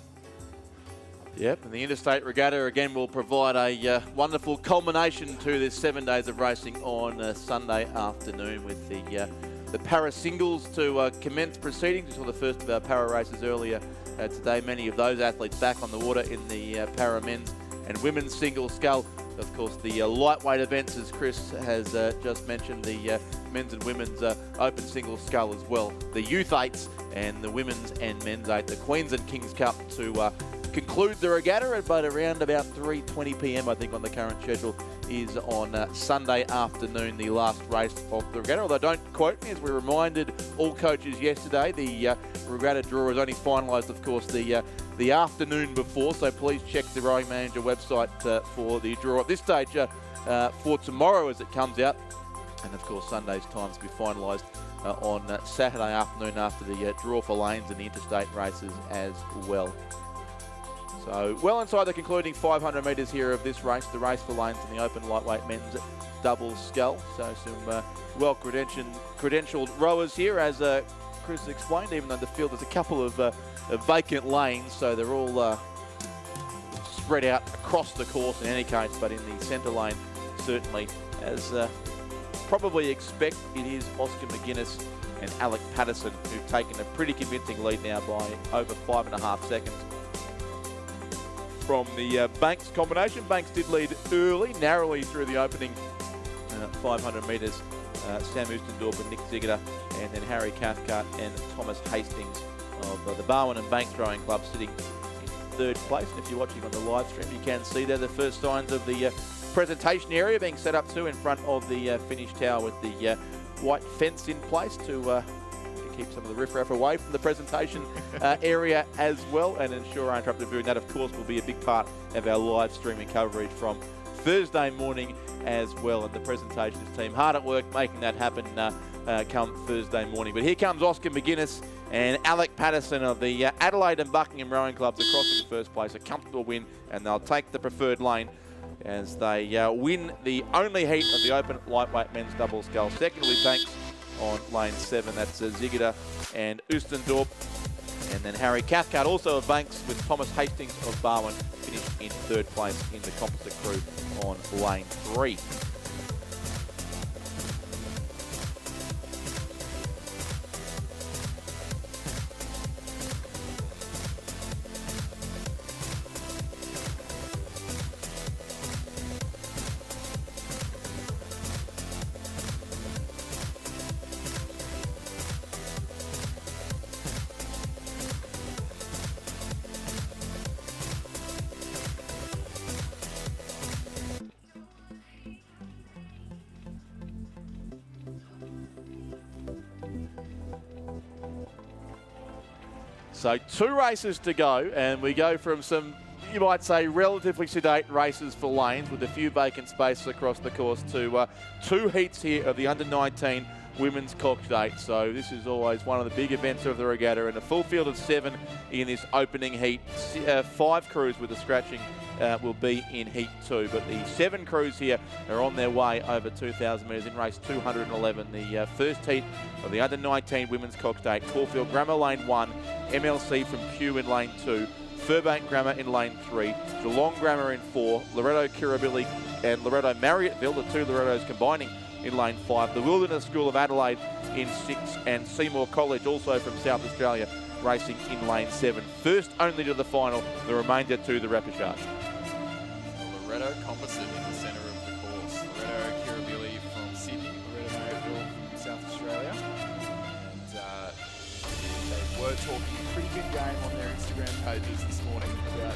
Yep, and the Interstate Regatta again will provide a wonderful culmination to this 7 days of racing on Sunday afternoon with the para singles to commence proceedings. We saw the first of our para races earlier today. Many of those athletes back on the water in the para men's and women's single scull. Of course, the lightweight events, as Chris has just mentioned, the men's and women's open single scull as well. The youth eights and the women's and men's eight, the Queens and Kings Cup to conclude the regatta, but around about 3:20 p.m. I think on the current schedule is on Sunday afternoon, the last race of the regatta. Although don't quote me, as we reminded all coaches yesterday, the regatta draw is only finalised, of course, the afternoon before, so please check the Rowing Manager website for the draw at this stage for tomorrow as it comes out. And of course, Sunday's times to be finalised on Saturday afternoon after the draw for lanes and the interstate races as well. So well inside the concluding 500 metres here of this race, the race for lanes in the open lightweight men's double scull. So some well-credentialed rowers here, as Chris explained, even though the field there's a couple of vacant lanes, so they're all spread out across the course in any case, but in the centre lane, certainly, as probably expect, it is Oscar McGuinness and Alec Patterson who've taken a pretty convincing lead now by over 5.5 seconds from the Banks combination. Banks did lead early, narrowly through the opening 500 metres. Sam Usentorp and Nick Zigiter, and then Harry Cathcart and Thomas Hastings of the Barwon and Banks Rowing Club sitting in third place. And if you're watching on the live stream, you can see there the first signs of the presentation area being set up too in front of the finish tower with the white fence in place to keep some of the riffraff away from the presentation area as well, and ensure uninterrupted viewing. That, of course, will be a big part of our live streaming coverage from Thursday morning as well, and the presentations team hard at work making that happen come Thursday morning. But here comes Oscar McGuinness and Alec Patterson of the Adelaide and Buckingham Rowing Clubs across in first place. A comfortable win, and they'll take the preferred lane as they win the only heat of the open lightweight men's double scull. Second will be Banks on lane 7. That's Zigiter and Usentorp. And then Harry Cathcart, also of Banks, with Thomas Hastings of Barwon, finished in third place in the composite crew on lane 3. So 2 races to go, and we go from some, you might say, relatively sedate races for lanes with a few vacant spaces across the course to 2 heats here of the under-19 women's cocked 8. So this is always one of the big events of the regatta, and a full field of 7 in this opening heat. 5 crews with the scratching will be in heat 2, but the 7 crews here are on their way over 2,000 metres in race 211. The first heat of the under-19 women's cocked 8. Caulfield Grammar lane 1, MLC from Kew in lane 2, Furbank Grammar in lane 3, Geelong Grammar in 4, Loretto Kirribilli and Loretto Marriotteville, the 2 Lorettos combining in lane 5, the Wilderness School of Adelaide in 6, and Seymour College, also from South Australia, racing in lane 7. First only to the final, the remainder to the repechage.
Loretto Composite in the centre of the course. Loretto Kirribilli from Sydney, Loretto Marriotteville from South Australia. And they were talking a pretty good game on their Instagram pages this morning about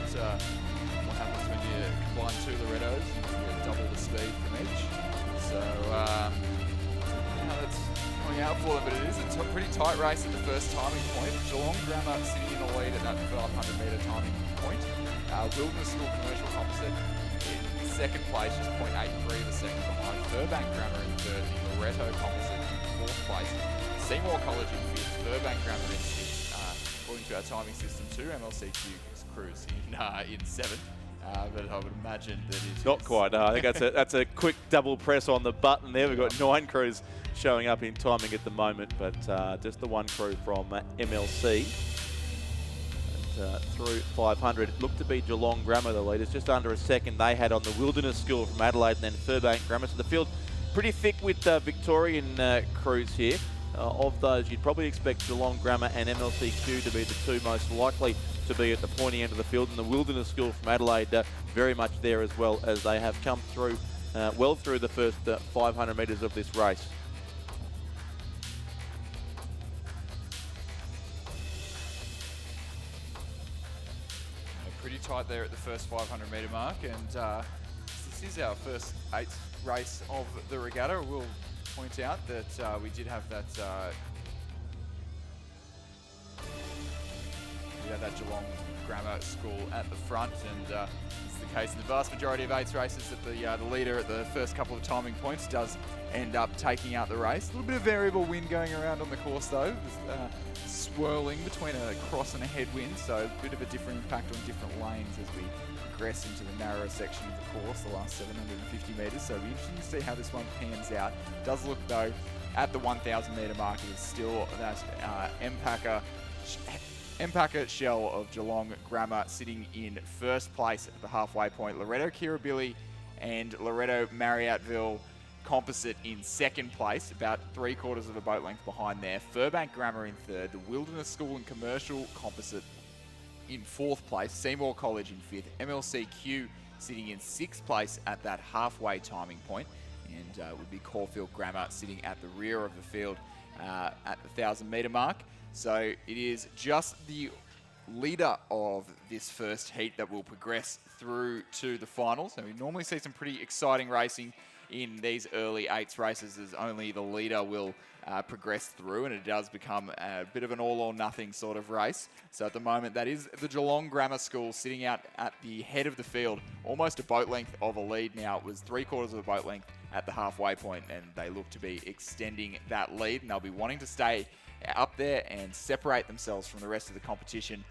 what happens when you combine 2 Lorettos and you get double the speed from each. So how that's coming out for them, but it is a pretty tight race at the first timing point. Geelong Grammar sitting in the lead at that 500-metre timing point. Wilderness School Commercial Composite in second place, just 0.83 of a second behind. Furbank Grammar in third, the Loretto Composite in 4th place. Seymour College in 5th, Furbank Grammar in 6th. According to our timing system, 2 MLCQ crews in 7th. But I would imagine that it's
Not quite. No, I think that's a quick double press on the button there. We've got 9 crews showing up in timing at the moment, but just the 1 crew from MLC. And, through 500, it looked to be Geelong Grammar the leaders, just under a second they had on the Wilderness School from Adelaide and then Furbank Grammar. So the field pretty thick with Victorian crews here. Of those, you'd probably expect Geelong Grammar and MLCQ to be the 2 most likely to be at the pointy end of the field, and the Wilderness School from Adelaide very much there as well, as they have come through well through the first 500 metres of this race.
pretty tight there at the first 500 metre mark, and this is our first 8th race of the regatta. We'll point out that we did have that Geelong Grammar School at the front, and it's the case in the vast majority of 8th races that the leader at the first couple of timing points does end up taking out the race. A little bit of variable wind going around on the course though, swirling between a cross and a headwind, so a bit of a different impact on different lanes as we progress into the narrower section of the course, the last 750 metres. So it'll be interesting to see how this one pans out. It does look though, at the 1,000 metre mark, it is still that Empacker Shell of Geelong Grammar sitting in first place at the halfway point. Loretto Kirribilli and Loretto Marriotteville Composite in second place, about 3/4 of a boat length behind there. Furbank Grammar in third. The Wilderness School and Commercial Composite in fourth place. Seymour College in fifth. MLCQ sitting in sixth place at that halfway timing point. And would be Caulfield Grammar sitting at the rear of the field at the 1,000 metre mark. So it is just the leader of this first heat that will progress through to the finals. So we normally see some pretty exciting racing in these early 8th races, as only the leader will progress through, and it does become a bit of an all-or-nothing sort of race. So at the moment, that is the Geelong Grammar School sitting out at the head of the field, almost a boat length of a lead now. It was 3/4 of a boat length at the halfway point, and they look to be extending that lead, and they'll be wanting to stay up there and separate themselves from the rest of the competition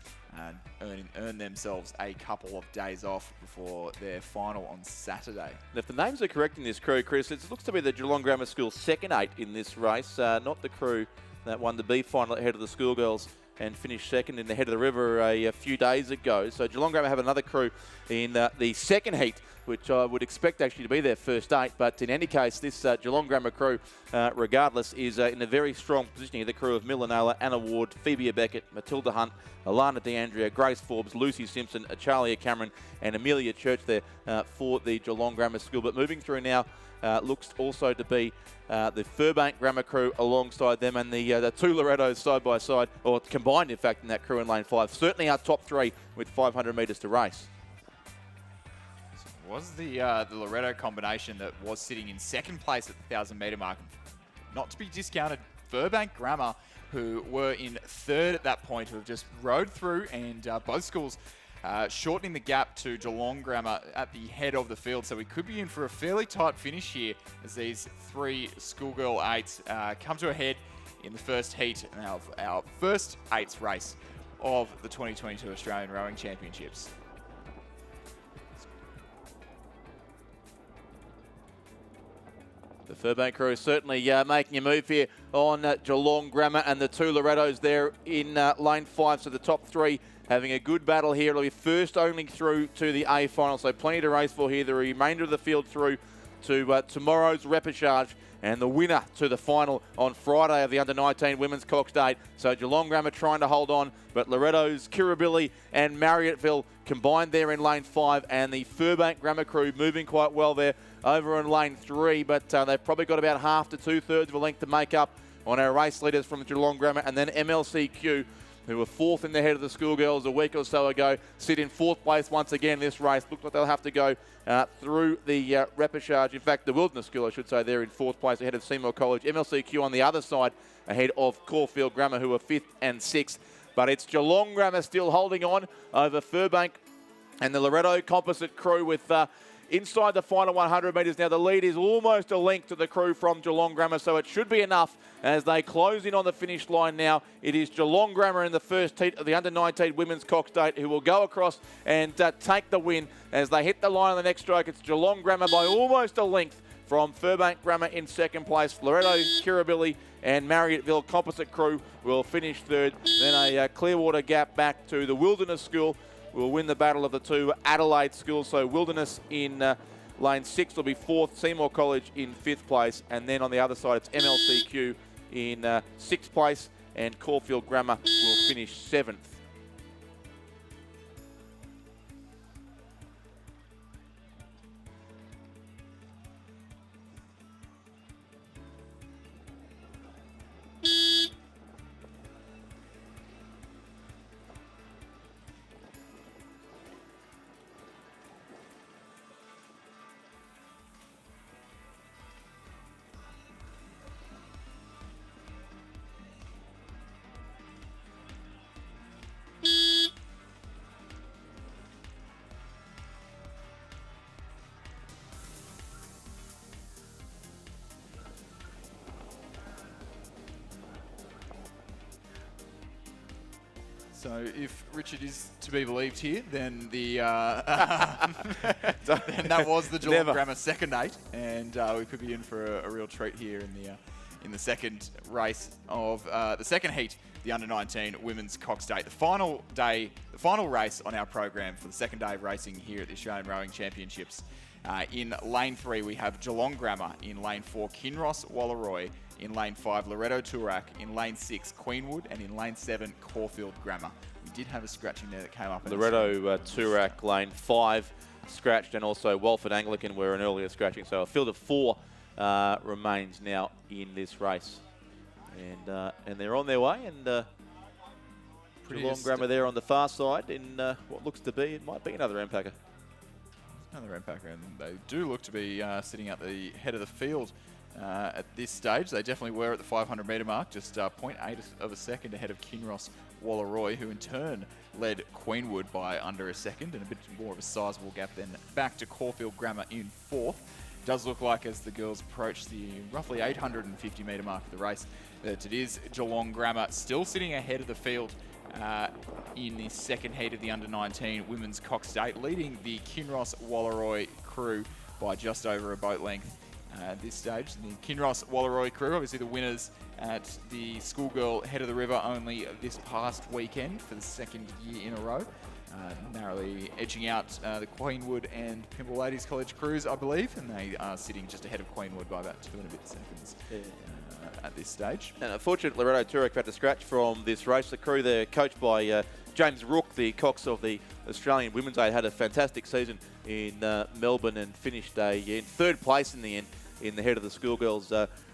and earn themselves a couple of days off before their final on Saturday.
And if the names are correct in this crew, Chris, it looks to be the Geelong Grammar School second 8 in this race, not the crew that won the B final ahead of the schoolgirls and finished second in the Head of the River a few days ago. So Geelong Grammar have another crew in the second heat, which I would expect actually to be their first 8. But in any case, this Geelong Grammar crew, regardless, is in a very strong position here. The crew of Milanella, Anna Ward, Phoebe Beckett, Matilda Hunt, Alana DeAndrea, Grace Forbes, Lucy Simpson, Charlia Cameron and Amelia Church there for the Geelong Grammar School. But moving through now, looks also to be the Furbank Grammar crew alongside them, and the two Lorettos side by side, or combined in fact in that crew in lane 5. Certainly our top 3 with 500 metres to race.
Was the Loretto combination that was sitting in second place at the 1,000 metre mark. Not to be discounted Burbank Grammar, who were in third at that point, who have just rode through, and both schools shortening the gap to Geelong Grammar at the head of the field. So we could be in for a fairly tight finish here as these three schoolgirl eights come to a head in the first heat of our first eights race of the 2022 Australian Rowing Championships.
The Furbank crew certainly making a move here on Geelong Grammar, and the two Lorettos there in lane 5. So the top three having a good battle here. It'll be first only through to the A final, so plenty to race for here. The remainder of the field through to tomorrow's repechage, and the winner to the final on Friday of the Under-19 Women's Cox State. So Geelong Grammar trying to hold on, but Loretto's Kirribilli and Marriotteville combined there in lane 5, and the Furbank Grammar crew moving quite well there over in lane 3, but they've probably got about half to 2/3 of a length to make up on our race leaders from Geelong Grammar, and then MLCQ, who were fourth in the head of the schoolgirls a week or so ago, sit in fourth place once again this race. Looks like they'll have to go through the repechage. In fact, the Wilderness School, I should say, they're in fourth place ahead of Seymour College. MLCQ on the other side ahead of Caulfield Grammar, who are 5th and 6th. But it's Geelong Grammar still holding on over Furbank and the Loretto Composite crew with inside the final 100 metres. Now the lead is almost a length to the crew from Geelong Grammar, so it should be enough as they close in on the finish line now. It is Geelong Grammar in the first heat of the Under-19 Women's Cox State who will go across and take the win as they hit the line on the next stroke. It's Geelong Grammar by almost a length from Furbank Grammar in second place. Loretto, Kirribilli and Marriotteville Composite crew will finish third. Then a Clearwater gap back to the Wilderness School will win the battle of the two Adelaide schools. So Wilderness in lane 6 will be 4th, Seymour College in 5th place, and then on the other side it's MLCQ in 6th place, and Caulfield Grammar will finish 7th.
So if Richard is to be believed here, then the then that was the Geelong Grammar second 8, and we could be in for a real treat here in the second race of the second heat, the Under-19 Women's Cox State. The final race on our program for the second day of racing here at the Australian Rowing Championships. In lane 3, we have Geelong Grammar. In lane 4, Kinross Wallaroi. In lane 5, Loretto Toorak. In lane 6, Queenwood. And in lane 7, Caulfield Grammar. We did have a scratching there that came up.
Loretto Toorak, lane 5, scratched, and also Walford Anglican were an earlier scratching. So a field of 4 remains now in this race. And they're on their way, and Geelong Grammar there on the far side in what looks to be, it might be another Empacker.
Another Empacker, and they do look to be sitting at the head of the field at this stage. They definitely were at the 500 metre mark, just 0.8 of a second ahead of Kinross Wallaroi, who in turn led Queenwood by under a second, and a bit more of a sizable gap then back to Caulfield Grammar in 4th. Does look like as the girls approach the roughly 850 metre mark of the race that it is Geelong Grammar still sitting ahead of the field in the second heat of the Under-19 Women's Cox State, leading the Kinross Wallaroi crew by just over a boat length at this stage. The Kinross Wallaroi crew, obviously the winners at the schoolgirl head of the river only this past weekend for the second year in a row. Narrowly edging out the Queenwood and Pymble Ladies College crews, I believe, and they are sitting just ahead of Queenwood by about 2 and a bit seconds at this stage.
And unfortunately, Loretto Toorak had to scratch from this race. The crew there, coached by James Rook, the Cox of the Australian Women's Aid, had a fantastic season in Melbourne and finished in 3rd place in the end in the head of the schoolgirls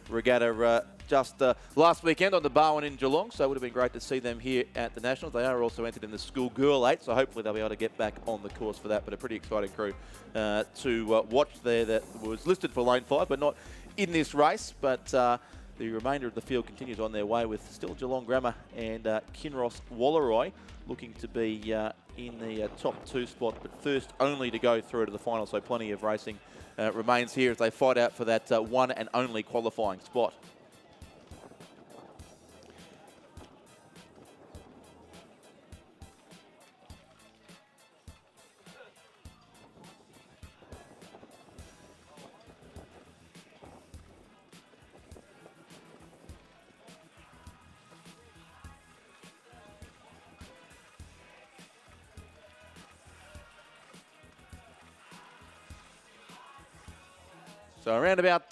regatta just last weekend on the Barwon in Geelong, so it would have been great to see them here at the Nationals. They are also entered in the schoolgirl 8, so hopefully they'll be able to get back on the course for that, but a pretty exciting crew to watch there that was listed for lane 5, but not in this race. But the remainder of the field continues on their way with still Geelong Grammar and Kinross Wallaroi looking to be in the top 2 spot, but first only to go through to the final, so plenty of racing remains here as they fight out for that one and only qualifying spot. So around about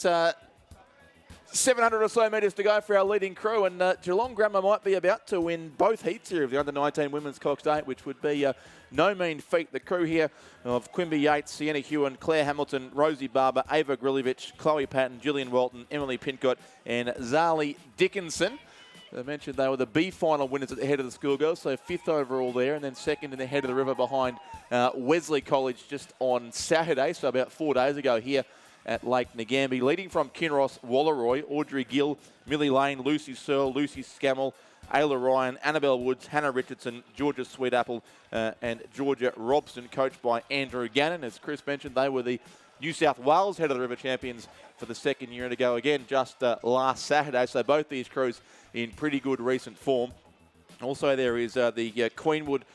700 or so metres to go for our leading crew, and Geelong Grammar might be about to win both heats here of the under-19 Women's Cox 8, which would be no mean feat. The crew here of Quimby Yates, Sienna Hewen, Claire Hamilton, Rosie Barber, Ava Grilevich, Chloe Patton, Gillian Walton, Emily Pincott and Zali Dickinson. I mentioned they were the B final winners at the head of the schoolgirls, so 5th overall there, and then 2nd in the head of the river behind Wesley College just on Saturday, so about 4 days ago here at Lake Ngambie. Leading from Kinross Wallaroi, Audrey Gill, Millie Lane, Lucy Searle, Lucy Scammell, Ayla Ryan, Annabelle Woods, Hannah Richardson, Georgia Sweetapple and Georgia Robson, coached by Andrew Gannon. As Chris mentioned, they were the New South Wales head of the river champions for the 2nd year and ago, again just last Saturday, so both these crews in pretty good recent form. Also there is the Queenwood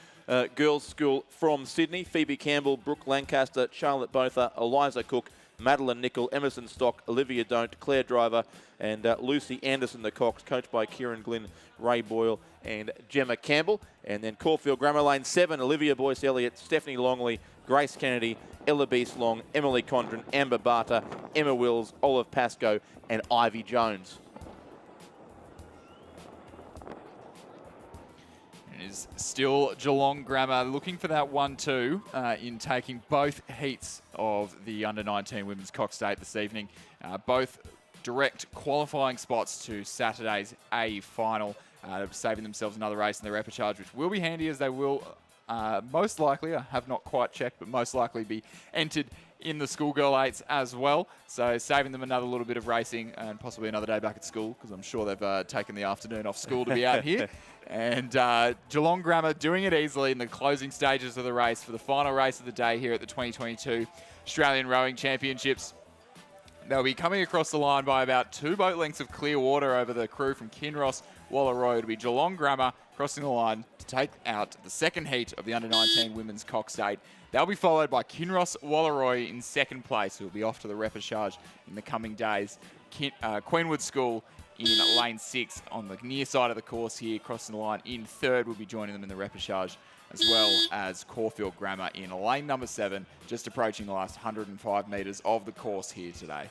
Girls School from Sydney, Phoebe Campbell, Brooke Lancaster, Charlotte Botha, Eliza Cook, Madeline Nicol, Emerson Stock, Olivia Don't, Claire Driver and Lucy Anderson, the Cox, coached by Kieran Glynn, Ray Boyle and Gemma Campbell. And then Caulfield Grammar Lane 7, Olivia Boyce Elliott, Stephanie Longley, Grace Kennedy, Ella Beast Long, Emily Condren, Amber Barter, Emma Wills, Olive Pascoe and Ivy Jones.
It is still Geelong Grammar looking for that 1-2 in taking both heats of the under-19 Women's Cox 8 this evening. Both direct qualifying spots to Saturday's A final, saving themselves another race in the repechage, which will be handy as they will most likely, I have not quite checked, but most likely be entered in the schoolgirl 8s as well. So saving them another little bit of racing and possibly another day back at school, because I'm sure they've taken the afternoon off school to be out here. And Geelong Grammar doing it easily in the closing stages of the race for the final race of the day here at the 2022 Australian Rowing Championships. They'll be coming across the line by about 2 boat lengths of clear water over the crew from Kinross Wallaroi. It'll be Geelong Grammar crossing the line to take out the 2nd heat of the under-19 Women's Cox 8. They'll be followed by Kinross Wallaroi in 2nd place, who will be off to the repechage in the coming days. Queenwood School in lane 6 on the near side of the course here, crossing the line in 3rd. Will be joining them in the repechage, as well as Caulfield Grammar in lane number 7, just approaching the last 105 metres of the course here today.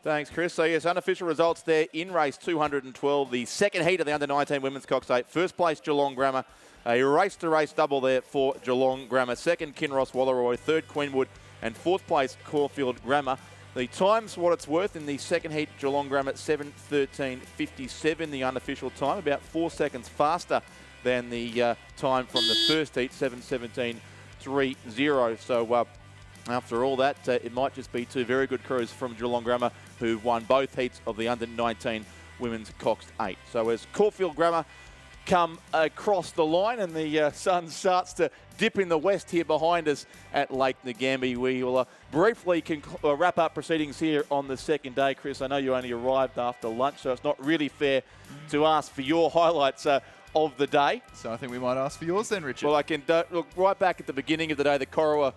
Thanks, Chris. So, yes, unofficial results there in race 212, the 2nd heat of the under-19 Women's Cox 8. First place, Geelong Grammar. A race-to-race double there for Geelong Grammar. 2nd, Kinross Wallaroi. 3rd, Queenwood. And 4th place, Caulfield Grammar. The times, what it's worth, in the 2nd heat, Geelong Grammar 7:13.57, the unofficial time, about 4 seconds faster than the time from the first heat, 7:17.30. So, after all that, it might just be 2 very good crews from Geelong Grammar who've won both heats of the under-19 Women's Cox 8. So as Caulfield Grammar come across the line and the sun starts to dip in the west here behind us at Lake Ngambie, we will briefly wrap up proceedings here on the 2nd day. Chris, I know you only arrived after lunch, so it's not really fair to ask for your highlights of the day.
So I think we might ask for yours then, Richard.
Well, I can look right back at the beginning of the day, the Corowa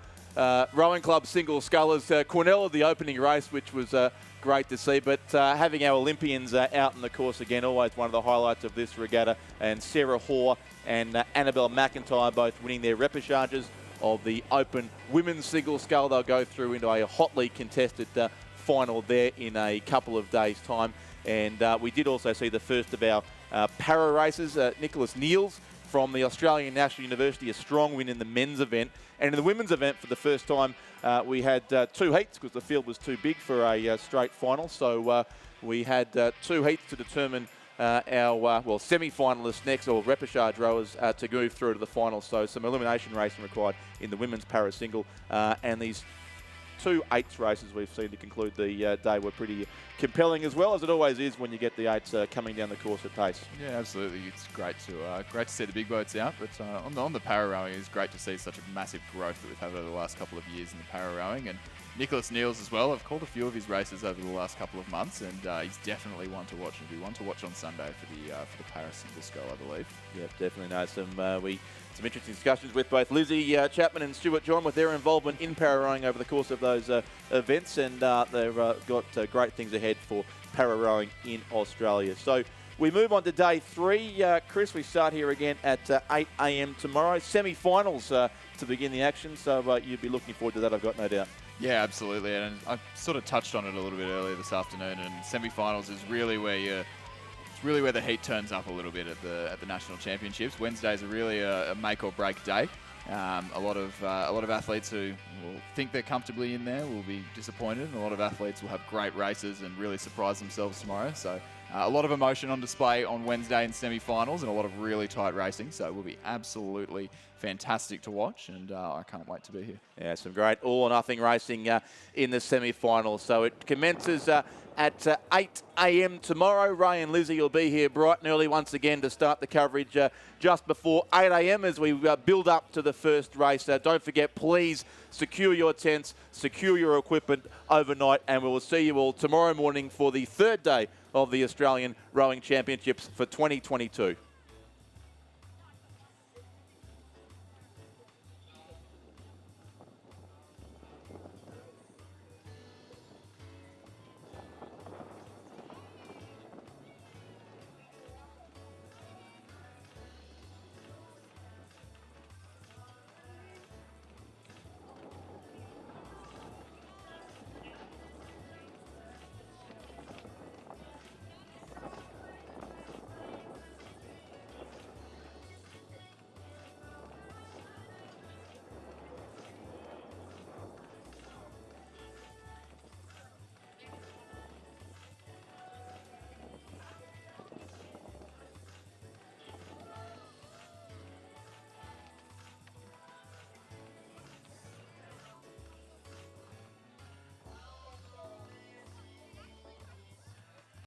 Rowing Club single scullers, Cornell the opening race, which was great to see. But having our Olympians out in the course again, always one of the highlights of this regatta. And Sarah Hoare and Annabelle McIntyre both winning their repechages of the Open Women's Single Scull. They'll go through into a hotly contested final there in a couple of days' time. And we did also see the first of our para races. Nicholas Niels from the Australian National University, a strong win in the men's event. And in the women's event, for the first time, we had 2 heats because the field was too big for a straight final. So we had 2 heats to determine our semi-finalists next, or repechage rowers, to move through to the final. So some elimination racing required in the women's para single. And these 2 eights races we've seen to conclude the day were pretty compelling, as well as it always is when you get the eights coming down the course at pace.
Yeah, absolutely. It's great to see the big boats out, but on the para rowing, it's great to see such a massive growth that we've had over the last couple of years in the para rowing. And Nicholas Niels as well. I've called a few of his races over the last couple of months, and he's definitely one to watch. And be one to watch on Sunday for the para single scull, I believe.
Yeah, definitely know some interesting discussions with both Lizzie Chapman and Stuart John with their involvement in para rowing over the course of those events, and they've got great things ahead for para rowing in Australia. So we move on to day 3. Chris, we start here again at 8 a.m. tomorrow. Semi-finals to begin the action, so you'd be looking forward to that, I've got no doubt.
Yeah, absolutely, and I sort of touched on it a little bit earlier this afternoon. And semi-finals is really where the heat turns up a little bit at the national championships. Wednesdays are really a make or break day. A lot of athletes who will think they're comfortably in there will be disappointed, and a lot of athletes will have great races and really surprise themselves tomorrow. So a lot of emotion on display on Wednesday in semi-finals, and a lot of really tight racing. So it will be absolutely fantastic to watch, and I can't wait to be here.
Yeah, some great all-or-nothing racing in the semi-finals. So it commences at 8 a.m. tomorrow. Ray and Lizzie will be here bright and early once again to start the coverage just before 8 a.m. as we build up to the first race. Don't forget, please secure your tents, secure your equipment overnight, and we will see you all tomorrow morning for the 3rd day of the Australian Rowing Championships for 2022.